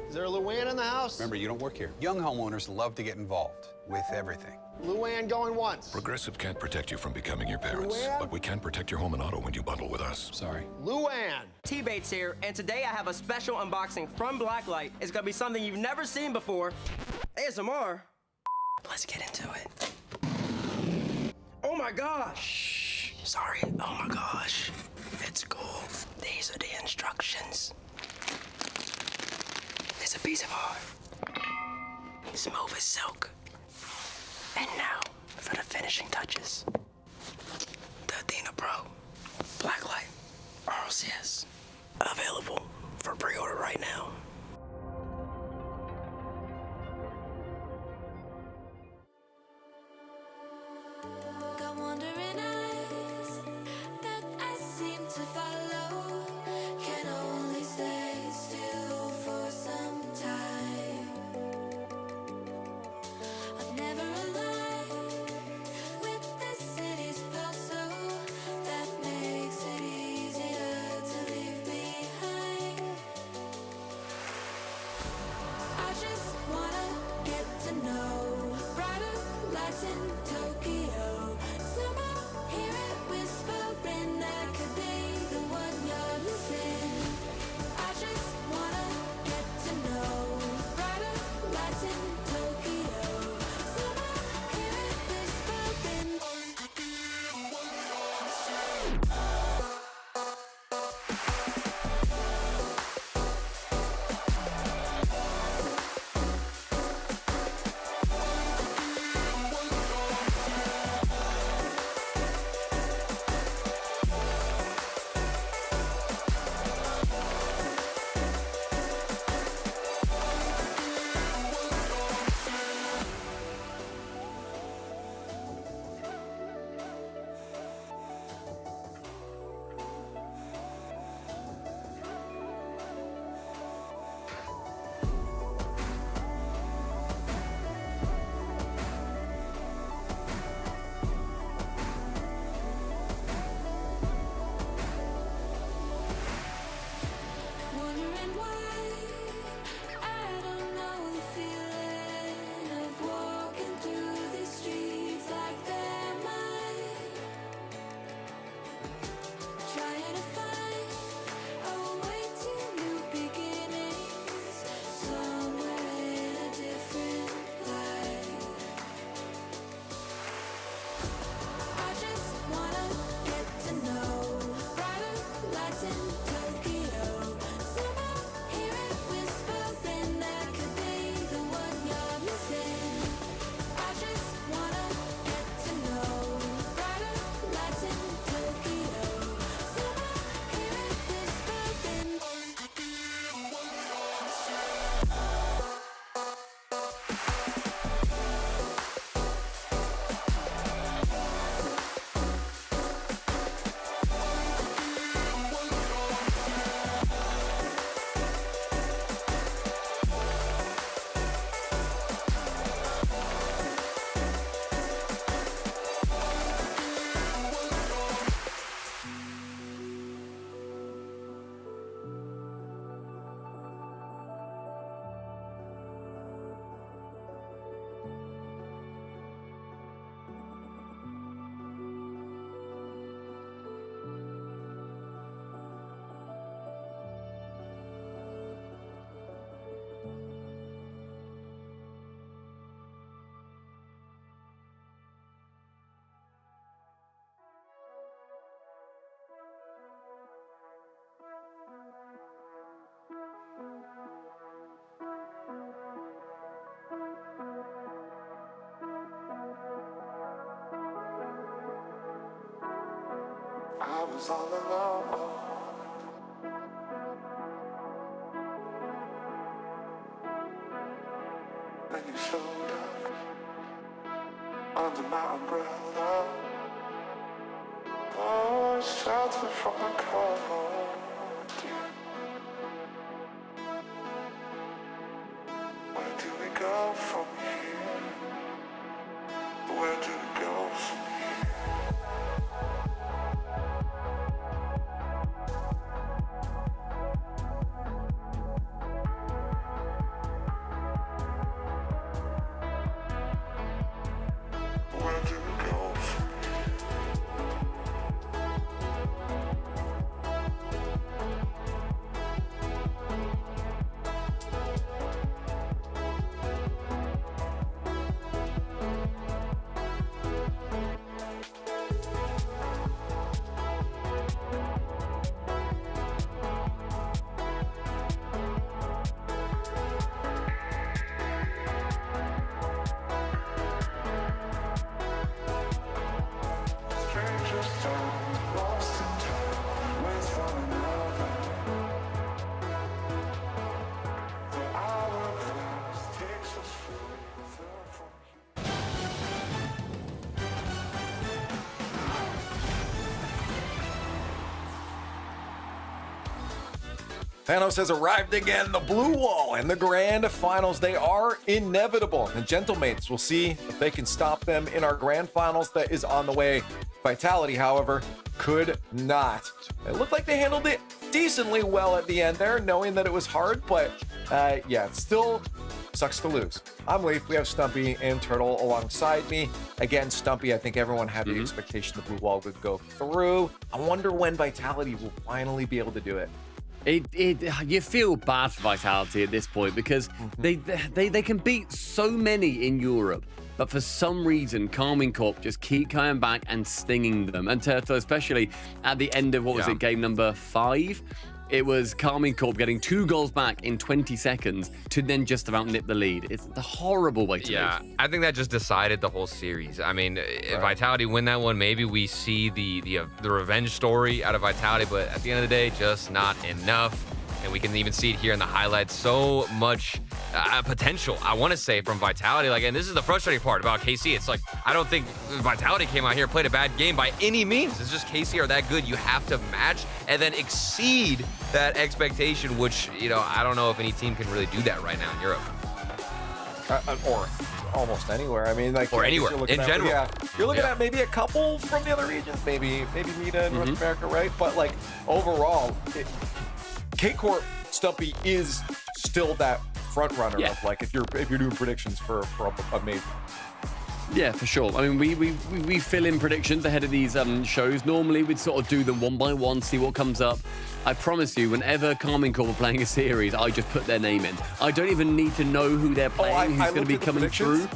Is there a Luann in the house? Remember, you don't work here. Young homeowners love to get involved with everything. Luann going once. Progressive can't protect you from becoming your parents, Luann? but we can protect your home and auto when you bundle with us. Sorry. Luann! T-Bates here, and today I have a special unboxing from Blacklight. It's gonna be something you've never seen before. ASMR. Let's get into it. Oh my gosh! Sorry, oh my gosh. It's cool. These are the instructions. It's a piece of art. Smooth as silk. And now, for the finishing touches. The Athena Pro. Blacklight. Rlcs. Available for pre-order right now. Got wandering eyes that I seem to follow. Can only stay still for some time. I've never aligned with this city's puzzle that makes it easier to leave behind. I just wanna get to know brighter lights in Tokyo. Somehow hear it whispering I could be the one you're missing. I just wanna get to know brighter lights in Tokyo. Somehow hear it whispering I could be the one you're missing. Wondering why I don't know the feeling of walking through these streets like they're mine. Trying to find a way to new beginnings somewhere in a different life. I just wanna get to know brighter lights in Tokyo. Somehow hear it whispering I could be the one you're missing. I just wanna get to know brighter lights in Tokyo. Somehow hear it whispering I could be the one you're missing. I was all alone. Then you showed up under my umbrella. Oh, shelter from the cold. Where do we go from here? Thanos has arrived again. The blue wall and the grand finals, they are inevitable. And Gentlemates, we'll see if they can stop them in our grand finals that is on the way. Vitality, however, could not. It looked like they handled it decently well at the end there, knowing that it was hard, but yeah, it still sucks to lose. I'm Leaf. We have Stumpy and Turtle alongside me. Again, Stumpy, I think everyone had the expectation the blue wall would go through. I wonder when Vitality will finally be able to do it. You feel bad for Vitality at this point because they can beat so many in Europe, but for some reason, Carmine Corp just keep coming back and stinging them. And Turtle, especially at the end of, what was it, game number 5? It was Carmine Corp getting 2 goals back in 20 seconds to then just about nip the lead. It's a horrible way to lose. I think that just decided the whole series. I mean, if Vitality win that one, maybe we see the revenge story out of Vitality, but at the end of the day, just not enough. And we can even see it here in the highlights. So much potential, I want to say, from Vitality. Like, and this is the frustrating part about KC. It's like, I don't think Vitality came out here and played a bad game by any means. It's just KC are that good. You have to match and then exceed that expectation, which, you know, I don't know if any team can really do that right now in Europe. Or almost anywhere. I mean, like, or anywhere in general. You're looking at maybe a couple from the other regions, maybe MENA in North America, right? But like overall, K-Corp Stumpy is still that front runner of like if you're doing predictions for a major. Yeah, for sure. I mean, we fill in predictions ahead of these shows. Normally, we'd sort of do them one by one, see what comes up. I promise you, whenever Carmine Corp are playing a series, I just put their name in. I don't even need to know who they're playing, who's going to be coming through.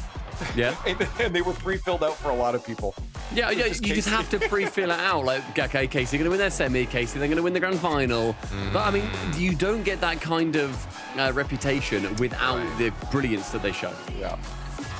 Yeah. and they were pre-filled out for a lot of people. Yeah, you just have to pre-fill it out. Like, Gekay, KC are going to win their semi, KC, they're going to win the grand final. But, I mean, you don't get that kind of reputation without the brilliance that they show. Yeah.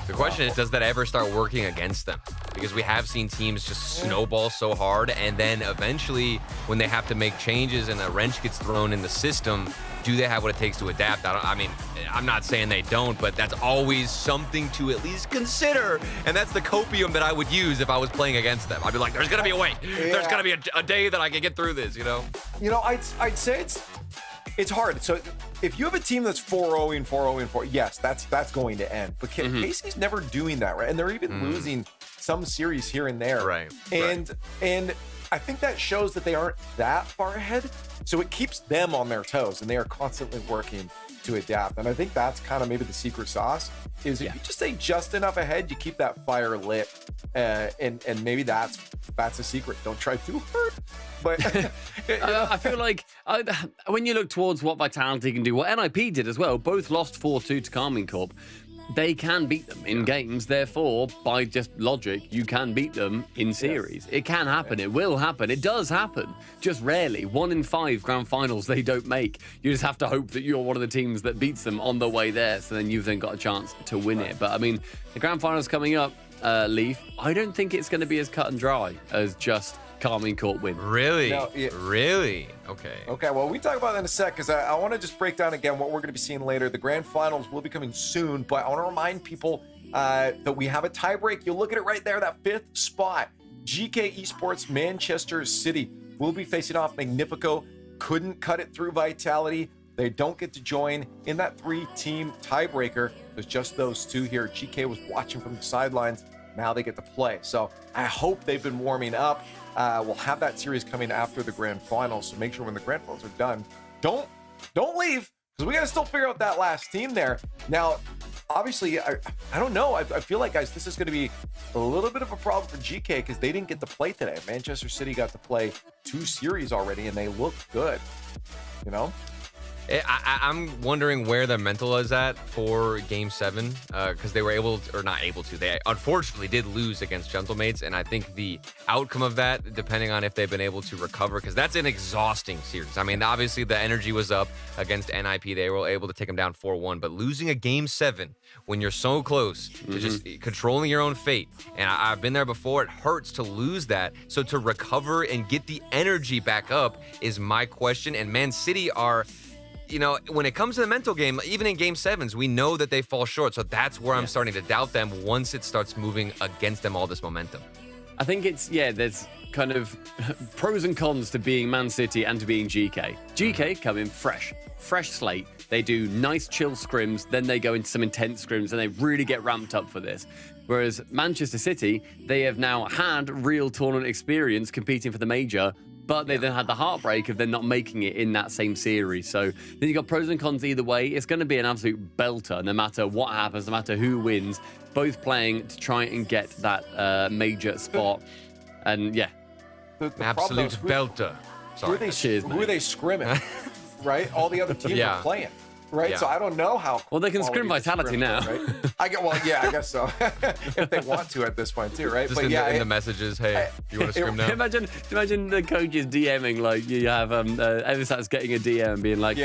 The question is, does that ever start working against them? Because we have seen teams just snowball so hard, and then eventually, when they have to make changes and a wrench gets thrown in the system, do they have what it takes to adapt? I mean, I'm not saying they don't, but that's always something to at least consider. And that's the copium that I would use if I was playing against them. I'd be like, there's going to be a way. There's going to be a day that I can get through this, you know? You know, I'd say it's hard. So if you have a team that's 4-0-4, yes, that's going to end. But Casey's never doing that, right? And they're even losing some series here and there. Right. And I think that shows that they aren't that far ahead. So it keeps them on their toes, and they are constantly working to adapt. And I think that's kind of maybe the secret sauce is if you just stay just enough ahead, you keep that fire lit. And maybe that's a secret. Don't try too hard. But I feel like when you look towards what Vitality can do, what NIP did as well, both lost 4-2 to Carmine Corp. They can beat them in games. Therefore, by just logic, you can beat them in series. It can happen. It will happen. It does happen. Just rarely. 1 in 5 grand finals they don't make. You just have to hope that you're one of the teams that beats them on the way there. So then you've then got a chance to win it. But I mean, the grand finals coming up, Leaf, I don't think it's going to be as cut and dry as just Carmine Corp win. Really? No, really? Okay. Okay, well, we talk about that in a sec because I want to just break down again what we're going to be seeing later. The grand finals will be coming soon, but I want to remind people that we have a tiebreak. You'll look at it right there, that 5th spot. Gekay Esports Manchester City will be facing off Magnifico. Couldn't cut it through Vitality. They don't get to join in that 3-team tiebreaker. There's just those 2 here. Gekay was watching from the sidelines. Now they get to play. So I hope they've been warming up. We'll have that series coming after the grand finals. So make sure when the grand finals are done, don't leave, because we got to still figure out that last team there. Now, obviously, I don't know. I feel like, guys, this is going to be a little bit of a problem for Gekay because they didn't get to play today. Manchester City got to play 2 series already, and they look good, you know? I'm wondering where their mental is at for Game 7 because they were able to, or not able to. They unfortunately did lose against Gentlemates, and I think the outcome of that, depending on if they've been able to recover, because that's an exhausting series. I mean, obviously the energy was up against NIP. They were able to take them down 4-1, but losing a Game 7 when you're so close to just controlling your own fate, and I've been there before, it hurts to lose that. So to recover and get the energy back up is my question. And Man City are... You know, when it comes to the mental game, even in Game 7s, we know that they fall short. So that's where I'm starting to doubt them once it starts moving against them, all this momentum. I think it's, there's kind of pros and cons to being Man City and to being GK. GK come in fresh slate. They do nice chill scrims, then they go into some intense scrims, and they really get ramped up for this. Whereas Manchester City, they have now had real tournament experience competing for the major, but they then had the heartbreak of them not making it in that same series. So then you've got pros and cons either way. It's going to be an absolute belter, no matter what happens, no matter who wins, both playing to try and get that major spot. And yeah. The absolute belter. Who are they scrimming? Right? All the other teams are playing. Right, so I don't know how. Well, they can scrim Vitality now. Right? I guess so. If they want to at this point too, right? Just in the messages, hey, you want to scrim now? Imagine the coaches DMing, like you have Eversat's getting a DM and being like,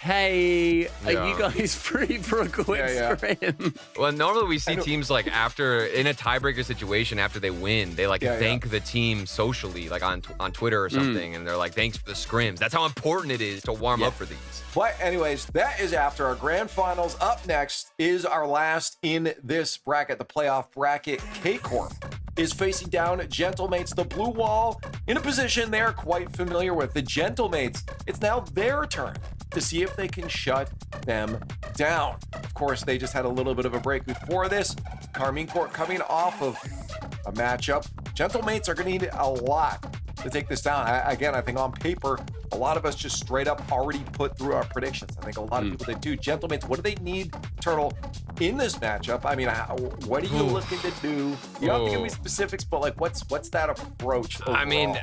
hey, are you guys free for a quick scrim? Well, normally we see teams like after, in a tiebreaker situation, after they win, they like thank the team socially, like on Twitter or something, and they're like, thanks for the scrims. That's how important it is to warm up for these. But anyways, that is after our grand finals. Up next is our last in this bracket, the playoff bracket. K-Corp is facing down Gentlemates, the blue wall, in a position they're quite familiar with. The Gentlemates, it's now their turn to see if they can shut them down. Of course, they just had a little bit of a break before this. Karmine Corp coming off of a matchup. Gentlemates are going to need a lot to take this down. Again, I think on paper, a lot of us just straight up already put through our predictions. I think a lot of people did too. Gentlemates, what do they need, Turtle, in this matchup? I mean, what are you looking to do? You don't have to give me specifics, but like, what's that approach overall? I mean,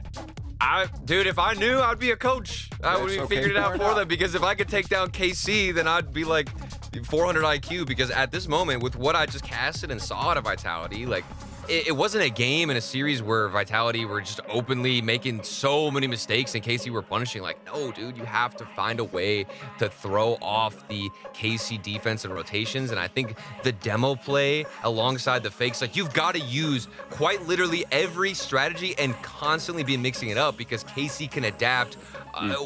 dude, if I knew, I'd be a coach. I would have figured it out for them, because if I could take down KC, then I'd be like 400 IQ, because at this moment, with what I just casted and saw out of Vitality, like, it wasn't a game in a series where Vitality were just openly making so many mistakes and KC were punishing. Like, no, dude, you have to find a way to throw off the KC defense and rotations. And I think the demo play alongside the fakes, like, you've got to use quite literally every strategy and constantly be mixing it up, because KC can adapt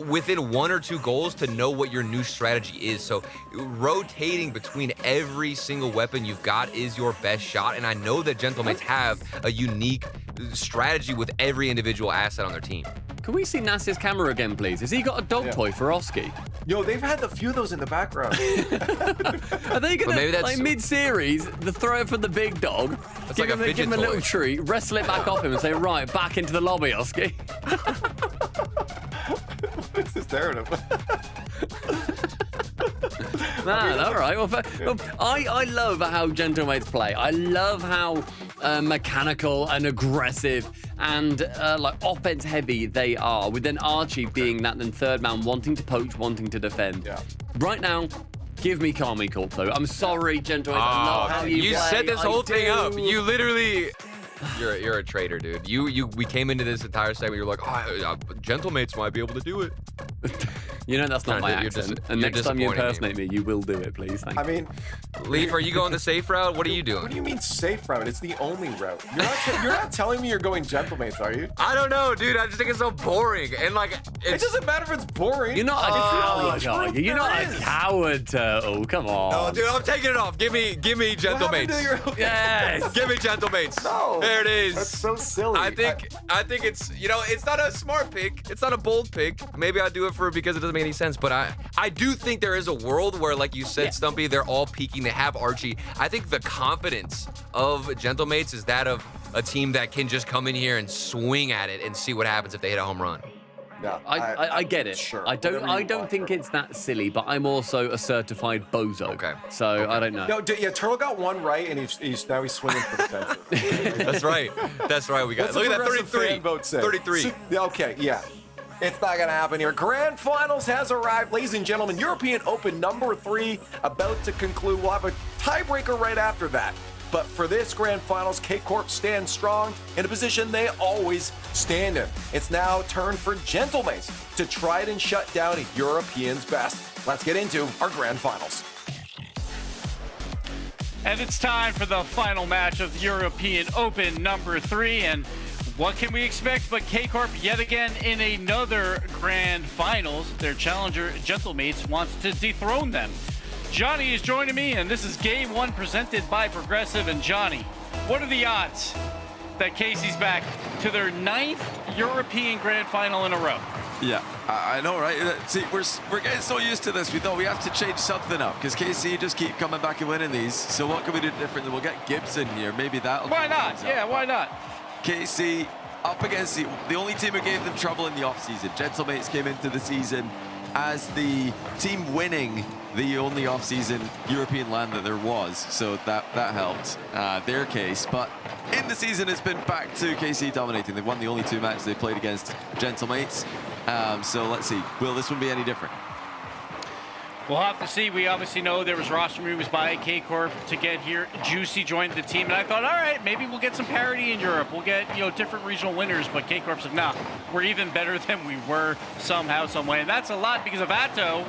within 1 or 2 goals to know what your new strategy is. So rotating between every single weapon you've got is your best shot. And I know that Gentlemates have a unique strategy with every individual asset on their team. Can we see Nasir's camera again, please? Has he got a dog toy for Oski? Yo, they've had a few of those in the background. Are they going to, like, mid-series, the throw it from the big dog, give him a little treat, wrestle it back off him and say, right, back into the lobby, Oski? This is terrible. Man, all right. Well, I love how Gentlemates play. I love how mechanical and aggressive and like offense heavy they are, with then Archie being that then third man, wanting to poach, wanting to defend. Yeah. Right now, give me Karmine Corp though. I'm sorry, Gentlemates. I love how you play. Set this whole thing up. You literally... You're a traitor, dude. We came into this entire segment. You're like, Gentlemates might be able to do it. You know that's not my accent. And next time you impersonate me, you will do it, please. Thank you. I mean, Leaf, are you going the safe route? What are you doing? What do you mean safe route? It's the only route. You're not telling me you're going Gentlemates, are you? I don't know, dude. I just think it's so boring. And like, it doesn't matter if it's boring. You're not a coward. You're not a coward, Turtle. Come on. No, dude, I'm taking it off. Give me Gentlemates. Yes. Give me Gentlemates. No. There it is. That's so silly. I think it's, it's not a smart pick. It's not a bold pick. Maybe I do it because it doesn't make any sense. But I do think there is a world where, like you said, Stumpy, they're all peaking. They have Archie. I think the confidence of Gentlemates is that of a team that can just come in here and swing at it and see what happens if they hit a home run. Yeah, I get it. Sure. I don't think it's that silly, but I'm also a certified bozo. Okay. So I don't know. No, Turtle got one right, and he's now swinging for the fences. That's right. We got. Look at that, 33. Vote say? 33. Okay, yeah. It's not gonna happen here. Grand Finals has arrived, ladies and gentlemen. European Open number 3 about to conclude. We'll have a tiebreaker right after that. But for this Grand Finals, K-Corp stands strong in a position they always stand in. It's now turn for Gentlemates to try and shut down Europeans' best. Let's get into our Grand Finals. And it's time for the final match of the European Open number 3. And what can we expect but K-Corp yet again in another Grand Finals? Their challenger, Gentlemates, wants to dethrone them. Johnny is joining me, and this is Game 1 presented by Progressive. And Johnny, what are the odds that Casey's back to their 9th European Grand Final in a row. Yeah, I know, right? See, we're getting so used to this. We thought we have to change something up because KC just keep coming back and winning these. So what can we do different? We'll get Gibson here. Maybe that'll. Why not? Yeah, why not? KC up against the only team who gave them trouble in the offseason. Gentlemates came into the season as the team winning the only offseason European land that there was, so that helped their case. But in the season, it's been back to KC dominating. They've won the only 2 matches they played against Gentlemates. So let's see, will this one be any different? We'll have to see. We obviously know there was roster moves by K-Corp to get here. Juicy joined the team, and I thought, all right, maybe we'll get some parity in Europe. We'll get, different regional winners, but K-Corp said, nah, we're even better than we were somehow, some way. And that's a lot because of Atto,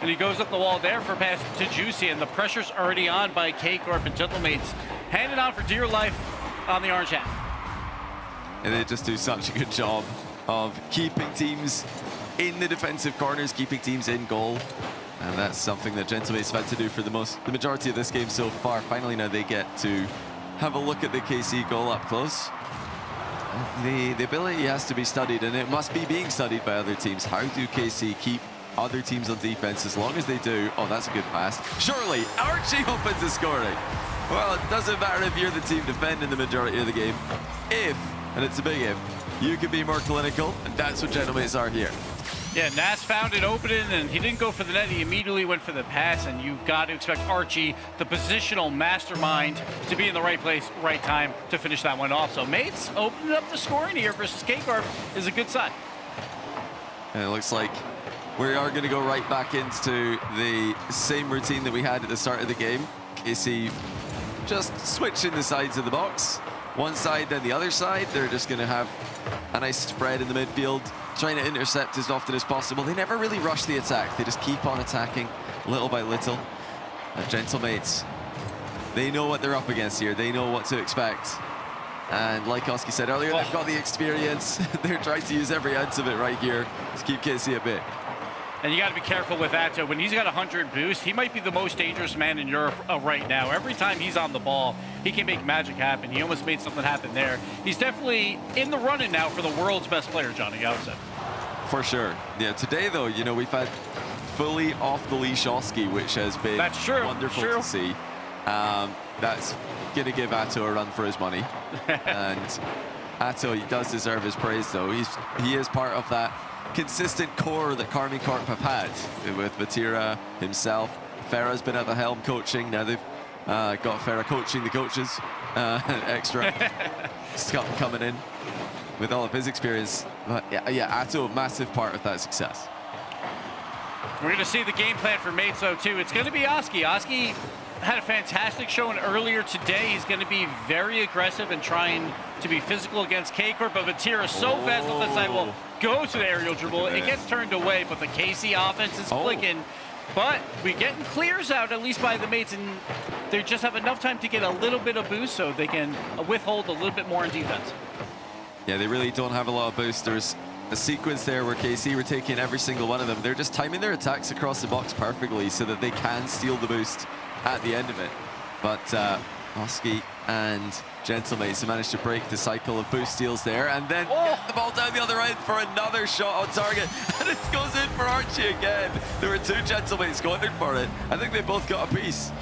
and he goes up the wall there for a pass to Juicy, and the pressure's already on by K-Corp and Gentlemates, handing on for dear life on the orange half. And they just do such a good job of keeping teams in the defensive corners, keeping teams in goal. And that's something that Gentlemates have had to do for the majority of this game so far. Finally, now they get to have a look at the KC goal up close. The ability has to be studied, and it must be being studied by other teams. How do KC keep other teams on defense? As long as they do, oh, that's a good pass. Surely, Archie opens the scoring. Well, it doesn't matter if you're the team defending the majority of the game. If, and it's a big if, you can be more clinical, and that's what Gentlemates are here. Yeah, Nas found it opening, and he didn't go for the net. He immediately went for the pass, and you've got to expect Archie, the positional mastermind, to be in the right place, right time to finish that one off. So Mates opening up the scoring here versus K-Corp is a good sign. And it looks like we are going to go right back into the same routine that we had at the start of the game. KC just switching the sides of the box. One side, then the other side. They're just going to have a nice spread in the midfield, trying to intercept as often as possible. They never really rush the attack. They just keep on attacking little by little. Gentlemates, they know what they're up against here. They know what to expect. And like Oski said earlier, they've got the experience. They're trying to use every ounce of it right here to keep KC a bit. And you got to be careful with that, too. When he's got 100 boost, he might be the most dangerous man in Europe right now. Every time he's on the ball, he can make magic happen. He almost made something happen there. He's definitely in the running now for the world's best player, Johnny, I would say. For sure. Yeah, today, though, we've had fully off-the-leash Oski, which has been wonderful to see. That's going to give Atto a run for his money. And Atto, he does deserve his praise, though. He is part of that consistent core that Karmine Corp have had with Vatira himself. Farah's been at the helm coaching. Now they've got Farah coaching the coaches. Extra Scott coming in with all of his experience. But yeah, Atto, massive part of that success. We're going to see the game plan for Mates, though, too. It's going to be Oski. Oski had a fantastic showing earlier today. He's going to be very aggressive and trying to be physical against K-Corp, but Vatira so fast on the side will go to the aerial dribble. It gets turned away, but the KC offense is clicking. But we're getting clears out, at least by the Mates, and they just have enough time to get a little bit of boost so they can withhold a little bit more in defense. Yeah, they really don't have a lot of boost. There's a sequence there where KC were taking every single one of them. They're just timing their attacks across the box perfectly so that they can steal the boost at the end of it. But Oski and Gentlemates managed to break the cycle of boost steals there, and then get the ball down the other end for another shot on target, and it goes in for Archie again. There were two Gentlemates going in for it. I think they both got a piece.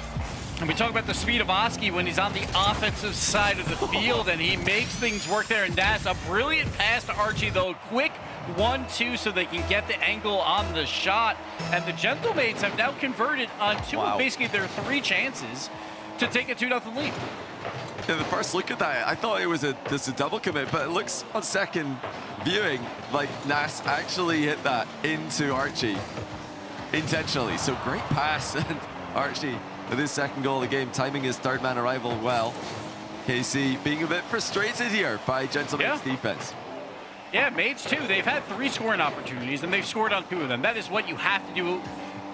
And we talk about the speed of Oski when he's on the offensive side of the field, and he makes things work there. And that's a brilliant pass to Archie, though. Quick 1-2 so they can get the angle on the shot. And the Gentlemates have now converted on two of basically their 3 chances to take a 2-0 lead. Yeah, the first look at that, I thought it was just a double commit, but it looks on second viewing like Nas actually hit that into Archie intentionally. So great pass, and Archie with his second goal of the game, timing his third man arrival well. KC being a bit frustrated here by Gentlemates' defense. Yeah, Mates too. They've had 3 scoring opportunities, and they've scored on 2 of them. That is what you have to do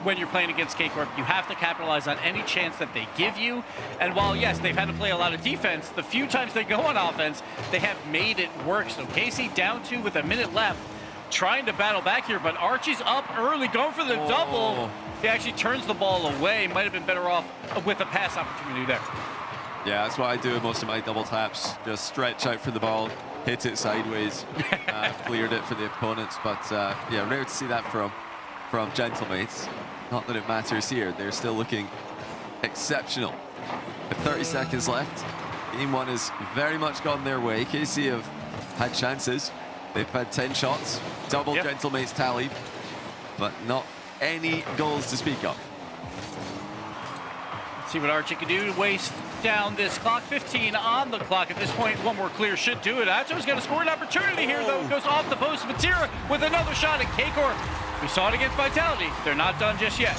when you're playing against K-Corp. You have to capitalize on any chance that they give you. And while, yes, they've had to play a lot of defense, the few times they go on offense, they have made it work. So KC down 2 with a minute left, trying to battle back here, but Archie's up early, going for the double. He actually turns the ball away. Might have been better off with a pass opportunity there. Yeah, that's what I do in most of my double taps. Just stretch out for the ball, hit it sideways, cleared it for the opponents. But yeah, rare to see that from Gentlemates. Not that it matters here. They're still looking exceptional. With 30 seconds left, Game 1 has very much gone their way. KC have had chances. They've had 10 shots, double Gentlemates tally, but not any goals to speak of. See what Archie can do to waste down this clock. 15 on the clock at this point. One more clear should do it. Acho's going to score an opportunity here, though. Goes off the post. Vatira with another shot at K-Corp. We saw it against Vitality. They're not done just yet.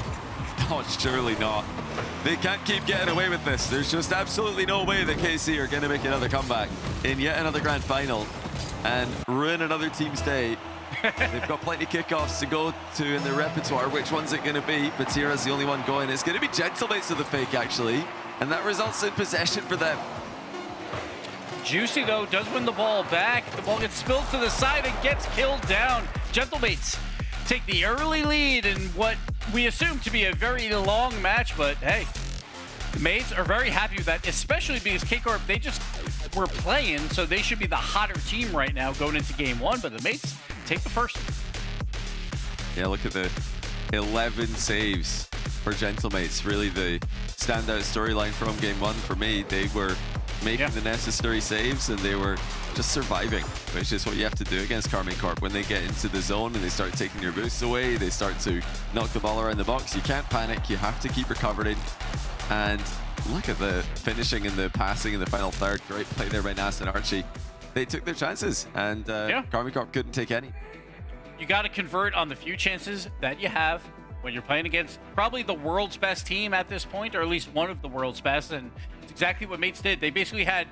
Oh, surely not. They can't keep getting away with this. There's just absolutely no way that KC are going to make another comeback in yet another grand final and ruin another team's day. They've got plenty of kickoffs to go to in their repertoire. Which one's it going to be? Vatira's the only one going. It's going to be Gentlemates with the fake, actually. And that results in possession for them. Juicy, though, does win the ball back. The ball gets spilled to the side and gets killed down. Gentlemates take the early lead in what we assume to be a very long match. But, hey, the Maids are very happy with that, especially because K-Corp, they just were playing, so they should be the hotter team right now going into Game 1. But the Maids take the first. Yeah, look at the 11 saves for Gentlemates. Really the standout storyline from Game 1 for me. They were making the necessary saves and they were just surviving, which is what you have to do against Karmine Corp. When they get into the zone and they start taking your boosts away, they start to knock the ball around the box. You can't panic, you have to keep recovering. And look at the finishing and the passing in the final third. Great play there by Nas and Archie. They took their chances, and Karmine Corp couldn't take any. You got to convert on the few chances that you have when you're playing against probably the world's best team at this point, or at least one of the world's best, and it's exactly what Mates did. They basically had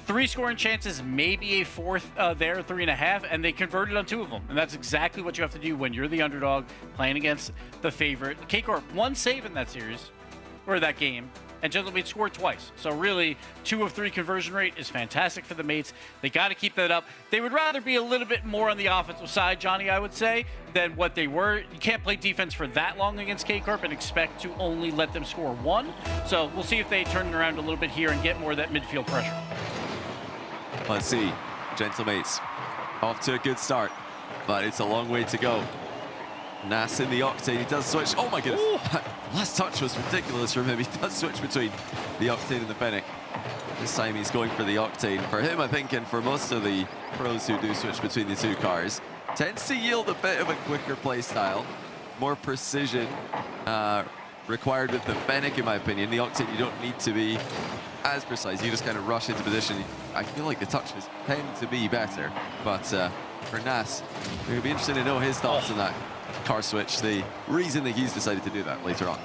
3 scoring chances, maybe a fourth there, 3.5, and they converted on 2 of them. And that's exactly what you have to do when you're the underdog playing against the favorite. K-Corp, 1 save in that series, or that game, and Gentlemates scored twice. So really, 2 of 3 conversion rate is fantastic for the Mates. They got to keep that up. They would rather be a little bit more on the offensive side, Johnny, I would say, than what they were. You can't play defense for that long against K-Corp and expect to only let them score 1. So we'll see if they turn it around a little bit here and get more of that midfield pressure. Let's see. Gentlemates off to a good start, but it's a long way to go. Nas in the Octane, he does switch. Oh my goodness. Last touch was ridiculous from him. He does switch between the Octane and the Fennec. This time he's going for the Octane. For him, I think, and for most of the pros who do switch between the 2 cars, tends to yield a bit of a quicker play style. More precision required with the Fennec, in my opinion. The Octane, you don't need to be as precise. You just kind of rush into position. I feel like the touches tend to be better. But for Nas, it would be interesting to know his thoughts on that car switch, the reason that he's decided to do that later on.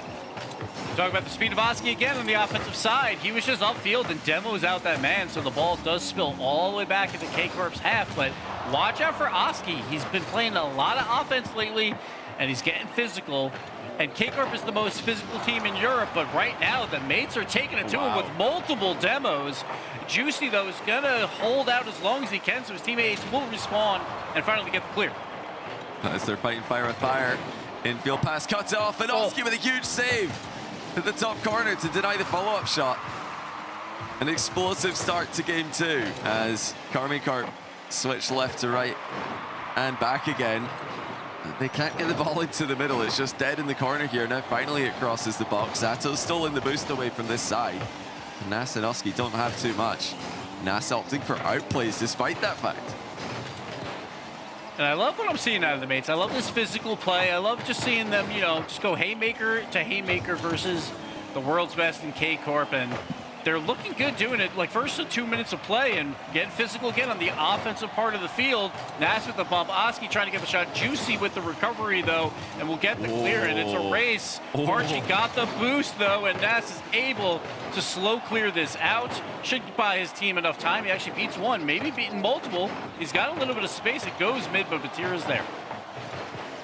Talk about the speed of Oski again on the offensive side. He was just upfield and Demo's out that man, so the ball does spill all the way back into K-Corp's half. But watch out for Oski. He's been playing a lot of offense lately, and he's getting physical. And K-Corp is the most physical team in Europe, but right now the Mates are taking it to him with multiple demos. Juicy, though, is going to hold out as long as he can, so his teammates will respawn and finally get the clear. As they're fighting fire with fire, infield pass cuts off, and Oski with a huge save at the top corner to deny the follow-up shot. An explosive start to game 2 as Karmine Corp switch left to right and back again. They can't get the ball into the middle. It's just dead in the corner here. Now finally it crosses the box. Zato's still in the boost away from this side. Nas and Oski don't have too much. Nas opting for outplays despite that fact. And I love what I'm seeing out of the Mates. I love this physical play. I love just seeing them, you know, just go haymaker to haymaker versus the world's best in K-Corp. And they're looking good doing it. Like, first 2 minutes of play and getting physical again on the offensive part of the field. Nas with the bump. Oski trying to get the shot. Juicy with the recovery, though, and will get the clear. And it's a race. Archie got the boost, though, and Nas is able to slow clear this out. Should buy his team enough time. He actually beats 1, maybe beating multiple. He's got a little bit of space. It goes mid, but Vatira's there.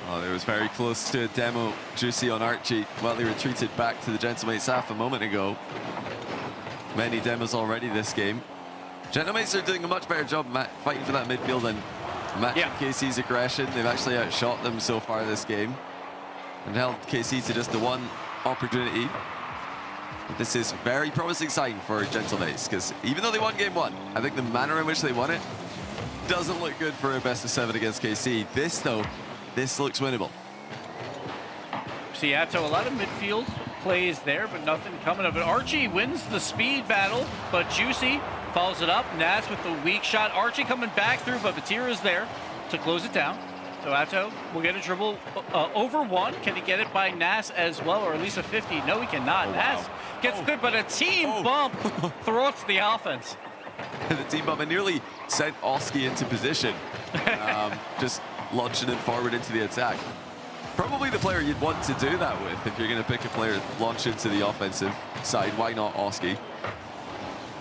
Oh, it was very close to a demo. Juicy on Archie while they retreated back to the Gentlemates half a moment ago. Many demos already this game. Gentlemates are doing a much better job fighting for that midfield and matching KC's aggression. They've actually outshot them so far this game and held KC to just the 1 opportunity. This is very promising sign for Gentlemates, because even though they won game 1, I think the manner in which they won it doesn't look good for a best of 7 against KC. This, though, this looks winnable. Seattle, a lot of midfield plays there, but nothing coming of it. Archie wins the speed battle, but Juicy follows it up. Nas with the weak shot. Archie coming back through, but Vatira is there to close it down. So Atto will get a dribble over 1. Can he get it by Nas as well, or at least a 50? No, he cannot. Oh, Nas gets good, but a team bump thwarts the offense. The team bump and nearly sent Oski into position, just launching him forward into the attack. Probably the player you'd want to do that with if you're going to pick a player to launch into the offensive side. Why not Oski?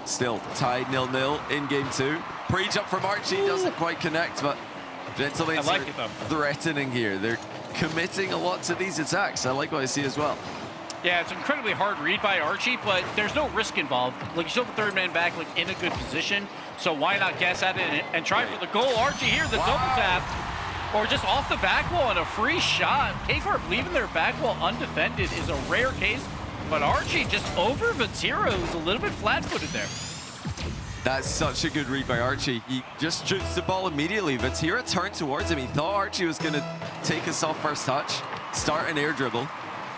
Still tied 0-0 in game 2. Pre-jump from Archie doesn't quite connect, but Gentlemates are threatening here. They're committing a lot to these attacks. I like what I see as well. Yeah, it's an incredibly hard read by Archie, but there's no risk involved. Like, you still have the third man back, like, in a good position, so why not guess at it and try for the goal? Archie here, the double tap, or just off the back wall and a free shot. K-Corp leaving their back wall undefended is a rare case, but Archie just over Vatira, who's a little bit flat-footed there. That's such a good read by Archie. He just shoots the ball immediately. Vatira turned towards him. He thought Archie was going to take a soft first touch, start an air dribble.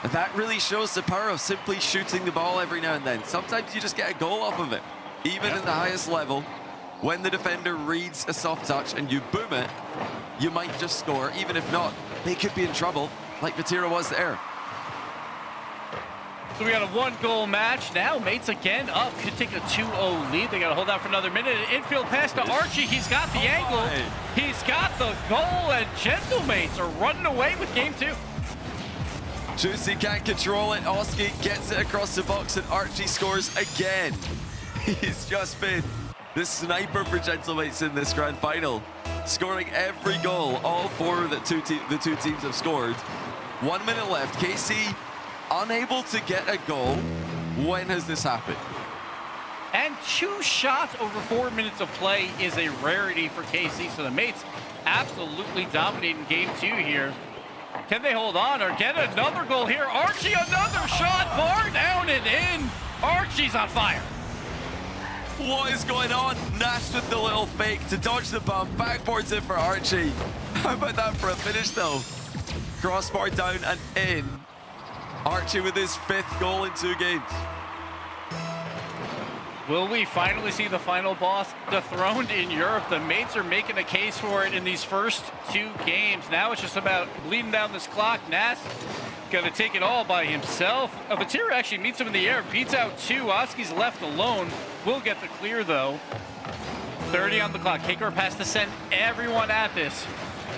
And that really shows the power of simply shooting the ball every now and then. Sometimes you just get a goal off of it. Even in the highest level, when the defender reads a soft touch and you boom it, you might just score. Even if not, they could be in trouble, like Vatira was there. So we got a 1-goal match. Now Mates again up. Could take a 2-0 lead. They got to hold out for another minute. An infield pass to Archie. He's got the angle. He's got the goal, and Gentlemates are running away with game 2. Juicy can't control it. Oski gets it across the box, and Archie scores again. He's just been the sniper for Gentlemates in this grand final, scoring every goal. All 4 that the two teams have scored. 1 minute left. KC unable to get a goal. When has this happened? And 2 shots over 4 minutes of play is a rarity for KC. So the Mates absolutely dominating game 2 here. Can they hold on or get another goal here? Archie, another shot, bar down and in. Archie's on fire. What is going on? Nash with the little fake to dodge the bump. Backboards it for Archie. How about that for a finish though? Crossbar down and in. Archie with his 5th goal in 2 games. Will we finally see the final boss dethroned in Europe? The Mates are making a case for it in these first 2 games. Now it's just about bleeding down this clock. Nas got to take it all by himself. Vatira actually meets him in the air, beats out 2. Oski's left alone. Will get the clear though. 30 on the clock. K-Corp has to send everyone at this,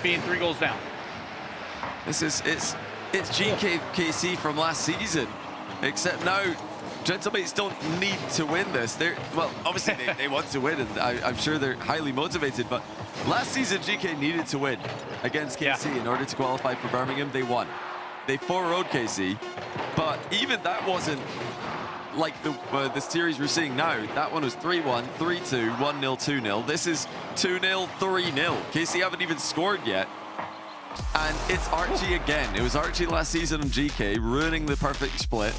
being 3 goals down. It's GKC from last season, except now Gentlemates don't need to win this. Well, obviously they want to win, and I'm sure they're highly motivated, but last season GK needed to win against KC in order to qualify for Birmingham. They won. They 4-0'd KC, but even that wasn't like the series we're seeing now. That one was 3-1, 3-2, 1-0, 2-0. This is 2-0, 3-0. KC haven't even scored yet. And it's Archie again. It was Archie last season on GK, ruining the perfect split.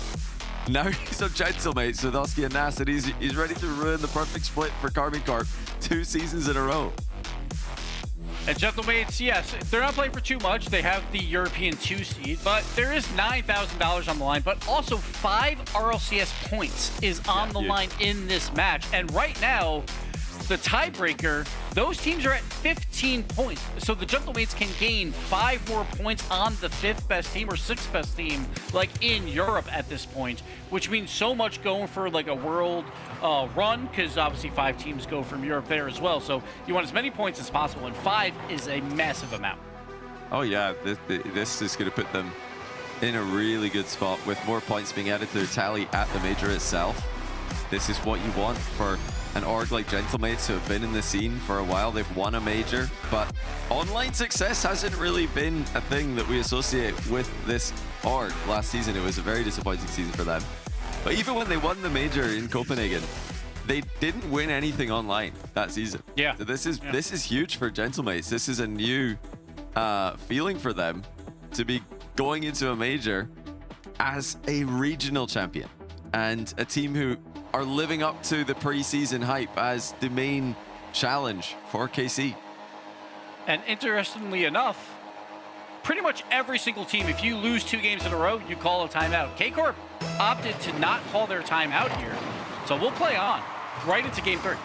Now he's on Gentlemates with Oski and Nas, and he's ready to ruin the perfect split for Karmine Corp 2 seasons in a row. And Gentlemates, yes, they're not playing for too much. They have the European 2 seed, but there is $9,000 on the line, but also 5 RLCS points is on the line in this match. And right now, the tiebreaker, those teams are at 15 points. So the Gentlemates can gain 5 more points on the 5th best team or 6th best team, like in Europe at this point, which means so much going for like a world run, because obviously 5 teams go from Europe there as well. So you want as many points as possible, and 5 is a massive amount. Oh yeah, this is going to put them in a really good spot with more points being added to their tally at the major itself. This is what you want for an org like Gentlemates, who have been in the scene for a while. They've won a major, but online success hasn't really been a thing that we associate with this org. Last season, it was a very disappointing season for them. But even when they won the major in Copenhagen, they didn't win anything online that season. Yeah. So this is huge for Gentlemates. This is a new feeling for them to be going into a major as a regional champion. and a team who are living up to the preseason hype as the main challenge for KC. And interestingly enough, pretty much every single team, if you lose 2 games in a row, you call a timeout. K-Corp opted to not call their timeout here, so we'll play on right into game 3.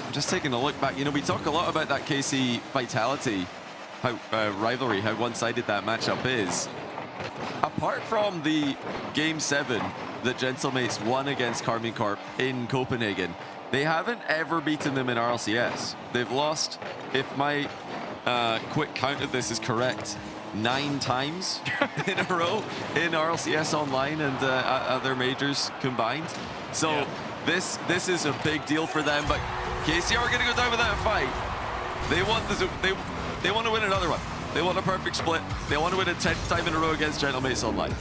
I'm just taking a look back. You know, we talk a lot about that KC Vitality rivalry, how one-sided that matchup is. Apart from the Game 7 that Gentlemates won against Karmine Corp in Copenhagen, they haven't ever beaten them in RLCS. They've lost, if my quick count of this is correct, 9 times in a row in RLCS Online and other majors combined. So this is a big deal for them, but KC are going to go down without a fight. They want they want to win another one. They want a perfect split. They want to win a 10th time in a row against Gentlemates Online.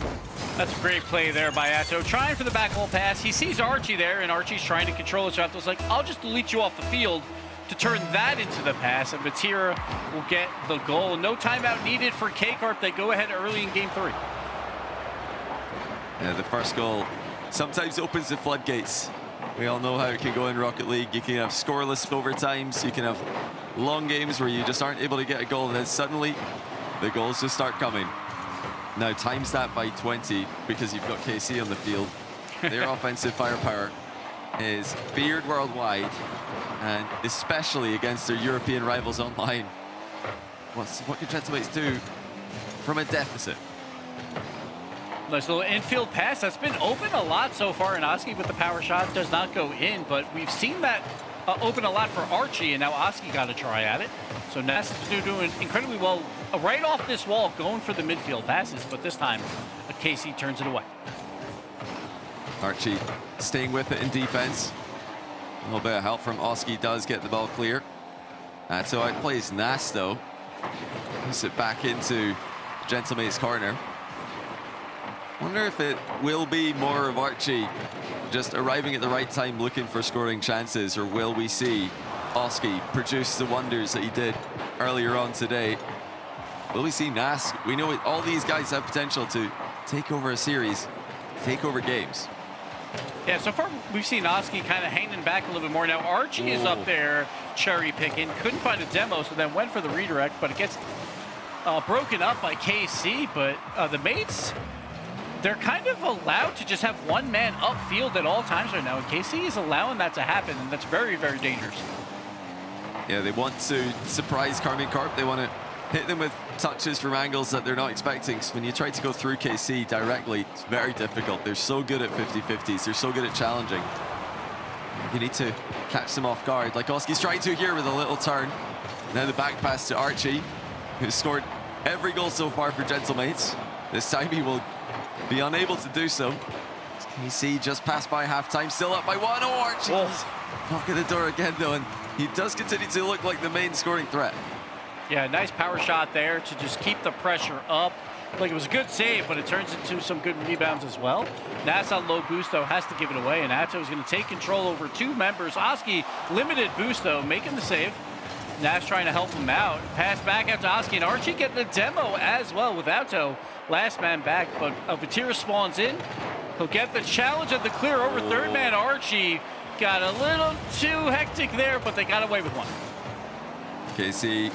That's a great play there by Atto. Trying for the back hole pass. He sees Archie there, and Archie's trying to control it. So Atto's like, I'll just delete you off the field to turn that into the pass, and Vatira will get the goal. No timeout needed for K-Corp. They go ahead early in game 3. Yeah, the first goal sometimes opens the floodgates. We all know how it can go in Rocket League. You can have scoreless overtimes. You can have long games where you just aren't able to get a goal, and then suddenly the goals just start coming. Now times that by 20 because you've got KC on the field. Their offensive firepower is feared worldwide, and especially against their European rivals online. What can Gentlemates do from a deficit? Nice little infield pass. That's been open a lot so far, and Oski with the power shot does not go in, but we've seen that open a lot for Archie, and now Oski got a try at it. So Nass is doing incredibly well right off this wall, going for the midfield passes, but this time KC turns it away. Archie staying with it in defense. A little bit of help from Oski does get the ball clear. So outplays Nass though. Puts it back into Gentlemate's corner. Wonder if it will be more of Archie just arriving at the right time looking for scoring chances, or will we see Oski produce the wonders that he did earlier on today? Will we see Nass? We know all these guys have potential to take over a series, take over games. Yeah, so far we've seen Oski kind of hanging back a little bit more. Now Archie is up there cherry picking, couldn't find a demo, so then went for the redirect, but it gets broken up by KC. But the mates, they're kind of allowed to just have one man upfield at all times right now, and KC is allowing that to happen, and that's very, very dangerous. Yeah, they want to surprise Karmine Corp. They want to hit them with touches from angles that they're not expecting. So when you try to go through KC directly, it's very difficult. They're so good at 50-50s. They're so good at challenging. You need to catch them off guard, like Oski's trying to here with a little turn. Now the back pass to Archie, who's scored every goal so far for Gentlemates. This time he will be unable to do so. KC just passed by halftime, still up by 1. Oh, Archie knock at the door again though, and he does continue to look like the main scoring threat. Yeah, nice power shot there to just keep the pressure up. Like, it was a good save, but it turns into some good rebounds as well. Nass on low boost, though, has to give it away, and Atto is going to take control over 2 members. Oski, limited boost, though, making the save. Nass trying to help him out. Pass back out to Oski, and Archie getting the demo as well with Atto. Last man back, but Vatira spawns in. He'll get the challenge of the clear over third man. Archie got a little too hectic there, but they got away with one. KC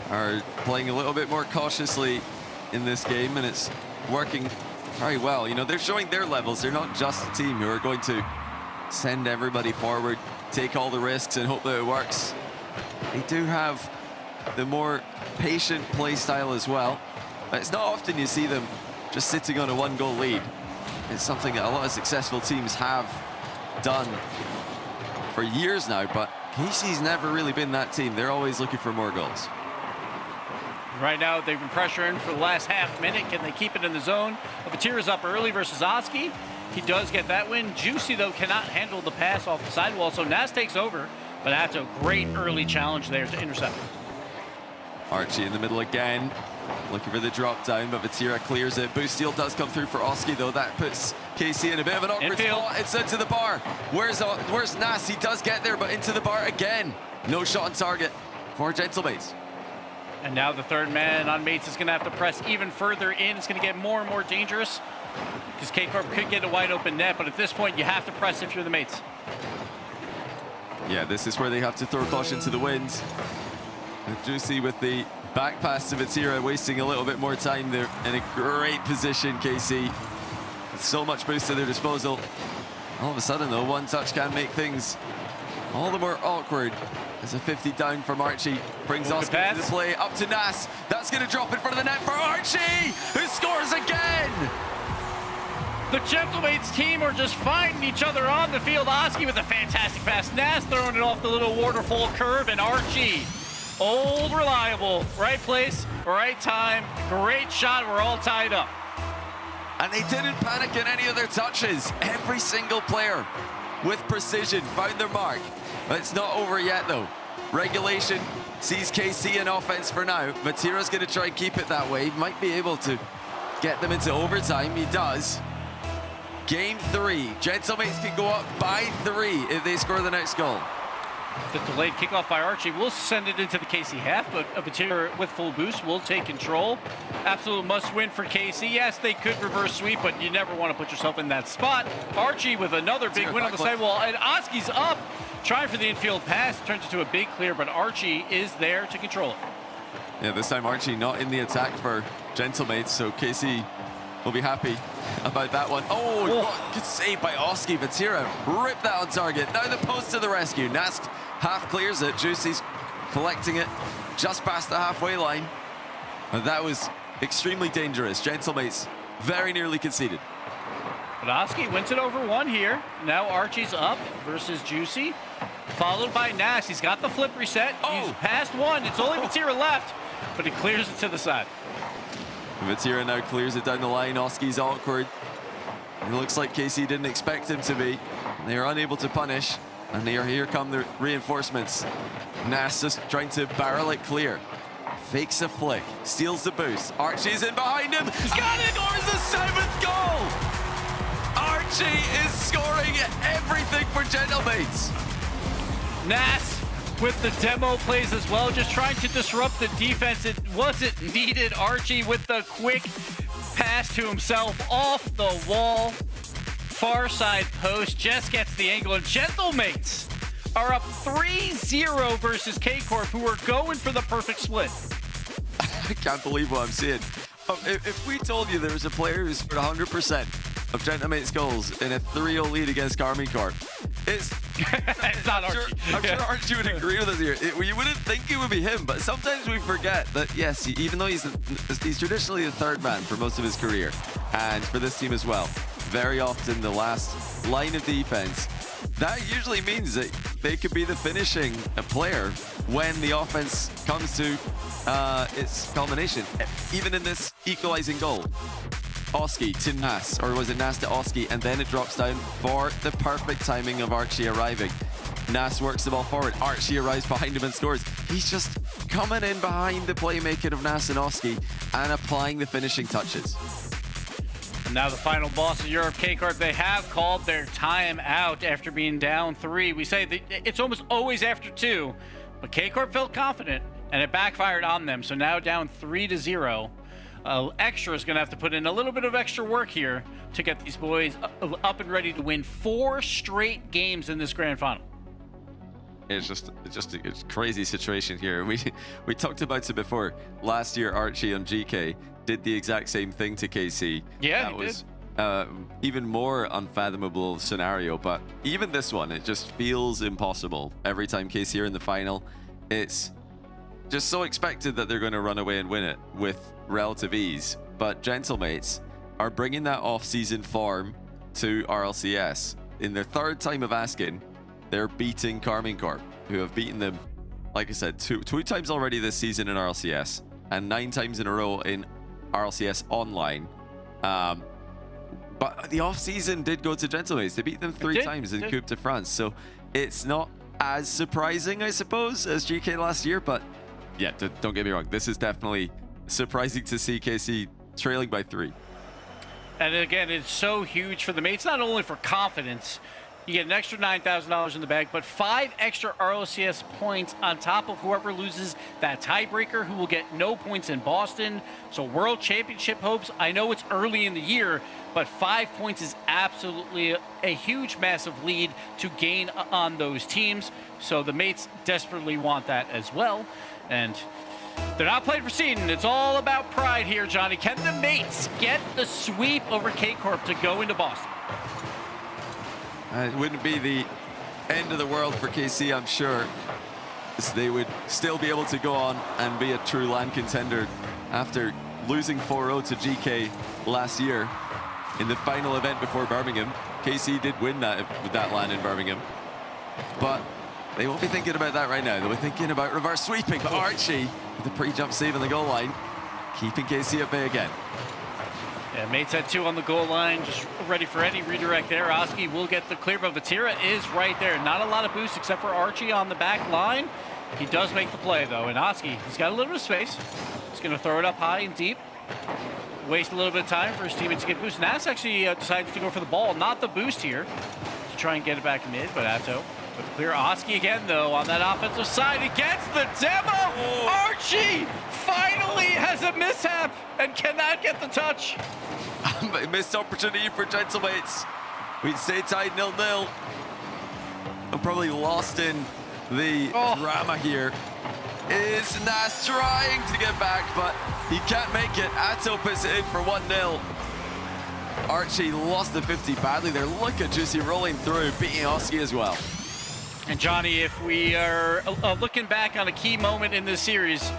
are playing a little bit more cautiously in this game, and it's working very well. You know, they're showing their levels. They're not just a team who are going to send everybody forward, take all the risks, and hope that it works. They do have the more patient play style as well. But it's not often you see them just sitting on a 1-goal lead. It's something that a lot of successful teams have done for years now, but KC's never really been that team. They're always looking for more goals. Right now, they've been pressuring for the last half minute. Can they keep it in the zone? Vatira's up early versus Oski. He does get that win. Juicy, though, cannot handle the pass off the sidewall, so Nass takes over. But that's a great early challenge there to intercept. Archie in the middle again, looking for the drop down, but Vatira clears it. Boost steal does come through for Oski, though. That puts KC in a bit of an awkward spot. It's into the bar. Where's Nass? He does get there, but into the bar again. No shot on target for Gentlemates. And now the third man on Mates is going to have to press even further in. It's going to get more and more dangerous. because K-Corp could get a wide open net, but at this point, you have to press if you're the mates. Yeah, this is where they have to throw caution to the wind. And Juicy with the back pass to Vatira, wasting a little bit more time. They're in a great position, KC. With so much boost at their disposal. All of a sudden, though, one touch can make things all the more awkward. As a 50 down from Archie. Brings Oscar to the play, up to Nas. That's going to drop in front of the net for Archie, who scores again! The Gentlemates team are just finding each other on the field. Oski with a fantastic pass. Nas throwing it off the little waterfall curve, and Archie, old reliable, right place, right time, great shot. We're all tied up. And they didn't panic in any of their touches. Every single player with precision found their mark. But it's not over yet, though. Regulation sees KC in offense for now. Vatira's going to try and keep it that way. Might be able to get them into overtime. He does. Game 3. Gentlemates can go up by 3 if they score the next goal. The delayed kickoff by Archie will send it into the KC half, but Vatira with full boost will take control. Absolute must win for KC. Yes, they could reverse sweep, but you never want to put yourself in that spot. Archie with another big win on the sidewall, and Oski's up, trying for the infield pass. Turns into a big clear, but Archie is there to control it. Yeah, this time Archie not in the attack for Gentlemates, so KC will be happy about that one. Oh, good save by Oski. Vatira ripped that on target. Now the post to the rescue. Nast half clears it. Juicy's collecting it just past the halfway line. And that was extremely dangerous. Gentlemates very nearly conceded. But Oski wins it over 1 here. Now Archie's up versus Juicy, followed by Nas. He's got the flip reset. He's past 1. It's only Vatira left, but he clears it to the side. Vatira now clears it down the line. Oski's awkward. It looks like KC didn't expect him to be. They are unable to punish. And here come the reinforcements. Nas just trying to barrel it clear. Fakes a flick. Steals the boost. Archie's in behind him. Scores the 7th goal! Archie is scoring everything for Gentlemates. Nas with the demo plays as well, just trying to disrupt the defense. It wasn't needed. Archie with the quick pass to himself off the wall. Far side post, just gets the angle, and Gentlemates are up 3-0 versus K-Corp, who are going for the perfect split. I can't believe what I'm seeing. If we told you there was a player who scored 100% of Gentlemates goals in a 3-0 lead against Karmine Corp, it's not Archie. I'm sure Archie would agree with us here. You wouldn't think it would be him, but sometimes we forget that, yes, even though he's traditionally the 3rd man for most of his career, and for this team as well, very often the last line of defense, that usually means that they could be the finishing player when the offense comes to its culmination. Even in this equalizing goal, Oski to Nas, or was it Nas to Oski, and then it drops down for the perfect timing of Archie arriving. Nas works the ball forward. Archie arrives behind him and scores. He's just coming in behind the playmaking of Nas and Oski and applying the finishing touches. And now the final boss of Europe, K-Corp, they have called their time out after being down 3. We say that it's almost always after 2, but K-Corp felt confident, and it backfired on them. So now down 3-0. Extra is going to have to put in a little bit of extra work here to get these boys up and ready to win 4 straight games in this grand final. It's just a crazy situation here. We talked about it before. Last year, Archie on Gekay did the exact same thing to KC. Yeah, that was even more unfathomable scenario. But even this one, it just feels impossible. Every time KC are in the final, it's just so expected that they're going to run away and win it with relative ease. But Gentlemates are bringing that off-season form to RLCS. In their 3rd time of asking, they're beating Karmine Corp, who have beaten them, like I said, two times already this season in RLCS, and 9 times in a row in RLCS Online. But the off-season did go to Gentlemates. They beat them 3 times in Coupe de France, so it's not as surprising, I suppose, as GK last year. But yeah, don't get me wrong, this is definitely surprising to see KC trailing by 3. And again, it's so huge for the mates, not only for confidence, You get an extra $9,000 in the bag, but 5 extra RLCS points on top of whoever loses that tiebreaker, who will get no points in Boston. So World Championship hopes. I know it's early in the year, but 5 points is absolutely a huge, massive lead to gain on those teams. So the mates desperately want that as well. And they're not playing for seed, and it's all about pride here, Johnny. Can the mates get the sweep over K-Corp to go into Boston? It wouldn't be the end of the world for KC, I'm sure. They would still be able to go on and be a true LAN contender after losing 4-0 to GK last year in the final event before Birmingham. KC did win that with that LAN in Birmingham. But they won't be thinking about that right now. They'll be thinking about reverse sweeping. But Archie, with the pre-jump save on the goal line, keeping KC at bay again. Yeah, mates had 2 on the goal line, just ready for any redirect there. Oski will get the clear, but Vatira is right there. Not a lot of boost except for Archie on the back line. He does make the play, though, and Oski, he's got a little bit of space. He's going to throw it up high and deep. Waste a little bit of time for his teammates to get boost. Nas actually decides to go for the ball, not the boost here, to try and get it back mid, but Atto with the clear. Oski again, though, on that offensive side. He gets the demo! Oh. Archie finally has a mishap and cannot get the touch. Missed opportunity for Gentlemates. We'd say tied 0-0. I'm probably lost in the drama here. Is Nas trying to get back, but he can't make it. Atto puts it in for 1-0. Archie lost the 50 badly there. Look at Juicy rolling through, beating Oski as well. And Johnny, if we are looking back on a key moment in this series,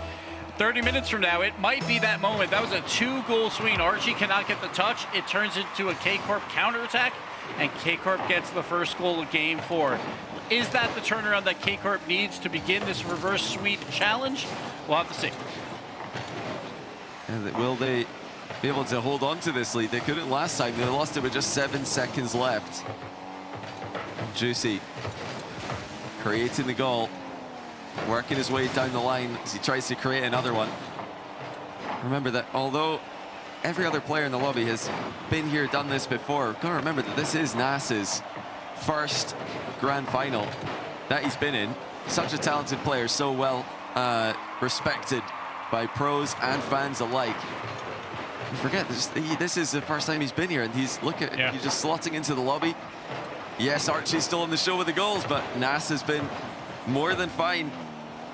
30 minutes from now, it might be that moment. That was a 2-goal swing. Archie cannot get the touch. It turns into a K-Corp counterattack, and K-Corp gets the first goal of game 4. Is that the turnaround that K-Corp needs to begin this reverse sweep challenge? We'll have to see. And will they be able to hold on to this lead? They couldn't last time. They lost it with just 7 seconds left. Juicy creating the goal, working his way down the line as he tries to create another one. Remember that although every other player in the lobby has been here, done this before, gotta remember that this is Nas's first grand final that he's been in. Such a talented player, so well respected by pros and fans alike. You forget this is the first time he's been here, and he's he's just slotting into the lobby. Yes, Archie's still on the show with the goals, but Nas has been more than fine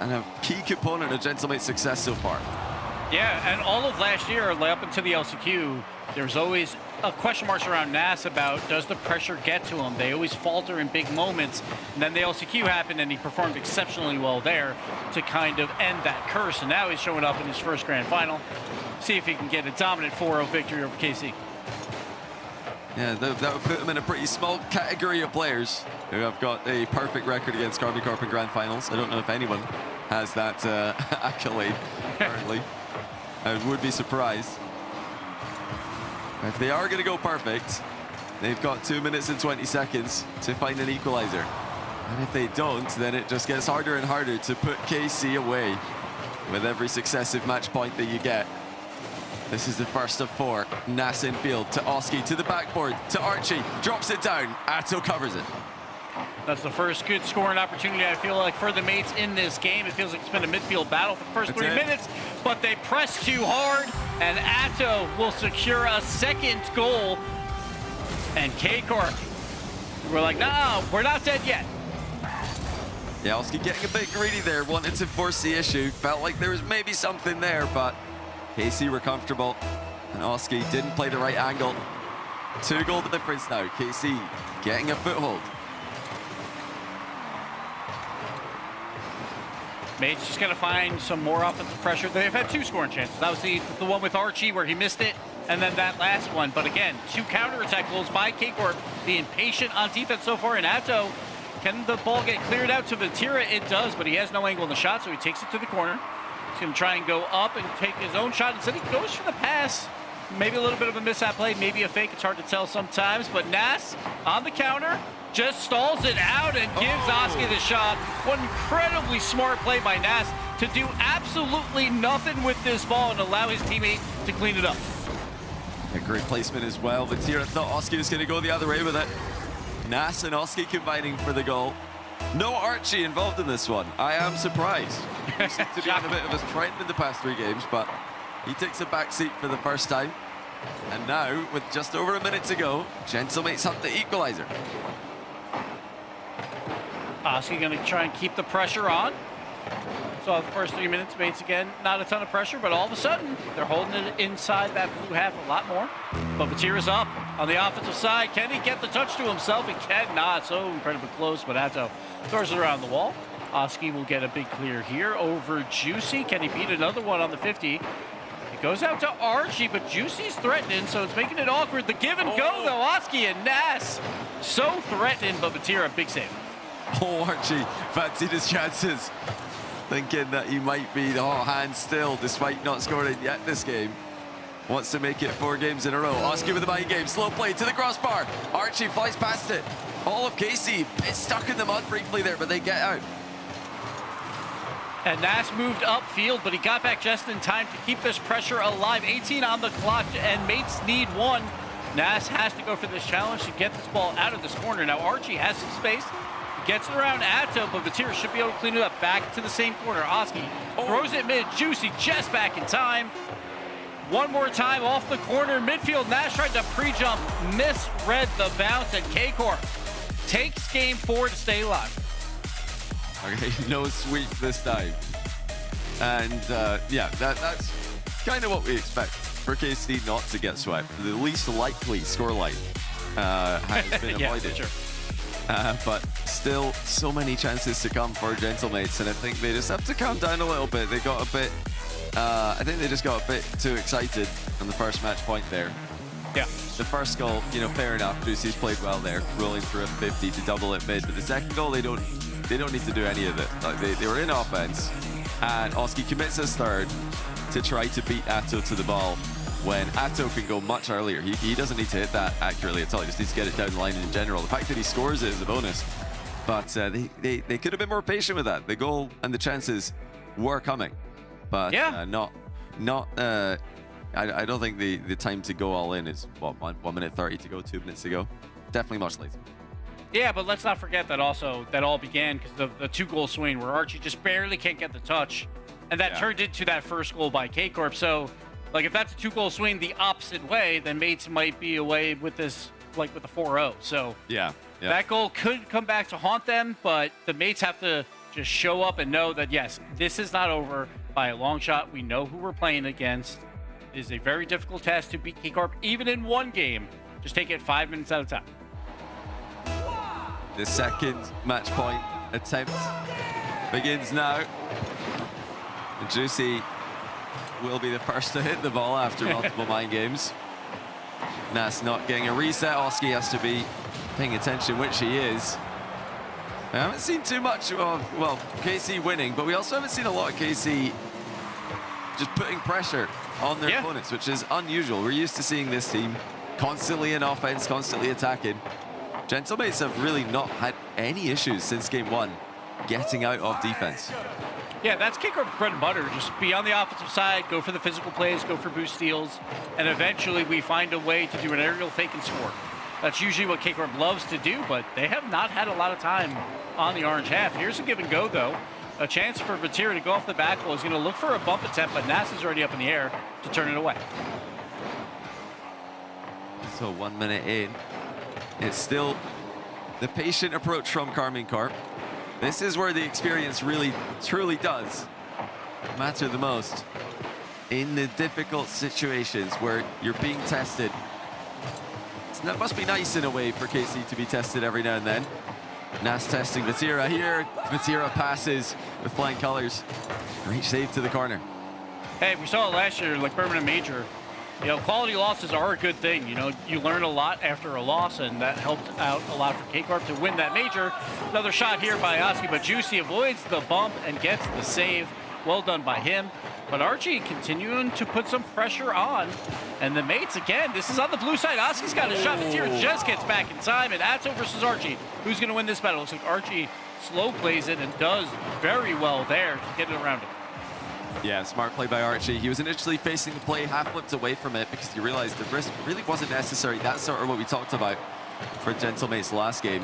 and a key component of Gentlemate's success so far. Yeah, and all of last year, up into the LCQ, there's always a question marks around Nas about, does the pressure get to him? They always falter in big moments, and then the LCQ happened, and he performed exceptionally well there to kind of end that curse, and now he's showing up in his first grand final. See if he can get a dominant 4-0 victory over KC. Yeah, that would put him in a pretty small category of players who have got a perfect record against Carbon Corp in grand finals. I don't know if anyone has that accolade currently. I would be surprised. If they are going to go perfect, they've got 2 minutes and 20 seconds to find an equalizer. And if they don't, then it just gets harder and harder to put KC away with every successive match point that you get. This is the first of 4. Nas in field to Oski, to the backboard, to Archie. Drops it down. Atto covers it. That's the first good scoring opportunity, I feel like, for the mates in this game. It feels like it's been a midfield battle for the first 3 minutes, but they press too hard, and Atto will secure a second goal. And K-Corp, we're like, no, we're not dead yet. Yeah, Oski getting a bit greedy there, wanted to force the issue. Felt like there was maybe something there, but KC were comfortable, and Oski didn't play the right angle. 2-goal difference now. KC getting a foothold. Mates just gonna find some more offensive pressure. They've had 2 scoring chances. That was the one with Archie where he missed it, and then that last one. But again, 2 counterattack goals by K-Corp, being patient on defense so far. And Atto, can the ball get cleared out to Vatira? It does, but he has no angle in the shot, so he takes it to the corner. He's going to try and go up and take his own shot. Instead, he goes for the pass. Maybe a little bit of a mishap play, maybe a fake. It's hard to tell sometimes. But Nas on the counter just stalls it out and gives Oski the shot. What incredibly smart play by Nas to do absolutely nothing with this ball and allow his teammate to clean it up. A great placement as well. Vatira thought Oski was going to go the other way with it. Nas and Oski combining for the goal. No Archie involved in this one. I am surprised. He seemed to be on a bit of a trend in the past 3 games, but he takes a back seat for the first time. And now, with just over a minute to go, Gentlemates hunt the equalizer. Oski going to try and keep the pressure on. So the first 3 minutes, Mates again, not a ton of pressure, but all of a sudden, they're holding it inside that blue half a lot more. But Vatira's up on the offensive side. Can he get the touch to himself? He cannot. So incredibly close, but Atto throws it around the wall. Oski will get a big clear here over Juicy. Can he beat another one on the 50? It goes out to Archie, but Juicy's threatening, so it's making it awkward. The give and go, though. Oski and Nas so threatening, but Vatira, big save. Oh, Archie fancied his chances, thinking that he might be the hot hand still, despite not scoring yet this game. Wants to make it 4 games in a row. Oski with the mind game, slow play to the crossbar. Archie flies past it. All of Casey is stuck in the mud briefly there, but they get out. And Nas moved upfield, but he got back just in time to keep this pressure alive. 18 on the clock, and Mates need 1. Nas has to go for this challenge to get this ball out of this corner. Now Archie has some space. Gets it around Atto, but Vatira should be able to clean it up. Back to the same corner. Oski throws it mid. Juicy just back in time. One more time off the corner. Midfield, Nash tried to pre-jump. Misread the bounce, and K-Corp takes game 4 to stay alive. Okay, no sweep this time. And yeah, that's kind of what we expect for KC not to get swept. The least likely scoreline has been avoided. Sure. But still, so many chances to come for Gentlemates, and I think they just have to calm down a little bit. They got a bit, I think they just got a bit too excited on the first match point there. Yeah. The first goal, you know, fair enough. Juicy's played well there, rolling through a 50 to double it mid. But the second goal, they don't need to do any of it. Like they were in offense, and Oski commits his third to try to beat Atto to the ball when Atto can go much earlier. He doesn't need to hit that accurately at all. He just needs to get it down the line in general. The fact that he scores it is a bonus. But they could have been more patient with that. The goal and the chances were coming, but I don't think the time to go all in is, what, 1 minute 30 to go, 2 minutes to go. Definitely much later. Yeah, but let's not forget that also that all began because of the 2-goal swing where Archie just barely can't get the touch, and that turned into that first goal by K-Corp. So, like, if that's a 2-goal swing the opposite way, then Mates might be away with this, like with the 4-0. So yeah, that goal could come back to haunt them, but the Mates have to just show up and know that, yes, this is not over by a long shot. We know who we're playing against. It is a very difficult task to beat K-Corp, even in one game. Just take it 5 minutes at a time. The second match point attempt begins now. And Juicy will be the first to hit the ball after multiple mind games. Nas not getting a reset. Oski has to be paying attention, which he is. I haven't seen too much of, well, KC winning, but we also haven't seen a lot of KC just putting pressure on their opponents, which is unusual. We're used to seeing this team constantly in offense, constantly attacking. Gentlemates have really not had any issues since game 1 getting out of defense. Yeah, that's K-Corp's bread and butter. Just be on the offensive side, go for the physical plays, go for boost steals, and eventually we find a way to do an aerial fake and score. That's usually what K-Corp loves to do, but they have not had a lot of time on the orange half. Here's a give and go, though. A chance for Vatira to go off the back wall. He's going to look for a bump attempt, but Nas is already up in the air to turn it away. So 1 minute in, it's still the patient approach from Karmine Corp. This is where the experience really, truly does matter the most. In the difficult situations where you're being tested. It must be nice in a way for KC to be tested every now and then. Nas testing Vatira here. Vatira passes with flying colors. Great save to the corner. Hey, we saw it last year, like Birmingham Major. You know, quality losses are a good thing. You know, you learn a lot after a loss, and that helped out a lot for K-Corp to win that major. Another shot here by Oski, but Juicy avoids the bump and gets the save. Well done by him. But Archie continuing to put some pressure on. And the Mates, again, this is on the blue side. Oski's got a shot. Vatira just gets back in time. And Atto versus Archie. Who's going to win this battle? Looks like Archie slow plays it and does very well there to get it around him. Yeah, smart play by Archie. He was initially facing the play, half flipped away from it because he realized the risk really wasn't necessary. That's sort of what we talked about for Gentlemates last game.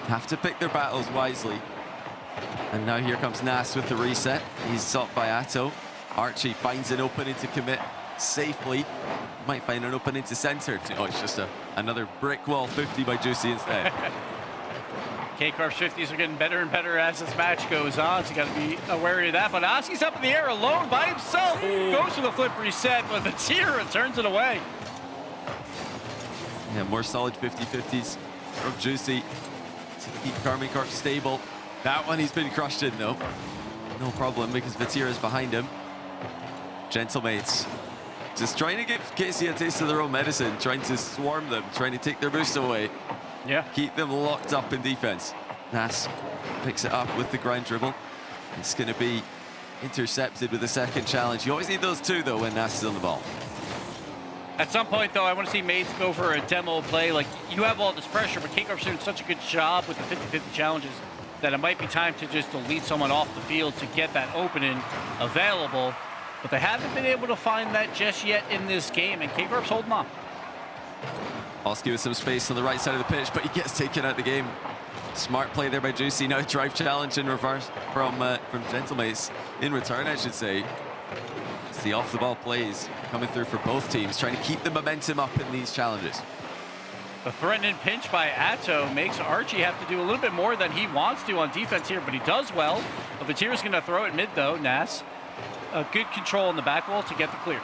Have to pick their battles wisely. And now here comes Nas with the reset. He's sought by Atto. Archie finds an opening to commit safely. Might find an opening to center. Oh, it's just another brick wall 50 by Juicy instead. K-Corp's 50s are getting better and better as this match goes on, so you got to be wary of that. But Oski's up in the air alone by himself. Goes for the flip reset, but Vatira turns it away. Yeah, more solid 50-50s from Juicy to keep Karmine Corp stable. That one he's been crushed in though. No problem because Vatira's behind him. Gentlemates just trying to give KC a taste of their own medicine, trying to swarm them, trying to take their boost away. Yeah. Keep them locked up in defense. Nas picks it up with the ground dribble. It's going to be intercepted with a second challenge. You always need those two though when Nas is on the ball. At some point, though, I want to see mates go for a demo play. Like, you have all this pressure, but K-Corp's doing such a good job with the 50-50 challenges that it might be time to just delete someone off the field to get that opening available. But they haven't been able to find that just yet in this game, and K-Corp's holding on. Oski with some space on the right side of the pitch, but he gets taken out of the game. Smart play there by Juicy. Now drive challenge in reverse from Gentlemates. In return, I should say. It's the off-the-ball plays coming through for both teams, trying to keep the momentum up in these challenges. The threatening pinch by Atto makes Archie have to do a little bit more than he wants to on defense here, but he does well. Vatira's going to throw it mid, though. Nas, a good control on the back wall to get the clear.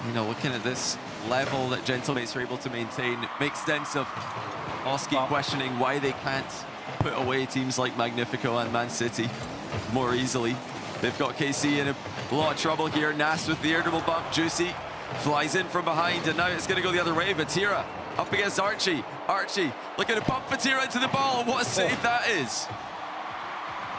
You know, looking at this level that Gentlemates are able to maintain, it makes sense of Oski questioning why they can't put away teams like Magnifico and Man City more easily. They've got KC in a lot of trouble here. Nas with the air dribble bump. Juicy flies in from behind, and now it's going to go the other way. Vatira up against Archie. Archie looking to bump Vatira into the ball. What a save that is.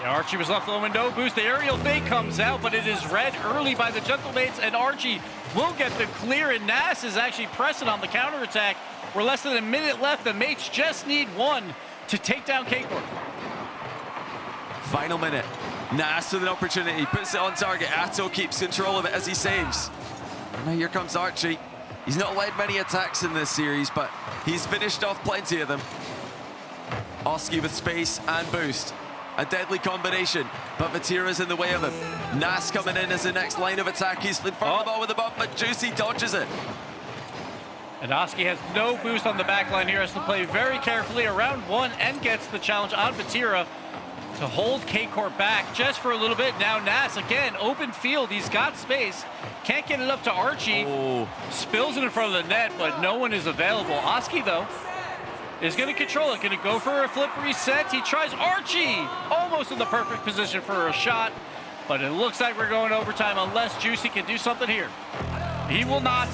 Yeah, Archie was left alone with no boost. The aerial fake comes out, but it is read early by the Gentlemates, and Archie will get the clear, and Nas is actually pressing on the counterattack. We're less than a minute left. The mates just need one to take down K-Corp. Final minute. Nas with an opportunity, puts it on target. Atto keeps control of it as he saves. And now here comes Archie. He's not led many attacks in this series, but he's finished off plenty of them. Oski with space and boost. A deadly combination, but Vatira's in the way of him. Nas coming in as the next line of attack. He's in front of the ball with the bump, but Juicy dodges it. And Oski has no boost on the back line here, has to play very carefully around one and gets the challenge on Vatira to hold K-Corp back just for a little bit. Now Nas, again, open field. He's got space. Can't get it up to Archie. Spills it in front of the net, but no one is available. Oski, though, is going to control it. Going to go for a flip reset. He tries Archie. Almost in the perfect position for a shot. But it looks like we're going overtime unless Juicy can do something here. He will not.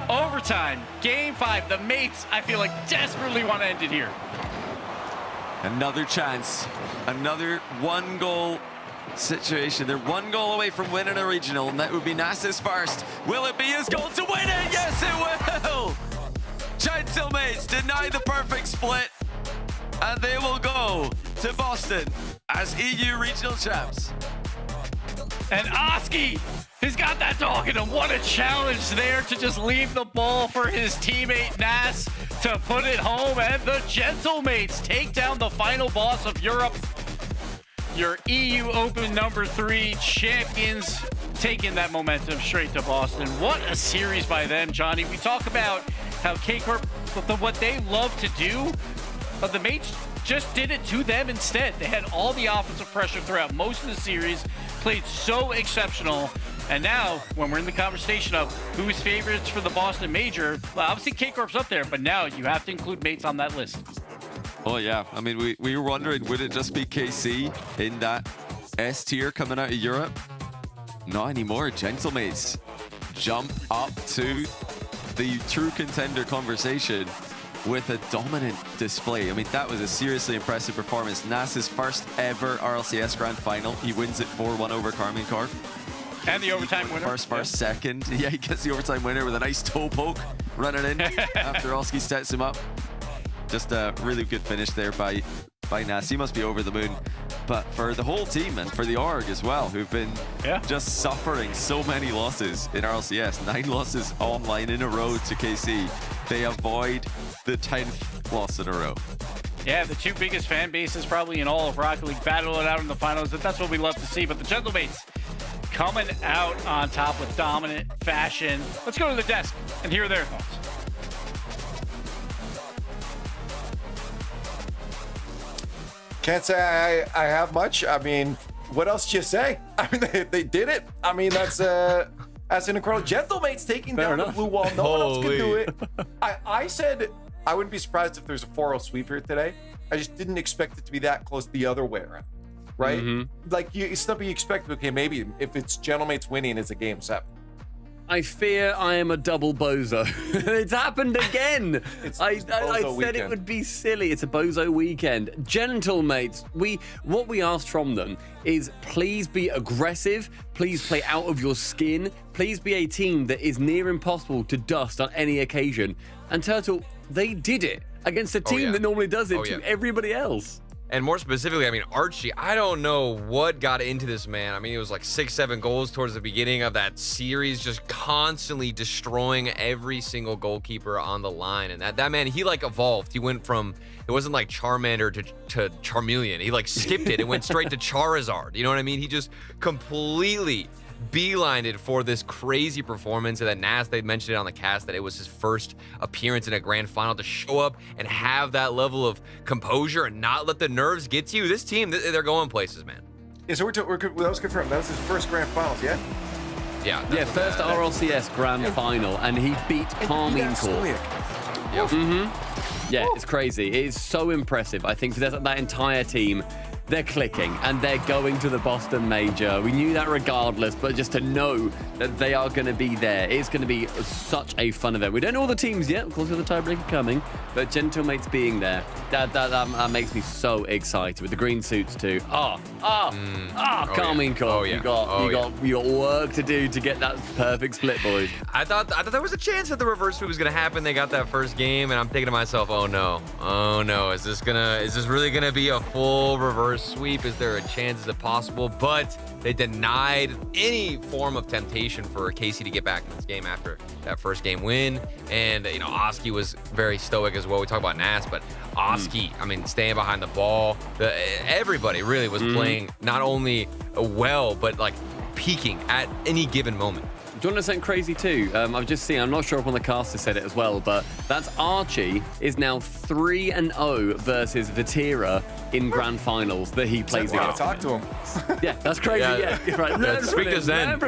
Overtime. Game 5. The mates, I feel like, desperately want to end it here. Another chance. Another one-goal situation. They're one goal away from winning a regional, and that would be Nas's first. Will it be his goal to win it? Yes, it will! Gentlemates deny the perfect split, and they will go to Boston as EU regional champs. And Oski has got that dog in him. What a challenge there to just leave the ball for his teammate Nas to put it home. And the Gentlemates take down the final boss of Europe. Your EU Open #3 champions, taking that momentum straight to Boston. What a series by them, Johnny. We talk about how K-Corp, what they love to do, but the mates just did it to them instead. They had all the offensive pressure throughout most of the series, played so exceptional, and now when we're in the conversation of who's favorites for the Boston Major, well, obviously K-Corp's up there, but now you have to include mates on that list. Oh yeah, I mean, we were wondering, would it just be KC in that S tier coming out of Europe? Not anymore. Gentlemates jump up to the true contender conversation with a dominant display. I mean, that was a seriously impressive performance. Nas's first ever RLCS Grand Final. He wins it 4-1 over Karmine Corp. And the overtime winner. First, second. Yeah, he gets the overtime winner with a nice toe poke running in after Oski sets him up. Just a really good finish there by Nas. He must be over the moon. But for the whole team and for the org as well, who've been just suffering so many losses in RLCS, 9 losses online in a row to KC. they avoid the 10th loss in a row. Yeah, the two biggest fan bases probably in all of Rocket League battle it out in the finals. That's what we love to see. But the Gentlemates coming out on top with dominant fashion. Let's go to the desk and hear their thoughts. Can't say I have much. I mean, what else do you say? I mean, they did it. I mean, that's an incredible. Gentlemates taking down the blue wall. No one else can do it. I said I wouldn't be surprised if there's a 4-0 sweep here today. I just didn't expect it to be that close the other way around, right? Like, it's something you expect. Okay, maybe if it's Gentlemates winning, it's a game 7. I fear I am a double bozo. It's happened again. I said it would be silly. It's a bozo weekend. Gentlemates, what we asked from them is please be aggressive. Please play out of your skin. Please be a team that is near impossible to dust on any occasion. And Turtle, they did it against a team that normally does it to everybody else. And more specifically, I mean, Archie, I don't know what got into this man. I mean, it was like 6-7 goals towards the beginning of that series, just constantly destroying every single goalkeeper on the line. And that man, he like evolved. He went from, it wasn't like Charmander to Charmeleon. He like skipped it and went straight to Charizard. You know what I mean? He just completely beelined it for this crazy performance. And then Nas, they mentioned it on the cast that it was his first appearance in a grand final to show up and have that level of composure and not let the nerves get to you. This team, they're going places, man. Yeah, so that was confirmed. That was his first grand finals, yeah? Yeah, first RLCS grand final, and he beat Carmine Corp. Yeah, it's crazy. It is so impressive. I think for that entire team, they're clicking and they're going to the Boston Major. We knew that regardless, but just to know that they are going to be there, it's going to be such a fun event. We don't know all the teams yet, of course, with the tiebreaker coming, but Gentlemates being there, that makes me so excited with the green suits too. Carmine Corp. You got work to do to get that perfect split, boys. I thought there was a chance that the reverse sweep was gonna happen. They got that first game, and I'm thinking to myself, oh no, is this really gonna be a full reverse sweep? Is there a chance? Is it possible? But they denied any form of temptation for Casey to get back in this game after that first game win. And you know, Oski was very stoic as well. We talk about Nas, but Oski, I mean, staying behind the ball. Everybody really was playing not only well, but like peaking at any given moment. Do you want to know something crazy too? I've just seen, I'm not sure if one of the casters said it as well, but that's Archie is now 3-0 versus Vatira in grand finals that he plays against. Talk to him. Yeah, that's crazy. Yeah. Right. Speak to Zen.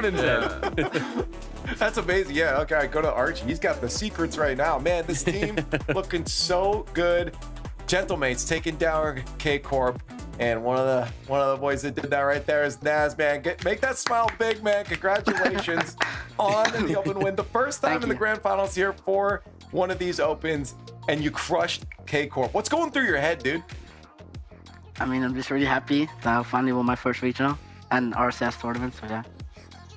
That's amazing. Yeah, okay, go to Archie. He's got the secrets right now. Man, this team looking so good. Gentlemates taking down K-Corp. And one of the boys that did that right there is Naz, man. Make that smile big, man. Congratulations on the open win. The first time in the grand finals here for one of these opens, and you crushed K-Corp. What's going through your head, dude? I mean, I'm just really happy that I finally won my first regional and RCS tournament. So yeah,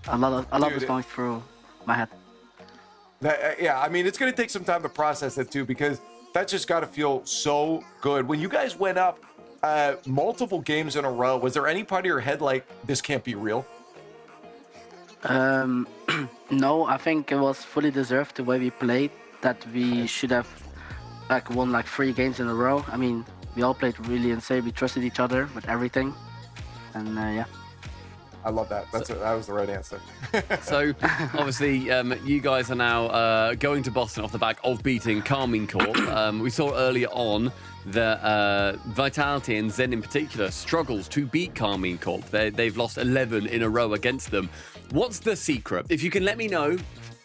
a lot was going through my head. Yeah, I mean, it's going to take some time to process it too, because that just got to feel so good. When you guys went up multiple games in a row, was there any part of your head like, this can't be real? No, I think it was fully deserved the way we played, that we should have won 3 games in a row. I mean, we all played really insane. We trusted each other with everything, and yeah. I love that. That was the right answer. So, obviously, you guys are now going to Boston off the back of beating Carmine Corp. We saw earlier on that Vitality and Zen in particular struggles to beat Carmine Corp. They've lost 11 in a row against them. What's the secret? If you can let me know,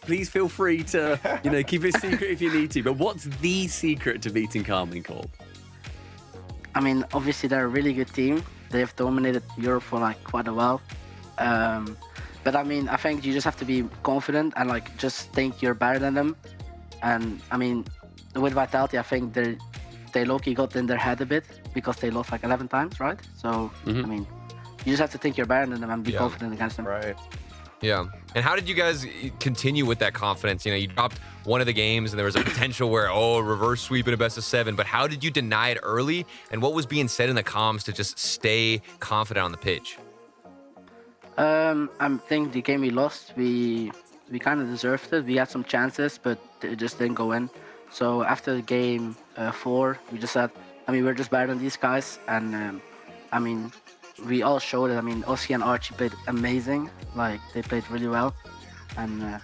please feel free to keep it secret if you need to. But what's the secret to beating Carmine Corp? I mean, obviously they're a really good team. They've dominated Europe for quite a while. But I mean, I think you just have to be confident and just think you're better than them. And I mean, with Vitality, I think they low-key got in their head a bit because they lost 11 times, right? So I mean, you just have to think you're better than them and be confident against them. Right. Yeah. And how did you guys continue with that confidence? You dropped one of the games and there was a potential where, reverse sweep in a best of 7. But how did you deny it early? And what was being said in the comms to just stay confident on the pitch? I think the game we lost, we kind of deserved it. We had some chances, but it just didn't go in. So after game 4, we just said, I mean, we're just better than these guys. And I mean, we all showed it. I mean, Oski and Archie played amazing. Like, they played really well. And yeah.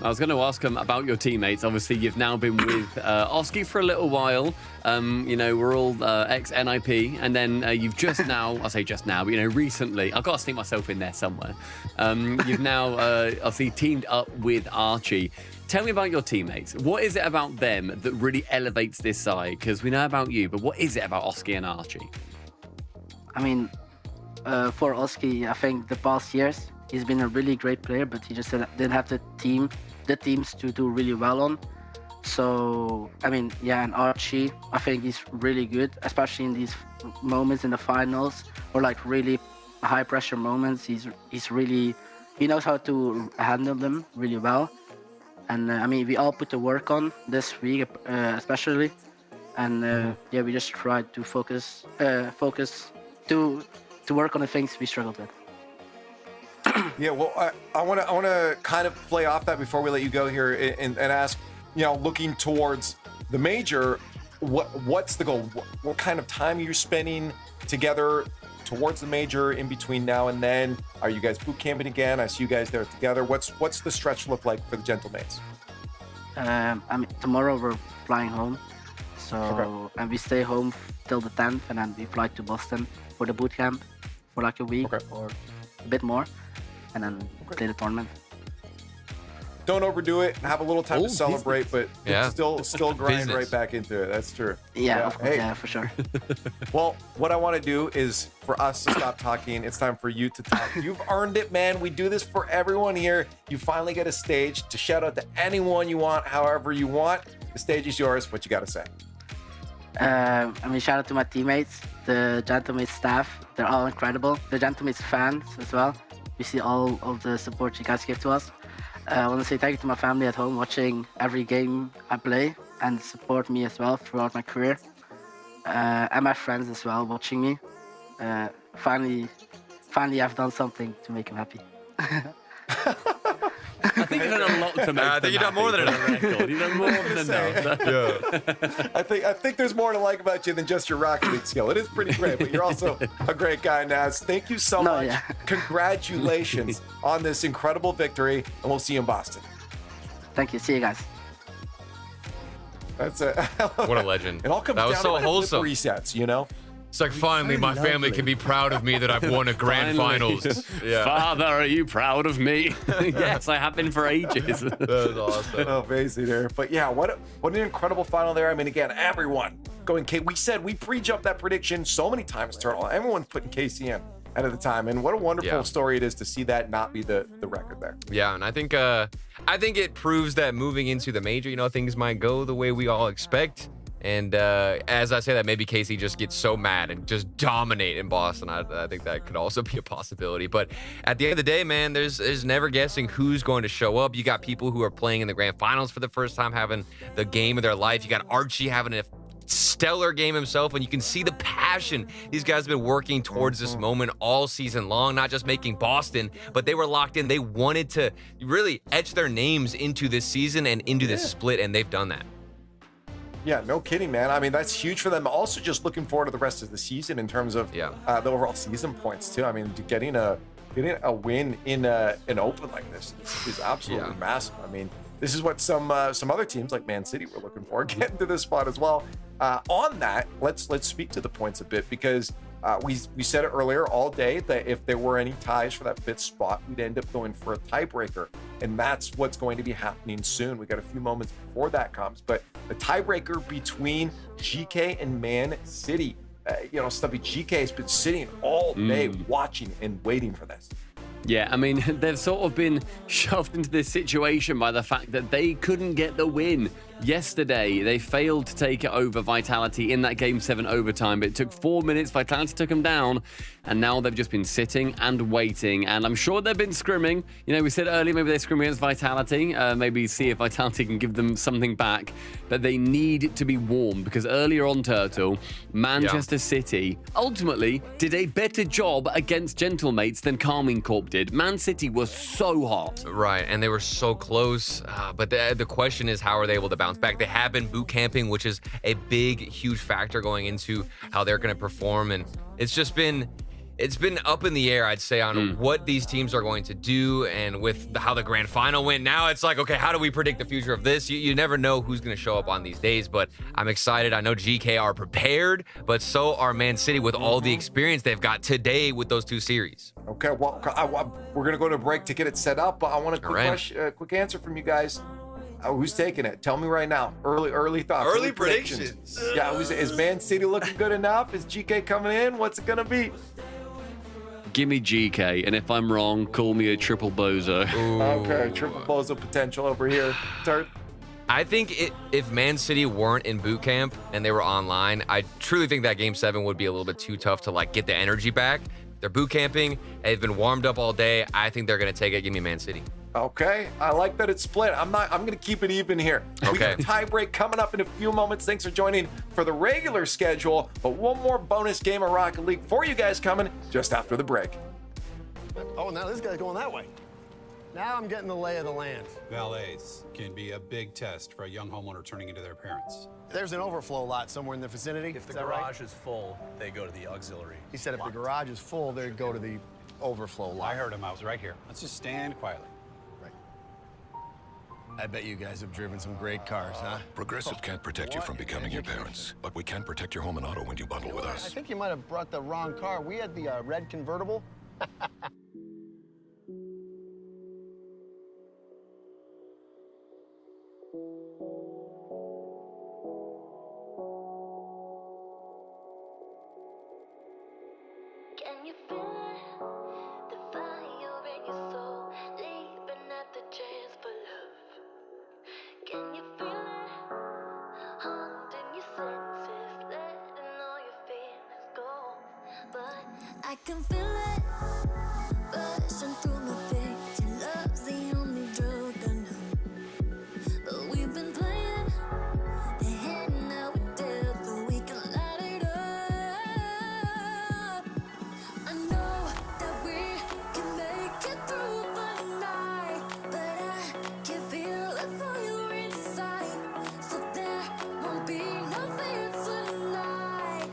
I was going to ask about your teammates. Obviously, you've now been with Oski for a little while. You know, we're all ex-NIP. And then you've just now, I say just now, but, you know, recently, I've got to sneak myself in there somewhere. You've now, obviously, teamed up with Archie. Tell me about your teammates. What is it about them that really elevates this side? Because we know about you, but what is it about Oski and Archie? I mean, for Oski, I think the past years, he's been a really great player, but he just didn't have the teams to do really well on. So, I mean, yeah, and Archie, I think he's really good, especially in these moments in the finals or like really high pressure moments. He knows how to handle them really well. And I mean, we all put the work on this week, especially. And yeah, we just tried to focus to work on the things we struggled with. Yeah, well, I want to kind of play off that before we let you go here and ask, you know, looking towards the major, what's the goal? What kind of time are you spending together towards the major in between now and then? Are you guys boot camping again? I see you guys there together. What's the stretch look like for the Gentlemates? I mean, tomorrow we're flying home, so Okay. and we stay home till the 10th, and then we fly to Boston for the boot camp for like a week or a bit more, and then play the tournament. Don't overdo it. Have a little time to celebrate, but still grind Business. right back into it. That's true. Yeah, Hey. yeah, for sure. Well, what I want to do is for us to stop talking. It's time for you to talk. You've earned it, man. We do this for everyone here. You finally get a stage to shout out to anyone you want, however you want. The stage is yours. What you got to say? I mean, shout out to my teammates, the Gentlemates staff. They're all incredible. The Gentlemates fans as well. We see all of the support you guys give to us. I want to say thank you to my family at home watching every game I play and support me as well throughout my career. And my friends as well watching me. Finally I've done something to make them happy. I think you've done a lot to make I think you've done more than enough. You've done more than enough. I think there's more to like about you than just your Rocket League skill. It is pretty great, but you're also a great guy, Naz. Thank you so much. Yeah. Congratulations on this incredible victory, and we'll see you in Boston. Thank you. See you guys. That's it. What a legend. It all comes That was down so to wholesome. resets, you know? It's like, finally, my family can be proud of me that I've won a grand Finally. finals. Yeah. Father, are you proud of me? Yes, I have been for ages. That was awesome. Oh, amazing there. But yeah, what an incredible final there. I mean, again, everyone going K. We pre-jumped that prediction so many times, Turtle. Everyone's putting KCM ahead of the time. And what a wonderful story it is to see that not be the record there. Yeah, and I think it proves that moving into the major, you know, things might go the way we all expect. And as I say that, maybe Casey just gets so mad and just dominate in Boston. I think that could also be a possibility. But at the end of the day, man, there's never guessing who's going to show up. You got people who are playing in the grand finals for the first time, having the game of their life. You got Archie having a stellar game himself, and you can see the passion these guys have been working towards this moment all season long, not just making Boston, but they were locked in. They wanted to really etch their names into this season and into this split, and they've done that. Yeah, no kidding, man. I mean, that's huge for them. Also, just looking forward to the rest of the season in terms of the overall season points too. I mean, getting a win in an open like this is absolutely massive. I mean, this is what some other teams like Man City were looking for, getting to this spot as well. On that, let's speak to the points a bit, because we said it earlier all day that if there were any ties for that 5th spot, we'd end up going for a tiebreaker, and that's what's going to be happening soon. We got a few moments before that comes, but the tiebreaker between Gekay and Man City. You know, Stubby, Gekay has been sitting all day watching and waiting for this. Yeah, I mean, they've sort of been shoved into this situation by the fact that they couldn't get the win. Yesterday, they failed to take it over Vitality in that Game 7 overtime. It took 4 minutes, Vitality took them down, and now they've just been sitting and waiting. And I'm sure they've been scrimming. You know, we said earlier maybe they scrim against Vitality, maybe see if Vitality can give them something back. But they need to be warm, because earlier on, Turtle, Manchester City ultimately did a better job against Gentlemates than Carmine Corp did. Man City was so hot. Right, and they were so close. But the question is, how are they able to bounce bounce back. They have been boot camping, which is a big, huge factor going into how they're going to perform. And it's been up in the air, I'd say, on what these teams are going to do. And with how the grand final went, now it's like, okay, how do we predict the future of this? You never know who's going to show up on these days, but I'm excited. I know Gekay are prepared, but so are Man City with all the experience they've got today with those 2 series. Okay, well, we're going to go to break to get it set up, but I want a quick answer from you guys. Who's taking it? Tell me right now. Early thoughts. Early predictions. Yeah, is Man City looking good enough? Is Gekay coming in? What's it going to be? Give me Gekay, and if I'm wrong, call me a triple bozo. Okay, triple bozo potential over here. Turt? I think if Man City weren't in boot camp and they were online, I truly think that Game 7 would be a little bit too tough to get the energy back. They're boot camping. They've been warmed up all day. I think they're going to take it. Give me Man City. Okay, I like that it's split. I'm going to keep it even here. Okay. We got a tie break coming up in a few moments. Thanks for joining for the regular schedule, but one more bonus game of Rocket League for you guys coming just after the break. Oh, now this guy's going that way. Now I'm getting the lay of the land. Valets can be a big test for a young homeowner turning into their parents. There's an overflow lot somewhere in the vicinity. If the garage is full, they go to the auxiliary. He said if the garage is full, they'd go to the overflow lot. I heard him. I was right here. Let's just stand quietly. I bet you guys have driven some great cars, huh? Progressive can't protect you from becoming your parents, but we can protect your home and auto when you bundle with I us. think you might have brought the wrong car. We had the red convertible. Can you feel it? The fire in your soul, leaping at the chance for love. Can you feel it? Haunting your senses, letting all your feelings go. But I can feel it, rushing through my veins. Your love's the only drug I know. But we've been playing the hand now with death, so we can light it up. I know that we can make it through the night, but I can feel the fire inside, so there won't be no fear tonight.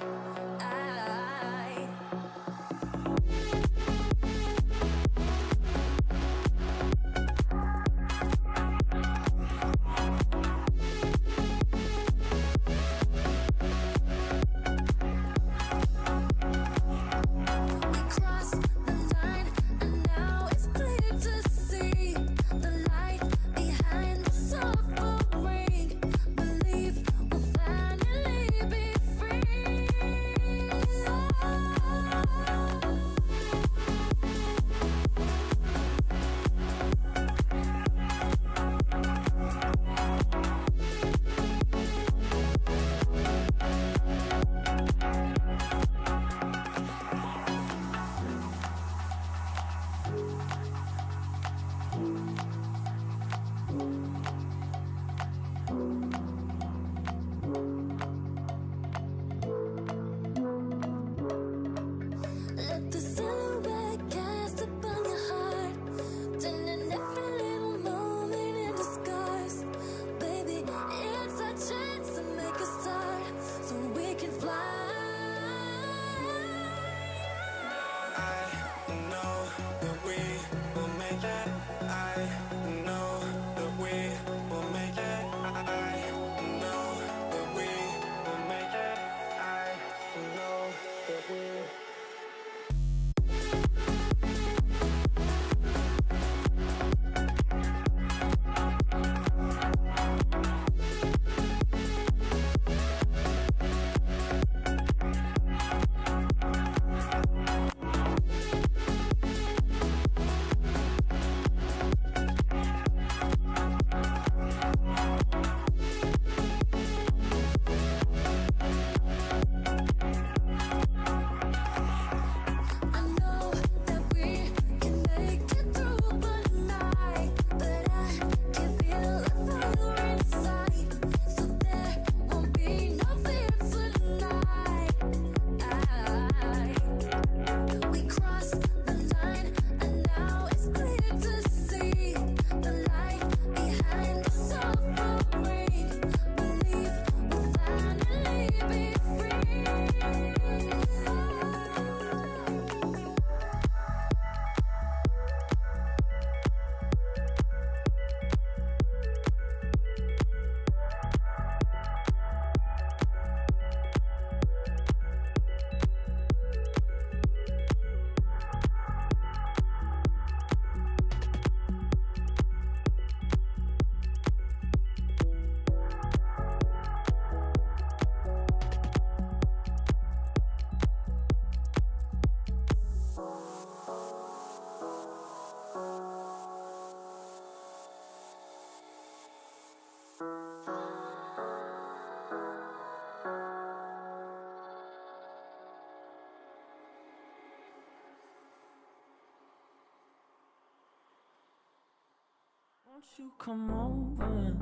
You come over,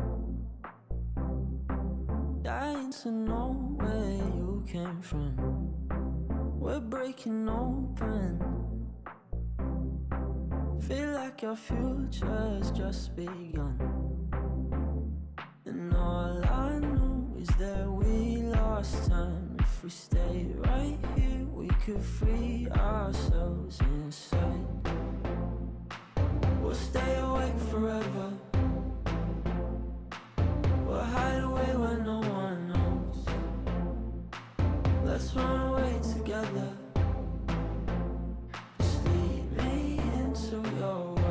dying to know where you came from. We're breaking open. Feel like our future's just begun. And all I know is that we lost time. If we stay right here, we could free ourselves inside. We'll stay awake forever. We'll hide away where no one knows. Let's run away together. Just lead me into your world.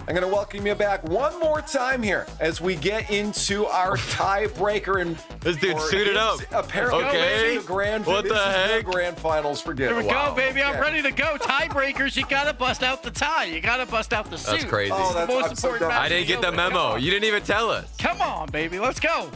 I'm going to welcome you back one more time here as we get into our tiebreaker. And this dude suited up. Apparently, okay. The grand, what the heck? The grand finals for Gibbs. Here we go, baby. I'm ready to go. Tiebreakers. You got to bust out the tie. You got to bust out the suit. That's crazy. Oh, the most important match I didn't get the memo. You didn't even tell us. Come on, baby. Let's go.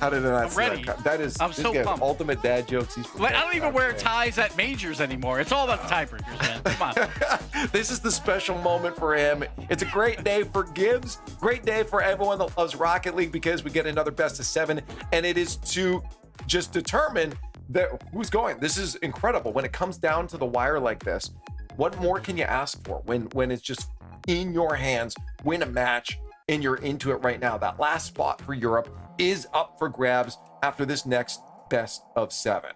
How did I not see ready. that is I'm so pumped. ultimate dad jokes. I don't even wear ties at majors anymore. It's all about the tiebreakers, man. Come on. This is the special moment for him. It's a great day for Gibbs. Great day for everyone that loves Rocket League because we get another best of 7, and it is to just determine that who's going. This is incredible. When it comes down to the wire like this, what more can you ask for when it's just in your hands? Win a match and you're into it right now. That last spot for Europe is up for grabs after this next best of 7.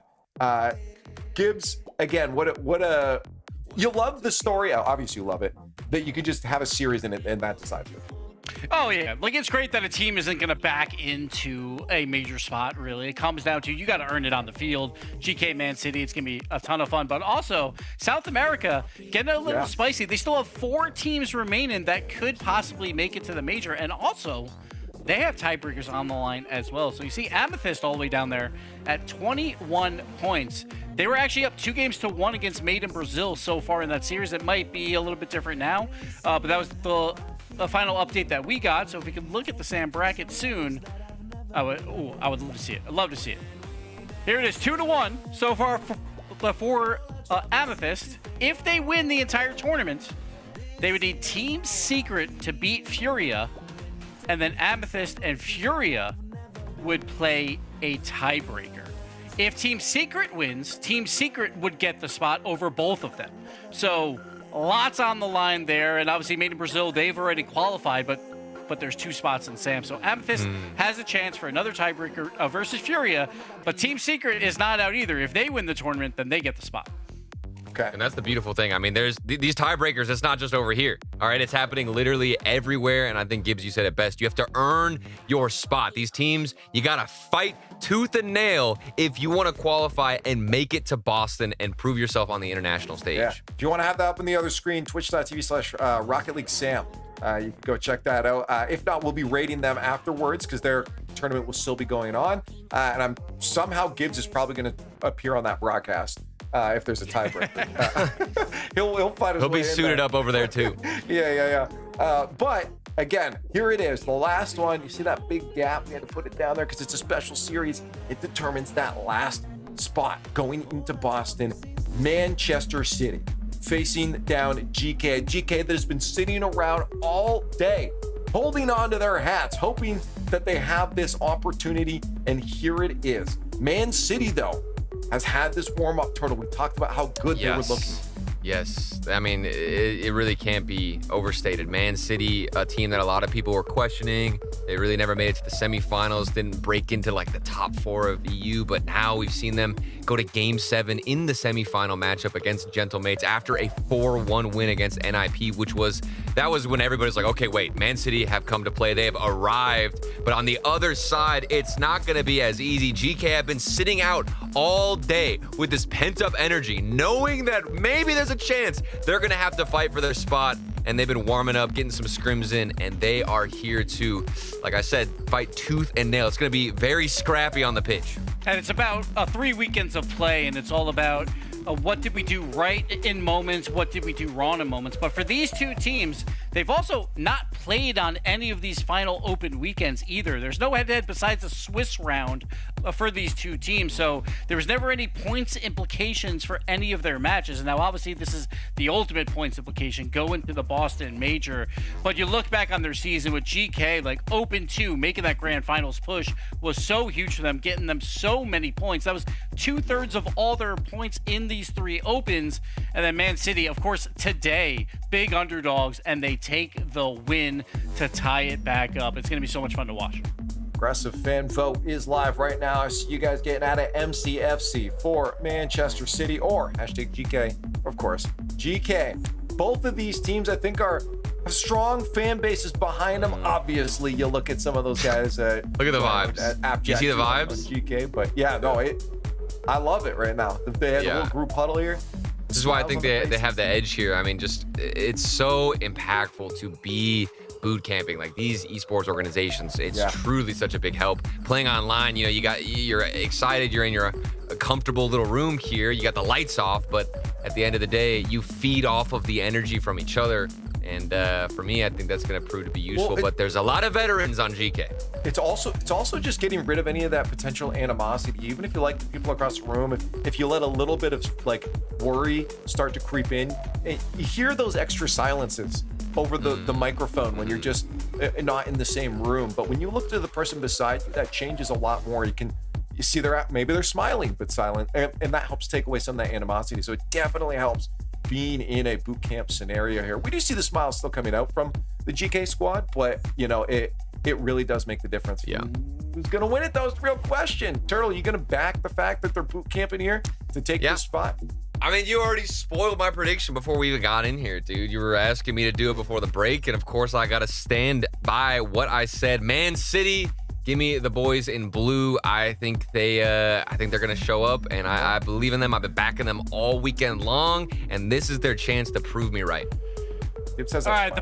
Gibbs, again, what a you love the story. Obviously, you love it that you could just have a series in it and that decides it. Oh, yeah. Like, it's great that a team isn't going to back into a major spot, really. It comes down to you got to earn it on the field. GK Man City, it's going to be a ton of fun. But also, South America getting a little spicy. They still have 4 teams remaining that could possibly make it to the major. And also, they have tiebreakers on the line as well. So you see Amethyst all the way down there at 21 points. They were actually up 2-1 against Made in Brazil so far in that series. It might be a little bit different now, but that was the final update that we got. So if we could look at the SAM bracket soon, I would love to see it. I'd love to see it. Here it is, 2-1 so far for Amethyst. If they win the entire tournament, they would need Team Secret to beat Furia, and then Amethyst and Furia would play a tiebreaker. If Team Secret wins, Team Secret would get the spot over both of them. So lots on the line there, and obviously Made in Brazil, they've already qualified, but there's 2 spots in SAM. So Amethyst has a chance for another tiebreaker versus Furia, but Team Secret is not out either. If they win the tournament, then they get the spot. Okay. And that's the beautiful thing. I mean, there's these tiebreakers. It's not just over here. All right, it's happening literally everywhere. And I think Gibbs, you said it best. You have to earn your spot. These teams, you gotta fight tooth and nail if you want to qualify and make it to Boston and prove yourself on the international stage. Yeah. If you want to have that up on the other screen, twitch.tv/Rocket League Sam. You can go check that out. If not, we'll be rating them afterwards because their tournament will still be going on. And somehow Gibbs is probably going to appear on that broadcast. If there's a tiebreaker, he'll fight his way in. He'll be suited up over there too. Yeah. But again, here it is, the last one. You see that big gap? We had to put it down there because it's a special series. It determines that last spot going into Boston. Manchester City facing down GK. GK that has been sitting around all day, holding on to their hats, hoping that they have this opportunity. And here it is. Man City, though, has had this warm-up turtle. We talked about how good they were looking. Yes, I mean, it really can't be overstated. Man City, a team that a lot of people were questioning. They really never made it to the semifinals, didn't break into like the top 4 of EU, but now we've seen them go to Game 7 in the semifinal matchup against Gentlemates after a 4-1 win against NIP, that was when everybody's like, okay, wait, Man City have come to play. They have arrived, but on the other side, it's not going to be as easy. GK have been sitting out all day with this pent-up energy, knowing that maybe there's a chance they're going to have to fight for their spot, and they've been warming up, getting some scrims in, and they are here to, like I said, fight tooth and nail. It's going to be very scrappy on the pitch. And it's about 3 weekends of play, and it's all about what did we do right in moments, what did we do wrong in moments. But for these 2 teams, they've also not played on any of these final open weekends either. There's no head-to-head besides the Swiss round for these two teams, so there was never any points implications for any of their matches. And now obviously this is the ultimate points implication going to the Boston Major, but you look back on their season with GK, like Open 2 making that grand finals push was so huge for them, getting them so many points. That was 2/3 of all their points in these 3 opens. And then Man City, of course, today, big underdogs, and they take the win to tie it back up. It's going to be so much fun to watch. Aggressive fan vote is live right now. I see you guys getting out of MCFC for Manchester City or hashtag GK, of course, GK. Both of these teams, I think, have strong fan bases behind them. Obviously, you look at some of those guys. Look at the vibes. You see the vibes? GK, but yeah, no, I love it right now. They had a little group huddle here. This is why I think they have the edge here. I mean, just it's so impactful to be boot camping like these esports organizations. It's truly such a big help. Playing online, you know, you're excited, you're in your comfortable little room here, you got the lights off, but at the end of the day, you feed off of the energy from each other. And for me, I think that's going to prove to be useful. But there's a lot of veterans on GK. It's also just getting rid of any of that potential animosity. Even if you like the people across the room, if you let a little bit of like worry start to creep in, you hear those extra silences over the microphone when you're just not in the same room. But when you look to the person beside you, that changes a lot more. You see maybe they're smiling but silent, and that helps take away some of that animosity. So it definitely helps being in a boot camp scenario here. We do see the smiles still coming out from the GK squad, but you know, it really does make the difference. Yeah. Who's gonna win it though is the real question. Turtle, you gonna back the fact that they're boot camping here to take this spot? I mean, you already spoiled my prediction before we even got in here, dude. You were asking me to do it before the break, and of course I gotta stand by what I said. Man City, give me the boys in blue. I think they're gonna show up, and I believe in them. I've been backing them all weekend long, and this is their chance to prove me right. All right,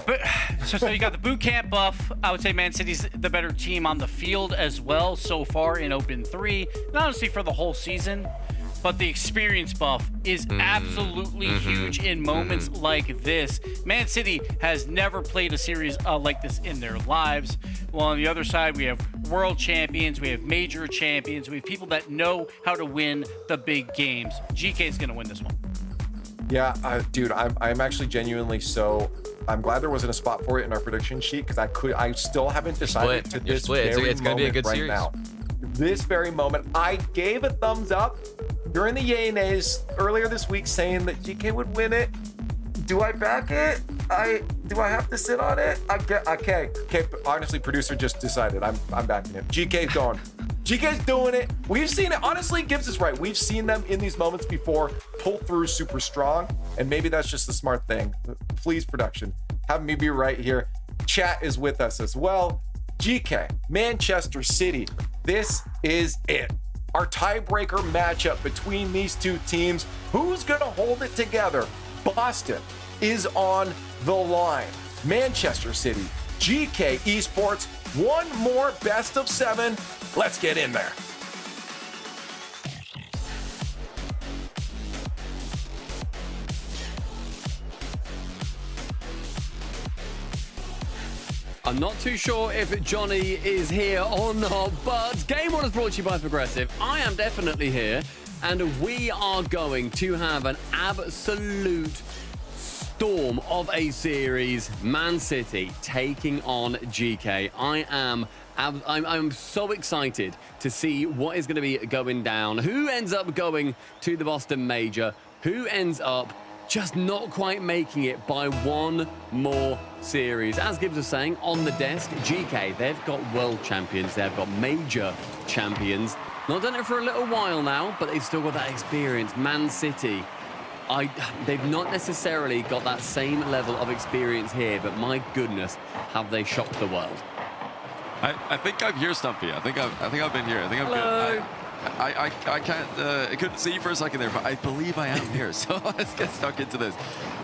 so you got the boot camp buff. I would say Man City's the better team on the field as well so far in Open 3, not honestly for the whole season, but the experience buff is absolutely huge in moments like this. Man City has never played a series like this in their lives. Well, on the other side, we have world champions, we have major champions, we have people that know how to win the big games. GK is going to win this one. Yeah, dude, I'm actually genuinely so. I'm glad there wasn't a spot for it in our prediction sheet because I still haven't decided to this very it's gonna be a good right series. now. This very moment, I gave a thumbs up during the yay nays earlier this week saying that GK would win it. Do I back it? Do I have to sit on it? Okay. Honestly, producer just decided I'm backing it. GK's going. GK's doing it. We've seen it. Honestly, Gibbs is right. We've seen them in these moments before pull through super strong, and maybe that's just the smart thing. Please, production, have me be right here. Chat is with us as well. GK, Manchester City. This is it. Our tiebreaker matchup between these two teams. Who's going to hold it together? Boston is on the line. Manchester City, GK Esports, one more best of 7. Let's get in there. I'm not too sure if Johnny is here or not, but Game 1 is brought to you by Progressive. I am definitely here, and we are going to have an absolute storm of a series. Man City taking on GK. I'm so excited to see what is going to be going down. Who ends up going to the Boston Major? Who ends up just not quite making it by one more series? As Gibbs was saying, on the desk, GK, they've got world champions, they've got major champions. Not done it for a little while now, but they've still got that experience. Man City, they've not necessarily got that same level of experience here, but my goodness, have they shocked the world. I think I'm here, Stumpy. I think I've been here. I think I'm good. I can't. I couldn't see you for a second there, but I believe I am here. So let's get stuck into this.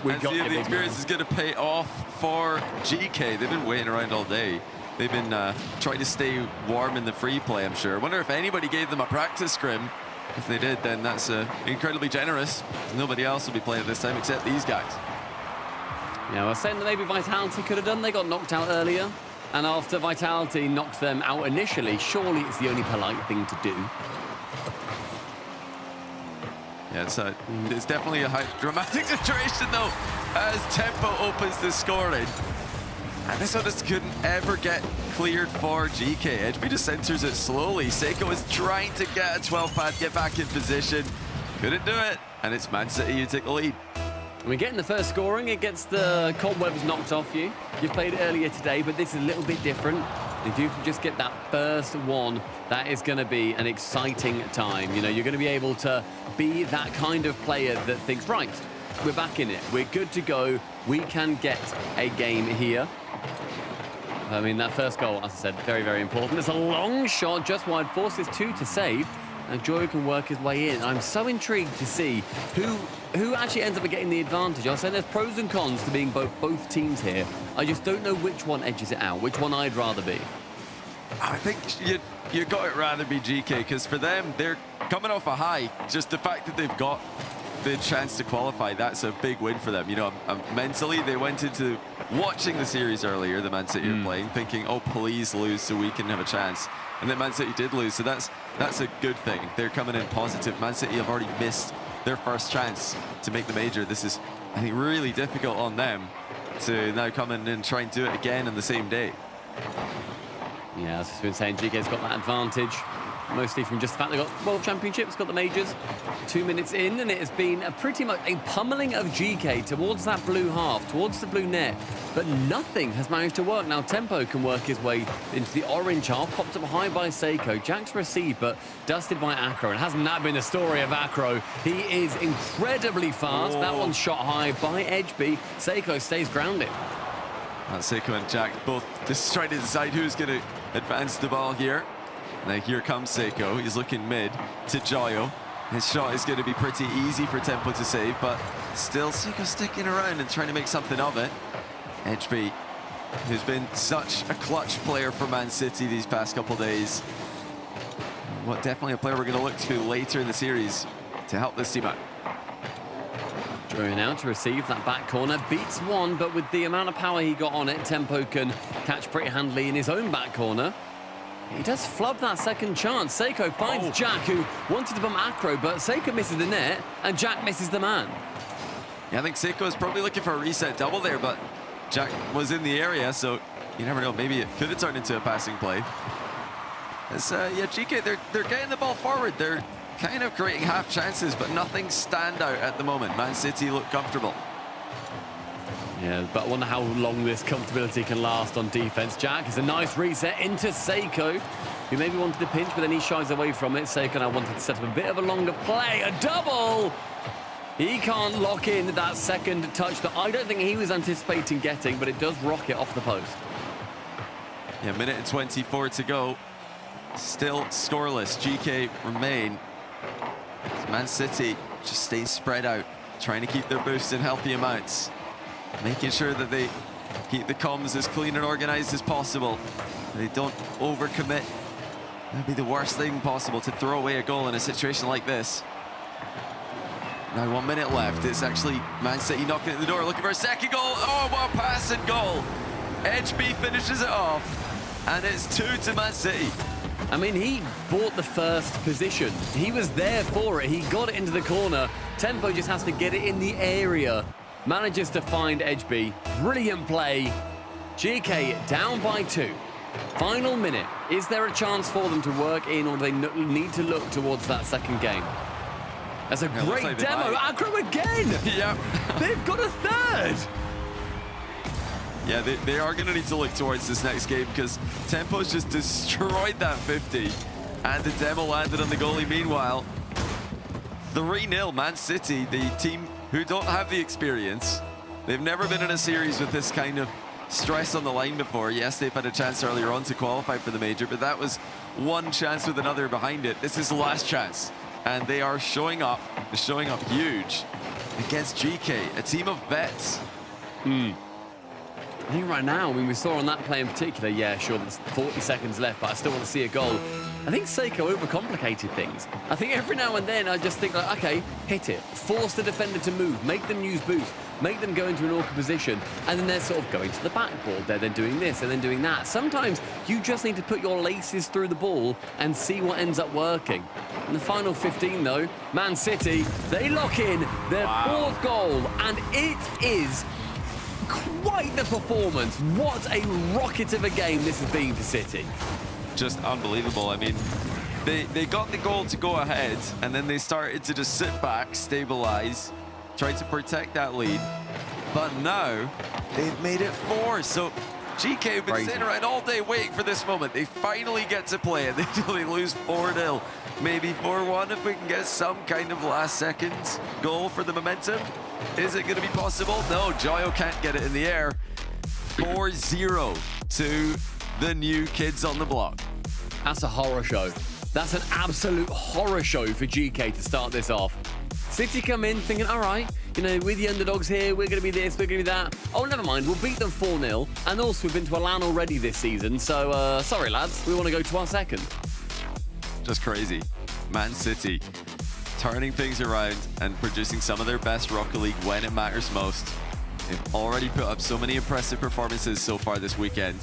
And see if the experience is going to pay off for GK. They've been waiting around all day. They've been trying to stay warm in the free play, I'm sure. I wonder if anybody gave them a practice scrim. If they did, then that's incredibly generous. Nobody else will be playing this time except these guys. Yeah, I was saying that maybe Vitality could have done. They got knocked out earlier. And after Vitality knocked them out initially, surely it's the only polite thing to do. Yeah, it's definitely a high dramatic situation, though, as Tempo opens the scoring. And this one just couldn't ever get cleared for GK. HB just centers it slowly. Seiko is trying to get a 12 pad, get back in position. Couldn't do it. And it's Man City who take the lead. When we get in the first scoring, it gets the cobwebs knocked off you. You've played it earlier today, but this is a little bit different. If you can just get that first one, that is going to be an exciting time. You know, you're going to be able to be that kind of player that thinks, right, we're back in it. We're good to go. We can get a game here. I mean, that first goal, as I said, very, very important. It's a long shot, just wide, forces 2 to save. And Joy can work his way in. I'm so intrigued to see who actually ends up getting the advantage. I was saying there's pros and cons to being both teams here. I just don't know which one edges it out, which one I'd rather be. I think you got it rather be GK, because for them, they're coming off a high. Just the fact that they've got the chance to qualify, that's a big win for them. You know, mentally, they went into watching the series earlier, the Man City are playing, thinking, oh, please lose so we can have a chance. And then Man City did lose, so that's a good thing. They're coming in positive. Man City have already missed their first chance to make the major. This is, I think, really difficult on them to now come in and try and do it again on the same day. Yeah, as I've been saying, GK's got that advantage, mostly from just the fact they've got World Championships, got the majors. 2 minutes in, and it has been pretty much a pummeling of GK towards that blue half, towards the blue net, but nothing has managed to work. Now Tempo can work his way into the orange half, popped up high by Seiko. Jack's received, but dusted by Acro, and hasn't that been the story of Acro? He is incredibly fast. That one's shot high by Edgeby. Seiko stays grounded. Seiko and Jack both just trying to decide who's going to advance the ball here. Now here comes Seiko. He's looking mid to Joyo. His shot is going to be pretty easy for Tempo to save, but still Seiko sticking around and trying to make something of it. Edgeby, who's been such a clutch player for Man City these past couple days. Definitely a player we're going to look to later in the series to help this team out. Joyo now to receive that back corner, beats one, but with the amount of power he got on it, Tempo can catch pretty handily in his own back corner. He does flub that second chance. Seiko finds Jack, who wanted to bump Acro, but Seiko misses the net, and Jack misses the man. Yeah, I think Seiko is probably looking for a reset double there, but Jack was in the area, so you never know. Maybe it could have turned into a passing play. Yeah, GK, they're getting the ball forward. They're kind of creating half chances, but nothing stand out at the moment. Man City look comfortable. Yeah, but I wonder how long this comfortability can last on defense. Jack is a nice reset into Seiko, who maybe wanted to pinch, but then he shies away from it. Seiko now wanted to set up a bit of a longer play. A double! He can't lock in that second touch that I don't think he was anticipating getting, but it does rocket off the post. Yeah, minute and 24 to go. Still scoreless. GK remain. Man City just stay spread out, trying to keep their boosts in healthy amounts, making sure that they keep the comms as clean and organized as possible. They don't overcommit. That'd be the worst thing possible, to throw away a goal in a situation like this. Now 1 minute left. It's actually Man City knocking at the door, looking for a second goal. Oh, what a pass and goal. Edgeby finishes it off, and it's 2 to Man City. I mean, he bought the first position. He was there for it. He got it into the corner. Tempo just has to get it in the area. Manages to find Edgeby. Brilliant play. GK down by 2. Final minute. Is there a chance for them to work in, or do they need to look towards that second game? That's a great like demo. Acro again! Yep. They've got a third! Yeah, they are going to need to look towards this next game, because Tempo's just destroyed that 50, and the demo landed on the goalie. Meanwhile, 3-0 Man City, the team who don't have the experience. They've never been in a series with this kind of stress on the line before. Yes, they've had a chance earlier on to qualify for the major, but that was one chance with another behind it. This is the last chance, and they are showing up huge against GK, a team of vets. I think right now, I mean, we saw on that play in particular, yeah, sure, there's 40 seconds left, but I still want to see a goal. I think Seiko overcomplicated things. I think every now and then I just think, like, okay, hit it. Force the defender to move. Make them use boost. make them go into an awkward position, and then they're sort of going to the backboard. They're then doing this and then doing that. Sometimes you just need to put your laces through the ball and see what ends up working. In the final 15, though, Man City, they lock in their fourth goal, and it is quite the performance. What a rocket of a game this has been for City. Just unbelievable. I mean, they got the goal to go ahead, and then they started to just sit back, stabilize, try to protect that lead. But now they've made it 4. So Gekay have been sitting around all day waiting for this moment. They finally get to play it. They lose 4-0, maybe 4-1 if we can get some kind of last second goal for the momentum. Is it going to be possible? No, Joyo can't get it in the air. 4-0 to the new kids on the block. That's a horror show. That's an absolute horror show for Gekay to start this off. City come in thinking, all right, you know, we're the underdogs here, we're going to be this, we're going to be that. Oh, never mind, we'll beat them 4-0. And also, we've been to a LAN already this season, so sorry, lads, we want to go to our second. Just crazy. Man City turning things around and producing some of their best Rocket League when it matters most. They've already put up so many impressive performances so far this weekend.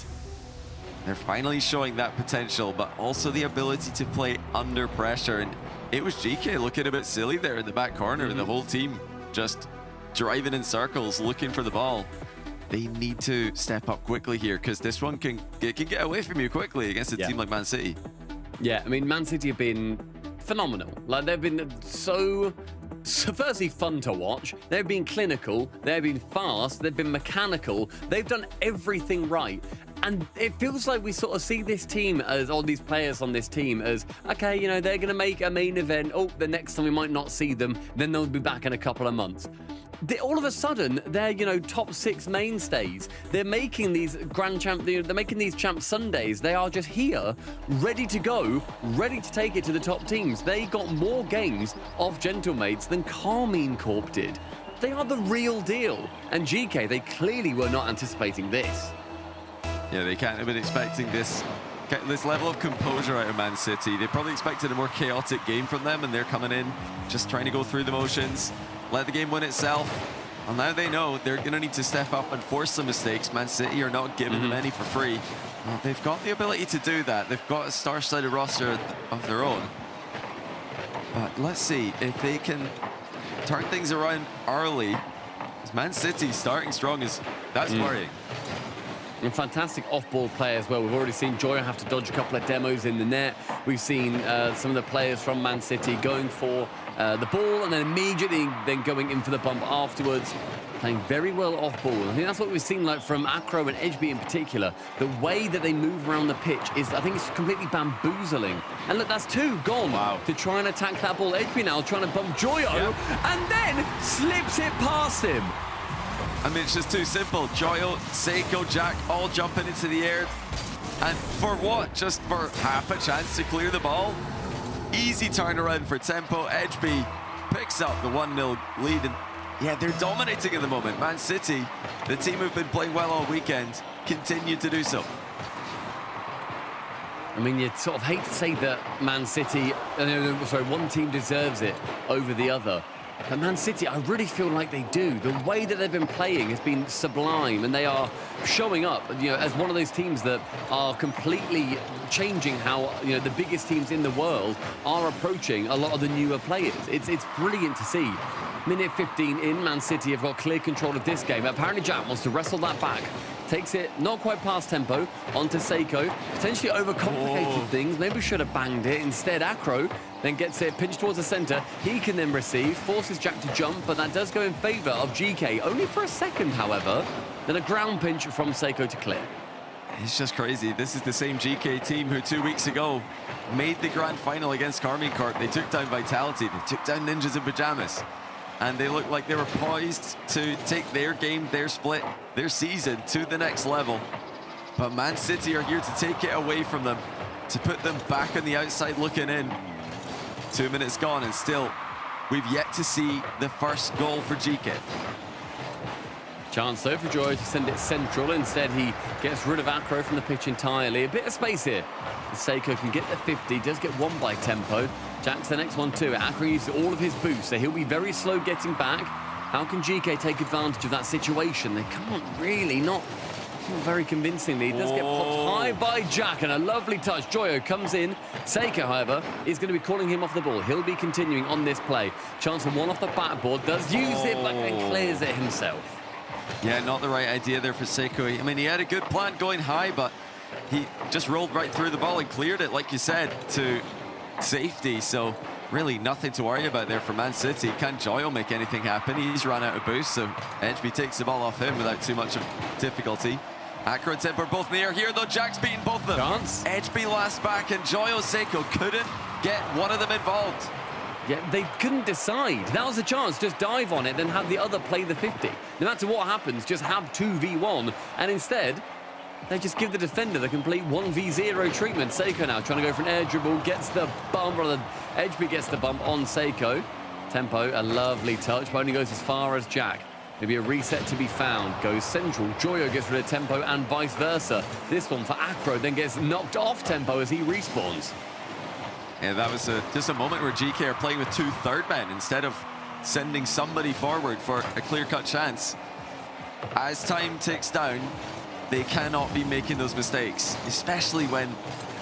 They're finally showing that potential, but also the ability to play under pressure. And it was Gekay looking a bit silly there in the back corner, and the whole team just driving in circles, looking for the ball. They need to step up quickly here, because this one can get away from you quickly against a team like Man City. Yeah, I mean, Man City have been phenomenal. Like, they've been so firstly fun to watch. They've been clinical, they've been fast, they've been mechanical, they've done everything right. And it feels like we sort of see this team as, all these players on this team as, okay, you know, they're going to make a main event. Oh, the next time we might not see them, then they'll be back in a couple of months. All of a sudden, they're, you know, top 6 mainstays. They're making these they're making these Champ Sundays. They are just here, ready to go, ready to take it to the top teams. They got more games off Gentlemates than Carmine Corp did. They are the real deal. And Gekay, they clearly were not anticipating this. Yeah, they can't have been expecting this level of composure out of Man City. They probably expected a more chaotic game from them, and they're coming in just trying to go through the motions, let the game win itself. Well, now they know they're going to need to step up and force some mistakes. Man City are not giving them any for free. Well, they've got the ability to do that. They've got a star-studded roster of their own. But let's see if they can turn things around early. Man City starting strong that's worrying. And fantastic off-ball play as well. We've already seen Joyo have to dodge a couple of demos in the net. We've seen some of the players from Man City going for the ball and then immediately then going in for the bump afterwards. Playing very well off-ball. I think that's what we've seen like from Acro and HB in particular. The way that they move around the pitch is, I think it's completely bamboozling. And look, that's 2 gone to try and attack that ball. HB now trying to bump Joyo and then slips it past him. I mean, it's just too simple. Joyo, Seiko, Jack all jumping into the air. And for what? Just for half a chance to clear the ball? Easy turnaround for Tempo. HB picks up the 1-0 lead. And yeah, they're dominating at the moment. Man City, the team who've been playing well all weekend, continue to do so. I mean, you sort of hate to say that Man City, one team deserves it over the other. But Man City, I really feel like they do. The way that they've been playing has been sublime, and they are showing up, you know, as one of those teams that are completely changing how, you know, the biggest teams in the world are approaching a lot of the newer players. It's brilliant to see. Minute 15 in, Man City have got clear control of this game. Apparently Jack wants to wrestle that back. Takes it not quite past Tempo, onto Seiko. Potentially overcomplicated things. Maybe should have banged it. Instead, Acro then gets it pinched towards the center. He can then receive, forces Jack to jump, but that does go in favor of Gekay. Only for a second, however. Then a ground pinch from Seiko to clear. It's just crazy. This is the same Gekay team who 2 weeks ago made the grand final against Carmine Corp. They took down Vitality. They took down Ninjas in Pajamas. And they looked like they were poised to take their game, their split, their season to the next level. But Man City are here to take it away from them, to put them back on the outside looking in. 2 minutes gone, and still, we've yet to see the first goal for Gekay. Chance though for Joyo to send it central. Instead, he gets rid of Acro from the pitch entirely. A bit of space here. Seiko can get the 50, does get one by Tempo. Jack's the next one too. Acro uses all of his boost, so he'll be very slow getting back. How can Gekay take advantage of that situation? They can't really, not very convincingly. He does get popped high by Jack, and a lovely touch. Joyo comes in. Seiko, however, is going to be calling him off the ball. He'll be continuing on this play. Chance for one off the backboard. Does use it, but then clears it himself. Yeah, not the right idea there for Seiko. I mean, he had a good plan going high, but he just rolled right through the ball and cleared it, like you said, to safety. So really nothing to worry about there for Man City. Can Joyo make anything happen? He's run out of boost, so Edgeby takes the ball off him without too much of difficulty. Acro and Temper both in the air here, though. Jack's beaten both of them. Chance. Edgeby last back, and Joyo Seiko couldn't get one of them involved. Yeah, they couldn't decide. That was a chance. Just dive on it, then have the other play the 50. No matter what happens, just have 2v1. And instead, they just give the defender the complete 1v0 treatment. Seiko now trying to go for an air dribble, gets the bump, or Edgeby gets the bump on Seiko. Tempo, a lovely touch, but only goes as far as Jack. Maybe a reset to be found. Goes central. Joyo gets rid of Tempo and vice versa. This one for Acro then gets knocked off Tempo as he respawns. Yeah, that was just a moment where Gekay are playing with 2 third men instead of sending somebody forward for a clear-cut chance. As time ticks down, they cannot be making those mistakes, especially when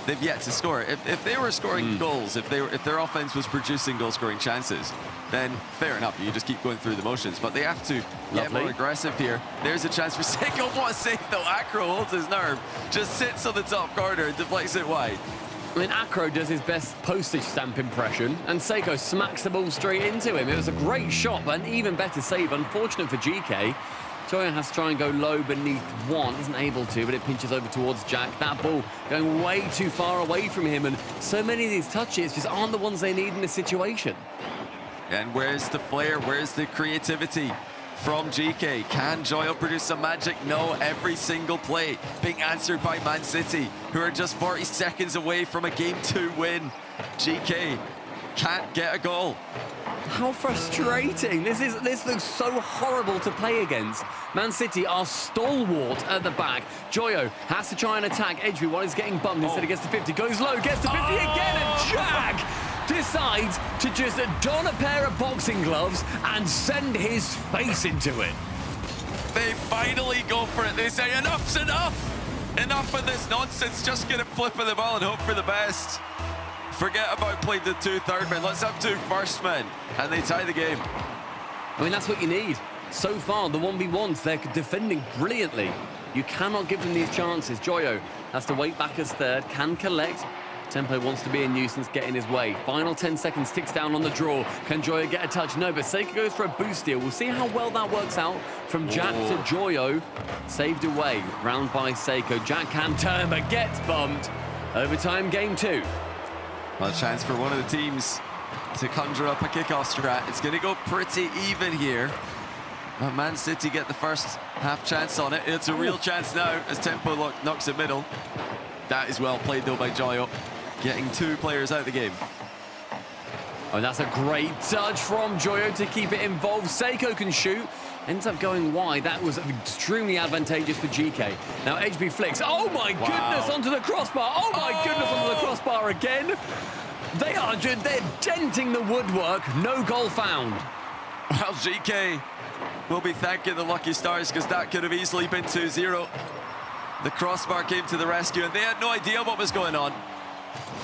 they've yet to score. If they were scoring goals, if their offense was producing goal-scoring chances, then fair enough, you just keep going through the motions. But they have to get more aggressive here. There's a chance for Seiko. What a save, though. Acro holds his nerve, just sits on the top corner and deflects it wide. I mean, Acro does his best postage stamp impression, and Seiko smacks the ball straight into him. It was a great shot, but an even better save. Unfortunate for Gekay. Joyo has to try and go low beneath one. Isn't able to, but it pinches over towards Jack. That ball going way too far away from him, and so many of these touches just aren't the ones they need in this situation. And where's the flair? Where's the creativity from Gekay? Can Joyo produce some magic? No, every single play being answered by Man City, who are just 40 seconds away from a Game 2 win. Gekay can't get a goal. How frustrating. This looks so horrible to play against. Man City are stalwart at the back. Joyo has to try and attack Edgeby while he's getting bumped. Instead he gets to 50, goes low, gets to 50 again, and Jack decides to just don a pair of boxing gloves and send his face into it. They finally go for it. They say enough's enough. Enough of this nonsense. Just get a flip of the ball and hope for the best. Forget about playing the 2 third men. Let's have 2 first men. And they tie the game. I mean, that's what you need. So far, the 1v1s, they're defending brilliantly. You cannot give them these chances. Joyo has to wait back as third, can collect. Tempo wants to be a nuisance, get in his way. Final 10 seconds, ticks down on the draw. Can Joyo get a touch? No, but Seiko goes for a boost steal. We'll see how well that works out from Jack to Joyo. Saved away, round by Seiko. Jack can turn, but gets bumped. Overtime, game 2. Well, a chance for one of the teams to conjure up a kickoff strat. It's going to go pretty even here. But Man City get the first half chance on it. It's a real chance now as Tempo knocks it middle. That is well played, though, by Joyo, getting 2 players out of the game. Oh, that's a great touch from Joyo to keep it involved. Seiko can shoot. Ends up going wide. That was extremely advantageous for Gekay. Now Edgeby flicks. Oh my goodness, onto the crossbar. Oh my goodness, onto the crossbar again. They're denting the woodwork. No goal found. Well, Gekay will be thanking the lucky stars, because that could have easily been 2-0. The crossbar came to the rescue, and they had no idea what was going on.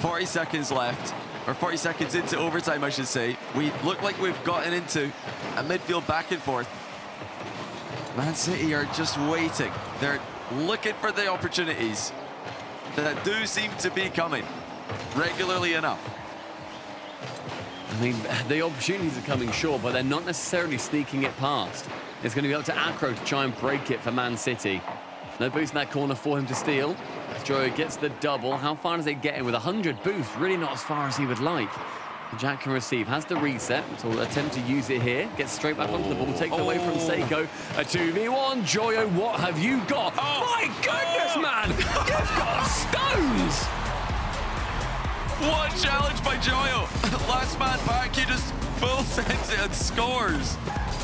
40 seconds left, or 40 seconds into overtime, I should say. We look like we've gotten into a midfield back and forth. Man City are just waiting. They're looking for the opportunities that do seem to be coming regularly enough. I mean, the opportunities are coming short, but they're not necessarily sneaking it past. It's going to be up to Acro to try and break it for Man City. No boost in that corner for him to steal. Joyo gets the double. How far does it get in with 100 boost? Really not as far as he would like. Jack can receive, has the reset, so we'll attempt to use it here. Gets straight back onto the ball, takes away from Seiko. A 2v1, Joyo, what have you got? My goodness, man! You've got stones! What a challenge by Joyo. Last man back, he just full sends it and scores.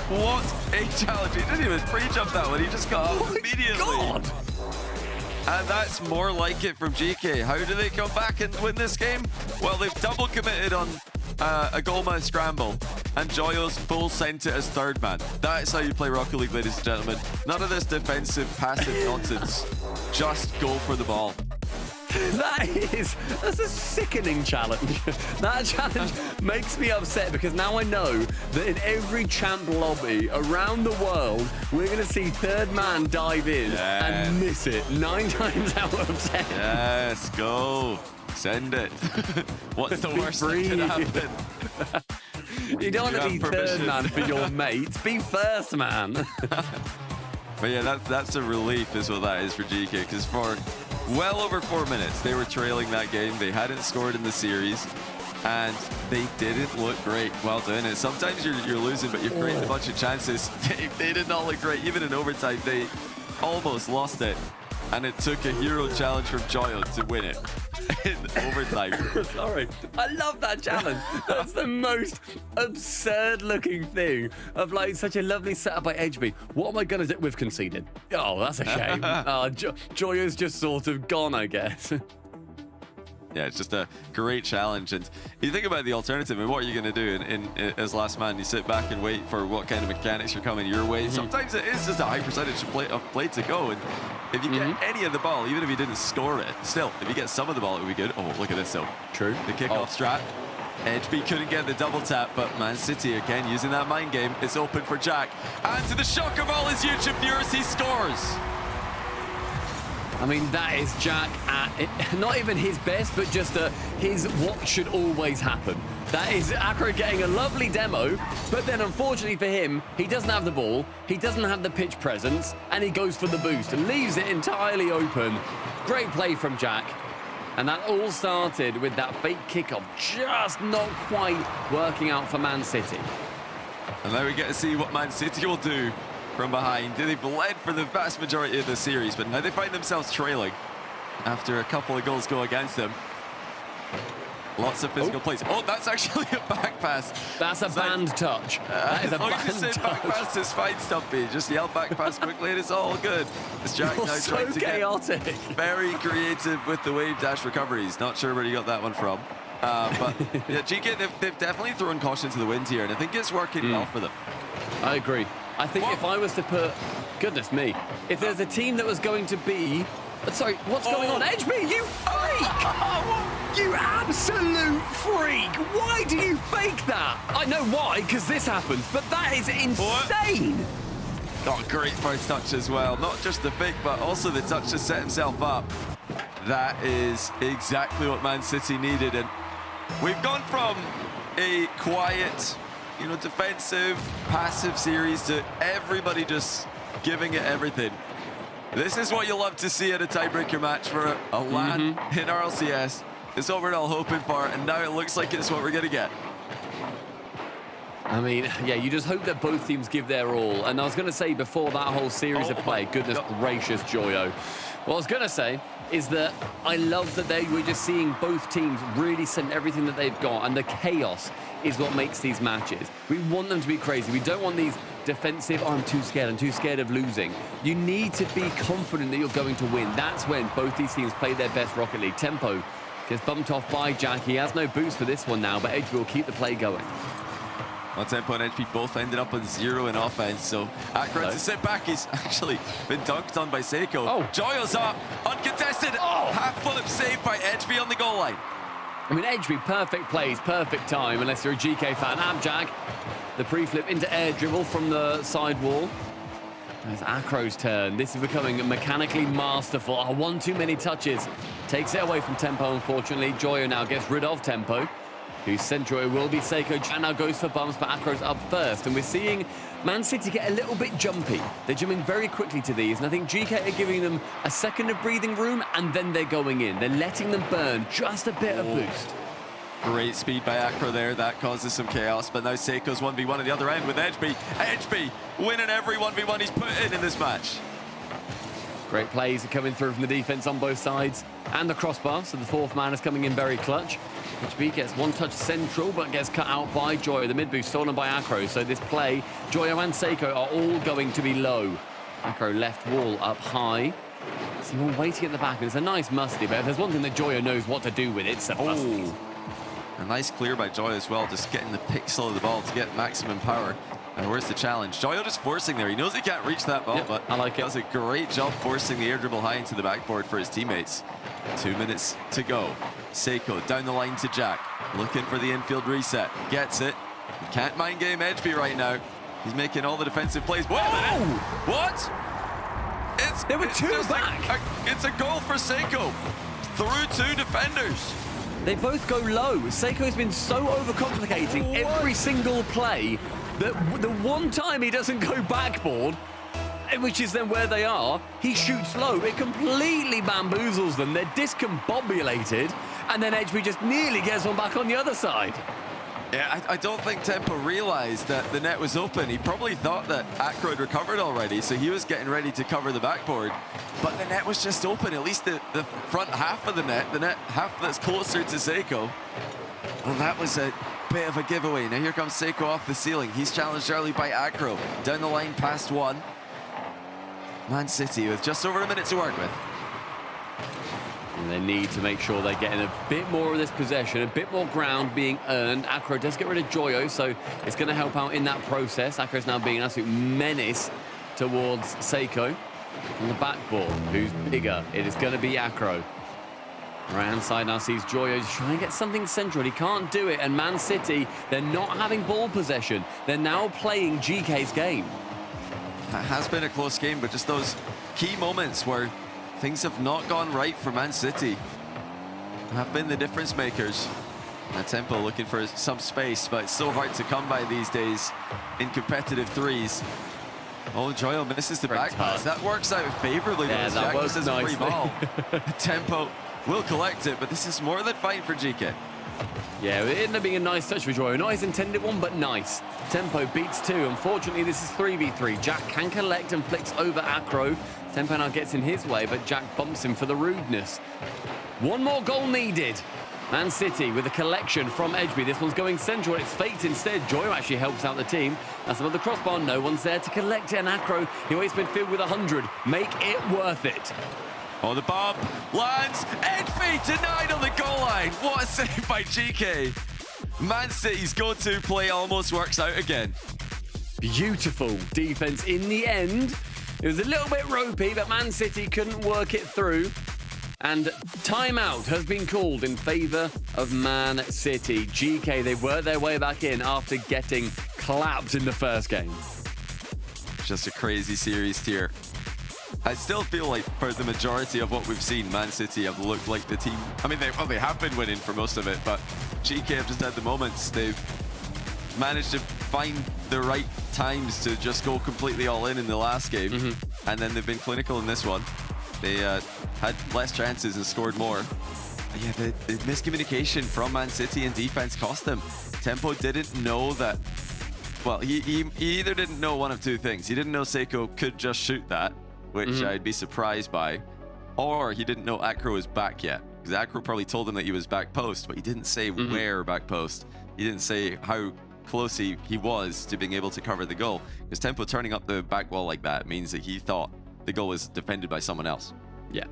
What a challenge. He didn't even pre-jump that one, he just got up immediately. God. And that's more like it from Gekay. How do they come back and win this game? Well, they've double committed on a goalmouth scramble, and Joyo's full sent it as third man. That is how you play Rocket League, ladies and gentlemen. None of this defensive, passive nonsense. Just go for the ball. That's a sickening challenge. That challenge makes me upset because now I know that in every champ lobby around the world, we're going to see third man dive in and miss it 9 times out of 10. Yes, go. Send it. What's the worst that could happen? You don't want to be third man for your mates. Be first man. But yeah, that's a relief is what that is for GK, because for well over 4 minutes, they were trailing that game. They hadn't scored in the series, and they didn't look great while doing it. Sometimes you're losing, but you're creating a bunch of chances. They did not look great. Even in overtime, they almost lost it, and it took a hero challenge from Joyo to win it in overtime. Sorry. I love that challenge. That's the most absurd looking thing of like such a lovely setup by HB. What am I going to do? We've conceded. Oh, that's a shame. Joyo's just sort of gone, I guess. Yeah, it's just a great challenge. And you think about the alternative and what are you going to do as last man? You sit back and wait for what kind of mechanics are coming your way. Sometimes it is just a high percentage of play to go. And if you get any of the ball, even if you didn't score it, still, if you get some of the ball, it would be good. Oh, look at this, though. True. The kickoff strat. HB couldn't get the double tap, but Man City, again, using that mind game, it's open for Jack. And to the shock of all his YouTube viewers, he scores. I mean, that is Jack at not even his best, but just his what should always happen. That is Acro getting a lovely demo, but then unfortunately for him, he doesn't have the ball, he doesn't have the pitch presence, and he goes for the boost and leaves it entirely open. Great play from Jack. And that all started with that fake kickoff just not quite working out for Man City. And now we get to see what Man City will do from behind. They've led for the vast majority of the series, but now they find themselves trailing after a couple of goals go against them. Lots of physical plays. Oh, that's actually a back pass. That's a banned touch. That is a banned touch. Back pass is fine, Stumpy. Just yell back pass quickly and it's all good. It's Jack now trying to chaotic. Get very creative with the wave dash recoveries. Not sure where he got that one from. But yeah, GK, they've definitely thrown caution to the wind here, and I think it's working well for them. I agree. I think if I was to put, goodness me, if there's a team that was going to be, sorry, what's going on? HB, you freak! You absolute freak! Why do you fake that? I know why, because this happens, but that is insane! Oh, great first touch as well. Not just the fake, but also the touch to set himself up. That is exactly what Man City needed, and we've gone from a quiet, defensive, passive series to everybody just giving it everything. This is what you love to see at a tiebreaker match for a LAN in Rlcs. It's what we're all hoping for, and now it looks like it's what we're going to get. I mean, yeah, you just hope that both teams give their all. And I was going to say before that whole series of play, goodness gracious, Joyo. What I was going to say is that I love that we're just seeing both teams really send everything that they've got, and the chaos is what makes these matches. We want them to be crazy. We don't want these defensive, I'm too scared of losing. You need to be confident that you're going to win. That's when both these teams play their best Rocket League. Tempo gets bumped off by Jack. He has no boost for this one now, but HB will keep the play going. Well, Tempo and HP both ended up on 0 in offense, so Akron to sit back. He's actually been dunked on by Seiko. Oh. Joyo's up, uncontested, half flip saved by HP on the goal line. I mean, HB, perfect plays, perfect time, unless you're a GK fan. Abjack, the pre-flip into air dribble from the side wall. It's Acro's turn. This is becoming mechanically masterful. Oh, one too many touches. Takes it away from Tempo, unfortunately. Joyo now gets rid of Tempo. Whose central it will be Seiko. Jan now goes for bumps, but Acro's up first. And we're seeing Man City get a little bit jumpy. They're jumping very quickly to these. And I think GK are giving them a second of breathing room, and then they're going in. They're letting them burn just a bit of boost. Great speed by Acro there. That causes some chaos. But now Seiko's 1v1 at the other end with HB. HB winning every 1v1 he's put in this match. Great plays are coming through from the defense on both sides. And the crossbar, so the fourth man is coming in very clutch. HB gets one touch central, but gets cut out by Joyo. The mid boost stolen by Acro. So this play, Joyo and Seiko are all going to be low. Acro left wall up high. Someone waiting at the back. It's a nice musty, but if there's one thing that Joyo knows what to do with, it's a musty. A nice clear by Joyo as well, just getting the pixel of the ball to get maximum power. And where's the challenge? Joyo just forcing there. He knows he can't reach that ball, but I like it. Does a great job forcing the air dribble high into the backboard for his teammates. 2 minutes to go. Seiko down the line to Jack, looking for the infield reset. Gets it. He can't mind game Edgeby right now. He's making all the defensive plays. Wait a minute. What? There were two back. It's a goal for Seiko through 2 defenders. They both go low. Seiko has been so overcomplicating every single play that the one time he doesn't go backboard, which is then where they are, he shoots low. It completely bamboozles them. They're discombobulated, and then Edgeby just nearly gets one back on the other side. Yeah, I don't think Tempo realized that the net was open. He probably thought that Acro had recovered already, so he was getting ready to cover the backboard. But the net was just open, at least the front half of the net half that's closer to Seiko. Well, that was a bit of a giveaway. Now here comes Seiko off the ceiling. He's challenged early by Acro. Down the line past 1. Man City with just over a minute to work with. And they need to make sure they're getting a bit more of this possession, a bit more ground being earned. Acro does get rid of Joyo, so it's going to help out in that process. Acro's now being an absolute menace towards Seiko. On the backboard, who's bigger? It is going to be Acro. Right-hand side now sees Joyo trying to get something central. He can't do it, and Man City, they're not having ball possession. They're now playing Gekay's game. It has been a close game, but just those key moments where things have not gone right for Man City have been the difference makers. Now Tempo looking for some space, but it's so hard to come by these days in competitive threes. Oh, Joyo misses the back pass. That works out favorably. Yeah, that was a nice. Free ball. Tempo will collect it, but this is more than fine for Gekay. Yeah, it ended up being a nice touch for Joyo. Not his intended one, but nice. Tempo beats 2. Unfortunately, this is 3v3. Jack can collect and flicks over Acro. Tempo now gets in his way, but Jack bumps him for the rudeness. One more goal needed. Man City with a collection from Edgeby. This one's going central. It's faked instead. Joyo actually helps out the team. That's above the crossbar. No one's there to collect it. And Acro, he waits midfield with 100. Make it worth it. Oh, the bomb lands. Edgeby denied on the goal line. What a save by Gekay. Man City's go-to play almost works out again. Beautiful defense in the end. It was a little bit ropey, but Man City couldn't work it through. And timeout has been called in favor of Man City. Gekay, they worked their way back in after getting clapped in the first game. Just a crazy series here. I still feel like for the majority of what we've seen, Man City have looked like the team. I mean, they have been winning for most of it, but Gekay have just had the moments. They've managed to find the right times to just go completely all in the last game, and then they've been clinical in this one. They had less chances and scored more. Yeah, the miscommunication from Man City in defense cost them. Tempo didn't know that. Well, he either didn't know one of two things. He didn't know Seiko could just shoot that, which I'd be surprised by, or he didn't know Acro was back yet. Because Acro probably told him that he was back post, but he didn't say where back post. He didn't say how close he was to being able to cover the goal. Because Tempo turning up the back wall like that means that he thought the goal was defended by someone else. Yeah.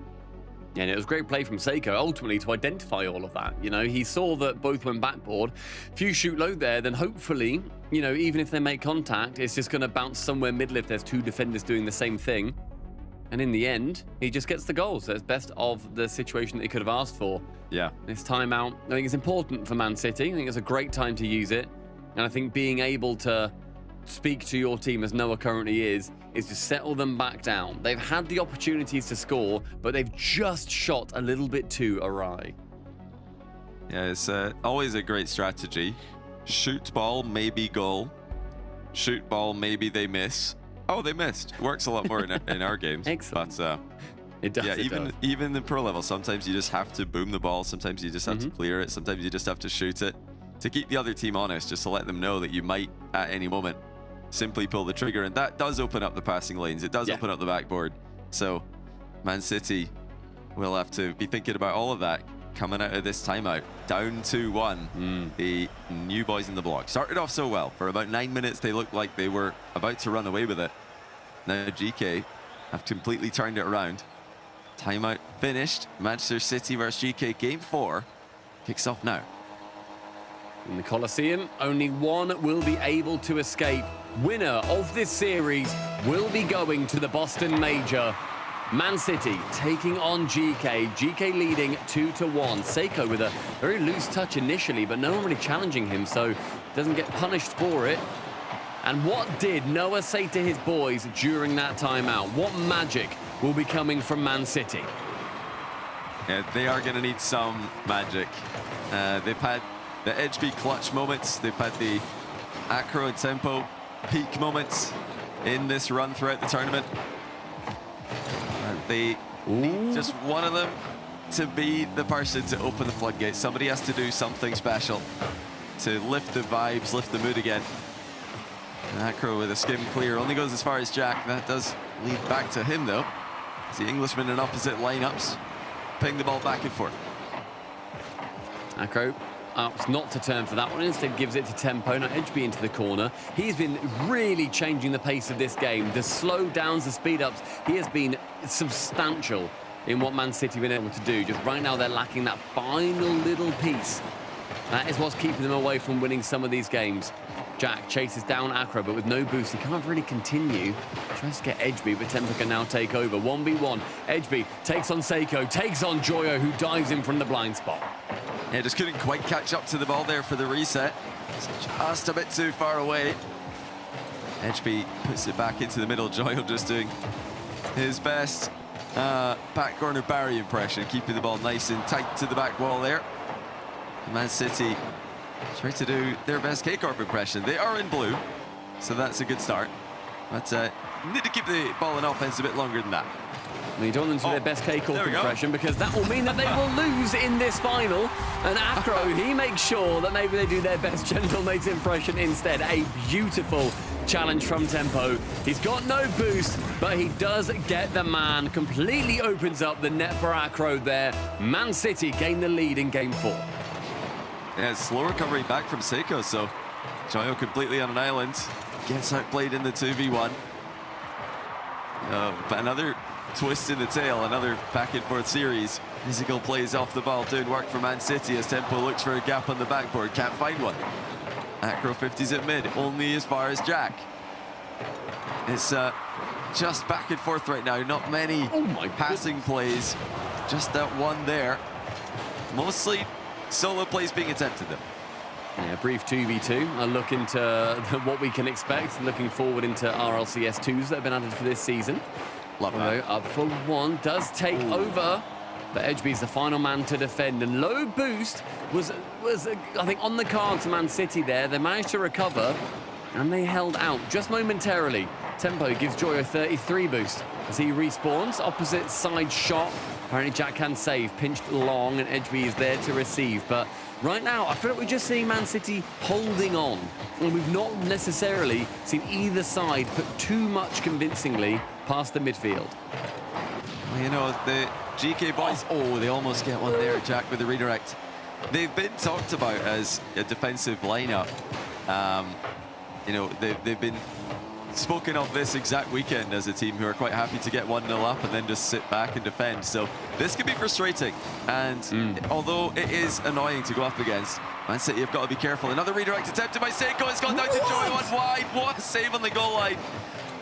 And it was great play from Seiko, ultimately, to identify all of that. You know, he saw that both went backboard. If you shoot low there, then hopefully, you know, even if they make contact, it's just going to bounce somewhere middle if there's two defenders doing the same thing. And in the end, he just gets the goals. So it's best of the situation that he could have asked for. Yeah. This timeout, I think it's important for Man City. I think it's a great time to use it. And I think being able to speak to your team, as Noah currently is to settle them back down. They've had the opportunities to score, but they've just shot a little bit too awry. Yeah, it's always a great strategy. Shoot ball, maybe goal. Shoot ball, maybe they miss. Oh, they missed. It works a lot more in our games. Excellent. But it does. Yeah, even the pro level, sometimes you just have to boom the ball. Sometimes you just have to clear it. Sometimes you just have to shoot it to keep the other team honest, just to let them know that you might at any moment simply pull the trigger, and that does open up the passing lanes. It does open up the backboard. So Man City will have to be thinking about all of that coming out of this timeout. Down 2-1. The new boys in the block started off so well. For about 9 minutes, they looked like they were about to run away with it. Now Gekay have completely turned it around. Timeout finished. Manchester City versus Gekay, game 4 kicks off now. In the Colosseum, only one will be able to escape. Winner of this series will be going to the Boston Major. Man City taking on Gekay. Gekay leading 2-1. Seiko with a very loose touch initially, but no one really challenging him, so doesn't get punished for it. And what did Noah say to his boys during that timeout? What magic will be coming from Man City? Yeah, they are going to need some magic. They've had the HB clutch moments. They've had the Acro and Tempo peak moments in this run throughout the tournament. And they need just one of them to be the person to open the floodgates. Somebody has to do something special to lift the vibes, lift the mood again. And Acro with a skim clear only goes as far as Jack. That does lead back to him though. It's the Englishman in opposite lineups. Ping the ball back and forth. Acro opts not to turn for that one, instead gives it to Tempo. Now Edgeby into the corner. He's been really changing the pace of this game. The slow downs, the speed ups, he has been substantial in what Man City have been able to do. Just right now they're lacking that final little piece. That is what's keeping them away from winning some of these games. Jack chases down Acro, but with no boost, he can't really continue. Tries to get Edgeby, but Tempo can now take over. 1v1. Edgeby takes on Seiko, takes on Joyo, who dives in from the blind spot. Yeah, just couldn't quite catch up to the ball there for the reset. It's just a bit too far away. Edgeby puts it back into the middle. Joyo just doing his best back corner Barry impression, keeping the ball nice and tight to the back wall there. Man City try to do their best K-Corp impression. They are in blue, so that's a good start. But need to keep the ball in offense a bit longer than that. You don't want them to do their best K-Corp impression, because that will mean that they will lose in this final. And Acro, he makes sure that maybe they do their best Gentlemate impression instead. A beautiful challenge from Tempo. He's got no boost, but he does get the man. Completely opens up the net for Acro there. Man City gain the lead in game 4. Yeah, slow recovery back from Seiko, so Joyo completely on an island. Gets outplayed in the 2v1. But another twist in the tail, another back and forth series. Physical plays off the ball, doing work for Man City as Tempo looks for a gap on the backboard, can't find one. Acro 50s at mid, only as far as Jack. It's just back and forth right now, not many passing plays, just that one there. Mostly solo plays being attempted though. Yeah, brief 2v2. A look into what we can expect. Looking forward into RLCS 2s that have been added for this season. Love that. Up for one, does take over. But Edgeby's the final man to defend. And low boost was I think, on the card to Man City there. They managed to recover, and they held out just momentarily. Tempo gives Joyo 33 boost as he respawns. Opposite side shot. Apparently Jack can save, pinched long, and Edgeby is there to receive. But right now, I feel like we're just seeing Man City holding on. And we've not necessarily seen either side put too much convincingly past the midfield. Well, you know, the GK boys, they almost get one there, Jack, with the redirect. They've been talked about as a defensive lineup. You know, they've been spoken of this exact weekend as a team who are quite happy to get 1-0 up and then just sit back and defend. So this could be frustrating. And although it is annoying to go up against, Man City have got to be careful. Another redirect attempted by Seiko. It's gone down to Joy, one wide. What a save on the goal line.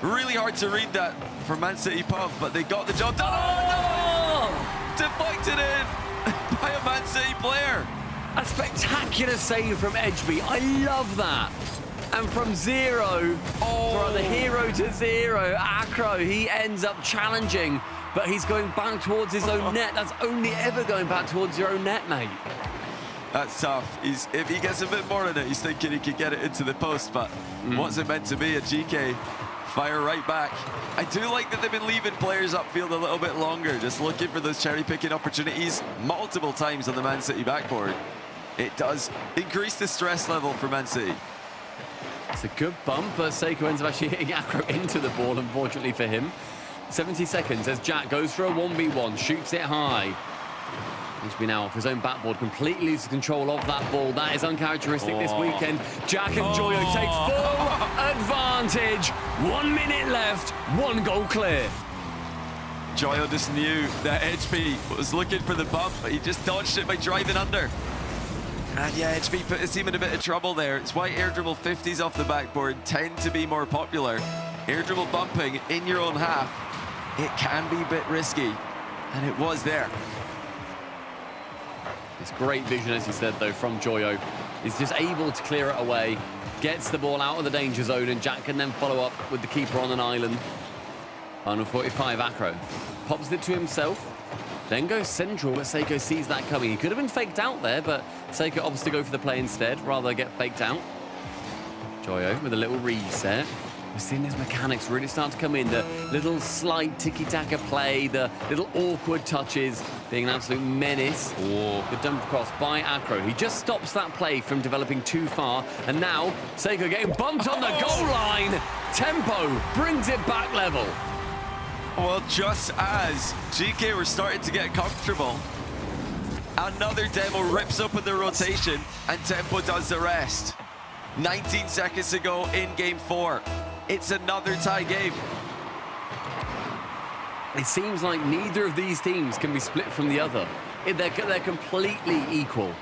Really hard to read that for Man City Puff, but they got the job done. Oh, no! Deflected in by a Man City player. A spectacular save from Edgeby. I love that. And from zero, from the hero to zero, Acro, he ends up challenging, but he's going back towards his own net. That's only ever going back towards your own net, mate. That's tough. If he gets a bit more in it, he's thinking he could get it into the post, but what's it meant to be? A GK fire right back. I do like that they've been leaving players upfield a little bit longer, just looking for those cherry-picking opportunities multiple times on the Man City backboard. It does increase the stress level for Man City. It's a good bump, but Seiko ends up actually hitting Acro into the ball, unfortunately for him. 70 seconds as Jack goes for a 1v1, shoots it high. Edgeby now off his own backboard, completely loses control of that ball. That is uncharacteristic this weekend. Jack and Joyo take full advantage. 1 minute left, 1 goal clear. Joyo just knew that Edgeby was looking for the bump, but he just dodged it by driving under. And yeah, HB put his team in a bit of trouble there. It's why air dribble 50s off the backboard tend to be more popular. Air dribble bumping in your own half, it can be a bit risky, and it was there. It's great vision, as you said, though, from Joyo. He's just able to clear it away, gets the ball out of the danger zone, and Jack can then follow up with the keeper on an island. Final 45, Acro pops it to himself, then goes central, but Seiko sees that coming. He could have been faked out there, but Seiko opts to go for the play instead, rather get faked out. Joyo with a little reset. We're seeing his mechanics really start to come in. The little slight tiki-taka play, the little awkward touches, being an absolute menace. Good dump across by Acro. He just stops that play from developing too far. And now, Seiko getting bumped on the goal line. Tempo brings it back level. Well, just as GK were starting to get comfortable, another demo rips open the rotation, and Tempo does the rest. 19 seconds to go in game 4. It's another tie game. It seems like neither of these teams can be split from the other. They're completely equal.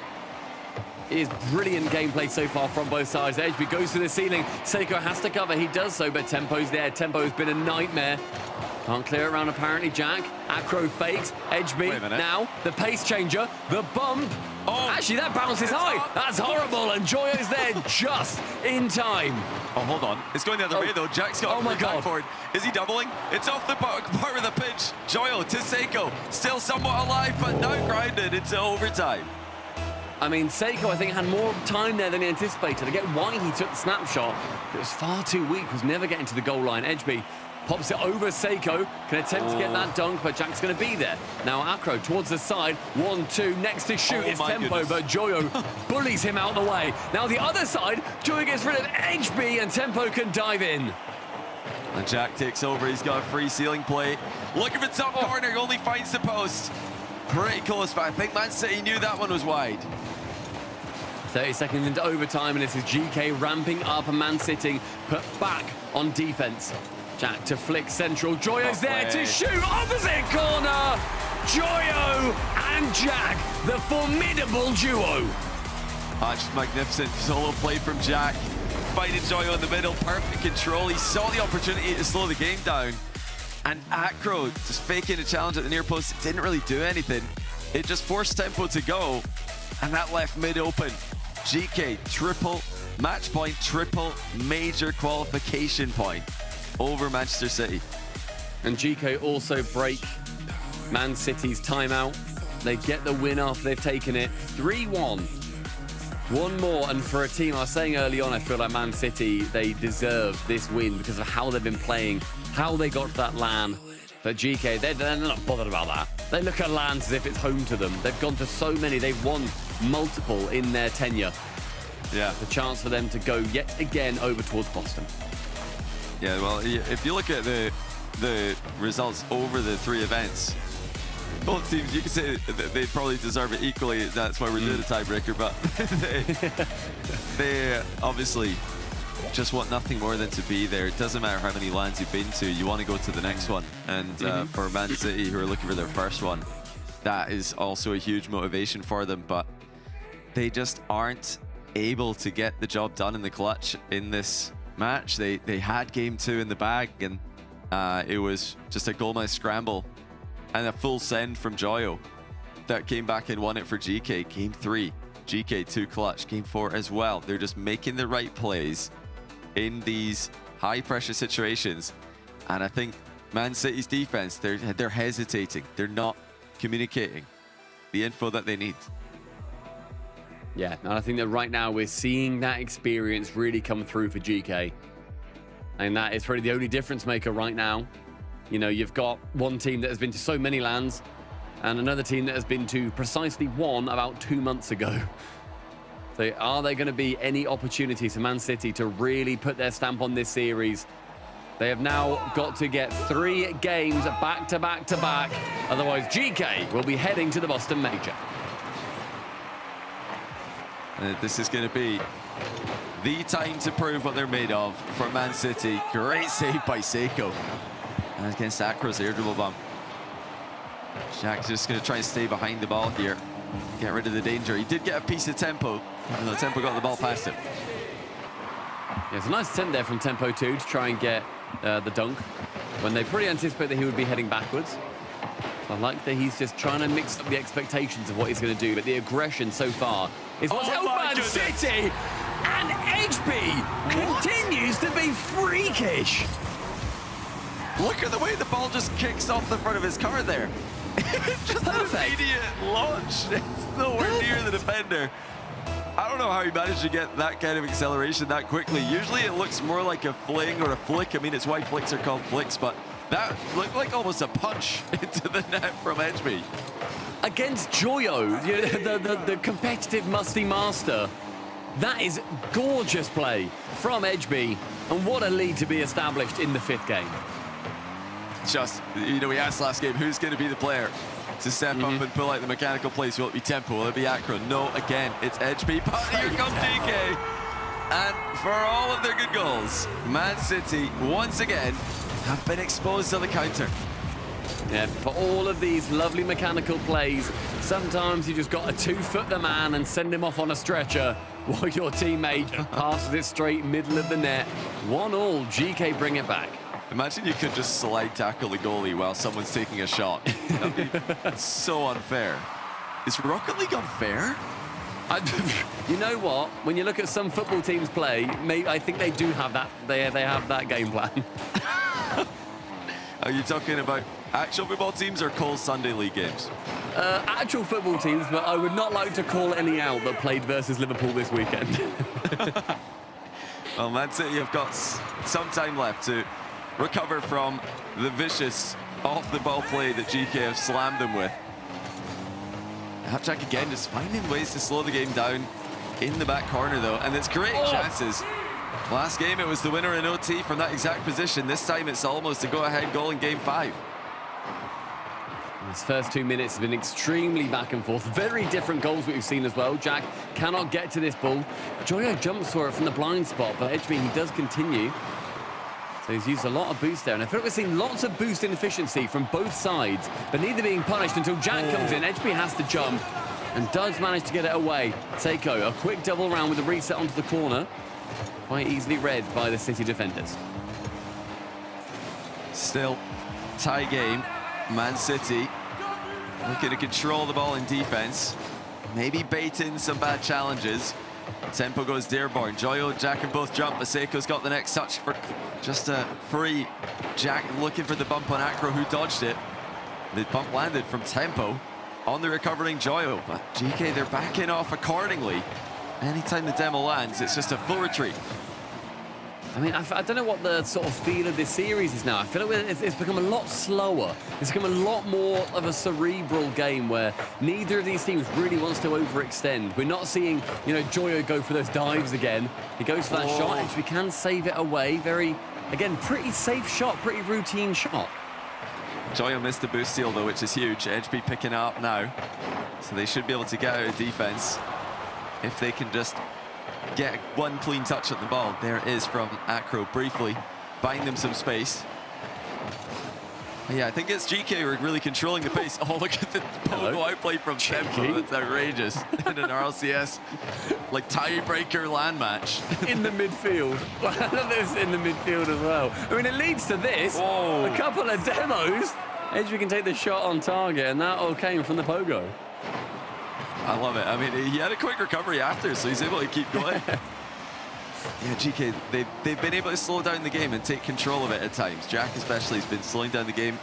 It is brilliant gameplay so far from both sides. HB goes to the ceiling. Seiko has to cover. He does so, but Tempo's there. Tempo's been a nightmare. Can't clear around apparently Jack. Acro fakes. HB now. The pace changer. The bump. Oh, actually, that bounces high. That's horrible. And Joyo's there just in time. Oh, hold on. It's going the other way, though. Jack's got my God. backboard. Is he doubling? It's off the part of the pitch. Joyo to Seiko. Still somewhat alive, but now grounded into overtime. I mean, Seiko, I think, had more time there than he anticipated. I get why he took the snapshot. It was far too weak. Was never getting to the goal line. HB pops it over Seiko. Can attempt to get that dunk, but Jack's going to be there. Now Acro towards the side. 1-2. Next to shoot is Tempo, but Joyo bullies him out the way. Now the other side, Joyo gets rid of HB, and Tempo can dive in. And Jack takes over. He's got a free ceiling play. Looking for top corner. He only finds the post. Pretty close, but I think Man City knew that one was wide. 30 seconds into overtime, and this is GK ramping up, and Man City put back on defense. Jack to flick central. Joyo's there to shoot. Opposite corner. Joyo and Jack, the formidable duo. Just magnificent solo play from Jack. Finding Joyo in the middle. Perfect control. He saw the opportunity to slow the game down. And Acro just faking a challenge at the near post. It didn't really do anything. It just forced Tempo to go. And that left mid open. GK triple match point, triple major qualification point over Manchester City. And GK also break Man City's timeout. They get the win after they've taken it. 3-1. One more, and for a team, I was saying early on, I feel like Man City, they deserve this win because of how they've been playing, how they got to that LAN. But GK, they're not bothered about that. They look at LANs as if it's home to them. They've gone to so many. They've won multiple in their tenure. Yeah. The chance for them to go yet again over towards Boston. Yeah, well, if you look at the results over the 3 events, both teams, you can say that they probably deserve it equally. That's why we're doing a tiebreaker, but they obviously just want nothing more than to be there. It doesn't matter how many lands you've been to, you want to go to the next one. And for Man City, who are looking for their first one, that is also a huge motivation for them, but they just aren't able to get the job done in the clutch in this match. They had game 2 in the bag, and it was just a goal line scramble and a full send from Joyo that came back and won it for GK. Game 3, GK 2 clutch. Game 4 as well. They're just making the right plays in these high pressure situations, and I think Man City's defense, they're hesitating. They're not communicating the info that they need. Yeah, and I think that right now we're seeing that experience really come through for GK. And that is probably the only difference maker right now. You know, you've got one team that has been to so many lands and another team that has been to precisely one about 2 months ago. So are there going to be any opportunities for Man City to really put their stamp on this series? They have now got to get 3 games back to back to back. Otherwise, GK will be heading to the Boston Major. This is going to be the time to prove what they're made of for Man City. Great save by Seiko. And against Acro's air dribble bump. Jack's just going to try and stay behind the ball here. get rid of the danger. He did get a piece of Tempo, and the Tempo got the ball past him. Yeah, it's a nice attempt there from Tempo 2 to try and get the dunk when they pretty anticipate that he would be heading backwards. I like that he's just trying to mix up the expectations of what he's going to do, but the aggression so far is what's held Man City, and HB continues to be freakish. Look at the way the ball just kicks off the front of his car there. Just an immediate launch. It's nowhere near the defender. I don't know how he managed to get that kind of acceleration that quickly. Usually it looks more like a fling or a flick. I mean, it's why flicks are called flicks, but that looked like almost a punch into the net from Edgeby. Against Joyo, the competitive musty master. That is gorgeous play from Edgeby, and what a lead to be established in the 5th game. Just, you know, we asked last game, who's going to be the player to step up and pull out the mechanical plays? Will it be Tempo? Will it be Acro? No, again, it's Edgeby. But here comes Gekay. And for all of their good goals, Man City, once again, have been exposed to the counter. Yeah, for all of these lovely mechanical plays, sometimes you just got to 2-foot the man and send him off on a stretcher while your teammate passes it straight middle of the net. 1-1, Gekay bring it back. Imagine you could just slide tackle the goalie while someone's taking a shot. That'd be so unfair. Is Rocket League unfair? You know what? When you look at some football teams play, I think they do have that. They have that game plan. Are you talking about actual football teams or Cole's Sunday League games? Actual football teams, but I would not like to call any out that played versus Liverpool this weekend. Well, Man City have got some time left to recover from the vicious off-the-ball play that Gekay have slammed them with. Hapjack again just finding ways to slow the game down in the back corner, though, and it's great chances. Last game, it was the winner in OT from that exact position. This time, it's almost a go-ahead goal in Game 5. His first 2 minutes have been extremely back and forth. Very different goals that we've seen as well. Jack cannot get to this ball. Joyo jumps for it from the blind spot, but Edgeby, he does continue. So he's used a lot of boost there, and I feel like we've seen lots of boost inefficiency from both sides, but neither being punished until Jack comes in. Edgeby has to jump and does manage to get it away. Seiko, a quick double round with a reset onto the corner. Quite easily read by the City defenders. Still, tie game. Man City looking to control the ball in defense. Maybe bait in some bad challenges. Tempo goes Dearborn. Joyo, Jack have both jumped. Maseko's got the next touch for just a free. Jack looking for the bump on Acro, who dodged it. The bump landed from Tempo on the recovering Joyo. But Gekay, they're backing off accordingly. Anytime the demo lands, it's just a full retreat. I mean, I don't know what the sort of feel of this series is now. I feel like it's become a lot slower. It's become a lot more of a cerebral game where neither of these teams really wants to overextend. We're not seeing, you know, Joyo go for those dives again. He goes for that shot, and we can save it away. Very, again, pretty safe shot, pretty routine shot. Joyo missed the boost steal, though, which is huge. Edgeby picking it up now. So they should be able to get out of defense if they can just get one clean touch at the ball. There it is from Acro briefly, buying them some space. Yeah, I think it's Gekay who are really controlling the pace. Oh, look at the pogo outplay from Tempo. That's outrageous. In an RLCS, like tiebreaker land match. In the midfield. I love this in the midfield as well. I mean, it leads to this. Whoa. A couple of demos. Edgeby can take the shot on target, and that all came from the pogo. I love it. I mean, he had a quick recovery after, so he's able to keep going. Yeah, Gekay, they've been able to slow down the game and take control of it at times. Jack especially has been slowing down the game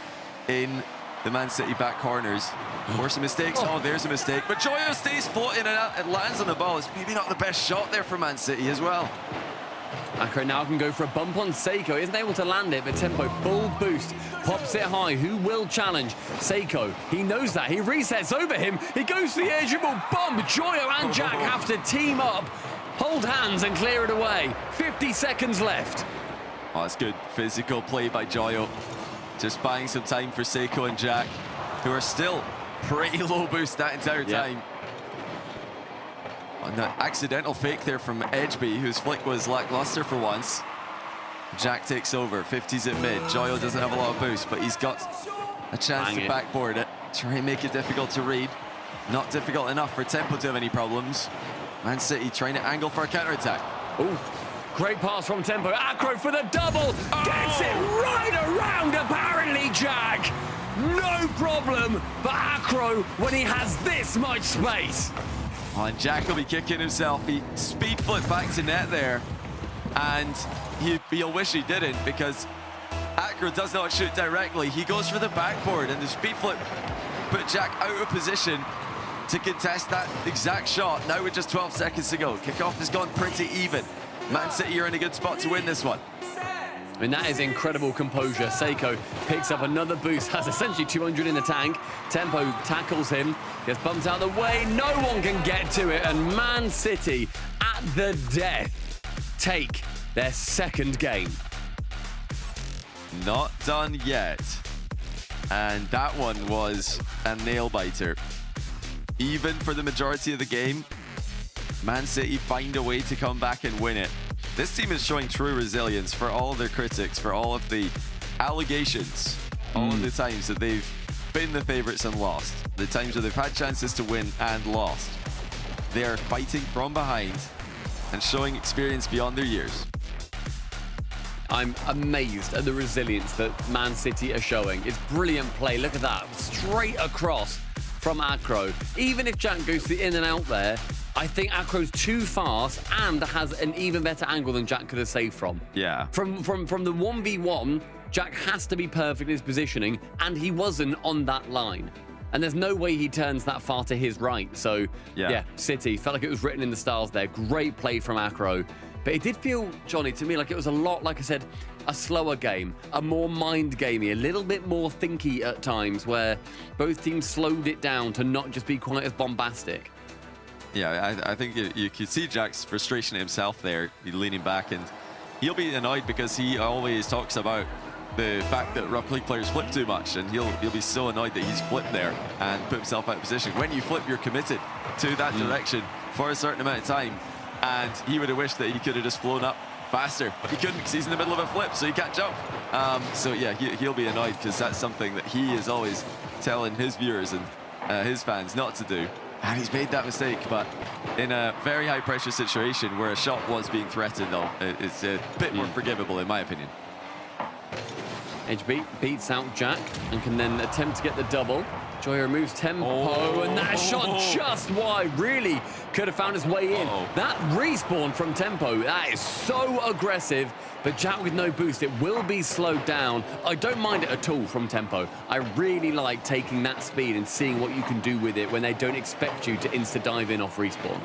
in the Man City back corners. Or some mistakes. Oh, there's a mistake. But Joyo stays floating and it lands on the ball. It's maybe not the best shot there for Man City as well. Acro now can go for a bump on Seiko. Isn't able to land it, but Tempo full boost. Pops it high. Who will challenge? Seiko. He knows that. He resets over him. He goes for the edge and will bump. Joyo and Jack have to team up. Hold hands and clear it away. 50 seconds left. Oh, that's good physical play by Joyo. Just buying some time for Seiko and Jack, who are still pretty low boost that entire time. On that accidental fake there from Edgeby, whose flick was lackluster for once. Jack takes over, 50s at mid. Joyo doesn't have a lot of boost, but he's got a chance to backboard it. Try and make it difficult to read. Not difficult enough for Tempo to have any problems. Man City trying to angle for a counter-attack. Oh, great pass from Tempo. Acro for the double. Gets it right around, apparently, Jack. No problem for Acro when he has this much space. Oh, and Jack will be kicking himself. He speed flipped back to net there. And he'll wish he didn't, because Acro does not shoot directly. He goes for the backboard, and the speed flip put Jack out of position to contest that exact shot. Now with just 12 seconds to go. Kickoff has gone pretty even. Man City are in a good spot to win this one. I mean, that is incredible composure. Seiko picks up another boost, has essentially 200 in the tank. Tempo tackles him, gets bumped out of the way. No one can get to it, and Man City, at the death, take their second game. Not done yet. And that one was a nail-biter. Even for the majority of the game, Man City find a way to come back and win it. This team is showing true resilience for all of their critics, for all of the allegations, all of the times that they've been the favorites and lost, the times where they've had chances to win and lost. They are fighting from behind and showing experience beyond their years. I'm amazed at the resilience that Man City are showing. It's brilliant play. Look at that. Straight across from Acro. Even if Jack goes to the in and out there, I think Acro's too fast and has an even better angle than Jack could have saved from. Yeah. From the 1v1, Jack has to be perfect in his positioning, and he wasn't on that line. And there's no way he turns that far to his right. So, yeah, City, felt like it was written in the stars there. Great play from Acro. But it did feel, Johnny, to me, like it was a lot, like I said, a slower game, a more mind-gamey, a little bit more thinky at times, where both teams slowed it down to not just be quite as bombastic. Yeah, I think you could see Jack's frustration himself there, leaning back, and he'll be annoyed because he always talks about the fact that Rock League players flip too much, and he'll be so annoyed that he's flipped there and put himself out of position. When you flip, you're committed to that direction for a certain amount of time, and he would have wished that he could have just flown up faster, but he couldn't because he's in the middle of a flip, so he can't jump. So yeah, he'll be annoyed because that's something that he is always telling his viewers and his fans not to do. And he's made that mistake, but in a very high-pressure situation where a shot was being threatened, though, it's a bit more forgivable, in my opinion. HB beats out Jack and can then attempt to get the double. Joya removes Tempo, and that shot just wide. Really could have found his way in. That respawn from Tempo, that is so aggressive, but Jack with no boost, it will be slowed down. I don't mind it at all from Tempo. I really like taking that speed and seeing what you can do with it when they don't expect you to insta-dive in off respawn.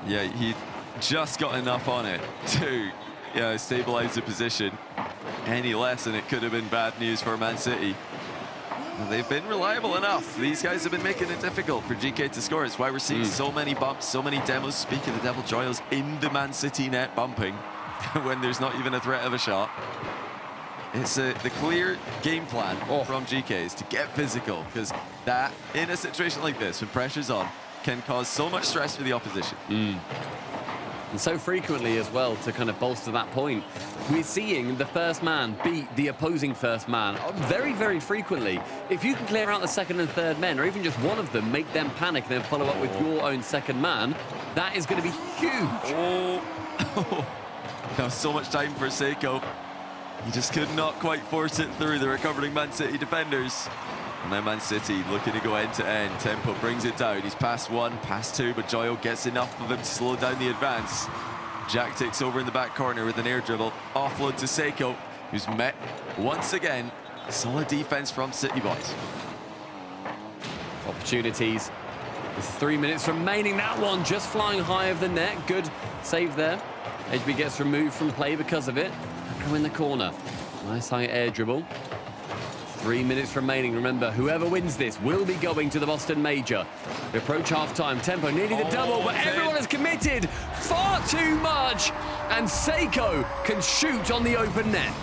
Yeah, he just got enough on it to stabilize the position. Any less, and it could have been bad news for Man City. They've been reliable enough. These guys have been making it difficult for Gekay to score. It's why we're seeing so many bumps, so many demos. Speaking of the Devil Joyos, in the Man City net bumping when there's not even a threat of a shot. It's the clear game plan from Gekay is to get physical, because that, in a situation like this, when pressure's on, can cause so much stress for the opposition. And so frequently as well, to kind of bolster that point. We're seeing the first man beat the opposing first man very, very frequently. If you can clear out the second and third men, or even just one of them, make them panic, and then follow up with your own second man, that is going to be huge. Now so much time for Seiko. He just could not quite force it through the recovering Man City defenders. And now Man City looking to go end to end. Tempo brings it down. He's past one, past two, but Joyo gets enough of him to slow down the advance. Jack takes over in the back corner with an air dribble. Offload to Seiko, who's met once again. Solid defense from City boys. Opportunities with 3 minutes remaining. That one just flying high of the net. Good save there. HB gets removed from play because of it. Go in the corner. Nice high air dribble. 3 minutes remaining. Remember, whoever wins this will be going to the Boston Major. We approach half-time. Tempo nearly the double, but everyone has committed far too much. And Seiko can shoot on the open net.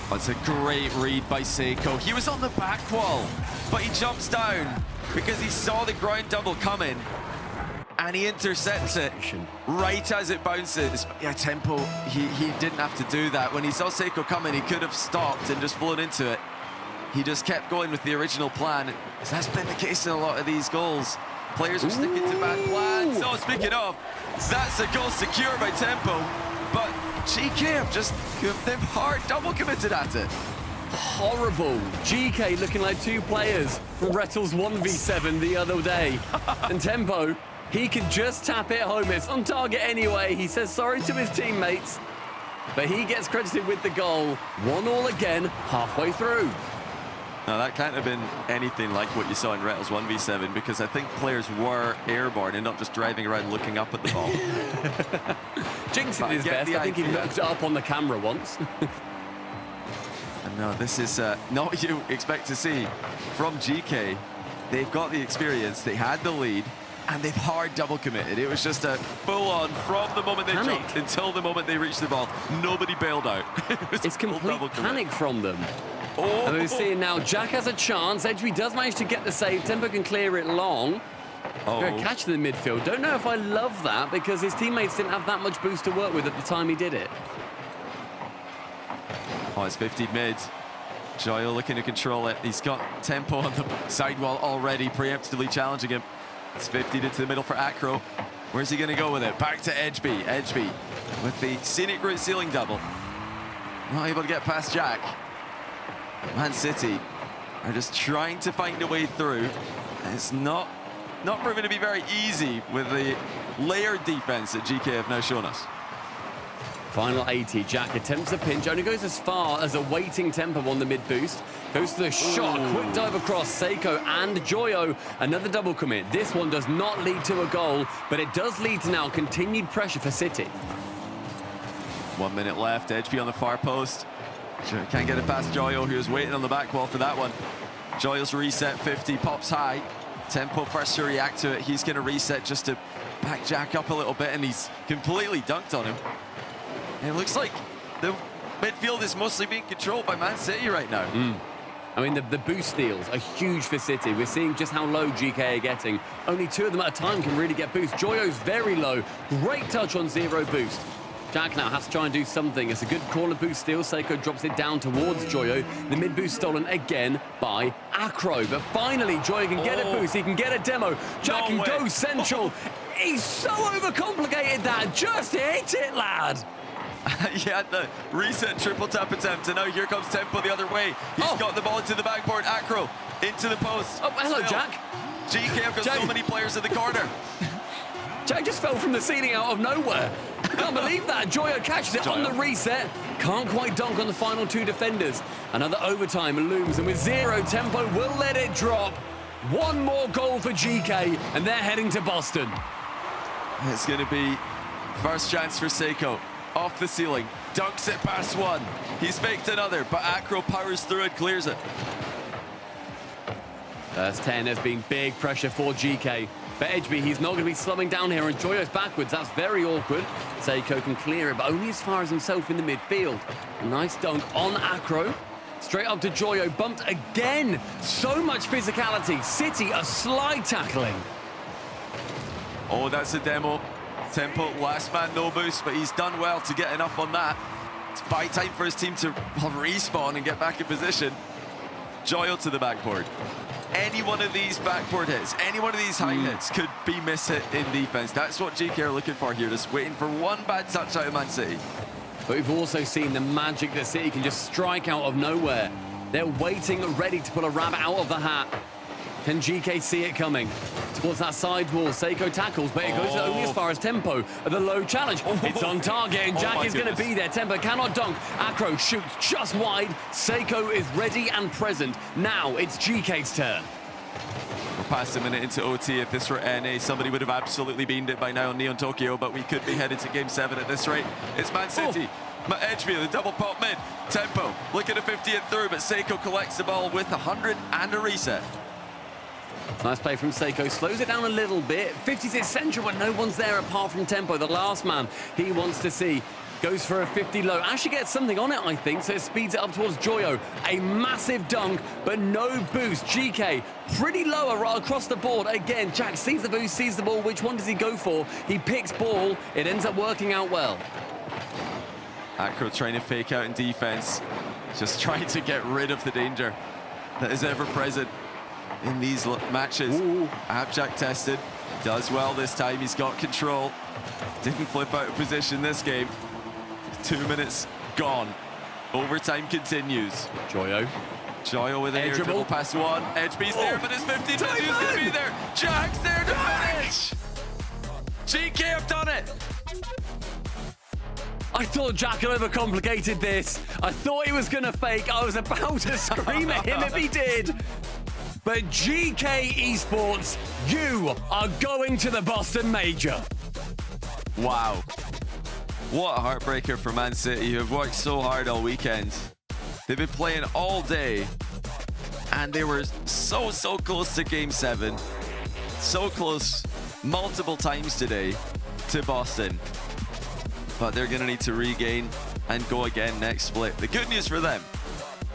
That's a great read by Seiko. He was on the back wall, but he jumps down because he saw the ground double coming. And he intercepts it right as it bounces. Yeah, Tempo, he didn't have to do that. When he saw Seiko coming, he could have stopped and just flown into it. He just kept going with the original plan. That's been the case in a lot of these goals. Players are sticking to bad plans. So speaking of, that's a goal secured by Tempo, but GK they've hard double committed at it. Horrible. GK looking like two players from Rettel's 1v7 the other day. And Tempo, he can just tap it home. It's on target anyway. He says sorry to his teammates, but he gets credited with the goal. 1-1 again, halfway through. Now, that can't have been anything like what you saw in Rettel's 1v7, because I think players were airborne and not just driving around looking up at the ball. Jinxing his best. I think he looked up on the camera once. And no, this is not what you expect to see from GK. They've got the experience, they had the lead, and they've hard double committed. It was just a full-on from the moment they jumped until the moment they reached the ball. Nobody bailed out. It's complete panic from them. And we're seeing now Jack has a chance. Edgeby does manage to get the save. Tempo can clear it long. Good catch in the midfield. Don't know if I love that, because his teammates didn't have that much boost to work with at the time he did it. Oh, it's 50 mid. Joyo looking to control it. He's got Tempo on the sidewall already, preemptively challenging him. It's 50 into the middle for Acro. Where's he going to go with it? Back to Edgeby. Edgeby with the scenic route ceiling double. Not able to get past Jack. Man City are just trying to find a way through. It's not proven to be very easy with the layered defense that GK have now shown us. Final 80, Jack attempts a pinch, only goes as far as awaiting Tempo on the mid boost. Goes to the shot, quick dive across, Seiko and Joyo. Another double commit. This one does not lead to a goal, but it does lead to now continued pressure for City. 1 minute left, Edgeby on the far post. Can't get it past Joyo, who was waiting on the back wall for that one. Joyo's reset 50, pops high. Tempo first to react to it. He's going to reset just to back Jack up a little bit, and he's completely dunked on him. And it looks like the midfield is mostly being controlled by Man City right now. I mean, the boost steals are huge for City. We're seeing just how low GK are getting. Only 2 of them at a time can really get boost. Joyo's very low. Great touch on 0 boost. Jack now has to try and do something. It's a good corner boost steal. Seiko drops it down towards Joyo. The mid boost stolen again by Acro. But finally, Joyo can get a boost. He can get a demo. Jack can go central. He's so overcomplicated that. Just hit it, lad. He had the reset triple tap attempt, and now here comes Tempo the other way. He's got the ball into the backboard. Acro into the post. Oh, hello, Jack. GK have got so many players in the corner. Jack just fell from the ceiling out of nowhere. Can't believe that. Joyo catches it on the reset. Can't quite dunk on the final 2 defenders. Another overtime looms, and with 0, Tempo will let it drop. 1 more goal for GK, and they're heading to Boston. It's going to be first chance for Seiko. Off the ceiling, dunks it past 1. He's faked another, but Acro powers through and clears it. First 10 has been big pressure for GK. But Edgeby, he's not going to be slumming down here, and Joyo's backwards. That's very awkward. Seiko can clear it, but only as far as himself in the midfield. A nice dunk on Acro. Straight up to Joyo, bumped again. So much physicality. City are slide tackling. Oh, that's a demo. Tempo, last man, no boost, but he's done well to get enough on that. It's buy time for his team to respawn and get back in position. Joyo to the backboard. Any one of these backboard hits, any one of these high hits could be miss-hit in defense. That's what GK are looking for here, just waiting for 1 bad touch out of Man City. But we've also seen the magic that City can just strike out of nowhere. They're waiting, ready to pull a rabbit out of the hat. Can GK see it coming? Towards that side wall, Seiko tackles, but it goes only as far as Tempo. The low challenge, it's on target, and Jack is going to be there. Tempo cannot dunk. Acro shoots just wide. Seiko is ready and present. Now it's GK's turn. We're past a minute into OT. If this were NA, somebody would have absolutely beamed it by now on Neon Tokyo, but we could be headed to Game 7 at this rate. It's Man City. Edgeby, the double pop mid. Tempo looking to 50 it through, but Seiko collects the ball with 100 and a reset. Nice play from Seiko, slows it down a little bit. 50's central, but no one's there apart from Tempo, the last man he wants to see. Goes for a 50 low, actually gets something on it, I think, so it speeds it up towards Joyo. A massive dunk, but no boost. GK, pretty low across the board. Again, Jack sees the boost, sees the ball. Which one does he go for? He picks ball. It ends up working out well. Acro trying to fake out in defense, just trying to get rid of the danger that is ever present. in these matches. Abject tested. Does well this time. He's got control. Didn't flip out of position this game. 2 minutes gone. Overtime continues. Joyo with an air dribble past one. Edgeby's there, but his 15 minutes is going to be there. Jack's there to finish. GK have done it. I thought Jack had overcomplicated this. I thought he was going to fake. I was about to scream at him if he did. But GK Esports, you are going to the Boston Major. Wow. What a heartbreaker for Man City, who have worked so hard all weekend. They've been playing all day, and they were so close to Game 7. So close multiple times today to Boston. But they're going to need to regain and go again next split. The good news for them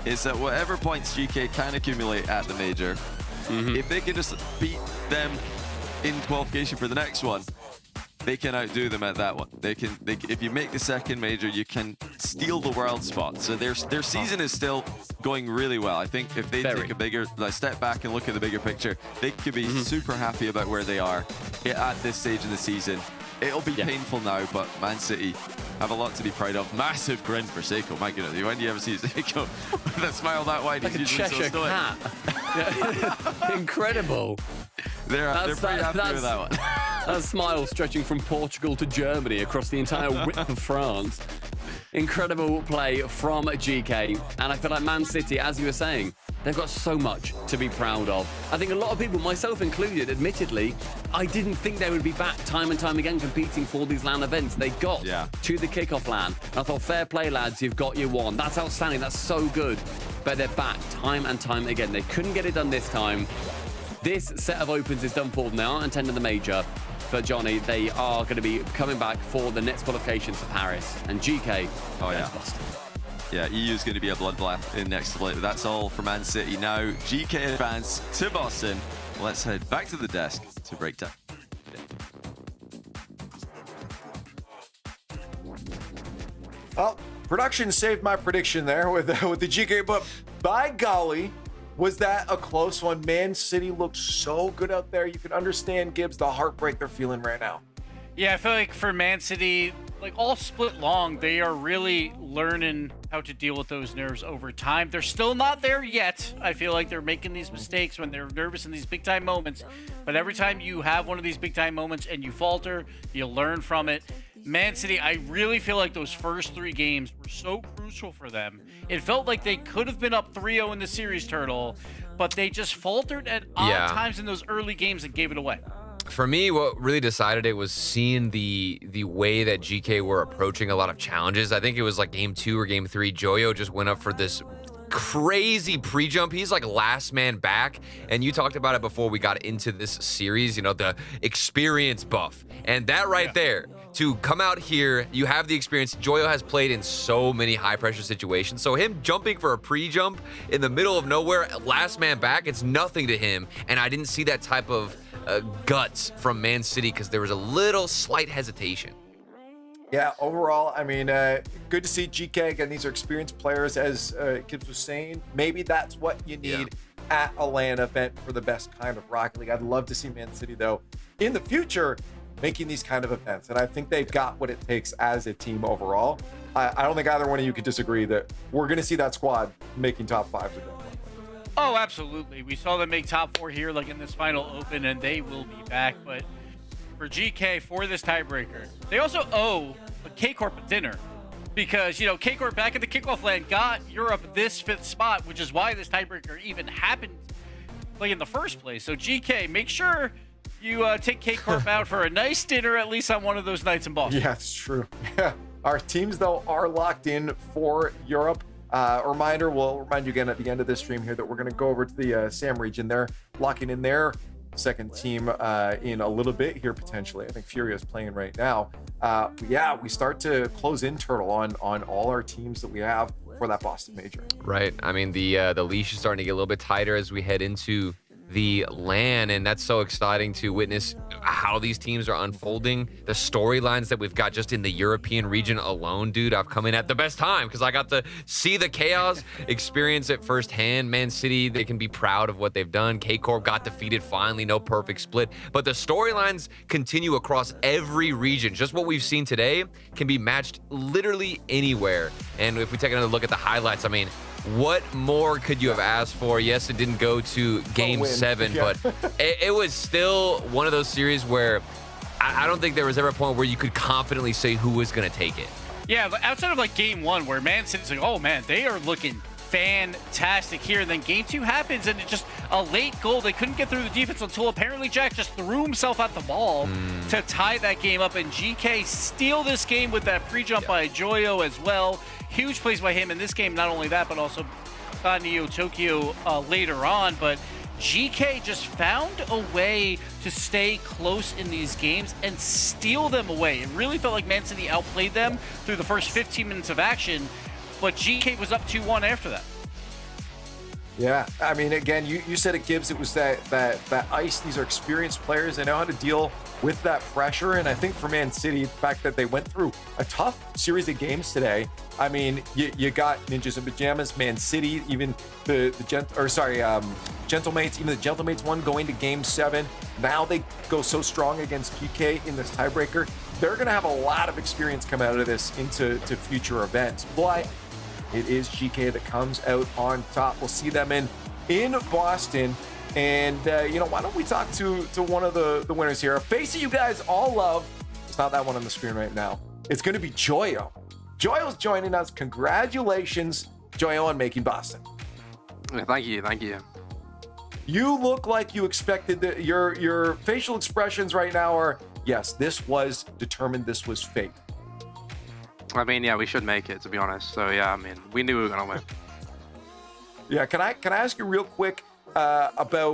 is that whatever points GK can accumulate at the Major, if they can just beat them in qualification for the next one, they can outdo them at that one. They can. If you make the second Major, you can steal the world spot. So their season is still going really well. I think if they take a bigger step back and look at the bigger picture, they could be super happy about where they are at this stage in the season. It'll be painful now, but Man City have a lot to be proud of. Massive grin for Seiko. My goodness, when do you ever see Seiko with a smile that wide? Like He's a usually Cheshire so stoic. cat. Incredible. They're pretty happy with that one. That smile stretching from Portugal to Germany across the entire width of France. Incredible play from GK. And I feel like Man City, as you were saying, they've got so much to be proud of. I think a lot of people, myself included, admittedly, I didn't think they would be back time and time again competing for these LAN events. They got to the kickoff LAN. And I thought, fair play, lads, you've got your one. That's outstanding. That's so good. But they're back time and time again. They couldn't get it done this time. This set of opens is done for them. They aren't attending the Major. But Johnny, they are going to be coming back for the next qualifications for Paris. And GK, Boston. Yeah, EU is going to be a bloodbath in next split. That's all for Man City. Now, GK advance to Boston. Let's head back to the desk to break down. Well, production saved my prediction there with the GK, but by golly, was that a close one? Man City looked so good out there. You can understand, Gibbs, the heartbreak they're feeling right now. Yeah, I feel like for Man City, like all split long, they are really learning how to deal with those nerves over time. They're still not there yet. I feel like they're making these mistakes when they're nervous in these big time moments. But every time you have one of these big time moments and you falter, you learn from it. Man City, I really feel like those first 3 games were so crucial for them. It felt like they could have been up 3-0 in the series, Turtle, but they just faltered at odd times in those early games and gave it away. For me, what really decided it was seeing the way that GK were approaching a lot of challenges. I think it was like game 2 or game 3. Joyo just went up for this crazy pre-jump. He's like last man back. And you talked about it before we got into this series, you know, the experience buff. And that right there, to come out here, you have the experience. Joyo has played in so many high-pressure situations. So him jumping for a pre-jump in the middle of nowhere, last man back, it's nothing to him. And I didn't see that type of guts from Man City because there was a little slight hesitation. Yeah, overall, I mean, good to see GK. Again, these are experienced players, as Gibbs was saying. Maybe that's what you need at a LAN event for the best kind of Rocket League. I'd love to see Man City, though, in the future, making these kind of events. And I think they've got what it takes as a team overall. I don't think either one of you could disagree that we're going to see that squad making top 5s again. Oh, absolutely. We saw them make top 4 here, like in this final open, and they will be back. But for GK, for this tiebreaker, they also owe a K-Corp a dinner. Because, you know, K-Corp back at the kickoff land got Europe this 5th spot, which is why this tiebreaker even happened like in the first place. So GK, make sure you take K-Corp out for a nice dinner, at least on one of those nights in Boston. Yeah, it's true. Yeah. Our teams, though, are locked in for Europe. A reminder, we'll remind you again at the end of this stream here that we're going to go over to the SAM region. They're locking in their second team in a little bit here, potentially. I think Furia is playing right now. Yeah, we start to close in, Turtle, on all our teams that we have for that Boston Major. Right. I mean, the leash is starting to get a little bit tighter as we head into the LAN, and that's so exciting to witness. how these teams are unfolding, the storylines that we've got just in the European region alone, dude. I've come in at the best time because I got to see the chaos, experience it firsthand. Man City, they can be proud of what they've done. K-Corp got defeated finally, no perfect split. But the storylines continue across every region. Just what we've seen today can be matched literally anywhere. And if we take another look at the highlights, I mean, what more could you have asked for? Yes, it didn't go to game 7, but it was still one of those series where I don't think there was ever a point where you could confidently say who was going to take it. Yeah, but outside of like game 1 where Man City's like, oh man, they are looking fantastic here. And then game 2 happens and it's just a late goal. They couldn't get through the defense until apparently Jack just threw himself at the ball to tie that game up. And Gekay steal this game with that pre-jump by Joyo as well. Huge plays by him in this game. Not only that, but also Neo Tokyo later on. But Gekay just found a way to stay close in these games and steal them away. It really felt like Man City outplayed them through the first 15 minutes of action, but Gekay was up 2-1 after that. Yeah, I mean, again, you said it, Gibbs. It was that ice. These are experienced players. They know how to deal with that pressure. And I think for Man City, the fact that they went through a tough series of games today. I mean, you got Ninjas and Pajamas, Man City, even Gentlemates, even the Gentlemates one going to game 7. Now they go so strong against Gekay in this tiebreaker. They're going to have a lot of experience come out of this into future events. But it is Gekay that comes out on top. We'll see them in Boston. And, why don't we talk to one of the winners here? A face that you guys all love. It's not that one on the screen right now. It's going to be Joyo. Joyo's joining us. Congratulations, Joyo, on making Boston. Thank you. You look like you expected that. Your facial expressions right now are, yes, this was determined. This was fate. I mean, yeah, we should make it, to be honest. So, yeah, I mean, we knew we were going to win. Yeah, can I ask you real quick about